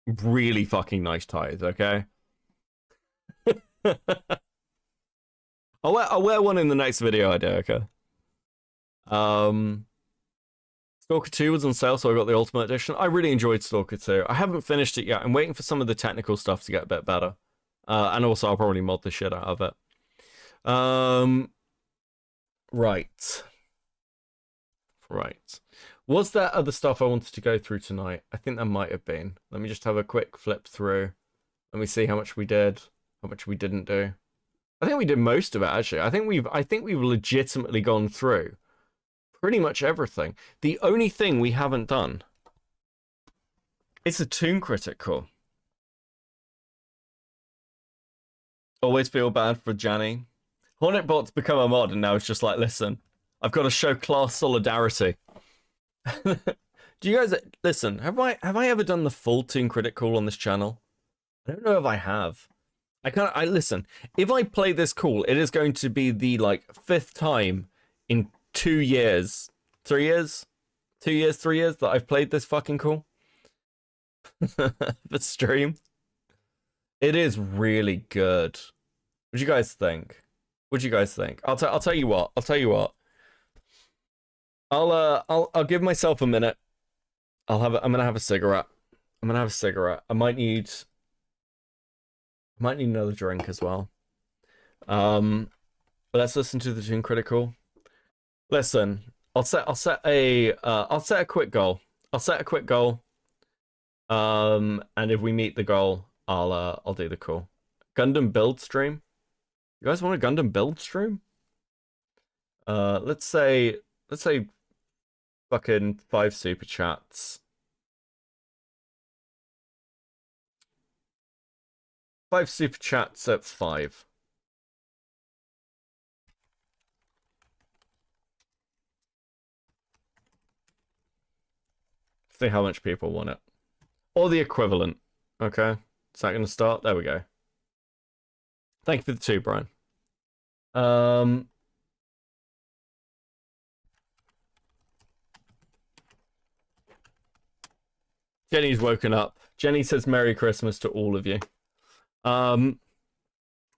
really fucking nice ties. Okay. I'll wear one in the next video I do. Okay. Stalker 2 was on sale, so I got the Ultimate Edition. I really enjoyed Stalker 2. I haven't finished it yet. I'm waiting for some of the technical stuff to get a bit better. And also, I'll probably mod the shit out of it. Right. Was there other stuff I wanted to go through tonight? I think there might have been. Let me just have a quick flip through. Let me see how much we did, how much we didn't do. I think we did most of it, actually. I think we've legitimately gone through pretty much everything. The only thing we haven't done is a Tun Critic call. Always feel bad for Janny. Hornetbot's become a mod and now it's just like, listen, I've got to show class solidarity. Do you guys listen? Have I ever done the full Tun Critic call on this channel? I don't know if I have. I listen. If I play this call, it is going to be the like 5th time in 2 years, 3 years, 2 years, 3 years that I've played this fucking call. The stream. It is really good. What do you guys think? What do you guys think? I'll tell you what. I'll give myself a minute. I'm gonna have a cigarette. I might need another drink as well. Let's listen to the Tun Critical. Listen, I'll set a quick goal. And if we meet the goal, I'll do the call. Gundam build stream. You guys want a Gundam build stream? Let's say fucking 5 super chats. 5 super chats at 5. See how much people want it. Or the equivalent. Okay. Is that going to start? There we go. Thank you for the 2, Brian. Jenny's woken up. Jenny says Merry Christmas to all of you. If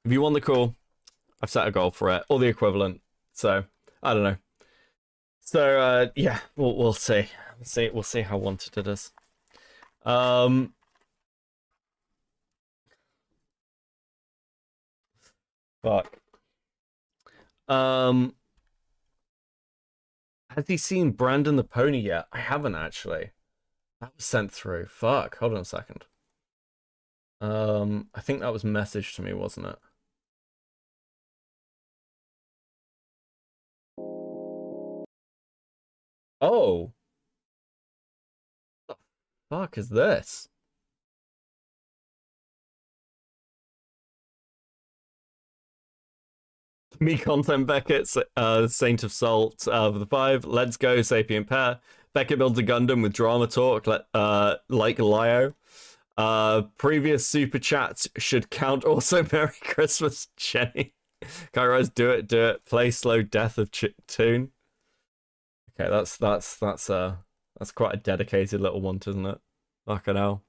you want the call, I've set a goal for it, or the equivalent. So I don't know. So yeah, we'll see. We'll see how wanted it is. Fuck. Has he seen Brandon the Pony yet? I haven't actually. That was sent through. Fuck. Hold on a second. I think that was messaged to me, wasn't it? Oh. What the fuck is this? Me content Beckett, Saint of Salt for the 5. Let's go, Sapient Pair. Beckett builds a Gundam with drama talk, like Lio. Previous super chats should count. Also, Merry Christmas, Jenny. Kairos, do it. Play Slow Death of Tune. Okay, that's quite a dedicated little one, isn't it? Fucking hell.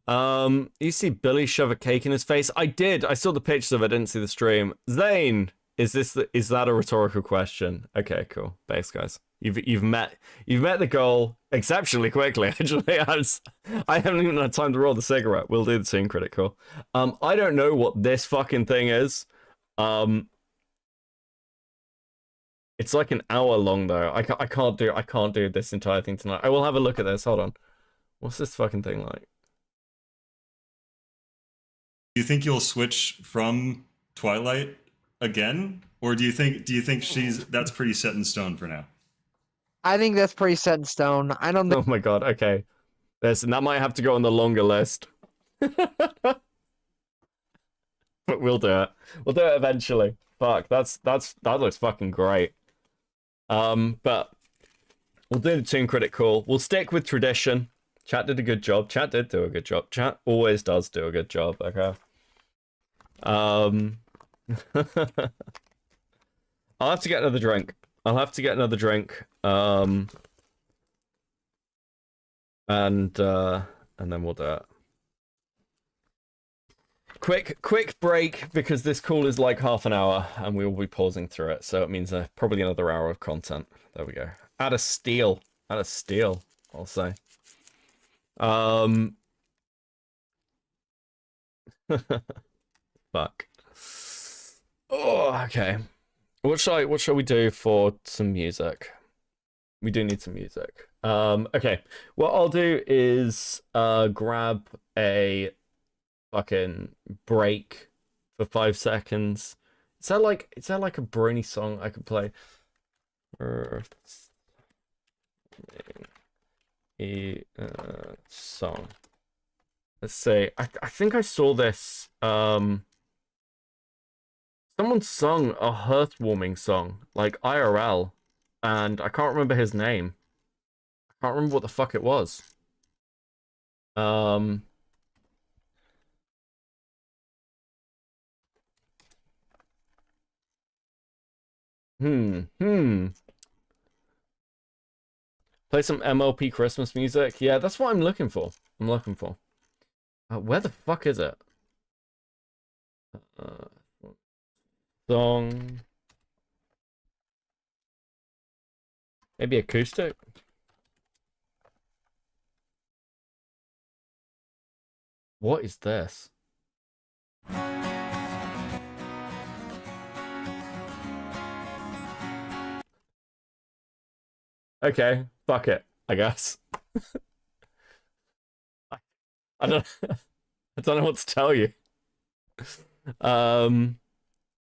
You see Billy shove a cake in his face? I did. I saw the pictures of it. I didn't see the stream. Zane, is that a rhetorical question? Okay, cool. Thanks, guys. You've met the goal exceptionally quickly. Actually, I haven't even had time to roll the cigarette. We'll do the Tun Critic. Cool. I don't know what this fucking thing is. It's like an hour long though. I can't do this entire thing tonight. I will have a look at this. Hold on. What's this fucking thing like? Do you think you'll switch from Twilight again, or do you think that's pretty set in stone for now? I think that's pretty set in stone. I don't think. Oh my god. Okay. That might have to go on the longer list. But we'll do it. We'll do it eventually. Fuck. That looks fucking great. But we'll do the Tun Critic call. We'll stick with tradition. Chat did a good job. Chat did do a good job. Chat always does do a good job. Okay. I'll have to get another drink. And then we'll do it. Quick break, because this call is like half an hour and we will be pausing through it, so it means probably another hour of content. There we go. Out of steel, I'll say. Fuck. Oh, okay. What shall we do for some music? We do need some music. Okay. What I'll do is grab a fucking break for 5 seconds. Is that like a Brony song I could play? Song. Let's see. I think I saw this. Someone sung a heartwarming song, like IRL, and I can't remember his name. I can't remember what the fuck it was. Play some MLP Christmas music. Yeah, that's what I'm looking for. Where the fuck is it? Song. Maybe acoustic? What is this? Okay, fuck it, I guess. I don't know what to tell you.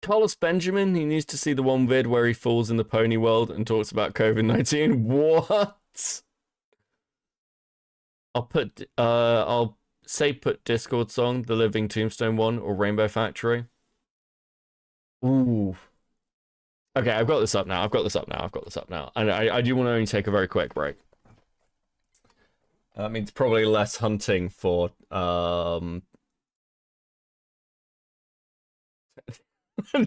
Carlos Benjamin, he needs to see the one vid where he falls in the pony world and talks about COVID-19. What? I'll say put Discord song, the Living Tombstone one, or Rainbow Factory. Ooh. Okay, I've got this up now. And I do want to only take a very quick break. That means probably less hunting for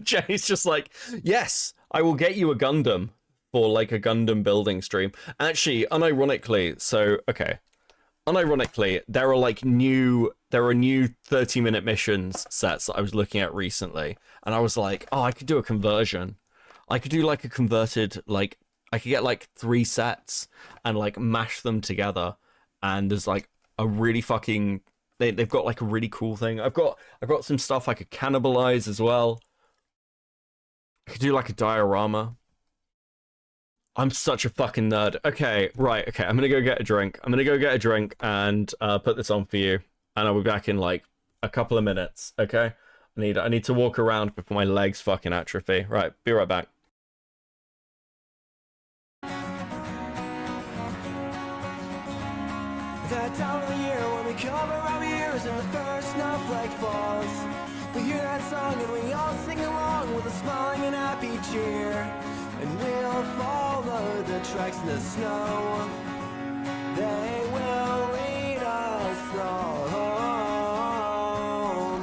Jay's just like, yes, I will get you a Gundam for like a Gundam building stream. Actually, unironically, there are new 30-minute missions sets that I was looking at recently, and I was like, oh, I could do a conversion. I could do like a converted, like I could get like 3 sets and like mash them together, and there's like a really fucking they've got like a really cool thing. I've got some stuff I could cannibalize as well. I could do like a diorama. I'm such a fucking nerd. Okay, right, okay, I'm gonna go get a drink. And put this on for you, and I'll be back in like a couple of minutes, okay? I need to walk around before my legs fucking atrophy. Right, be right back. That time of the year when we cover our ears and the first snowflake falls. We hear that song and we all sing along with a smiling and happy cheer. And we'll follow the tracks in the snow. They will lead us home.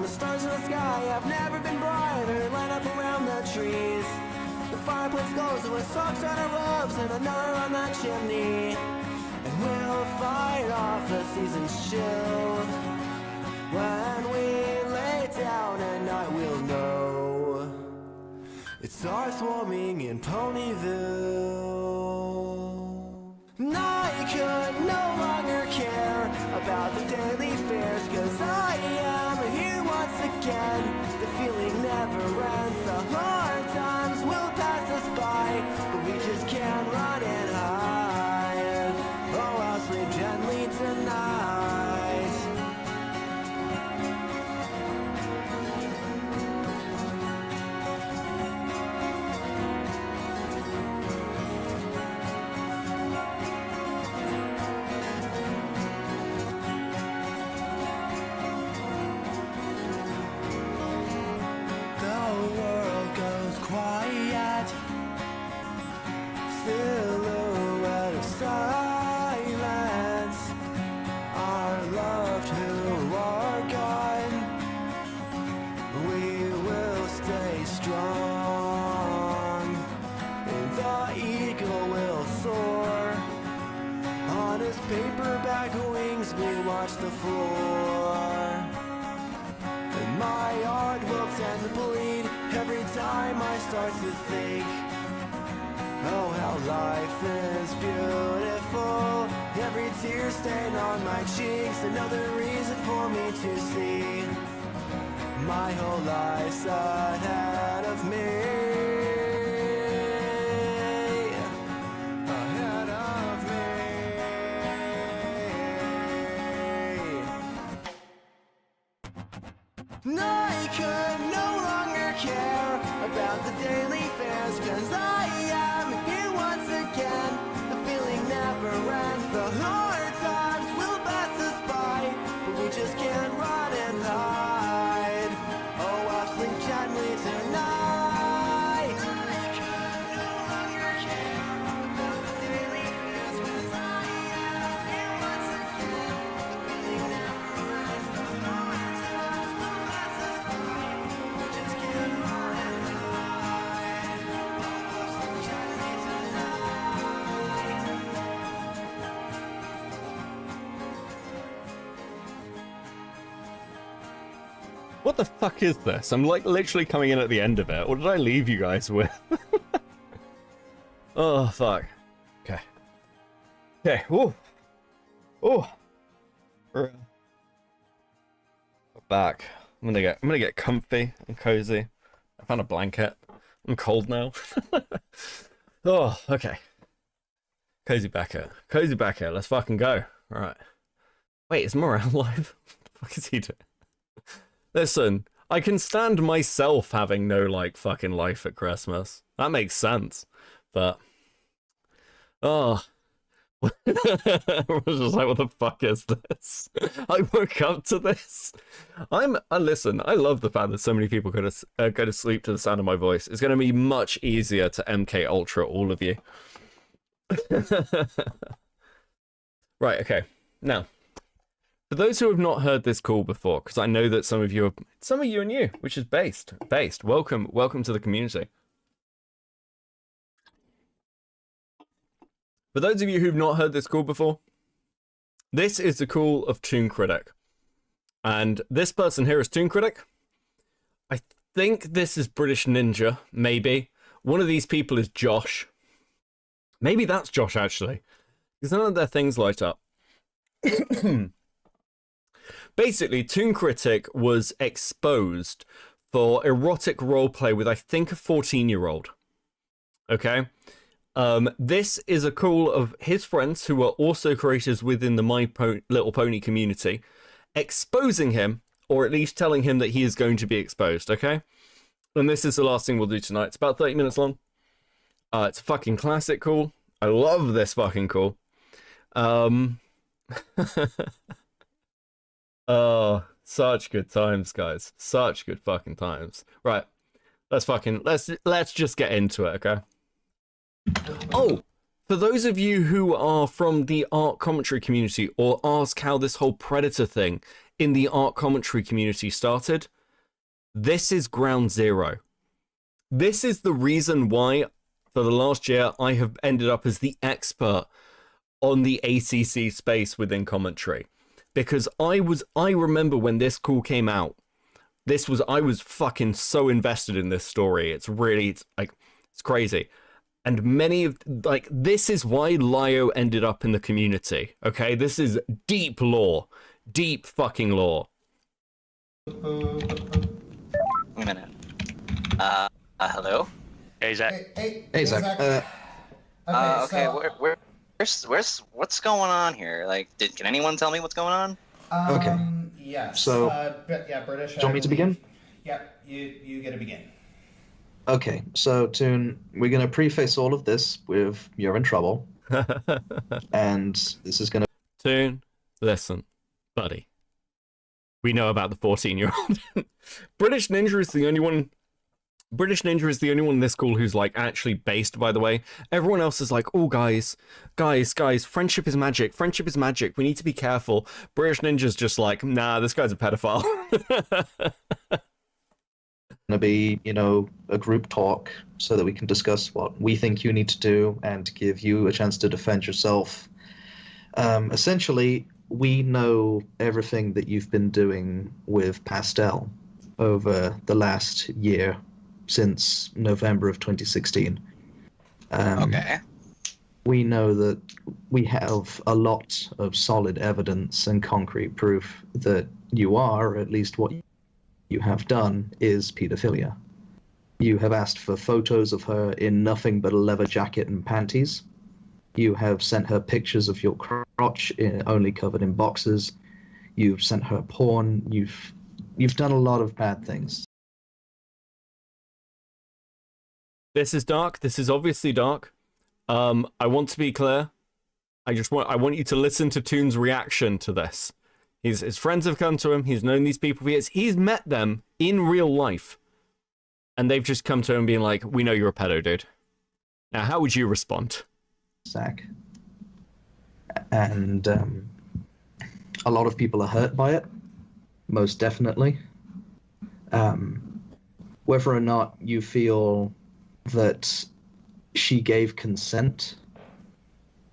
The stars in the sky have never been brighter, line up around the trees. The fireplace glows with socks on our roofs and another on that chimney. and we'll fight off the season's chill. When we lay down at night, we'll know it's our swarming in Ponyville. And I could no longer care about the daily fares, 'cause I am here once again. The feeling never ends, the hard times will pass us by, but we just can't run and hide. Oh, I'll sleep gently tonight. Silhouette of silence, our loved who are gone, we will stay strong, and the eagle will soar. On his paperback wings we watch the floor, and my heart will tend to bleed every time I start to think, oh, how life is beautiful. Every tear stain on my cheeks, another reason for me to see my whole life's ahead of me. Ahead of me. And I could no longer care about the daily fares, 'cause I am here once again. The feeling never ends, the hard times will pass us by, but we just can't run and hide. Oh, I'll sleep gently tonight. I could no longer care about the daily fares, 'cause I am here once again. The feeling never ends, the hard times will pass us by, we just can't run and hide. Oh, I'll sleep gently tonight. What the fuck is this? I'm like literally coming in at the end of it. What did I leave you guys with? Oh fuck. Okay. Okay. Whoa. Oh. Back. I'm gonna get comfy and cozy. I found a blanket. I'm cold now. Oh, okay. Cozy back here. Cozy back here. Let's fucking go. All right. Wait, is Morale live? What the fuck is he doing? Listen, I can stand myself having no, like, fucking life at Christmas. That makes sense. But... oh. I was just like, what the fuck is this? I woke up to this. Listen, I love the fact that so many people go to sleep to the sound of my voice. It's going to be much easier to MK Ultra all of you. Right, okay. Now, for those who have not heard this call before, because I know that some of you are new, which is based. Welcome to the community. For those of you who've not heard this call before, this is the call of Tun Critic. And this person here is Tun Critic. I think this is British Ninja, maybe. One of these people is Josh. Maybe that's Josh, actually. Because none of their things light up. Basically, Tun Critic was exposed for erotic roleplay with, I think, a 14-year-old. Okay? This is a call of his friends who are also creators within the My Little Pony community, exposing him, or at least telling him that he is going to be exposed, okay? And this is the last thing we'll do tonight. It's about 30 minutes long. It's a fucking classic call. I love this fucking call. Oh, such good times, guys. Such good fucking times. Right. Let's just get into it, okay? Oh, for those of you who are from the art commentary community or ask how this whole Predator thing in the art commentary community started, this is ground zero. This is the reason why, for the last year, I have ended up as the expert on the ACC space within commentary, because I remember when this call came out, I was fucking so invested in this story. It's crazy. And many of, this is why Lio ended up in the community. Okay, this is deep lore, deep fucking lore. A minute. Hello? Hey, Zach. Hey, Zach. Okay, what's going on here? Can anyone tell me what's going on? Okay. Yes. So, British. do you want me to begin? Yep, you get to begin. Okay, so Tun, we're going to preface all of this with you're in trouble. And this is going to... Tun, listen, buddy. We know about the 14-year-old. British Ninja is the only one in this call who's actually based, by the way. Everyone else is like, oh, guys, friendship is magic. Friendship is magic. We need to be careful. British Ninja's just like, nah, this guy's a pedophile. Going to be, a group talk so that we can discuss what we think you need to do and give you a chance to defend yourself. Essentially, we know everything that you've been doing with Pastel over the last year, since November of 2016. Okay. We know that we have a lot of solid evidence and concrete proof that you are, at least what you have done, is pedophilia. You have asked for photos of her in nothing but a leather jacket and panties. You have sent her pictures of your crotch only covered in boxes. You've sent her porn. You've done a lot of bad things. This is dark. This is obviously dark. I want to be clear. I want you to listen to Tun's reaction to this. His friends have come to him. He's known these people for years. He's met them in real life. And they've just come to him being like, we know you're a pedo, dude. Now, how would you respond? Zach. And a lot of people are hurt by it. Most definitely. Whether or not you feel that she gave consent,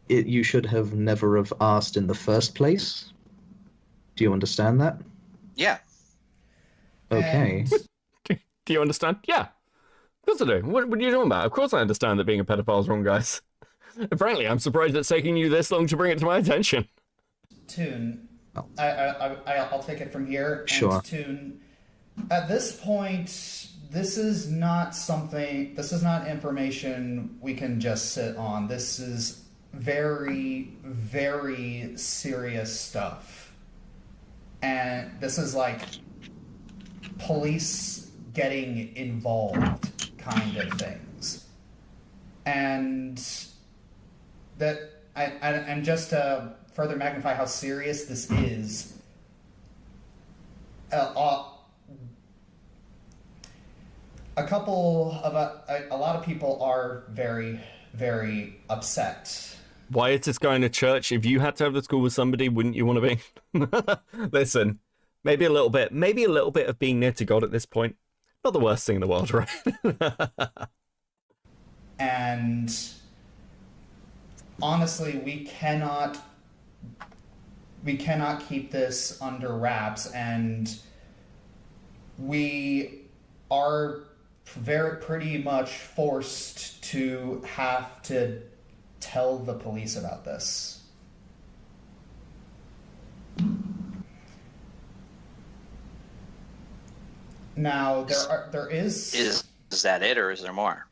you should have never have asked in the first place. Do you understand that? Yeah. Okay. Do you understand? Yeah. Of course I do. What are you talking about? Of course I understand that being a pedophile is wrong, guys. And frankly, I'm surprised it's taking you this long to bring it to my attention. Tun, I'll take it from here. And sure. Tun, at this point, this is not information we can just sit on. This is very, very serious stuff. And this is police getting involved kind of things. And just to further magnify how serious this is, a lot of people are very, very upset. Why is this guy in a church? If you had to have this call with somebody, wouldn't you want to be? Listen, maybe a little bit of being near to God at this point. Not the worst thing in the world, right? And honestly, we cannot keep this under wraps, and we are pretty much forced to have to tell the police about this. Now, there is... Is that it, or is there more?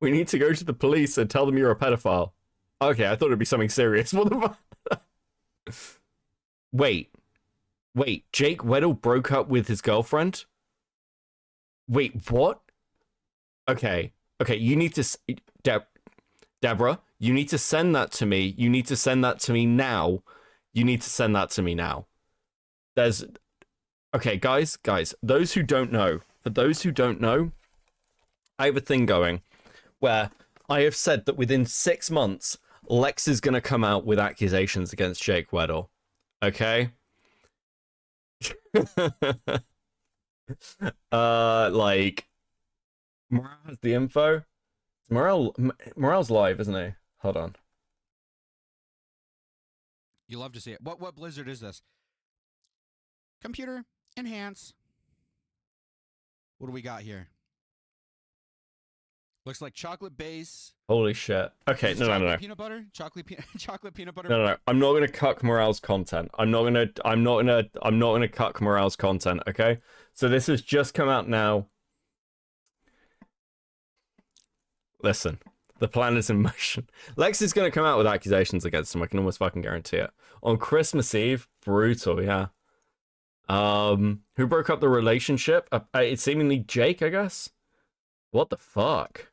We need to go to the police and tell them you're a pedophile. Okay, I thought it'd be something serious. What the fuck? Wait, Jake Weddle broke up with his girlfriend? Wait, what? Okay, you need to... Deborah, you need to send that to me. You need to send that to me now. There's... Okay, guys, those who don't know, I have a thing going where I have said that within 6 months, Lex is going to come out with accusations against Jake Weddle. Okay? Morale has the info. Morale's live, isn't he? Hold on. You love to see it. What blizzard is this? Computer, enhance. What do we got here? Looks like chocolate base. Holy shit. Okay, no. Peanut butter? Chocolate peanut butter? No. I'm not gonna cuck Morale's content. I'm not gonna cuck Morale's content, okay? So this has just come out now. Listen, the plan is in motion. Lex is gonna come out with accusations against him, I can almost fucking guarantee it. On Christmas Eve, brutal, yeah. Who broke up the relationship? It's seemingly Jake, I guess? What the fuck?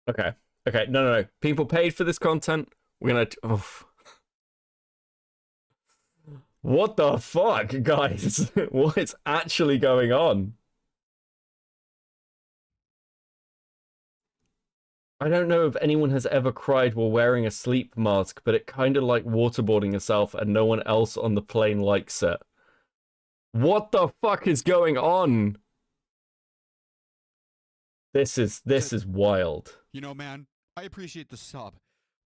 Okay, no. People paid for this content. We're gonna... What the fuck, guys? What is actually going on? I don't know if anyone has ever cried while wearing a sleep mask, but it kind of like waterboarding yourself and no one else on the plane likes it. What the fuck is going on? This is wild. You know, man, I appreciate the sub.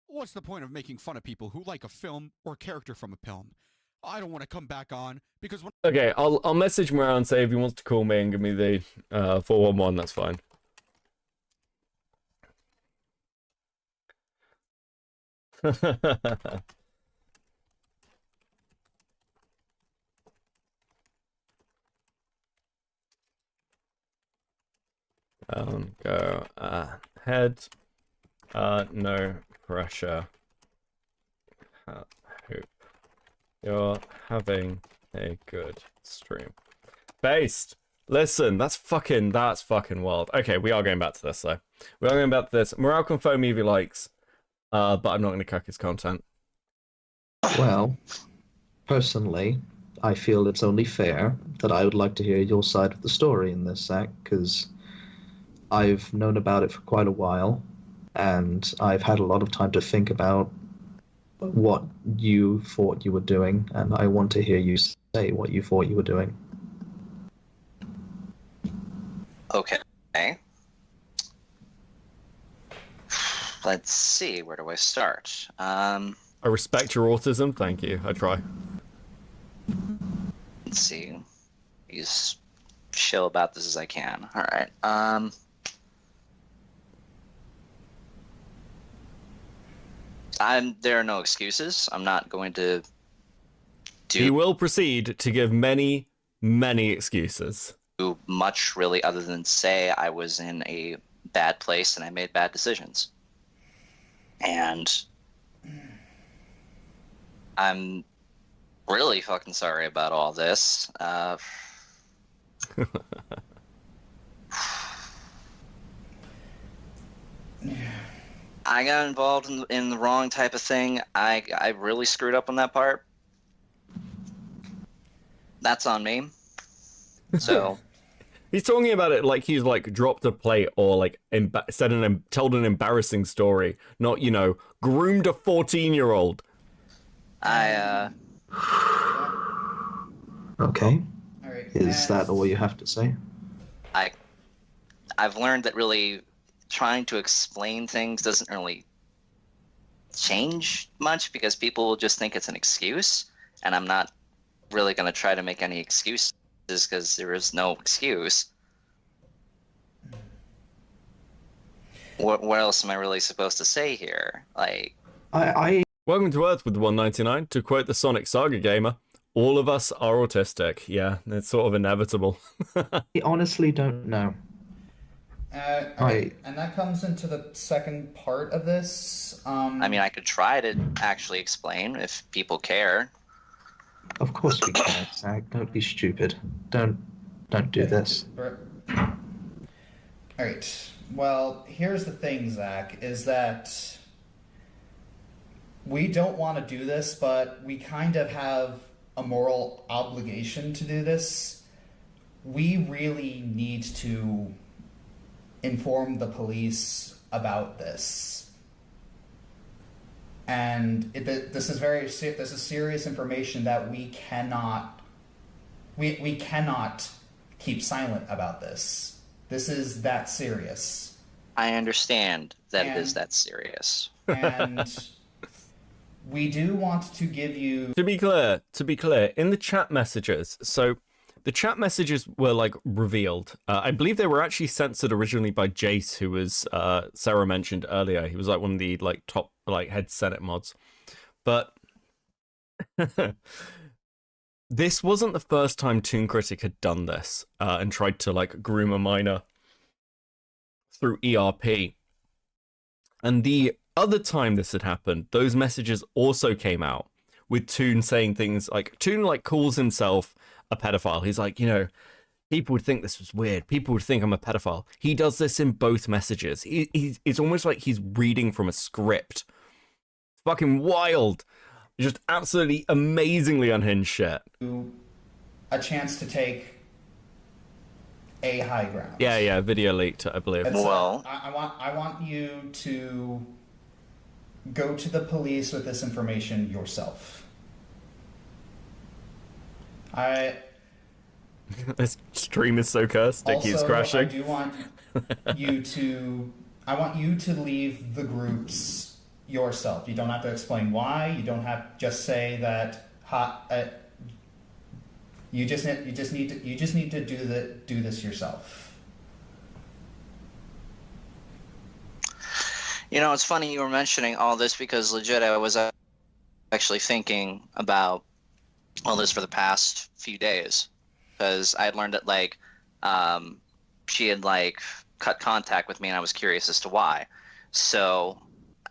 What's the point of making fun of people who like a film or character from a film? I don't want to come back on because when... Okay, I'll message Morale and say if he wants to call me and give me the 411, that's fine. Go ahead. No pressure. Hope you're having a good stream. Based. Listen, that's fucking wild. Okay, we are going back to this though. We are going back to this. Morale can phone me if he likes. But I'm not going to cuck his content. Well, personally, I feel it's only fair that I would like to hear your side of the story in this, Zach, because I've known about it for quite a while, and I've had a lot of time to think about what you thought you were doing, and I want to hear you say what you thought you were doing. Okay. Let's see, where do I start? I respect your autism, thank you, I try. Let's see. Be as chill about this as I can. Alright, there are no excuses. I'm not going to do... He will proceed to give many, many excuses. Do much, really, other than say I was in a bad place and I made bad decisions. And I'm really fucking sorry about all this. I got involved in the wrong type of thing. I really screwed up on that part. That's on me. So... He's talking about it like he's like dropped a plate or like told an embarrassing story, not, you know, groomed a 14-year-old. Okay. Is that all you have to say? I've learned that really trying to explain things doesn't really change much because people will just think it's an excuse, and I'm not really going to try to make any excuses because there is no excuse. What else am I really supposed to say here? Like, Welcome to Earth with the 199. To quote the Sonic Saga gamer, all of us are autistic. Yeah, it's sort of inevitable. I honestly don't know. And that comes into the second part of this. I mean, I could try to actually explain if people care. Of course we can, Zach. Don't be stupid. Don't do this. Alright. Well, here's the thing, Zach, is that we don't want to do this, but we kind of have a moral obligation to do this. We really need to inform the police about this. And this is serious information that we cannot keep silent about this. This is that serious. I understand that it is that serious. And we do want to give you... To be clear, in the chat messages, so the chat messages were like revealed. I believe they were actually censored originally by Jace, who was Sarah mentioned earlier. He was like one of the like top like head Senate mods. But this wasn't the first time Tun Critic had done this and tried to like groom a minor through ERP. And the other time this had happened, those messages also came out with Tun saying things like, Tun like calls himself a pedophile. He's like, you know, people would think this was weird. People would think I'm a pedophile. He does this in both messages. It's almost like he's reading from a script. Fucking wild. Just absolutely amazingly unhinged shit. A chance to take a high ground. Yeah, video leaked, I believe. Well, I want you to go to the police with this information yourself. This stream is so cursed, it keeps crashing. I do want you to... I want you to leave the groups yourself. You don't have to explain why. You don't have to just say that... you just need to do this yourself. You know, it's funny you were mentioning all this because legit I was actually thinking about all this for the past few days. Because I had learned that, like, she had, like, cut contact with me, and I was curious as to why. So,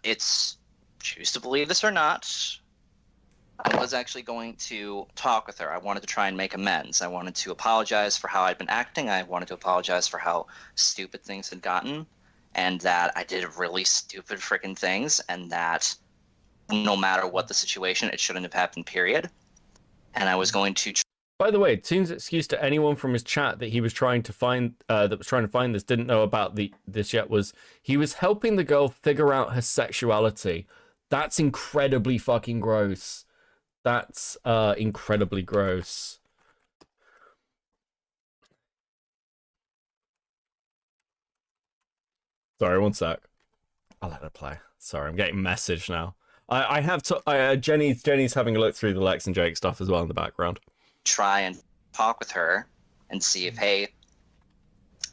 it's, choose to believe this or not, I was actually going to talk with her. I wanted to try and make amends. I wanted to apologize for how I'd been acting. I wanted to apologize for how stupid things had gotten, and that I did really stupid freaking things, and that no matter what the situation, it shouldn't have happened, period. And I was going to... By the way, Tun's excuse to anyone from his chat that he was trying to find, this, didn't know about this yet, was he was helping the girl figure out her sexuality. That's incredibly fucking gross. That's incredibly gross. Sorry, one sec. I'll let it play. Sorry, I'm getting message now. I have to. Jenny's having a look through the Lex and Jake stuff as well in the background. Try and talk with her and see if, hey,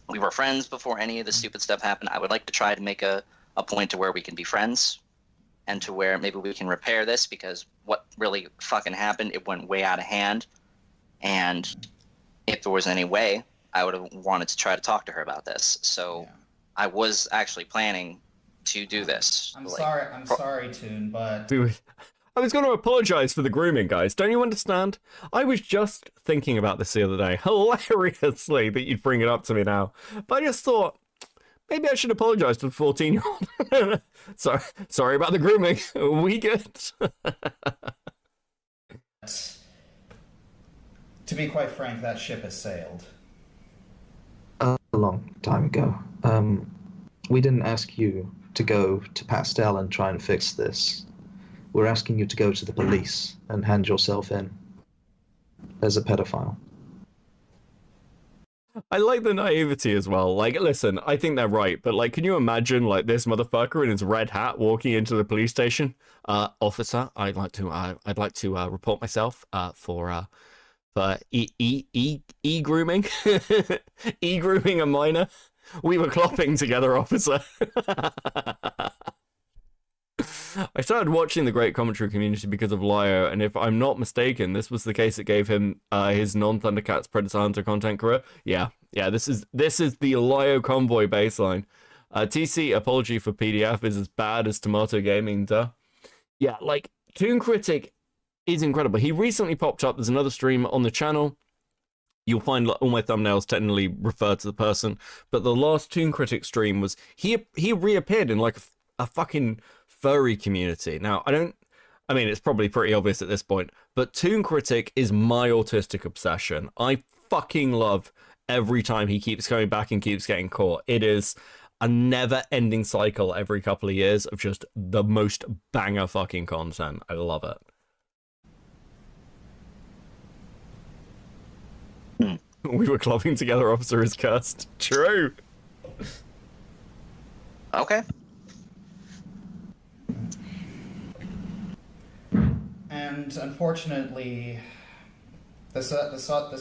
we were friends before any of the stupid stuff happened. I would like to try to make a point to where we can be friends and to where maybe we can repair this, because what really fucking happened, it went way out of hand. And if there was any way, I would have wanted to try to talk to her about this. So I was actually planning to do this. I'm sorry, Tun, but... Dude, I was going to apologize for the grooming, guys. Don't you understand? I was just thinking about this the other day, hilariously, that you'd bring it up to me now. But I just thought, maybe I should apologize to the 14-year-old. Sorry about the grooming. We good? To be quite frank, that ship has sailed. A long time ago. We didn't ask you to go to Pastel and try and fix this. We're asking you to go to the police and hand yourself in as a pedophile. I like the naivety as well. Like, listen, I think they're right, but like, can you imagine like this motherfucker in his red hat walking into the police station? Officer, I'd like to report myself for e-grooming, e-grooming a minor. We were clopping together, officer. I started watching the Great Commentary Community because of Lyo, and if I'm not mistaken, this was the case that gave him his non-Thundercats Predator Hunter content career. Yeah, this is the Lyo Convoy baseline. TC, apology for PDF, is as bad as Tomato Gaming, duh. Yeah, like, Tun Critic is incredible. He recently popped up. There's another stream on the channel. You'll find all my thumbnails technically refer to the person, but the last Tun Critic stream was, he reappeared in like a fucking furry community. Now, I mean, it's probably pretty obvious at this point, but Tun Critic is my autistic obsession. I fucking love every time he keeps going back and keeps getting caught. It is a never-ending cycle every couple of years of just the most banger fucking content. I love it. We were clubbing together, officer is cursed. True. Okay. And unfortunately, this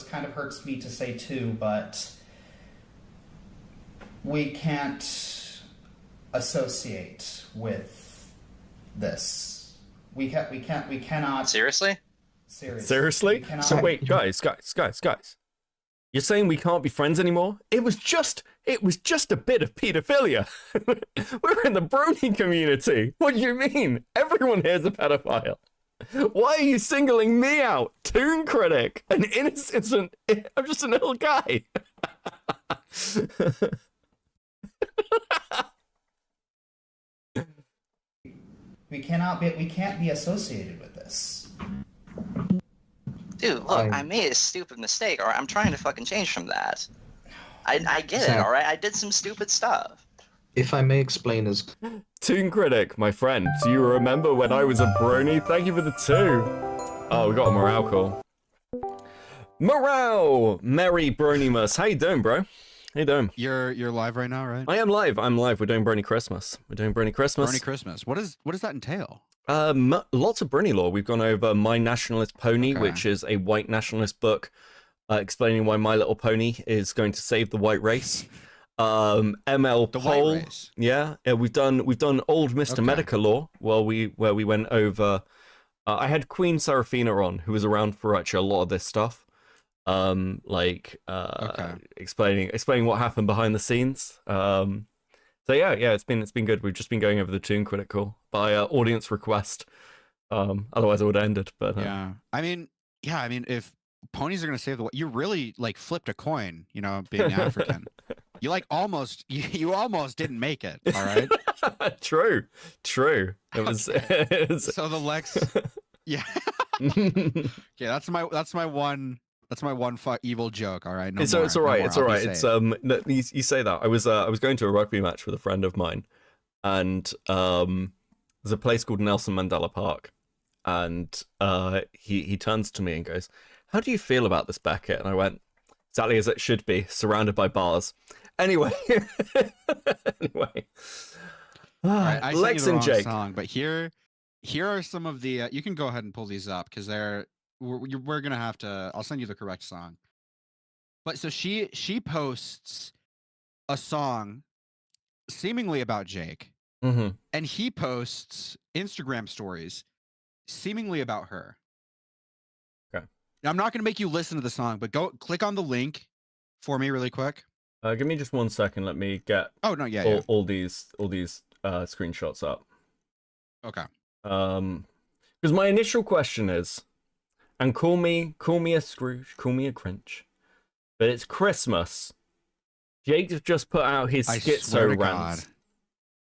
kind of hurts me to say too, but we can't associate with this. We cannot. Seriously? Seriously? So wait, guys. You're saying we can't be friends anymore? It was just a bit of pedophilia. We're in the Brony community. What do you mean? Everyone here's a pedophile. Why are you singling me out? Tun Critic, an innocent. I'm just an little guy. We can't be associated with this. Dude, look, I made a stupid mistake, alright? I'm trying to fucking change from that. I get it, alright? I did some stupid stuff. If I may explain as... Tun Critic, my friend, do you remember when I was a Brony? Thank you for the 2. Oh, we got a morale call. Morale! Merry Bronymas. How you doing, bro? How you doing? You're live right now, right? I am live. I'm live. We're doing Brony Christmas. Brony Christmas. What does that entail? Lots of Brony lore. We've gone over My Nationalist Pony, which is a white nationalist book explaining why My Little Pony is going to save the white race. ML-Pol. Yeah, we've done old Mr. Medica lore where we went over. I had Queen Saraphina on, who was around for actually a lot of this stuff. Explaining what happened behind the scenes. So yeah, it's been good. We've just been going over the Tun Critic call by audience request. Otherwise I would have ended. But I mean, if ponies are gonna save the world, you really like flipped a coin. You know, being African, you like almost you almost didn't make it. All right. True. It was, so the Lex. Yeah. Okay, that's my one evil joke. All right. It's all right. It's all right. It's you say that. I was going to a rugby match with a friend of mine, and there's a place called Nelson Mandela Park, and he turns to me and goes, "How do you feel about this, Beckett?" And I went, "Exactly as it should be, surrounded by bars." Anyway. All right, I Lex sing and the wrong Jake. song, but here are some of the. You can go ahead and pull these up because we're gonna have to. I'll send you the correct song. But so she posts a song seemingly about Jake, and he posts Instagram stories seemingly about her. Okay. Now, I'm not gonna make you listen to the song, but go click on the link for me really quick. Give me just 1 second. Let me get. Oh no, yeah. All these screenshots up. Okay. Because my initial question is, and call me a Scrooge, call me a Grinch, but it's Christmas. Jake just put out his schizo rant.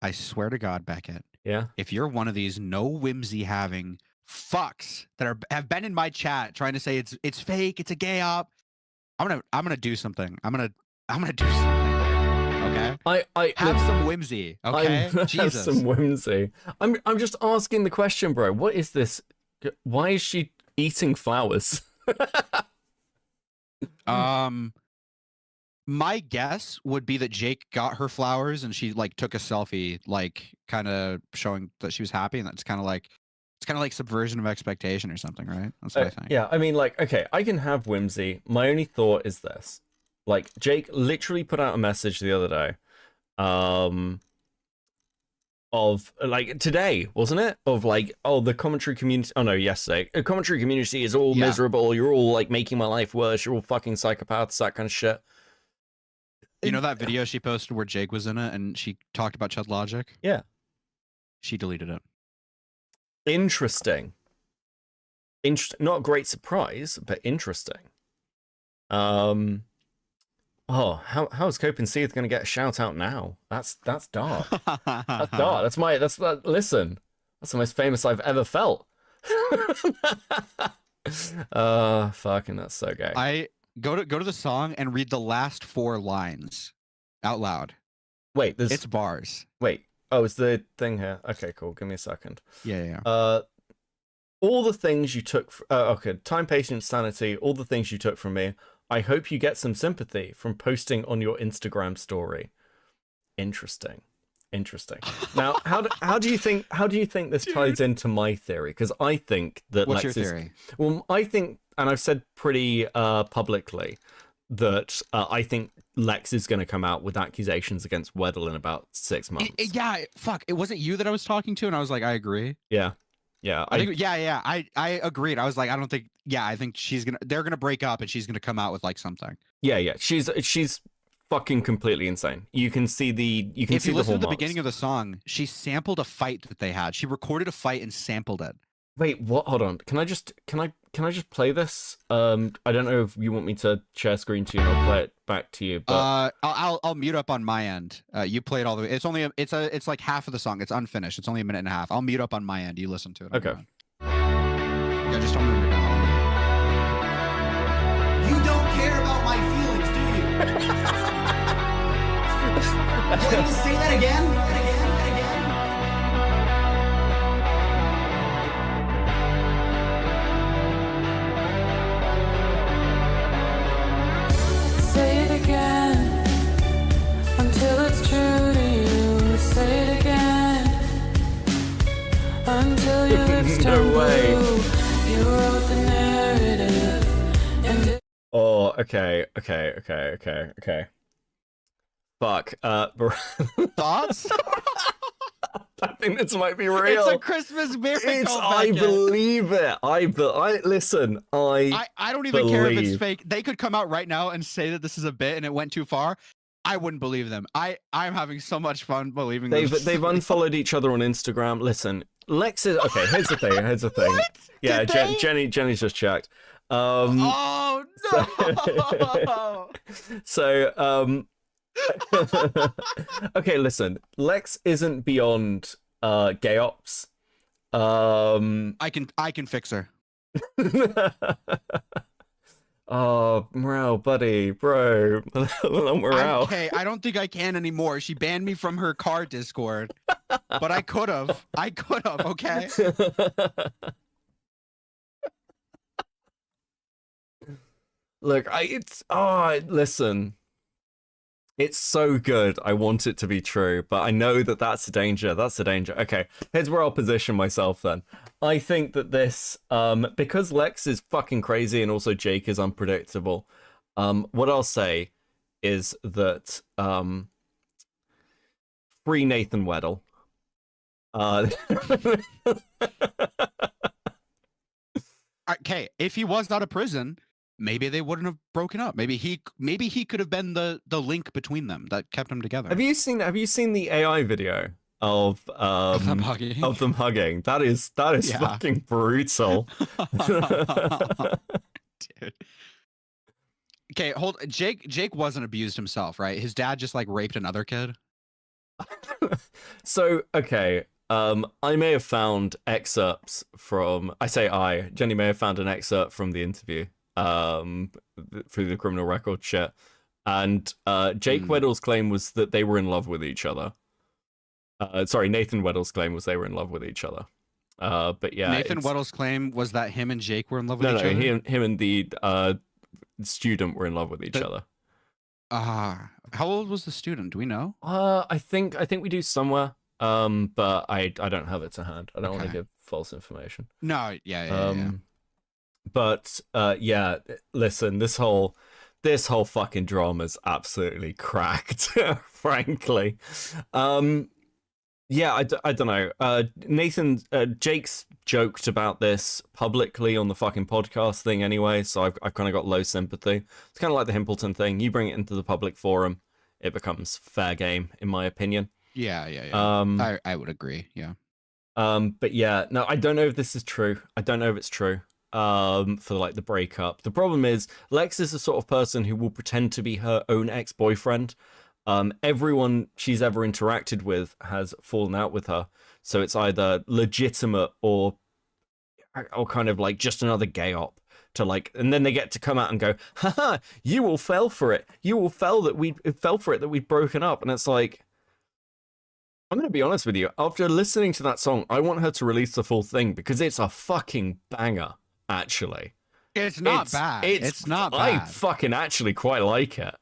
I swear to God, Beckett. Yeah. If you're one of these no whimsy having fucks that have been in my chat trying to say it's fake, it's a gay op, I'm gonna do something. I'm gonna do something. Okay. I have some whimsy. Okay. Have some whimsy. I'm just asking the question, bro. What is this? Why is she eating flowers? My guess would be that Jake got her flowers and she like took a selfie, like kind of showing that she was happy, and that's kind of like subversion of expectation or something, right? That's what I think. Yeah, I mean, like, okay, I can have whimsy. My only thought is this: like, Jake literally put out a message the other day, of like today, wasn't it? Of like, oh, the commentary community. Oh no, yesterday. The commentary community is all miserable. You're all like making my life worse. You're all fucking psychopaths. That kind of shit. You know that video she posted where Jake was in it and she talked about Chud Logic? Yeah. She deleted it. Interesting. Not a great surprise, but interesting. Oh, how's Cope and Seeth going to get a shout out now? That's dark. That's dark. Listen, that's the most famous I've ever felt. Fucking, that's so gay. Go to the song and read the last 4 lines out loud. Wait, it's bars. Wait. Oh, it's the thing here. Okay, cool. Give me a second. Yeah. All the things you took. Okay. Time, patience, sanity. All the things you took from me. I hope you get some sympathy from posting on your Instagram story. Interesting. Interesting. Now, how do you think this ties into my theory? Because I think that What's Lex your theory? Well, I think, and I've said pretty publicly that I think Lex is going to come out with accusations against Weddle in about 6 months. Yeah, fuck. It wasn't you that I was talking to, and I was like, I agree. Yeah. I agreed. I was like, I don't think. Yeah, I think they're gonna break up, and she's gonna come out with like something. Yeah. She's fucking completely insane. You can see the If you listen to the hallmarks. beginning of the song, she sampled a fight that they had. She recorded a fight and sampled it. Wait, what? Hold on. Can I just play this? I don't know if you want me to share screen to you and I'll play it back to you. But I'll mute up on my end. You play it all the way. It's like half of the song. It's unfinished. It's only a minute and a half. I'll mute up on my end. You listen to it. Okay. Yeah, just don't move it down. You don't care about my feelings, do you? Can you say that again? Say it again until it's true to you. Say it again until your lips turn blue. You wrote the narrative and Oh, okay. Fuck. Thoughts? I think this might be real. It's a Christmas miracle. I believe it. Listen. I don't even care if it's fake. They could come out right now and say that this is a bit and it went too far. I wouldn't believe them. I'm having so much fun believing this. They've unfollowed each other on Instagram. Listen, Lex is okay. Here's the thing. What? Yeah, Jenny's just checked. Oh no! So okay, listen. Lex isn't beyond gay ops. I can fix her. Oh, morale, buddy, bro. Morale. Okay, I don't think I can anymore. She banned me from her car Discord, but I could have. Okay. Look, listen. It's so good. I want it to be true, but I know that that's a danger. Okay, here's where I'll position myself then. I think that this, because Lex is fucking crazy and also Jake is unpredictable, what I'll say is that, free Nathan Weddle. Okay, if he was out of prison, maybe they wouldn't have broken up. Maybe he could have been the link between them that kept them together. Have you seen the AI video of them hugging? That is fucking brutal. Dude. Okay, Jake wasn't abused himself, right? His dad just like raped another kid. So, okay, I may have found excerpts from Jenny may have found an excerpt from the interview through the criminal record shit, and Jake Weddle's claim was that they were in love with each other. Nathan Weddle's claim was they were in love with each other. But yeah, Nathan Weddle's claim was that him and Jake were in love with each other. Him and the student were in love with each other. How old was the student? Do we know? I think we do somewhere. But I don't have it to hand. I don't want to give false information. No, yeah. But yeah, listen, this whole fucking drama's absolutely cracked, frankly. Yeah, I don't know. Jake's joked about this publicly on the fucking podcast thing anyway, so I've kind of got low sympathy. It's kind of like the Himpleton thing. You bring it into the public forum, it becomes fair game, in my opinion. Yeah. I would agree. Yeah. But yeah, no, I don't know if this is true. I don't know if it's true. For like the breakup. The problem is Lex is the sort of person who will pretend to be her own ex-boyfriend. Everyone she's ever interacted with has fallen out with her. So it's either legitimate or kind of like just another gay op to like, and then they get to come out and go, haha, you all fell for it. You all fell for it that we'd broken up. And it's like, I'm going to be honest with you. After listening to that song, I want her to release the full thing because it's a fucking banger, actually. It's not bad. It's not bad. I fucking actually quite like it.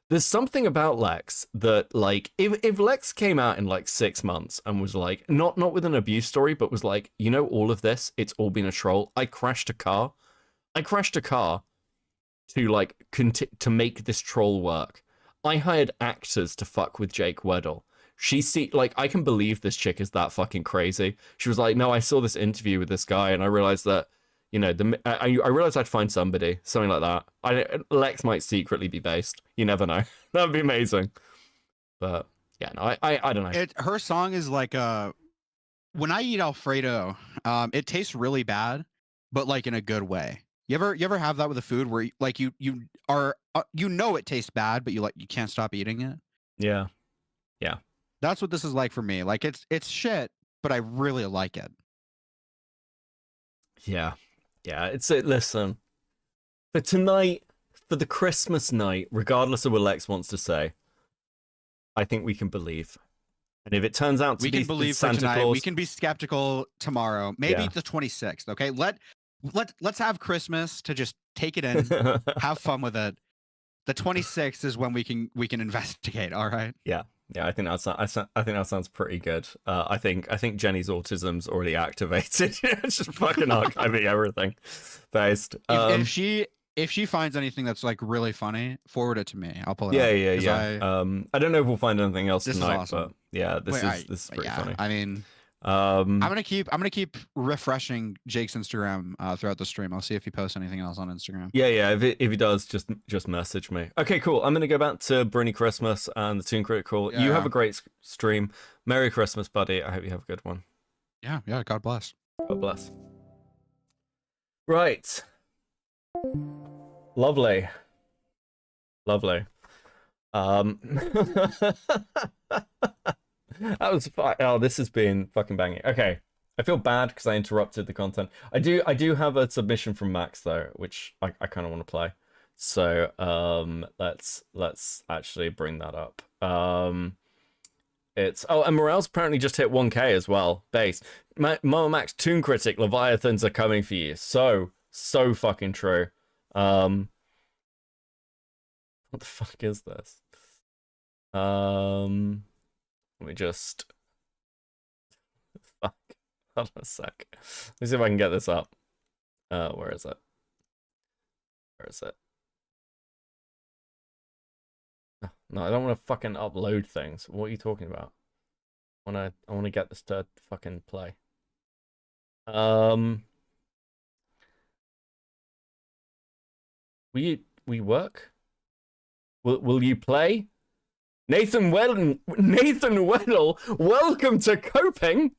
There's something about Lex that, like, if Lex came out in like 6 months and was like, not with an abuse story, but was like, you know, all of this, it's all been a troll. I crashed a car to like to make this troll work. I hired actors to fuck with Jake Weddle. Like, I can believe this chick is that fucking crazy. She was like, no, I saw this interview with this guy and I realized that, you know, I realized I'd find somebody, something like that. Lex might secretly be based. You never know. That'd be amazing. But yeah, no, I don't know. Her song is like when I eat Alfredo, it tastes really bad, but like in a good way. You ever have that with a food where like you know it tastes bad, but you can't stop eating it? Yeah. That's what this is like for me. Like it's shit, but I really like it. Yeah. Listen, for tonight, for the Christmas night, regardless of what Lex wants to say, I think we can believe. And if it turns out to be Santa Claus, we can be skeptical tomorrow, maybe the 26th. Okay, let's have Christmas to just take it in, have fun with it. The 26th is when we can investigate. All right. Yeah. I think that sounds pretty good. I think Jenny's autism's already activated. It's just fucking archiving everything based. If she finds anything that's like really funny, forward it to me. I'll pull it up. Yeah. I don't know if we'll find anything else tonight, is awesome. but yeah, this is pretty funny. I mean, I'm gonna keep refreshing Jake's Instagram throughout the stream. I'll see if he posts anything else on Instagram. Yeah. If he does, just message me. Okay, cool. I'm gonna go back to Brony Christmas and the Tun Critic call. You have a great stream. Merry Christmas, buddy. I hope you have a good one. Yeah. God bless. God bless. Right. Lovely. That was fun. Oh, this has been fucking banging. Okay, I feel bad because I interrupted the content. I do have a submission from Max though, which I kind of want to play. So let's actually bring that up. And Morale's apparently just hit 1K as well. Base. Mama Max, Tun Critic, Leviathans are coming for you. So fucking true. What the fuck is this? Let me just... Fuck. Hold on a sec. Let me see if I can get this up. Where is it? No, I don't want to fucking upload things. What are you talking about? I want to get this to fucking play. We work? Will you play? Nathan Weddle, welcome to Coping.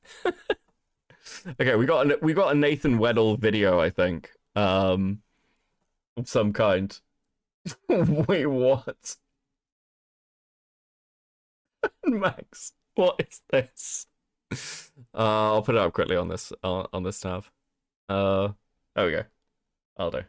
Okay, we got a Nathan Weddle video, I think, of some kind. Wait, what? Max, what is this? I'll put it up quickly on this tab. There we go. I'll do.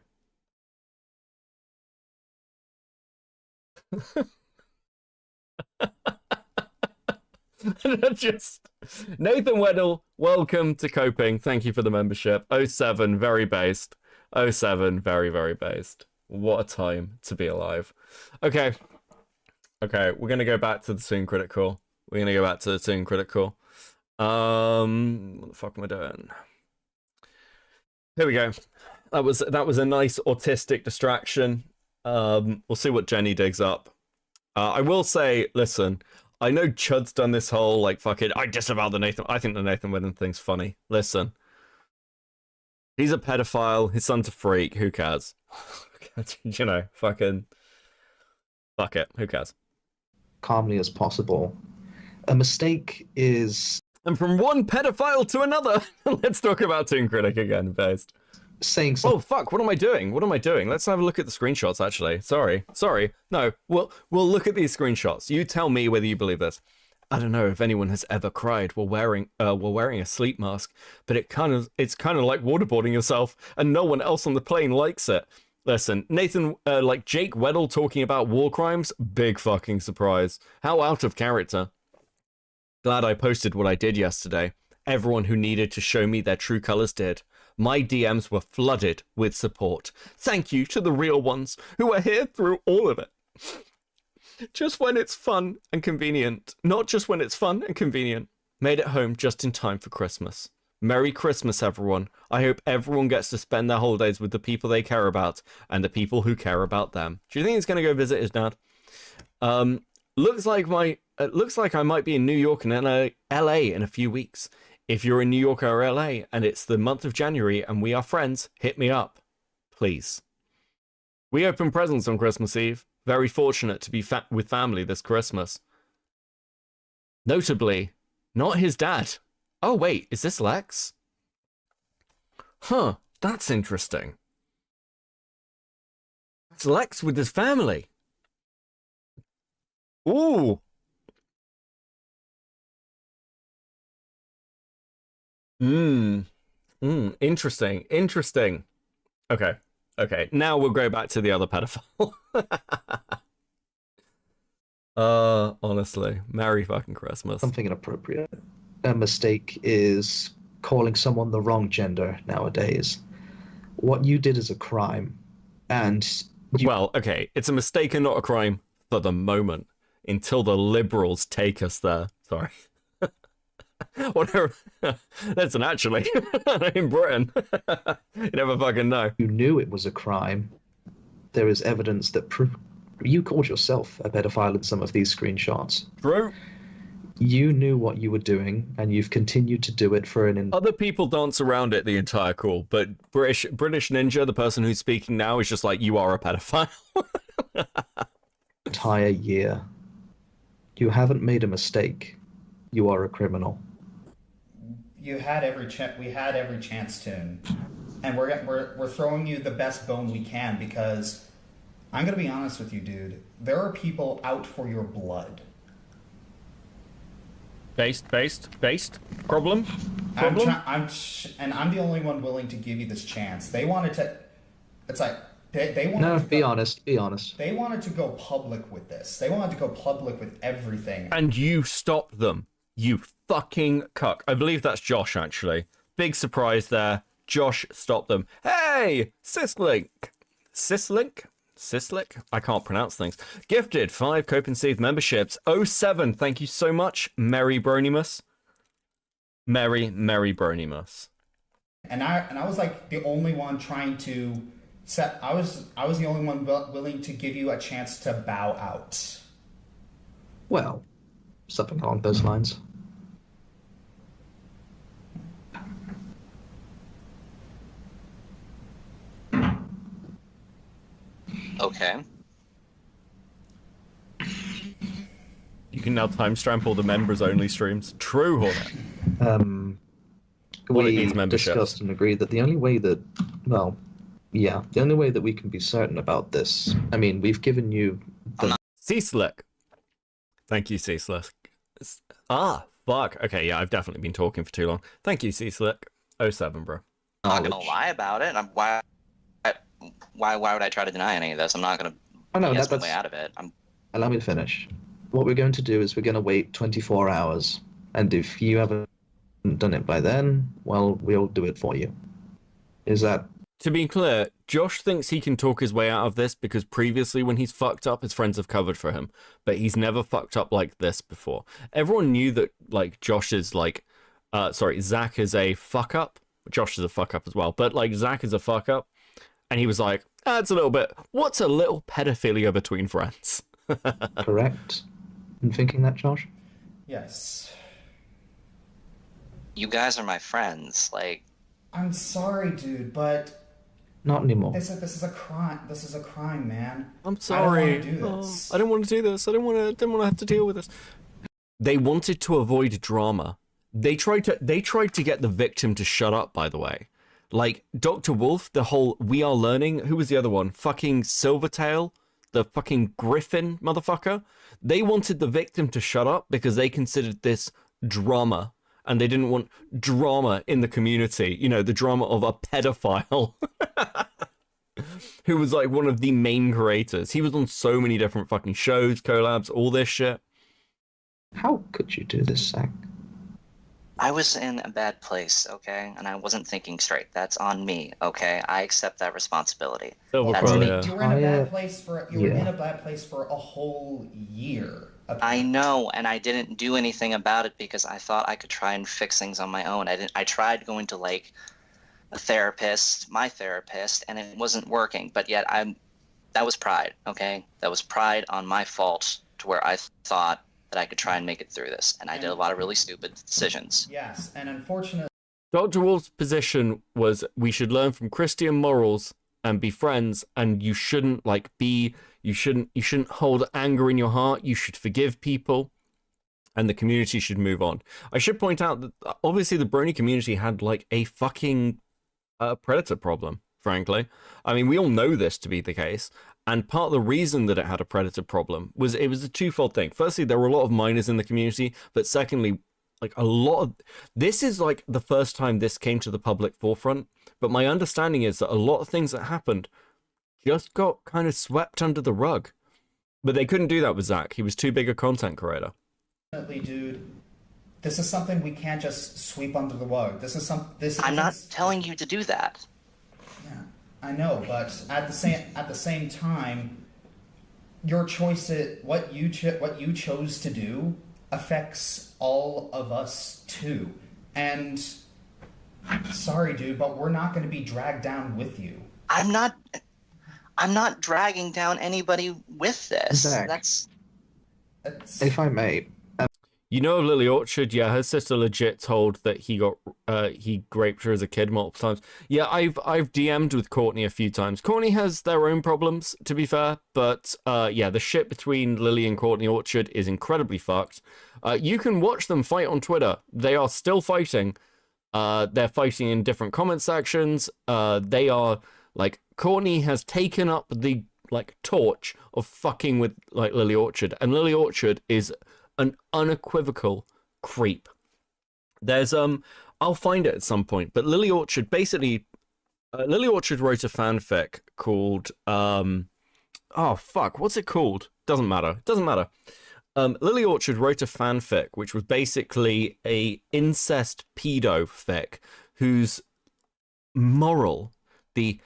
Just Nathan Weddle, welcome to Coping. Thank you for the membership. 07, very based. 07, very, very based. What a time to be alive. Okay, we're gonna go back to the Tun Critic call. What the fuck am I doing? Here we go. That was a nice autistic distraction. We'll see what Jenny digs up. I will say, listen, I know Chud's done this whole, like, fucking, I disavow the Nathan. I think the Nathan Weddle thing's funny. Listen. He's a pedophile. His son's a freak. Who cares? You know, fucking... Fuck it. Who cares? Calmly as possible. A mistake is... And from one pedophile to another! Let's talk about Tun Critic again, based. Saying something. Oh fuck, what am I doing? Let's have a look at the screenshots, actually. Sorry. No, we'll look at these screenshots. You tell me whether you believe this. I don't know if anyone has ever cried while wearing a sleep mask, but it's kind of like waterboarding yourself, and no one else on the plane likes it. Listen, Nathan, like Jake Weddle talking about war crimes, big fucking surprise. How out of character. Glad I posted what I did yesterday. Everyone who needed to show me their true colors did. My DMs were flooded with support. Thank you to the real ones who are here through all of it. Just when it's fun and convenient. Not just when it's fun and convenient. Made it home just in time for Christmas. Merry Christmas, everyone. I hope everyone gets to spend their holidays with the people they care about and the people who care about them. Do you think he's going to go visit his dad? Looks like I might be in New York and LA in a few weeks. If you're in New York or LA and it's the month of January and we are friends, hit me up, please. We open presents on Christmas Eve. Very fortunate to be with family this Christmas. Notably, not his dad. Oh wait, is this Lex? Huh, that's interesting. It's Lex with his family. Ooh. Interesting. Okay, now we'll go back to the other pedophile. Honestly, Merry fucking Christmas. Something inappropriate. A mistake is calling someone the wrong gender nowadays. What you did is a crime, and well, okay, it's a mistake and not a crime for the moment, until the liberals take us there. Sorry. Whatever. Listen, actually, in Britain, you never fucking know. You knew it was a crime. There is evidence that you called yourself a pedophile in some of these screenshots. True. You knew what you were doing, and you've continued to do it for Other people dance around it the entire call, but British Ninja, the person who's speaking now, is just like, you are a pedophile. Entire year. You haven't made a mistake. You are a criminal. You had every we had every chance, Tun, and we're throwing you the best bone we can, because I'm gonna be honest with you, dude. There are people out for your blood. Based. Problem. I'm the only one willing to give you this chance. They wanted to. It's like they wanted. No, to be honest. Be honest. They wanted to go public with this. They wanted to go public with everything. And you stopped them. You fucking cuck. I believe that's Josh, actually. Big surprise there. Josh stopped them. Hey, Syslink. I can't pronounce things. Gifted 5 Cope and Save memberships. 07. Thank you so much, Merry Bronymas. Merry Bronymas. And I was like the only one trying to set. I was the only one willing to give you a chance to bow out. Well, something along those lines. Okay. You can now timestamp all the members-only streams. True, Hornet. We discussed and agreed that the only way that, the only way that we can be certain about this, I mean, we've given you the... C-Slick. Thank you, C-Slick. Fuck. Okay, yeah, I've definitely been talking for too long. Thank you, C-Slick. 07, bro. I'm not gonna lie about it. Why would I try to deny any of this? I'm not gonna guess my way out of it. Allow me to finish. What we're going to do is we're going to wait 24 hours, and if you haven't done it by then, well, we'll do it for you. Is that... To be clear, Josh thinks he can talk his way out of this because previously when he's fucked up, his friends have covered for him, but he's never fucked up like this before. Everyone knew that, like, Josh is like... Zach is a fuck up. Josh is a fuck up as well, but, like, Zach is a fuck up. And he was like, it's a little bit... What's a little pedophilia between friends? Correct in thinking that, Josh? Yes. You guys are my friends, like... I'm sorry, dude, but... Not anymore. This is a crime. This is a crime, man. I'm sorry. I don't want to do this. I don't want to do this. I didn't want to have to deal with this. They wanted to avoid drama. They tried to get the victim to shut up, by the way. Like, Dr. Wolf, the whole We Are Learning, who was the other one? Fucking Silvertail? The fucking Griffin motherfucker? They wanted the victim to shut up because they considered this drama. And they didn't want drama in the community. You know, the drama of a pedophile. Who was like one of the main creators. He was on so many different fucking shows, collabs, all this shit. How could you do this, Zach? I was in a bad place, okay? And I wasn't thinking straight. That's on me, okay? I accept that responsibility. That's me. You were in a bad place for in a bad place for a whole year. I know, and I didn't do anything about it because I thought I could try and fix things on my own. I tried going to like a therapist, my therapist, and it wasn't working. But yet that was pride, okay? That was pride on my fault to where I thought that I could try and make it through this, and I did a lot of really stupid decisions. Yes, and unfortunately, Dr. Wolf's position was we should learn from Christian morals and be friends, and you shouldn't you shouldn't hold anger in your heart. You should forgive people, and the community should move on. I should point out that obviously the Brony community had like a fucking predator problem, frankly. I mean, we all know this to be the case. And part of the reason that it had a predator problem was it was a twofold thing. Firstly, there were a lot of minors in the community, but secondly, like a lot of this is like the first time this came to the public forefront. But my understanding is that a lot of things that happened just got kind of swept under the rug. But they couldn't do that with Zach. He was too big a content creator. dude, this is something we can't just sweep under the rug. I'm not telling you to do that. I know, but at the same time, your choice, what you chose to do, affects all of us too. And sorry, dude, but we're not going to be dragged down with you. I'm not dragging down anybody with this. Zach, That's. If I may. You know of Lily Orchard? Yeah, her sister legit told that he raped her as a kid multiple times. Yeah, I've DM'd with Courtney a few times. Courtney has their own problems, to be fair, but yeah, the shit between Lily and Courtney Orchard is incredibly fucked. You can watch them fight on Twitter. They are still fighting. They're fighting in different comment sections. They are like, Courtney has taken up the like torch of fucking with like Lily Orchard, and Lily Orchard is an unequivocal creep. There's I'll find it at some point, but Lily Orchard basically Lily Orchard wrote a fanfic called oh fuck, what's it called? Doesn't matter. Lily Orchard wrote a fanfic which was basically a incest pedo fic whose moral, the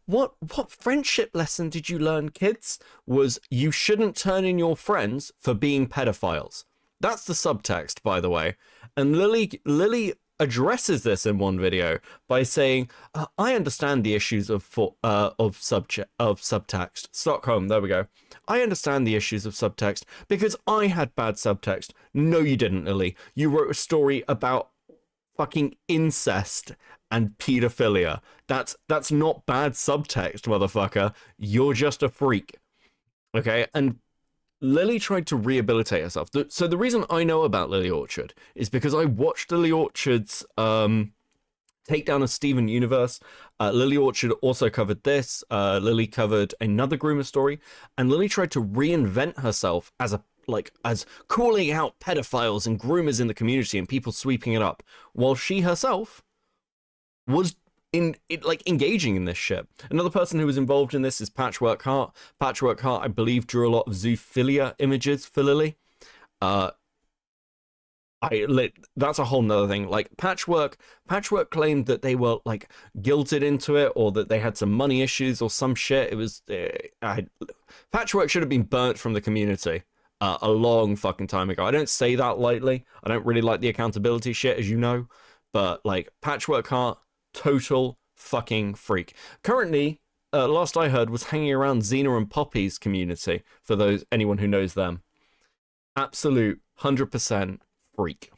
what friendship lesson did you learn, kids? Was you shouldn't turn in your friends for being pedophiles. That's the subtext, by the way. And Lily addresses this in one video by saying, I understand the issues of subtext. Stockholm, there we go. I understand the issues of subtext because I had bad subtext. No, you didn't, Lily. You wrote a story about fucking incest and pedophilia. That's not bad subtext, motherfucker. You're just a freak. Okay? And Lily tried to rehabilitate herself. So the reason I know about Lily Orchard is because I watched Lily Orchard's takedown of Steven Universe. Lily Orchard also covered this. Lily covered another groomer story. And Lily tried to reinvent herself as calling out pedophiles and groomers in the community and people sweeping it up, while she herself was engaging in this shit. Another person who was involved in this is Patchwork Heart. Patchwork Heart, I believe, drew a lot of zoophilia images for Lily. That's a whole nother thing. Like Patchwork claimed that they were like guilted into it, or that they had some money issues or some shit. It was Patchwork should have been burnt from the community a long fucking time ago. I don't say that lightly. I don't really like the accountability shit, as you know, but like Patchwork Heart, total fucking freak. Currently, last I heard, was hanging around Xena and Poppy's community, for anyone who knows them. Absolute 100% freak.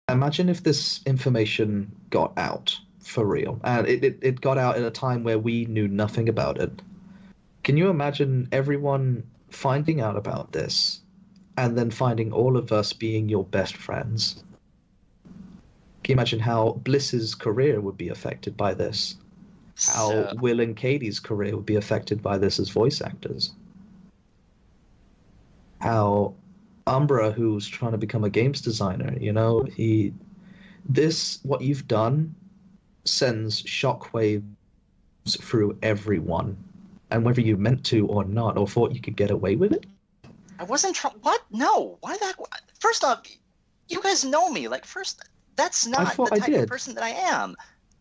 Imagine if this information got out for real, and it got out at a time where we knew nothing about it. Can you imagine everyone finding out about this and then finding all of us being your best friends? Can you imagine how Bliss's career would be affected by this? How Will and Katie's career would be affected by this as voice actors? How Umbra, who's trying to become a games designer, what you've done sends shockwaves through everyone. And whether you meant to or not, or thought you could get away with it? I wasn't what? No. Why that? First off, You guys know me. Like, first, that's not the type of person that I am.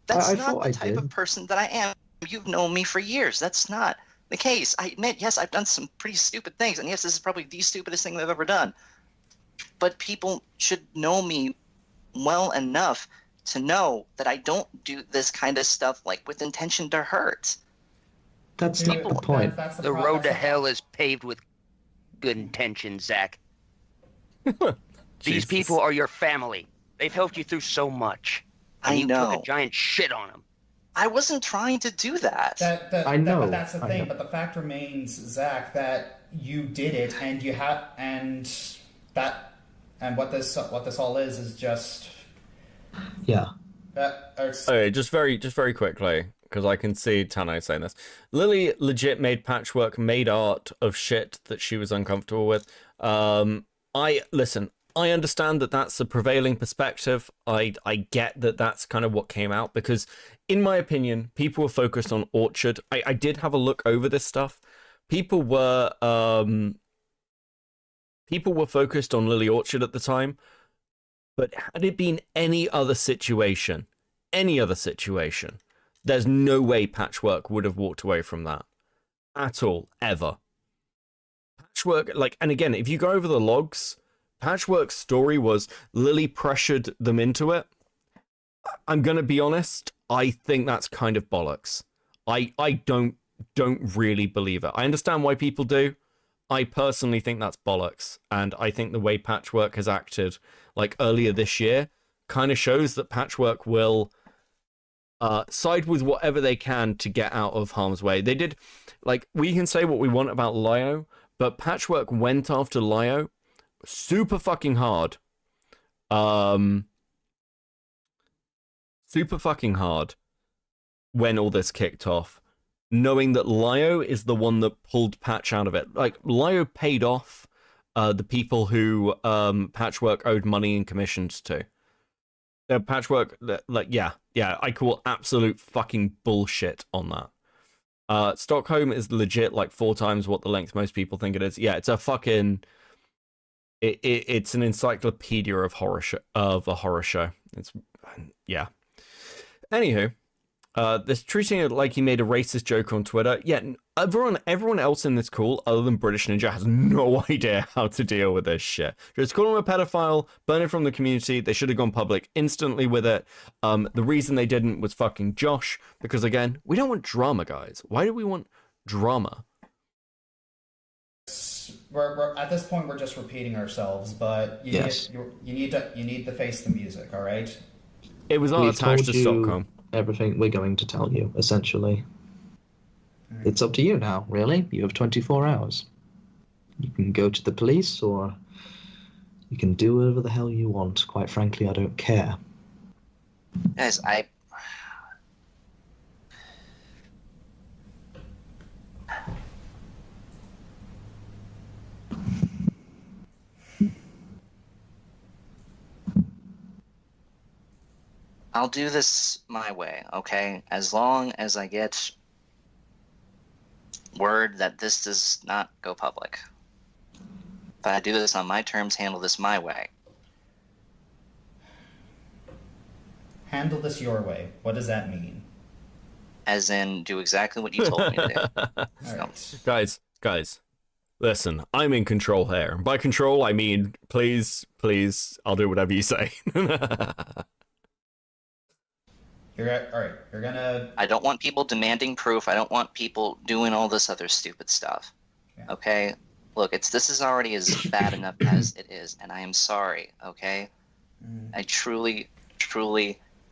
That's not the type of person that I am. You've known me for years. That's not the case. I admit, yes, I've done some pretty stupid things, and yes, this is probably the stupidest thing I've ever done. But people should know me well enough to know that I don't do this kind of stuff like with intention to hurt. That's not the point. The road to hell is paved with good intentions, Zach. These people are your family. They've helped you through so much. And you took a giant shit on them. I wasn't trying to do that. I know. But that's the thing. But the fact remains, Zach, that you did it, and you have, and what this all is just. Yeah. Okay, just very quickly, because I can see Tano saying this. Lily legit made patchwork, made art of shit that she was uncomfortable with. Listen, I understand that that's the prevailing perspective. I get that that's kind of what came out, because in my opinion, people were focused on Orchard. I did have a look over this stuff. People were focused on Lily Orchard at the time, but had it been any other situation, there's no way Patchwork would have walked away from that at all, ever. Patchwork, like, and again, if you go over the logs, Patchwork's story was Lily pressured them into it. I'm gonna be honest, I think that's kind of bollocks. I don't really believe it. I understand why people do. I personally think that's bollocks, and I think the way Patchwork has acted, like earlier this year, kind of shows that Patchwork will side with whatever they can to get out of harm's way. They did, like, we can say what we want about Lyo, but Patchwork went after Lyo super fucking hard. Super fucking hard when all this kicked off, knowing that Lyo is the one that pulled Patch out of it. Like, Lyo paid off the people who Patchwork owed money and commissions to. Patchwork, like, yeah, I call absolute fucking bullshit on that. Stockholm is legit like 4 times what the length most people think it is. Yeah, it's a fucking... It's an encyclopedia of a horror show. It's... yeah. Anywho, they're treating it like he made a racist joke on Twitter. Yeah, everyone else in this call, other than British Ninja, has no idea how to deal with this shit. Just call him a pedophile, burn it from the community. They should have gone public instantly with it. The reason they didn't was fucking Josh, because again, we don't want drama, guys. Why do we want drama? We're at this point we're just repeating ourselves, but you need to face the music, all right? It was not attached to Stockholm. Everything we're going to tell you, essentially. It's up to you now, really. You have 24 hours. You can go to the police, or you can do whatever the hell you want. Quite frankly, I don't care. Guys, I'll do this my way, okay? As long as I get word that this does not go public. If I do this on my terms, handle this my way. Handle this your way. What does that mean? As in, do exactly what you told me to do. Right. Guys, listen, I'm in control here. And by control, I mean, please, I'll do whatever you say. You're gonna... I don't want people demanding proof. I don't want people doing all this other stupid stuff. Yeah. Okay? Look, this is already as bad enough as it is, and I am sorry, okay? I truly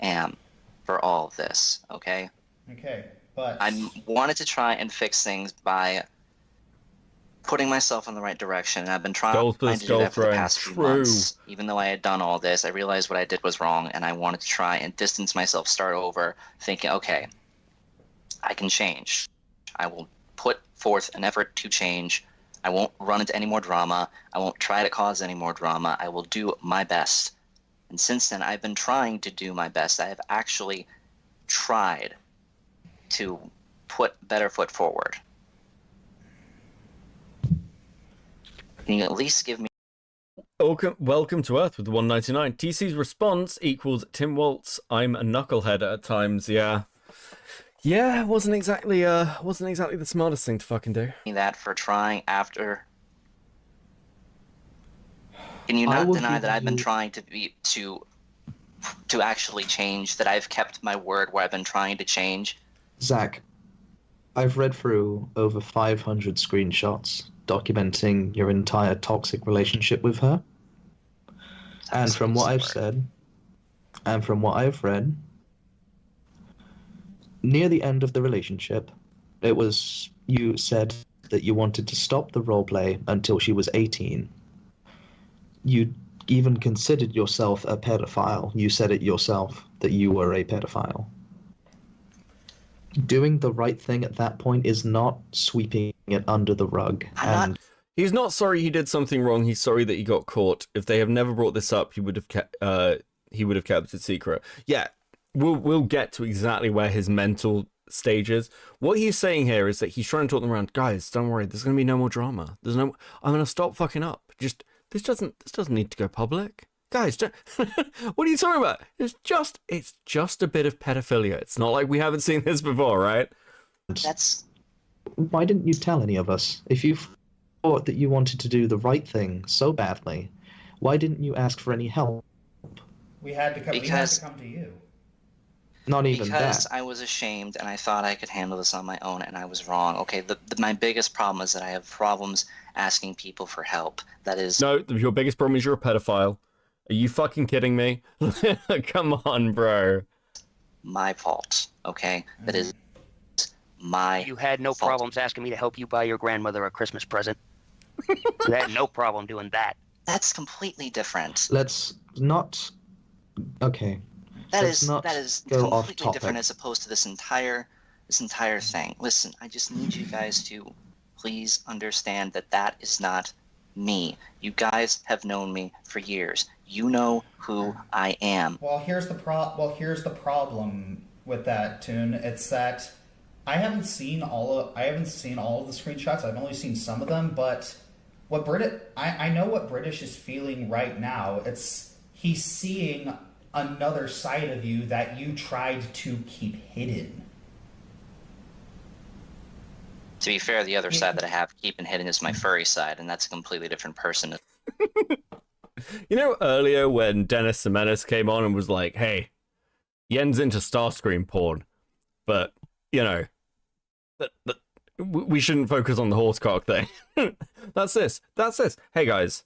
am for all of this, okay? Okay, but... I wanted to try and fix things by putting myself in the right direction, and I've been trying to do that for the past few months. Even though I had done all this, I realized what I did was wrong, and I wanted to try and distance myself, start over, thinking, okay, I can change. I will put forth an effort to change. I won't run into any more drama. I won't try to cause any more drama. I will do my best. And since then, I've been trying to do my best. I have actually tried to put better foot forward. Can you at least give me... welcome to Earth with the 199. TC's response equals Tim Waltz. I'm a knucklehead at times. Yeah, wasn't exactly the smartest thing to fucking do. That for trying after. Can you not deny that I've been trying to actually change? That I've kept my word where I've been trying to change. Zach, I've read through over 500 screenshots documenting your entire toxic relationship with her. And from what I've said, and from what I've read, near the end of the relationship, you said that you wanted to stop the roleplay until she was 18. You even considered yourself a pedophile. You said it yourself, that you were a pedophile. Doing the right thing at that point is not sweeping it under the rug. And he's not sorry he did something wrong. He's sorry that he got caught. If they have never brought this up, he would have kept it secret. Yeah, we'll get to exactly where his mental stage is. What he's saying here is that he's trying to talk them around. Guys, don't worry. There's gonna be no more drama. I'm gonna stop fucking up. This doesn't need to go public. Guys, what are you talking about? It's just a bit of pedophilia. It's not like we haven't seen this before, right? Why didn't you tell any of us? If you thought that you wanted to do the right thing so badly, why didn't you ask for any help? We had to come to you. Not even because that. I was ashamed and I thought I could handle this on my own, and I was wrong. Okay, my biggest problem is that I have problems asking people for help. That is... No, your biggest problem is you're a pedophile. Are you fucking kidding me? Come on, bro. My fault, okay? That is my You had no fault. problems asking me to help you buy your grandmother a Christmas present. You had no problem doing that. That's completely different. Let's not... Okay. That Let's is not go off completely topic. different as opposed to this entire thing. Listen, I just need you guys to please understand that is not me. You guys have known me for years. You know who I am. Well, here's the problem with that, Tun. It's that I haven't seen all of the screenshots. I've only seen some of them, but I know what British is feeling right now. He's seeing another side of you that you tried to keep hidden. To be fair, the other side that I have keeping hidden is my furry side, and that's a completely different person. You know, earlier when Dennis Semenis came on and was like, hey, Yen's into Starscream porn, but, you know, we shouldn't focus on the horsecock thing. That's this. Hey, guys,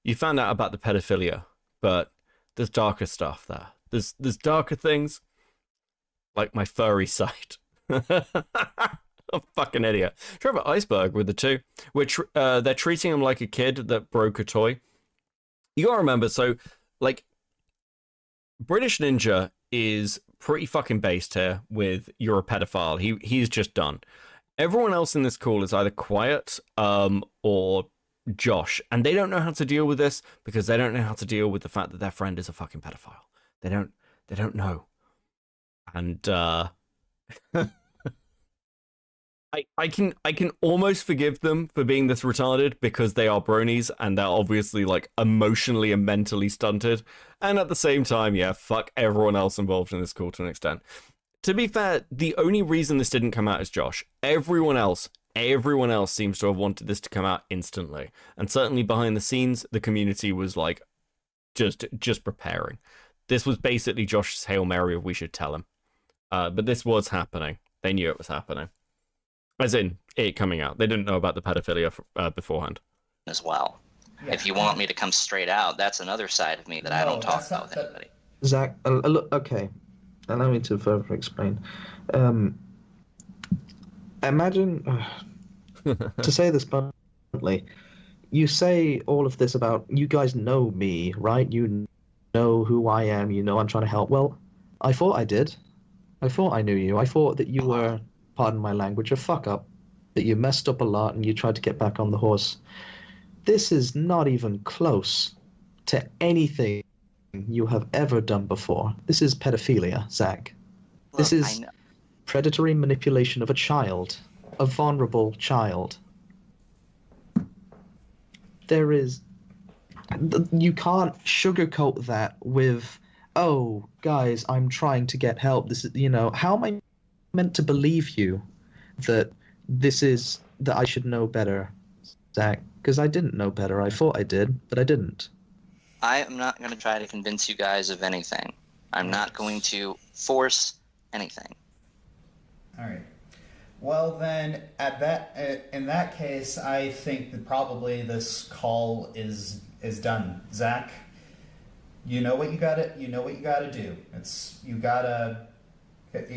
you found out about the pedophilia, but there's darker stuff there. There's darker things, like my furry side. A fucking idiot. Trevor Iceberg with the two, which they're treating him like a kid that broke a toy. You gotta remember, so, like, British Ninja is pretty fucking based here with you're a pedophile. He's just done. Everyone else in this call is either quiet or Josh, and they don't know how to deal with this because they don't know how to deal with the fact that their friend is a fucking pedophile. They don't know. And I can almost forgive them for being this retarded because they are bronies and they're obviously like emotionally and mentally stunted. And at the same time, yeah, fuck everyone else involved in this call to an extent. To be fair, the only reason this didn't come out is Josh. Everyone else seems to have wanted this to come out instantly. And certainly behind the scenes, the community was like just preparing. This was basically Josh's Hail Mary of we should tell him. But this was happening. They knew it was happening. As in, it coming out. They didn't know about the pedophilia beforehand. As well. Yeah. If you want me to come straight out, that's another side of me that I don't talk about with anybody. Zach, okay. Allow me to further explain. Imagine, to say this bluntly, you say all of this about, you guys know me, right? You know who I am, you know I'm trying to help. Well, I thought I did. I thought I knew you. I thought that you were, pardon my language, a fuck up. That you messed up a lot and you tried to get back on the horse. This is not even close to anything you have ever done before. This is pedophilia, Zach. This is predatory manipulation of a child. A vulnerable child. There is You can't sugarcoat that with, oh, guys, I'm trying to get help. This is, how am I meant to believe you that that I should know better, Zach? Because I didn't know better. I thought I did, but I didn't. I am not going to try to convince you guys of anything. I'm not going to force anything. All right. Well, then, in that case, I think that probably this call is done. Zach, you know what you gotta do. You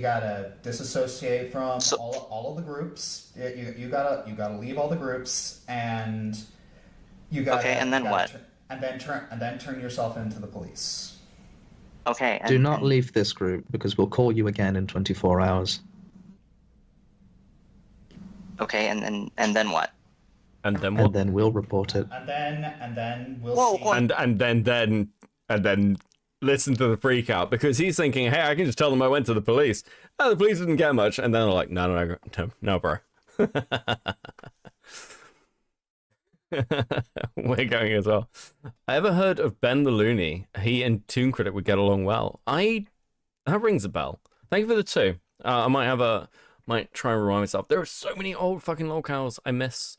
gotta disassociate from all of the groups. You gotta leave all the groups, and you gotta. Okay, and then what? And then turn yourself into the police. Okay. Do not leave this group, because we'll call you again in 24 hours. Okay, and then what? And then what? And then we'll report it. And then we'll see. And then listen to the freak out, because he's thinking, hey, I can just tell them I went to the police. Oh, the police didn't get much. And then they're like, no, bro. We're going as well. I ever heard of Ben the Looney? He and Tun Critic would get along well. That rings a bell. Thank you for the 2. I might try and remind myself. There are so many old fucking lolcows. I miss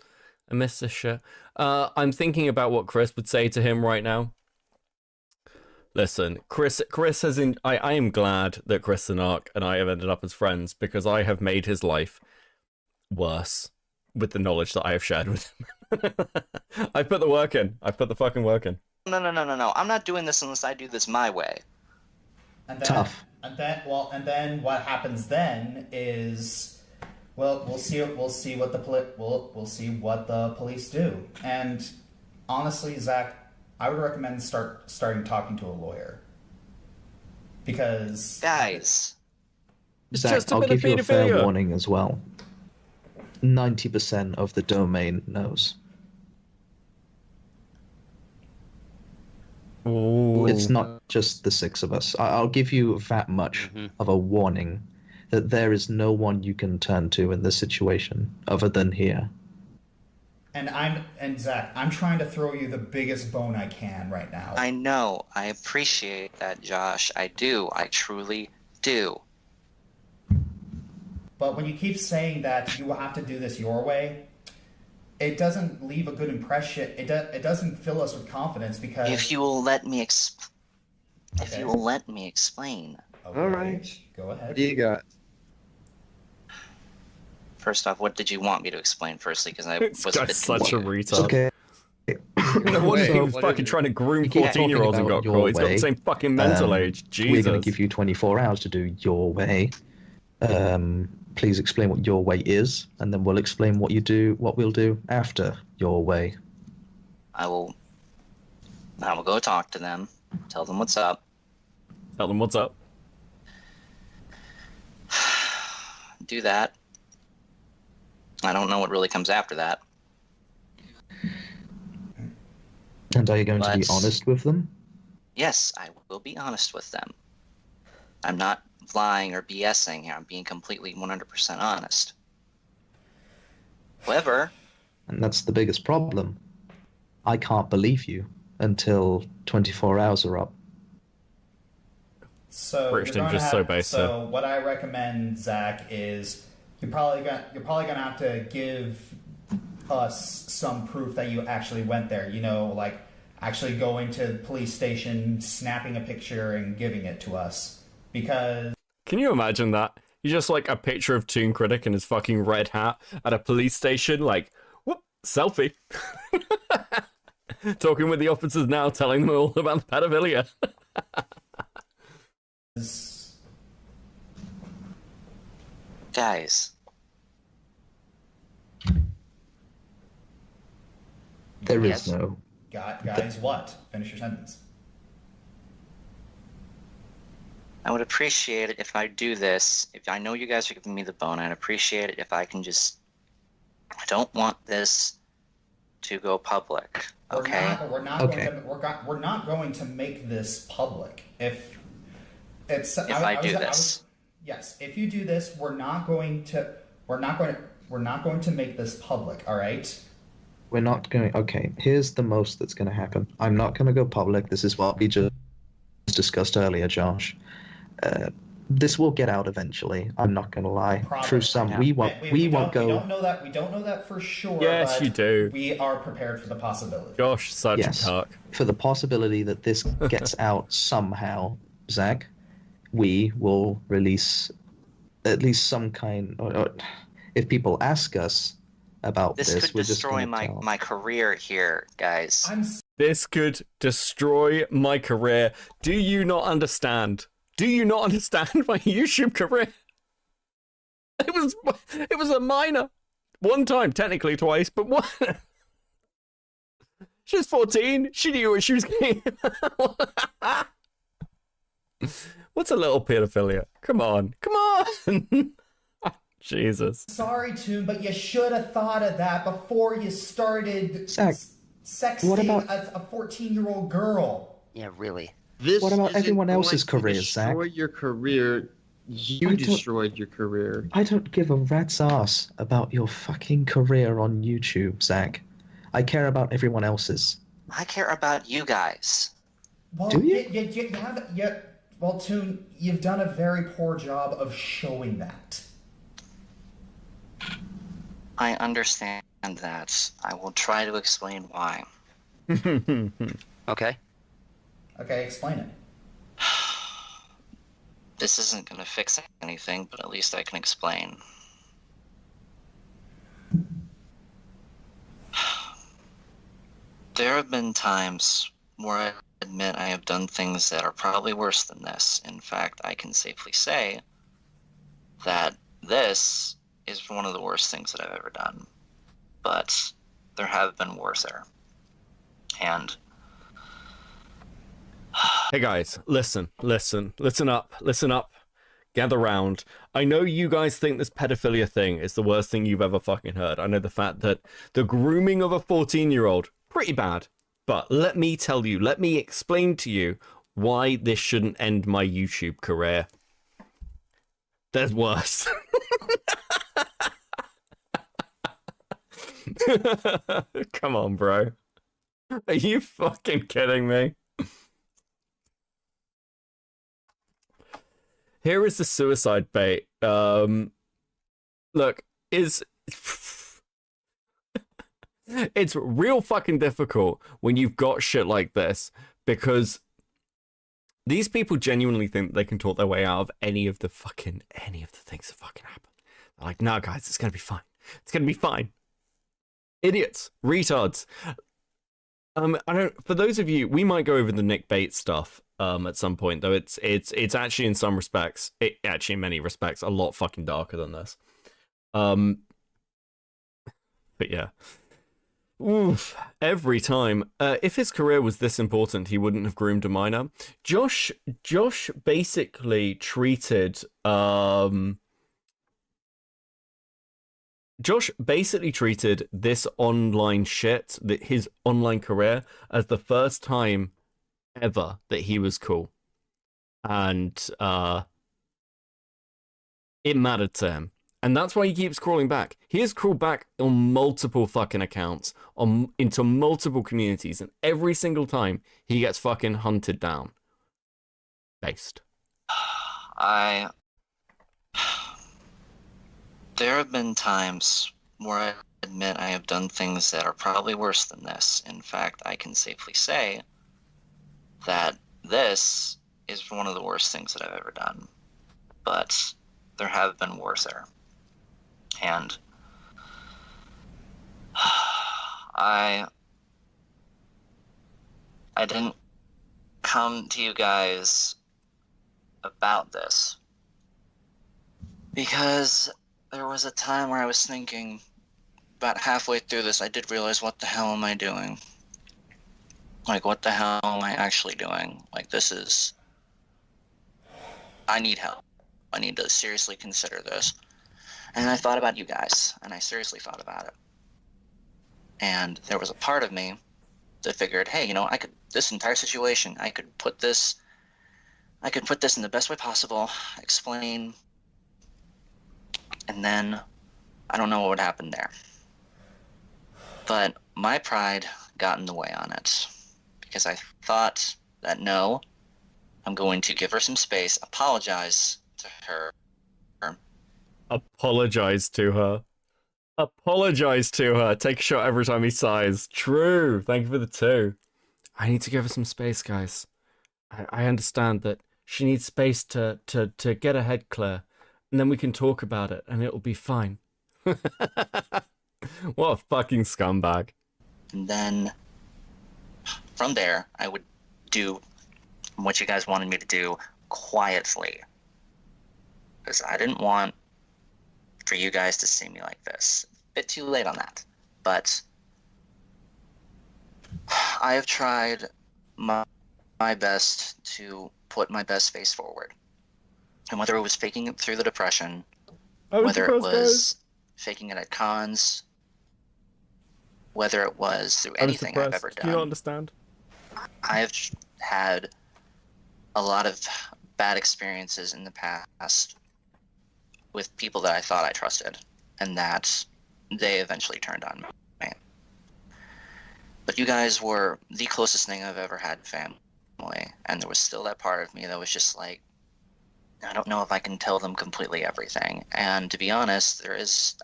this shit. I'm thinking about what Chris would say to him right now. Listen, Chris has I am glad that Chris and Ark and I have ended up as friends, because I have made his life worse with the knowledge that I have shared with him. I've put the work in. I've put the fucking work in. No. I'm not doing this unless I do this my way. And then, Tough. And then what happens then is, well, we'll see what the police do. And honestly, Zach, I would recommend starting talking to a lawyer, because guys, Zach, I'll give you a fair warning as well. 90% of the domain knows. Ooh. It's not just the 6 of us. I'll give you that much of a warning that there is no one you can turn to in this situation other than here. And Zach, I'm trying to throw you the biggest bone I can right now. I know. I appreciate that, Josh. I do. I truly do. But when you keep saying that you will have to do this your way, it doesn't leave a good impression. It doesn't fill us with confidence, because if you will let me explain. Okay. All right. Go ahead. What do you got? First off, what did you want me to explain? Firstly, because I was a bit such a retard. Okay. No wonder he was fucking trying to groom 14-year-olds and got caught. He's got the same fucking mental age. Jesus. We're going to give you 24 hours to do your way. Please explain what your way is, and then we'll explain what we'll do after your way. I will go talk to them, tell them what's up. Tell them what's up. Do that. I don't know what really comes after that. And are you going to be honest with them? Yes, I will be honest with them. I'm not lying or BSing here. I'm being completely 100% honest. However... And that's the biggest problem. I can't believe you until 24 hours are up. So what I recommend, Zach, is you're probably gonna have to give us some proof that you actually went there. Like actually going to the police station, snapping a picture, and giving it to us. Because can you imagine that? You just like a picture of Tun Critic in his fucking red hat at a police station, like, whoop, selfie. Talking with the officers now, telling them all about the pedophilia. Guys. There is no... Guys, what? Finish your sentence. I would appreciate it if I do this. If I know you guys are giving me the bone, I'd appreciate it if I can just... I don't want this to go public, okay? We're not going to make this public. If I do this. Yes, if you do this, we're not going to make this public, all right? We're not going. Okay, here's the most that's going to happen. I'm not going to go public. This is what we just discussed earlier, Josh. This will get out eventually. I'm not going to lie. Through some, we won't go. We don't know that. We don't know that for sure. Yes, but you do. We are prepared for the possibility. Josh, such a cuck. For the possibility that this gets out somehow, Zach, we will release at least some kind. Or if people ask us about This this, could we're just destroy gonna my, tell. my career here, guys. This could destroy my career. Do you not understand? Do you not understand my YouTube career? It was a minor. One time, technically twice, but one. She was 14. She knew what she was getting. What's a little pedophilia? Come on. Come on. Jesus. Sorry, Tun, but you should have thought of that before you started sexting what about- a 14-year-old girl. Yeah, really. This What about isn't everyone going else's to careers, Zach? destroy your career. You I don't- destroyed your career. I don't give a rat's ass about your fucking career on YouTube, Zach. I care about everyone else's. I care about you guys. Well, Do you? Well, Tun, you've done a very poor job of showing that. I understand that. I will try to explain why. Okay. Okay, explain it. This isn't going to fix anything, but at least I can explain. There have been times where I admit I have done things that are probably worse than this. In fact, I can safely say that this is one of the worst things that I've ever done. But there have been worser. And Hey guys, listen up, gather round. I know you guys think this pedophilia thing is the worst thing you've ever fucking heard. I know the fact that the grooming of a 14-year-old, pretty bad. But let me tell you, let me explain to you why this shouldn't end my YouTube career. There's worse. Come on, bro. Are you fucking kidding me? Here is the suicide bait. Look, it's real fucking difficult when you've got shit like this, because these people genuinely think they can talk their way out of any of the things that fucking happen. They're like, nah, guys, it's gonna be fine. It's gonna be fine. Idiots, retards. For those of you, we might go over the Nick Bates stuff at some point, though it's actually in some respects, in many respects, a lot fucking darker than this. But yeah. Oof, every time. If his career was this important, he wouldn't have groomed a minor. Josh basically treated this online shit, his online career, as the first time ever that he was cool. And it mattered to him. And that's why he keeps crawling back. He has crawled back on multiple fucking accounts, into multiple communities, and every single time he gets fucking hunted down. Based. There have been times where I admit I have done things that are probably worse than this. In fact, I can safely say that this is one of the worst things that I've ever done. But there have been worser. And I didn't come to you guys about this because there was a time where I was thinking, about halfway through this, I did realize, what the hell am I doing? Like, what the hell am I actually doing? Like, I need help. I need to seriously consider this. And I thought about you guys, and I seriously thought about it. And there was a part of me that figured, hey, this entire situation, I could put this in the best way possible, explain, and then I don't know what would happen there. But my pride got in the way on it because I thought that no, I'm going to give her some space, apologize to her. Apologize to her. Apologize to her. Take a shot every time he sighs. True. Thank you for the 2. I need to give her some space, guys. I understand that she needs space to get her head clear, and then we can talk about it, and it'll be fine. What a fucking scumbag. And then from there, I would do what you guys wanted me to do quietly. Because I didn't want for you guys to see me like this. A bit too late on that. But I have tried my best to put my best face forward. And whether it was faking it through the depression, whether it was faking it at cons, whether it was through anything I've ever done. Do you not understand? I have had a lot of bad experiences in the past with people that I thought I trusted, and that they eventually turned on me. But you guys were the closest thing I've ever had family, and there was still that part of me that was just like, I don't know if I can tell them completely everything. And to be honest,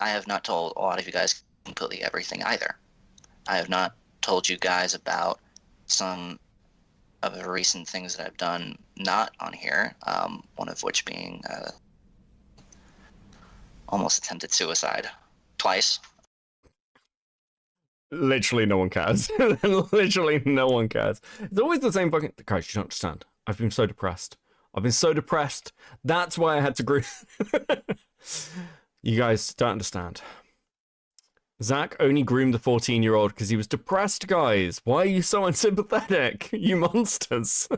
I have not told a lot of you guys completely everything either. I have not told you guys about some of the recent things that I've done not on here, one of which being almost attempted suicide twice. Literally no one cares. Literally no one cares. It's always the same fucking... Guys, you don't understand. I've been so depressed. I've been so depressed. That's why I had to groom. You guys don't understand. Zach only groomed the 14-year-old because he was depressed, guys. Why are you so unsympathetic? You monsters.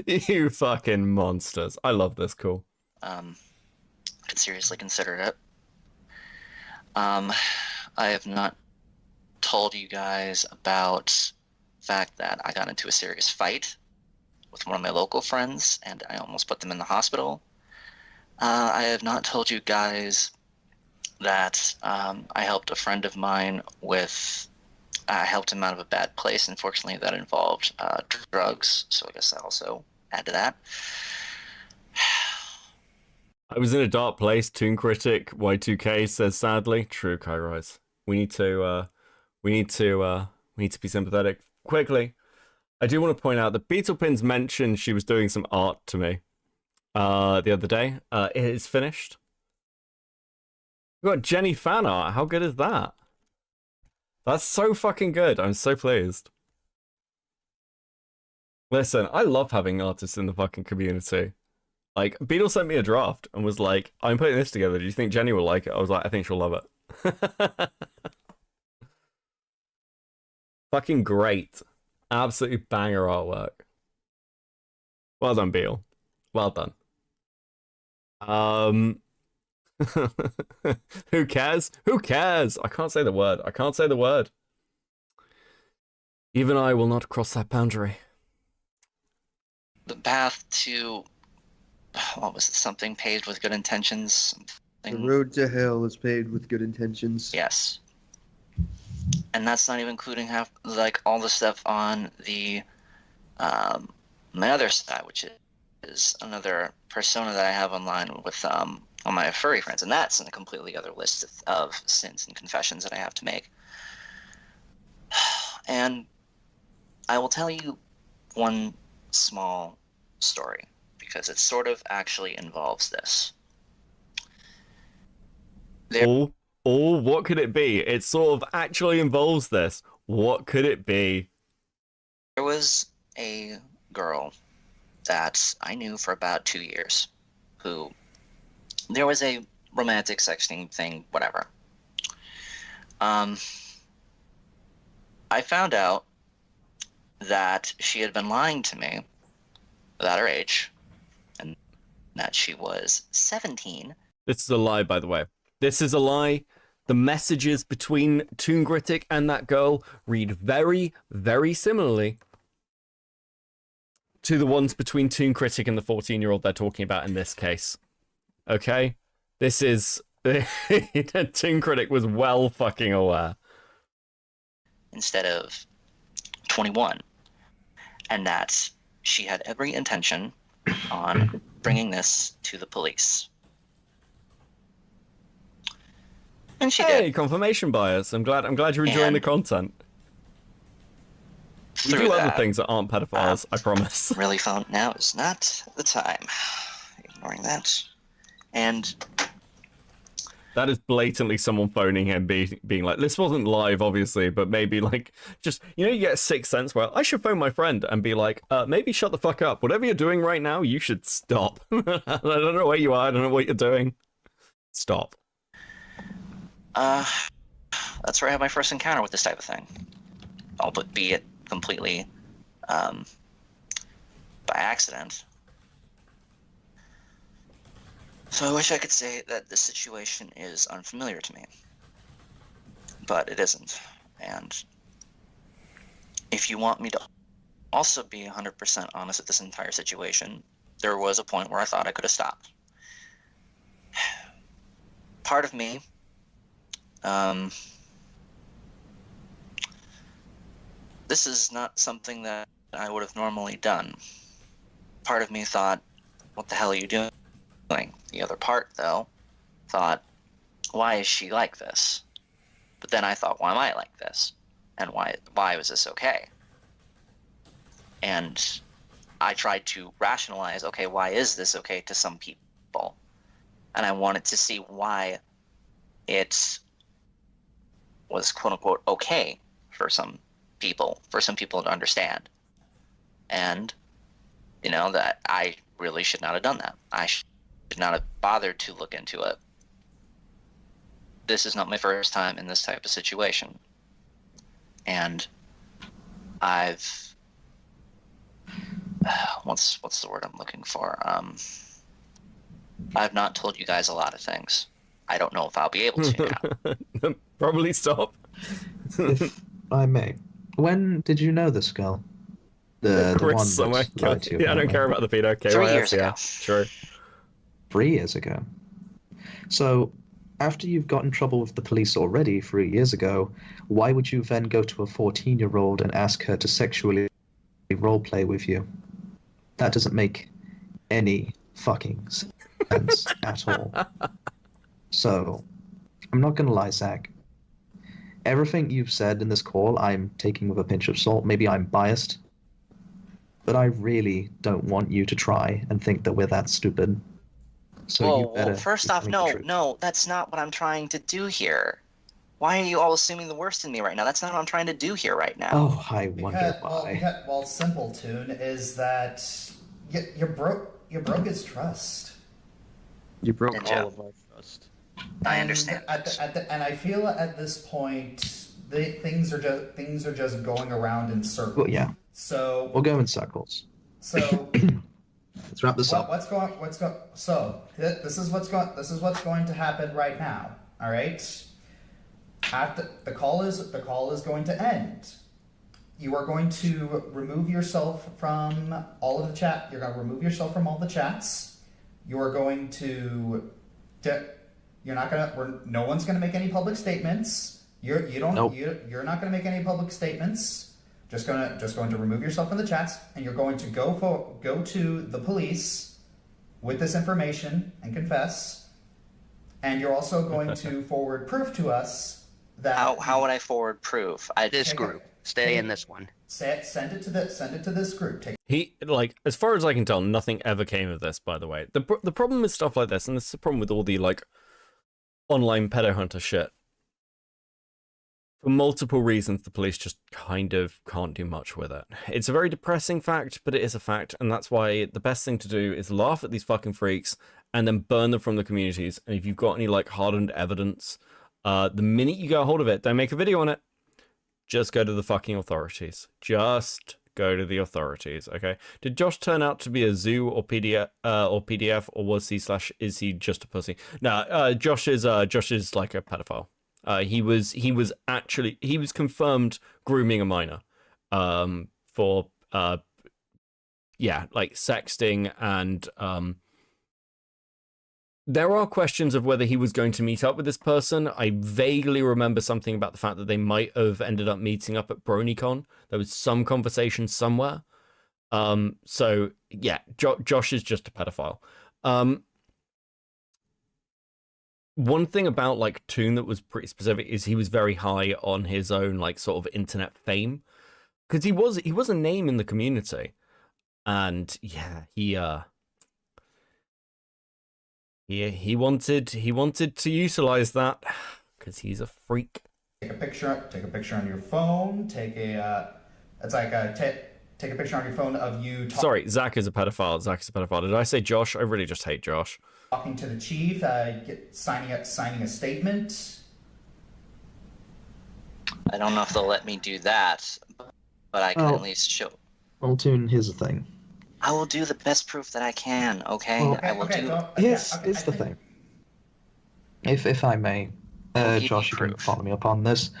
You fucking monsters. I love this. Cool. Could seriously consider it. I have not told you guys about the fact that I got into a serious fight with one of my local friends, and I almost put them in the hospital. I have not told you guys that I helped a friend of mine with... I helped him out of a bad place. Unfortunately, that involved drugs, so I guess I also add to that. I was in a dark place. Tun Critic Y2K says sadly. True, Kairos. We need to be sympathetic. Quickly, I do want to point out that Beetlepins mentioned she was doing some art to me the other day. It is finished. We've got Jenny fan art. How good is that? That's so fucking good. I'm so pleased. Listen, I love having artists in the fucking community. Like, Beetle sent me a draft and was like, I'm putting this together. Do you think Jenny will like it? I was like, I think she'll love it. Fucking great. Absolutely banger artwork. Well done, Beetle. Well done. Who cares? Who cares? I can't say the word. I can't say the word. Even I will not cross that boundary. The path to... What was it? Something paved with good intentions? The road to hell is paved with good intentions. Yes. And that's not even including all the stuff on the my other side, which is another persona that I have online with on my furry friends, and that's in a completely other list of sins and confessions that I have to make. And I will tell you one small story, because it sort of actually involves this. What could it be? It sort of actually involves this. What could it be? There was a girl that I knew for about 2 years who... There was a romantic sexting thing, whatever. I found out that she had been lying to me about her age, and that she was 17. This is a lie, by the way. This is a lie. The messages between Tun Critic and that girl read very, very similarly to the ones between Tun Critic and the 14-year-old they're talking about in this case. Okay? This is Tun Critic was well fucking aware. Instead of 21. And that she had every intention on bringing this to the police. And she Hey, did. confirmation bias. I'm glad you're enjoying And the content. We through do other that, things that aren't pedophiles, I promise. really found now is not the time. Ignoring that. And That is blatantly someone phoning him, being like, this wasn't live, obviously, but maybe, like, just, you know, you get a sixth sense where I should phone my friend and be like, maybe shut the fuck up. Whatever you're doing right now, you should stop. I don't know where you are. I don't know what you're doing. Stop. that's where I had my first encounter with this type of thing. Be it completely by accident. So I wish I could say that this situation is unfamiliar to me, but it isn't. And if you want me to also be 100% honest with this entire situation, there was a point where I thought I could have stopped. Part of me, this is not something that I would have normally done. Part of me thought, what the hell are you doing? The other part, though, thought, why is she like this? But then I thought, why am I like this? And why was this okay? And I tried to rationalize, okay, why is this okay to some people? And I wanted to see why it was quote-unquote okay for some people to understand. And, you know, that I really should not have done that. I should not have bothered to look into it. This is not my first time in this type of situation. And I've... what's the word I'm looking for? I've not told you guys a lot of things. I don't know if I'll be able to now. Probably stop. If I may, when did you know this girl? The Chris, one that lied to you. Yeah, I don't care about the pedo. Okay, 3 well, years yeah, ago. Sure. 3 years ago. So, after you've got in trouble with the police already 3 years ago, why would you then go to a 14-year-old and ask her to sexually roleplay with you? That doesn't make any fucking sense at all. So, I'm not gonna lie, Zach. Everything you've said in this call, I'm taking with a pinch of salt. Maybe I'm biased, but I really don't want you to try and think that we're that stupid. So you better. Well, first off, no, that's not what I'm trying to do here. Why are you all assuming the worst in me right now? That's not what I'm trying to do here right now. Oh, I wonder why. Well, simple, Tune, is that you broke his trust. You broke Ninja. all of our trust. I understand. And I feel at this point, things are just going around in circles. Well, yeah. So We'll go in circles. So let's wrap this up. So this is what's going to happen right now. All right. After the call is going to end. You are going to remove yourself from all of the chat. You're going to remove yourself from all the chats. You are going to. You're not gonna. No one's gonna make any public statements. You're not gonna make any public statements. Just going to remove yourself from the chats, and you're going to go to the police with this information and confess. And you're also going to forward proof to us that. How would I forward proof? This group. Stay in this one. Send it to this group. He, like, as far as I can tell, nothing ever came of this, by the way. The problem with stuff like this, and this is the problem with all the, like, online pedo hunter shit. For multiple reasons, the police just kind of can't do much with it. It's a very depressing fact, but it is a fact, and that's why the best thing to do is laugh at these fucking freaks and then burn them from the communities. And if you've got any, like, hardened evidence, the minute you get a hold of it, don't make a video on it. Just go to the fucking authorities. Just go to the authorities, okay? Did Josh turn out to be a zoo or PDF, or was is he just a pussy? No, Josh is like a pedophile. He was confirmed grooming a minor, for yeah, like sexting and There are questions of whether he was going to meet up with this person. I vaguely remember something about the fact that they might have ended up meeting up at BronyCon. There was some conversation somewhere. So yeah, Josh is just a pedophile. One thing about like Tun that was pretty specific is he was very high on his own like sort of internet fame, because he was a name in the community, and yeah, he wanted to utilize that because he's a freak. Take a picture on your phone. Take a picture on your phone of you. Sorry, Zach is a pedophile. Did I say Josh? I really just hate Josh. Talking to the chief, signing a statement. I don't know if they'll let me do that, but I can at least show. Well, Tun, here's the thing. I will do the best proof that I can. Okay, Well, I will do. Here's the thing. If I may, Josh, you can follow me up on this.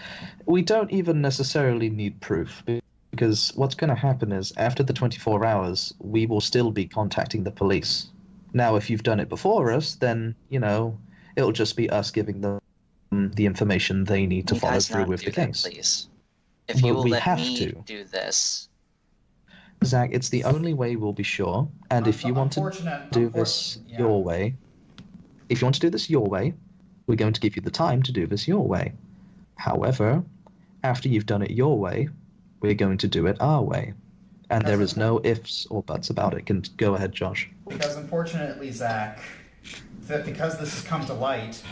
We don't even necessarily need proof, because what's going to happen is after the 24 hours, we will still be contacting the police. Now, if you've done it before us, then, it'll just be us giving them the information they need to follow through with the case. Please. If you will we let have me to. do this. Zach, it's the only way we'll be sure. And if you want to do this your way, we're going to give you the time to do this your way. However, after you've done it your way, we're going to do it our way. And there is no ifs or buts about it. Go ahead, Josh. Because unfortunately, Zach, because this has come to light,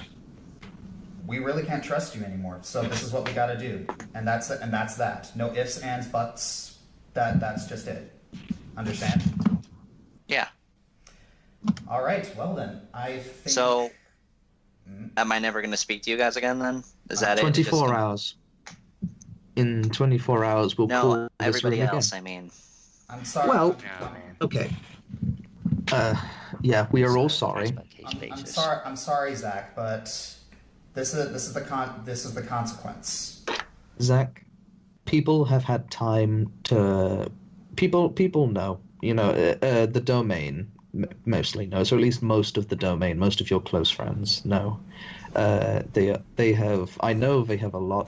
we really can't trust you anymore. So this is what we got to do, and that's that. No ifs, ands, buts. That's just it. Understand? Yeah. All right. Well then, I think. So, am I never going to speak to you guys again? Then is that 24 hours. In 24 hours, we'll pull this everybody room else. again. I mean. I'm sorry. Well, okay. Yeah, we are all sorry. I'm sorry, Zach, but this is the consequence. Zach, people have had time to. People know. The domain mostly knows, or at least most of the domain. Most of your close friends know. They have. I know they have a lot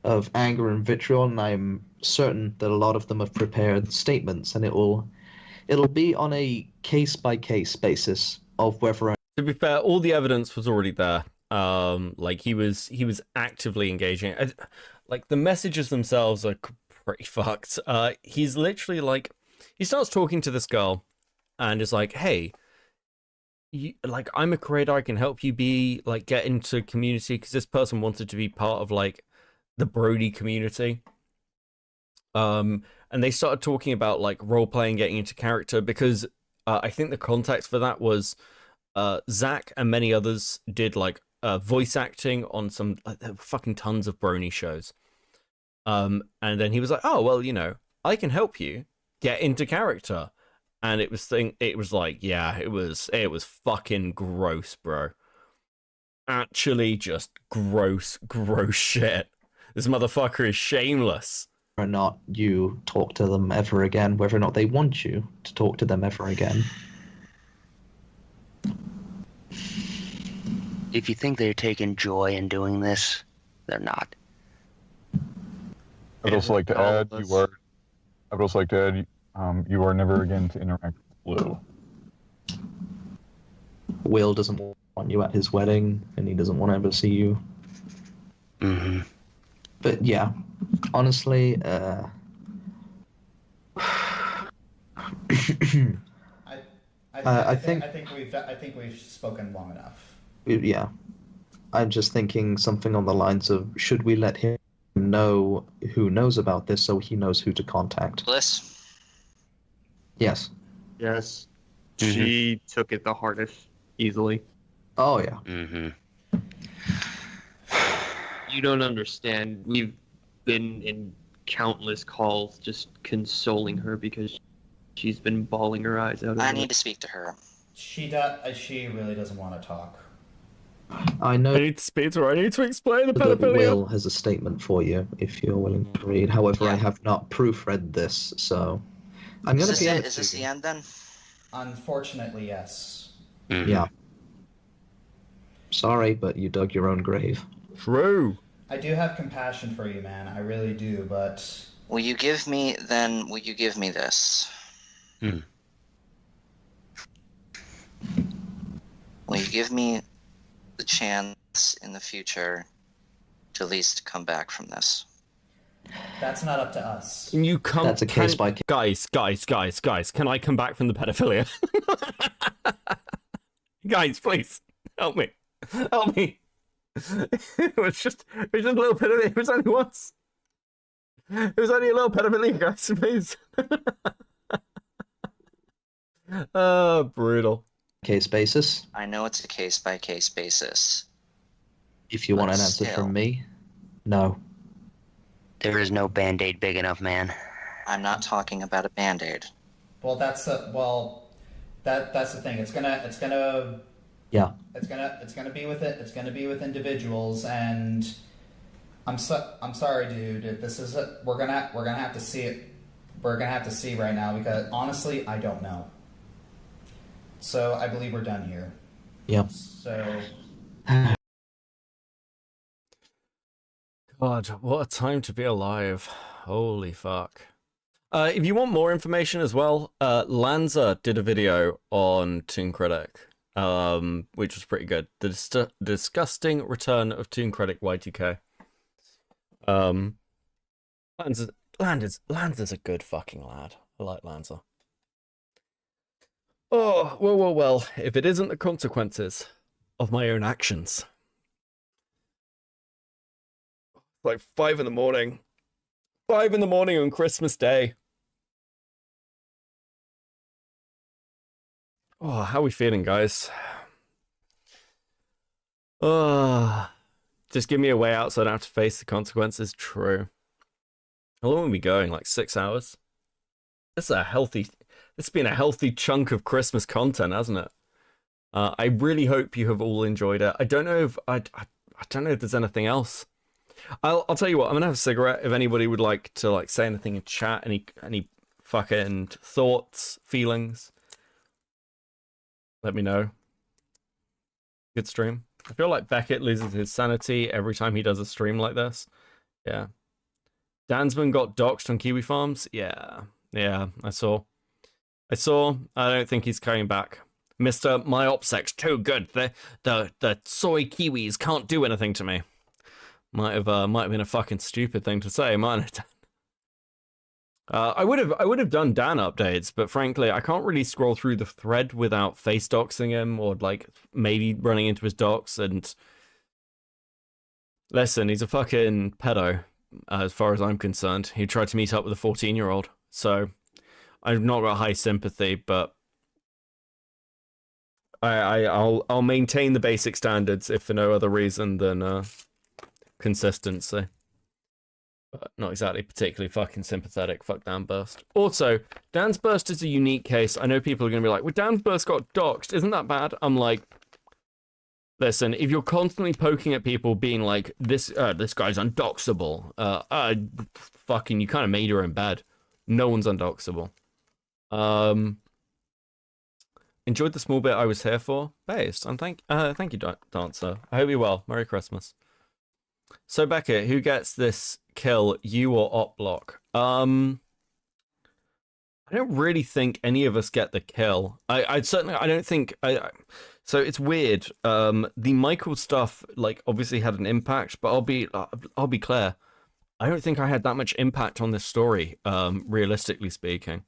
of anger and vitriol, and I'm certain that a lot of them have prepared statements, and it'll be on a case-by-case basis of whether. To be fair, all the evidence was already there. Like he was actively engaging. Like the messages themselves are pretty fucked. He's literally like, he starts talking to this girl, and is like, "Hey, I'm a creator. I can help you get into community," because this person wanted to be part of like the Brony community. And they started talking about like role playing, getting into character, because I think the context for that was Zach and many others did like voice acting on some there were fucking tons of Brony shows. And then he was like, "Oh well, I can help you get into character," and it was fucking gross, bro. Actually, just gross shit. This motherfucker is shameless. Whether or not you talk to them ever again, whether or not they want you to talk to them ever again. If you think they're taking joy in doing this, they're not. I'd also like to add, you are never again to interact with Blue. Will doesn't want you at his wedding, and he doesn't want to ever see you. Mm-hmm. But yeah, honestly, I think we've spoken long enough. Yeah, I'm just thinking something on the lines of, should we let him know who knows about this so he knows who to contact? Bliss? Yes. Yes. She took it the hardest, easily. Oh, yeah. Mm-hmm. You don't understand. We've been in countless calls just consoling her because she's been bawling her eyes out. I need to speak to her. She really doesn't want to talk. I know. I need to speak to her. I need to explain the that pedophilia. Will has a statement for you if you're willing to read. However, I have not proofread this, so I'm going to be able to. Is this the end then? Unfortunately, yes. Yeah. Sorry, but you dug your own grave. True. I do have compassion for you, man. I really do, but... Will you give me this? Will you give me the chance in the future to at least come back from this? That's not up to us. Can you come? That's a case by case. Guys. Can I come back from the pedophilia? Guys, please help me. Help me. It was just a little bit of it. It was only once. It was only a little pedophilia, guys. Please. Brutal. Case basis. I know it's a case-by-case basis. If you want an answer from me, no. There is no Band-Aid big enough, man. I'm not talking about a Band-Aid. Well, that's the thing. It's gonna Yeah. It's gonna be with it. It's gonna be with individuals, and I'm sorry, dude. This is we're gonna have to see it. We're gonna have to see right now because honestly, I don't know. So I believe we're done here. Yep. So. God, what a time to be alive. Holy fuck. If you want more information as well, Lanza did a video on Tun Critic, which was pretty good. The disgusting return of Tun Critic Y2K. Lanza's a good fucking lad. I like Lanza. Oh, well, if it isn't the consequences of my own actions. Like 5 in the morning. 5 in the morning on Christmas Day. Oh, how are we feeling, guys? Just give me a way out so I don't have to face the consequences. True. How long are we going? Like 6 hours? This has been a healthy chunk of Christmas content, hasn't it? I really hope you have all enjoyed it. I don't know if I don't know if there's anything else. I'll tell you what, I'm gonna have a cigarette. If anybody would like to say anything in chat, any fucking thoughts, feelings, let me know. Good stream. I feel like Beckett loses his sanity every time he does a stream like this. Yeah. Dansman got doxxed on Kiwi Farms. Yeah, I saw. I don't think he's coming back. Mr. My OPSEC's too good. The soy Kiwis can't do anything to me. Might have been a fucking stupid thing to say, mightn't it? I would have done Dan updates, but frankly, I can't really scroll through the thread without face doxing him or maybe running into his docs. And listen, he's a fucking pedo, as far as I'm concerned. He tried to meet up with a 14-year-old, so I've not got high sympathy, but I'll maintain the basic standards if for no other reason than consistency. But not exactly particularly fucking sympathetic. Fuck Dan Burst. Also, Dan's Burst is a unique case. I know people are going to be like, well, Dan Burst got doxed. Isn't that bad? I'm like, listen, if you're constantly poking at people being like, this guy's undoxable, fucking, you kind of made your own bed. No one's undoxable. Enjoyed the small bit I was here for. Based. And thank you, Dancer. I hope you're well. Merry Christmas. So Becca, who gets this kill, you or Op Block? I don't really think any of us get the kill. I don't think. So it's weird. The Michael stuff, obviously had an impact, but I'll be clear. I don't think I had that much impact on this story. Realistically speaking,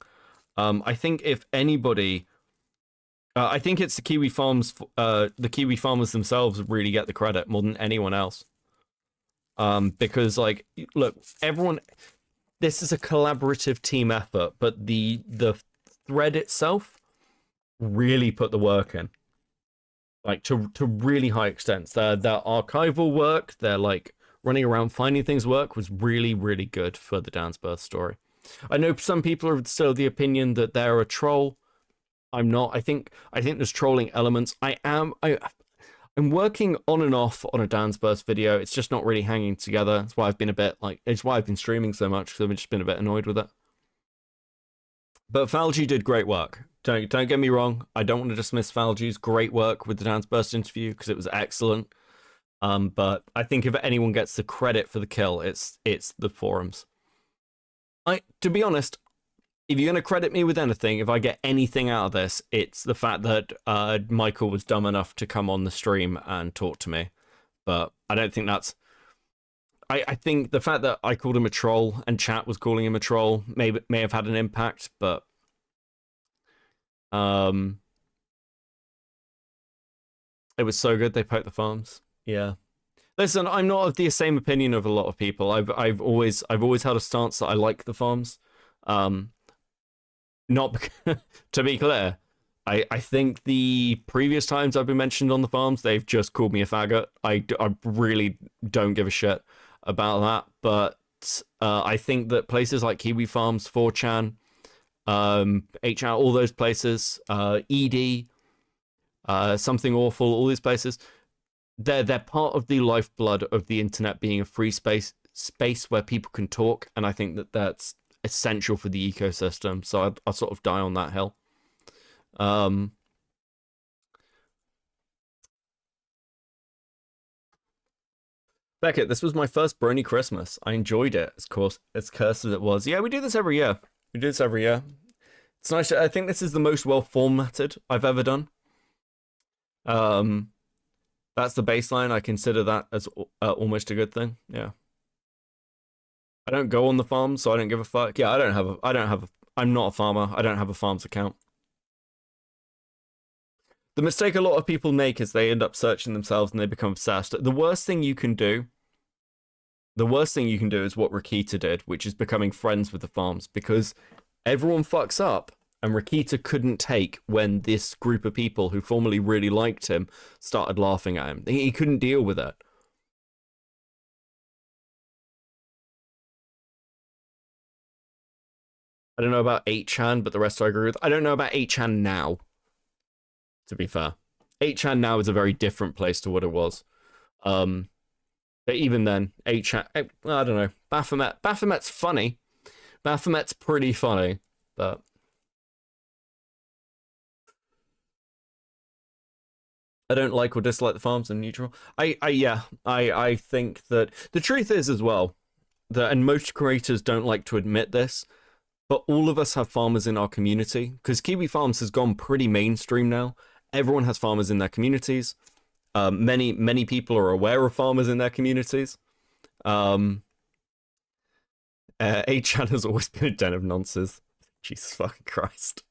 I think if anybody, I think it's the Kiwi Farms, the Kiwi farmers themselves really get the credit more than anyone else. Because look, everyone, this is a collaborative team effort, but the thread itself really put the work in, to really high extents. Their archival work, their running around finding things work was really, really good for the Dan's Birth story. I know some people are still of the opinion that they're a troll. I'm not. I think there's trolling elements. I'm working on and off on a Dan's Burst video. It's just not really hanging together. That's why I've been a bit it's why I've been streaming so much, because I've just been a bit annoyed with it. But Falgi did great work. Don't get me wrong. I don't want to dismiss Valju's great work with the Dance Burst interview because it was excellent. But I think if anyone gets the credit for the kill, it's the forums. To be honest, if you're gonna credit me with anything, if I get anything out of this, it's the fact that Michael was dumb enough to come on the stream and talk to me. But I don't think that's. I think the fact that I called him a troll and chat was calling him a troll may have had an impact, but it was so good they poked the farms. Yeah. Listen, I'm not of the same opinion of a lot of people. I've always held a stance that I like the farms. Not to be clear, I think the previous times I've been mentioned on the farms, they've just called me a faggot. I really don't give a shit about that. But I think that places like Kiwi Farms, 4chan, 8chan, all those places, ED, Something Awful, all these places, they're part of the lifeblood of the internet being a free space where people can talk, and I think that that's essential for the ecosystem. So I'll sort of die on that hill. Beckett, this was my first Brony Christmas. I enjoyed it, as cursed as it was. Yeah, we do this every year. It's nice. I think this is the most well formatted I've ever done. That's the baseline. I consider that as almost a good thing. Yeah. I don't go on the farm, so I don't give a fuck. Yeah, I'm not a farmer. I don't have a farms account. The mistake a lot of people make is they end up searching themselves and they become obsessed. The worst thing you can do is what Rakita did, which is becoming friends with the farms, because everyone fucks up. And Rakita couldn't take when this group of people who formerly really liked him started laughing at him. He couldn't deal with it. I don't know about 8chan, but the rest I agree with. I don't know about 8chan now, to be fair. 8chan now is a very different place to what it was. But even then, 8chan, I don't know. Baphomet's funny. Baphomet's pretty funny, but... I don't like or dislike the farms. I'm neutral. I think that the truth is as well that, and most creators don't like to admit this, but all of us have farmers in our community, because Kiwi Farms has gone pretty mainstream now. Everyone has farmers in their communities. Many people are aware of farmers in their communities. 8chan has always been a den of nonsense. Jesus fucking Christ.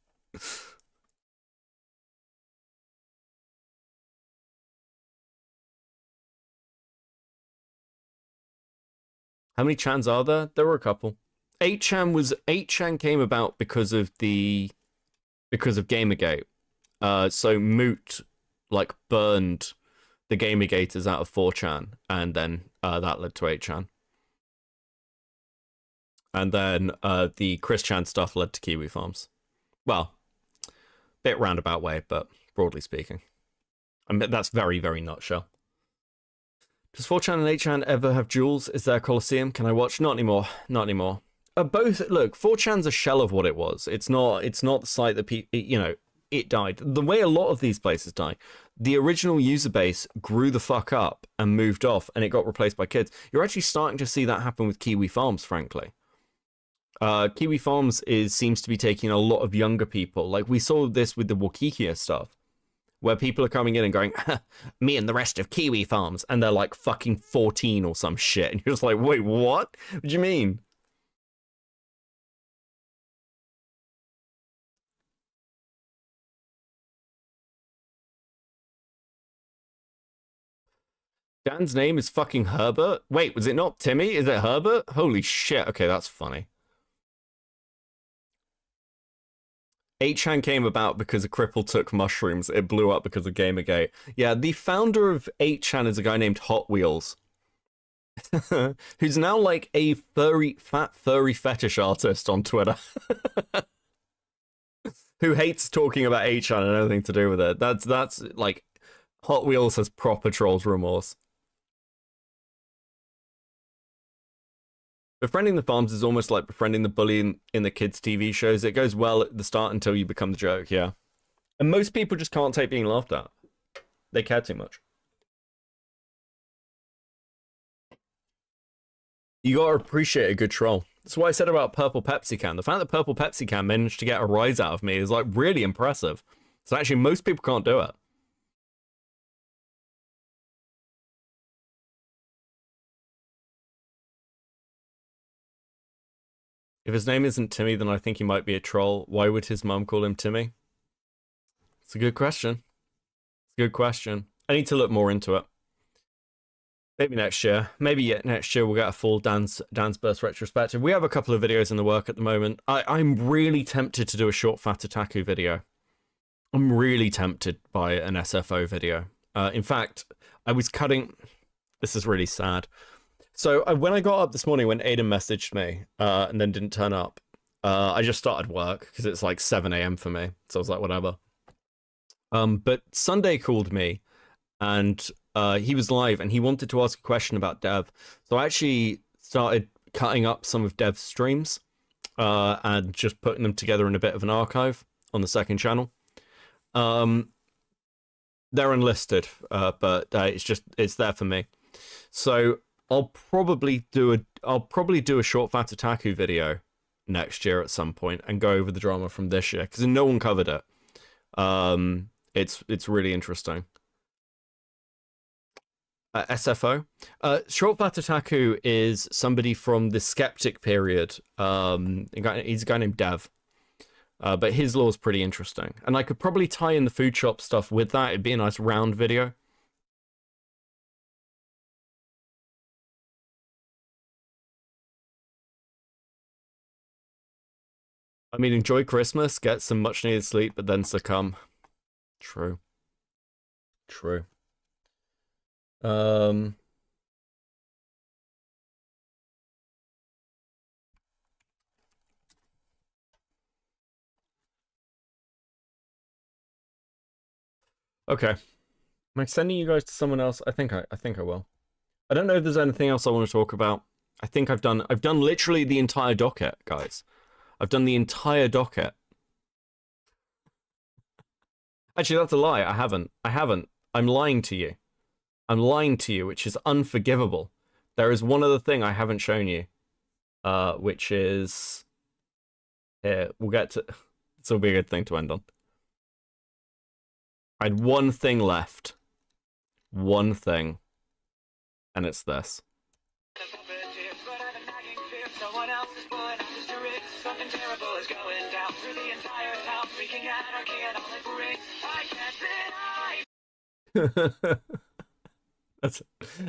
How many chans are there? There were a couple. 8chan came about because of Gamergate. So Moot burned the Gamergaters out of 4chan, and then that led to 8chan. And then the Chris Chan stuff led to Kiwi Farms. Well, bit roundabout way, but broadly speaking. I mean, that's very, very nutshell. Does 4chan and 8chan ever have duels? Is there a Coliseum? Can I watch? Not anymore. Not anymore. Both. Look, 4chan's a shell of what it was. It's not the site that it died. The way a lot of these places die, the original user base grew the fuck up and moved off, and it got replaced by kids. You're actually starting to see that happen with Kiwi Farms, frankly. Kiwi Farms seems to be taking a lot of younger people. Like, we saw this with the Wakikia stuff, where people are coming in and going, me and the rest of Kiwi Farms, and they're like fucking 14 or some shit. And you're just like, wait, what? What do you mean? Dan's name is fucking Herbert? Wait, was it not Timmy? Is it Herbert? Holy shit. Okay, that's funny. 8chan came about because a cripple took mushrooms. It blew up because of Gamergate. Yeah, the founder of 8chan is a guy named Hot Wheels. Who's now like a fat furry fetish artist on Twitter. Who hates talking about 8chan and anything to do with it. That's like, Hot Wheels has proper trolls remorse. Befriending the farms is almost like befriending the bully in the kids' TV shows. It goes well at the start until you become the joke, yeah. And most people just can't take being laughed at. They care too much. You gotta appreciate a good troll. That's what I said about Purple Pepsi Can. The fact that Purple Pepsi Can managed to get a rise out of me is like really impressive. So actually most people can't do it. If his name isn't Timmy, then I think he might be a troll. Why would his mum call him Timmy? It's a good question. It's a good question. I need to look more into it. Maybe next year. Maybe next year we'll get a full Dance Burst retrospective. We have a couple of videos in the work at the moment. I'm really tempted to do a short Fat Otaku video. I'm really tempted by an SFO video. In fact, I was cutting... This is really sad. So when I got up this morning, when Aiden messaged me and then didn't turn up, I just started work because it's like 7 a.m. for me. So I was like, whatever. But Sunday called me and he was live and he wanted to ask a question about Dev. So I actually started cutting up some of Dev's streams and just putting them together in a bit of an archive on the second channel. They're unlisted, but it's there for me. So I'll probably do a short Fat Otaku video next year at some point and go over the drama from this year because no one covered it. It's really interesting. SFO. Short Fat Otaku is somebody from the skeptic period. He's a guy named Dev. But his lore is pretty interesting. And I could probably tie in the food shop stuff with that. It'd be a nice round video. I mean, enjoy Christmas, get some much needed sleep, but then succumb. True. True. Okay. Am I sending you guys to someone else? I think I will. I don't know if there's anything else I want to talk about. I think I've done literally the entire docket, guys. I've done the entire docket. Actually, that's a lie. I haven't. I'm lying to you. I'm lying to you, which is unforgivable. There is one other thing I haven't shown you, which is... Here, we'll get to... This will be a good thing to end on. I had one thing left. One thing. And it's this.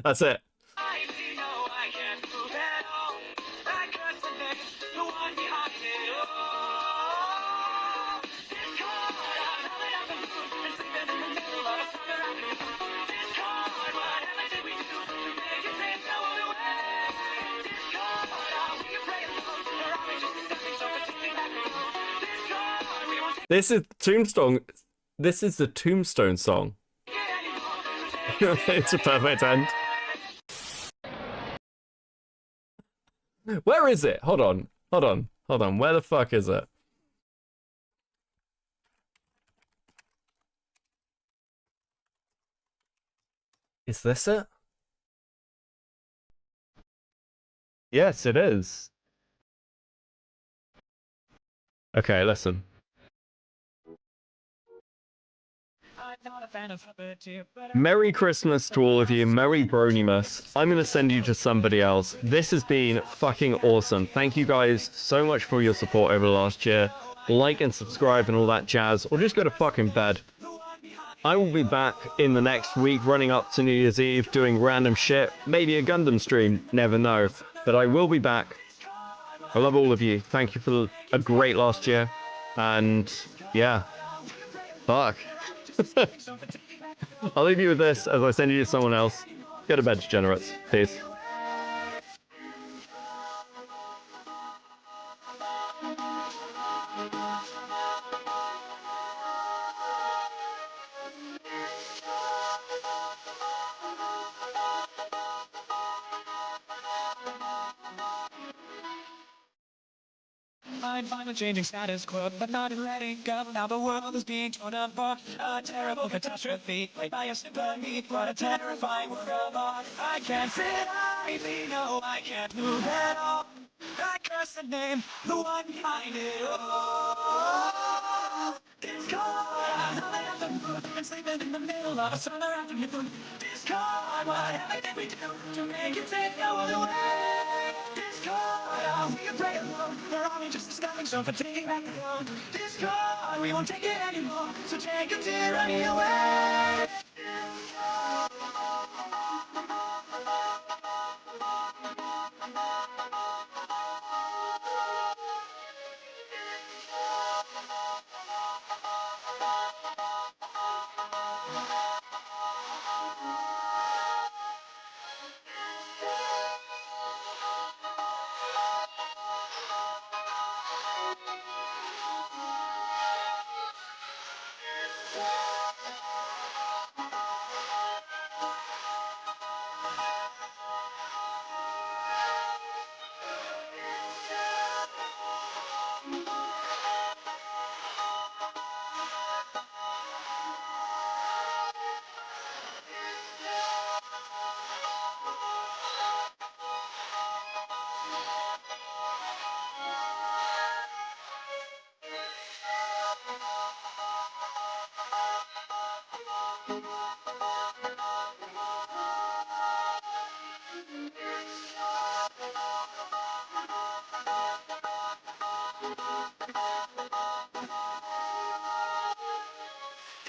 That's it. This is Tombstone. This is the Tombstone song. It's a perfect end. Where is it? Hold on. Where the fuck is it? Is this it? Yes, it is. Okay, listen. Merry Christmas to all of you. Merry Bronymas. I'm going to send you to somebody else. This has been fucking awesome. Thank you guys so much for your support over the last year. Like and subscribe and all that jazz, or just go to fucking bed. I will be back in the next week running up to New Year's Eve doing random shit. Maybe a Gundam stream. Never know. But I will be back. I love all of you. Thank you for a great last year. And yeah. Fuck. I'll leave you with this as I send you to someone else. Go to bed, degenerates. Peace. I'm fine with changing status quo, but not in letting go. Now the world is being torn apart. A terrible catastrophe, played by a symphony. What a terrifying world of art. I can't sit idly, no, I can't move at all. I curse the name, the one behind it all. Discord, I'm howling at the moon and sleeping in the middle of a summer afternoon. Discord, what did we do to make it take the world away? Discord, are we afraid alone? Or are we just a stepping stone for taking back the throne? Discord, we won't take it anymore, so take your tyranny away.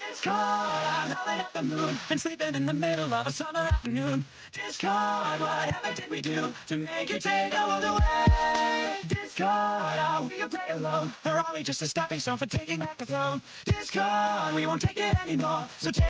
Discord, I'm howling at the moon and sleeping in the middle of a summer afternoon. Discord, whatever did we do to make you take the world away? Discord, are we afraid alone? Or are we just a stepping stone for taking back the throne? Discord, we won't take it anymore, so take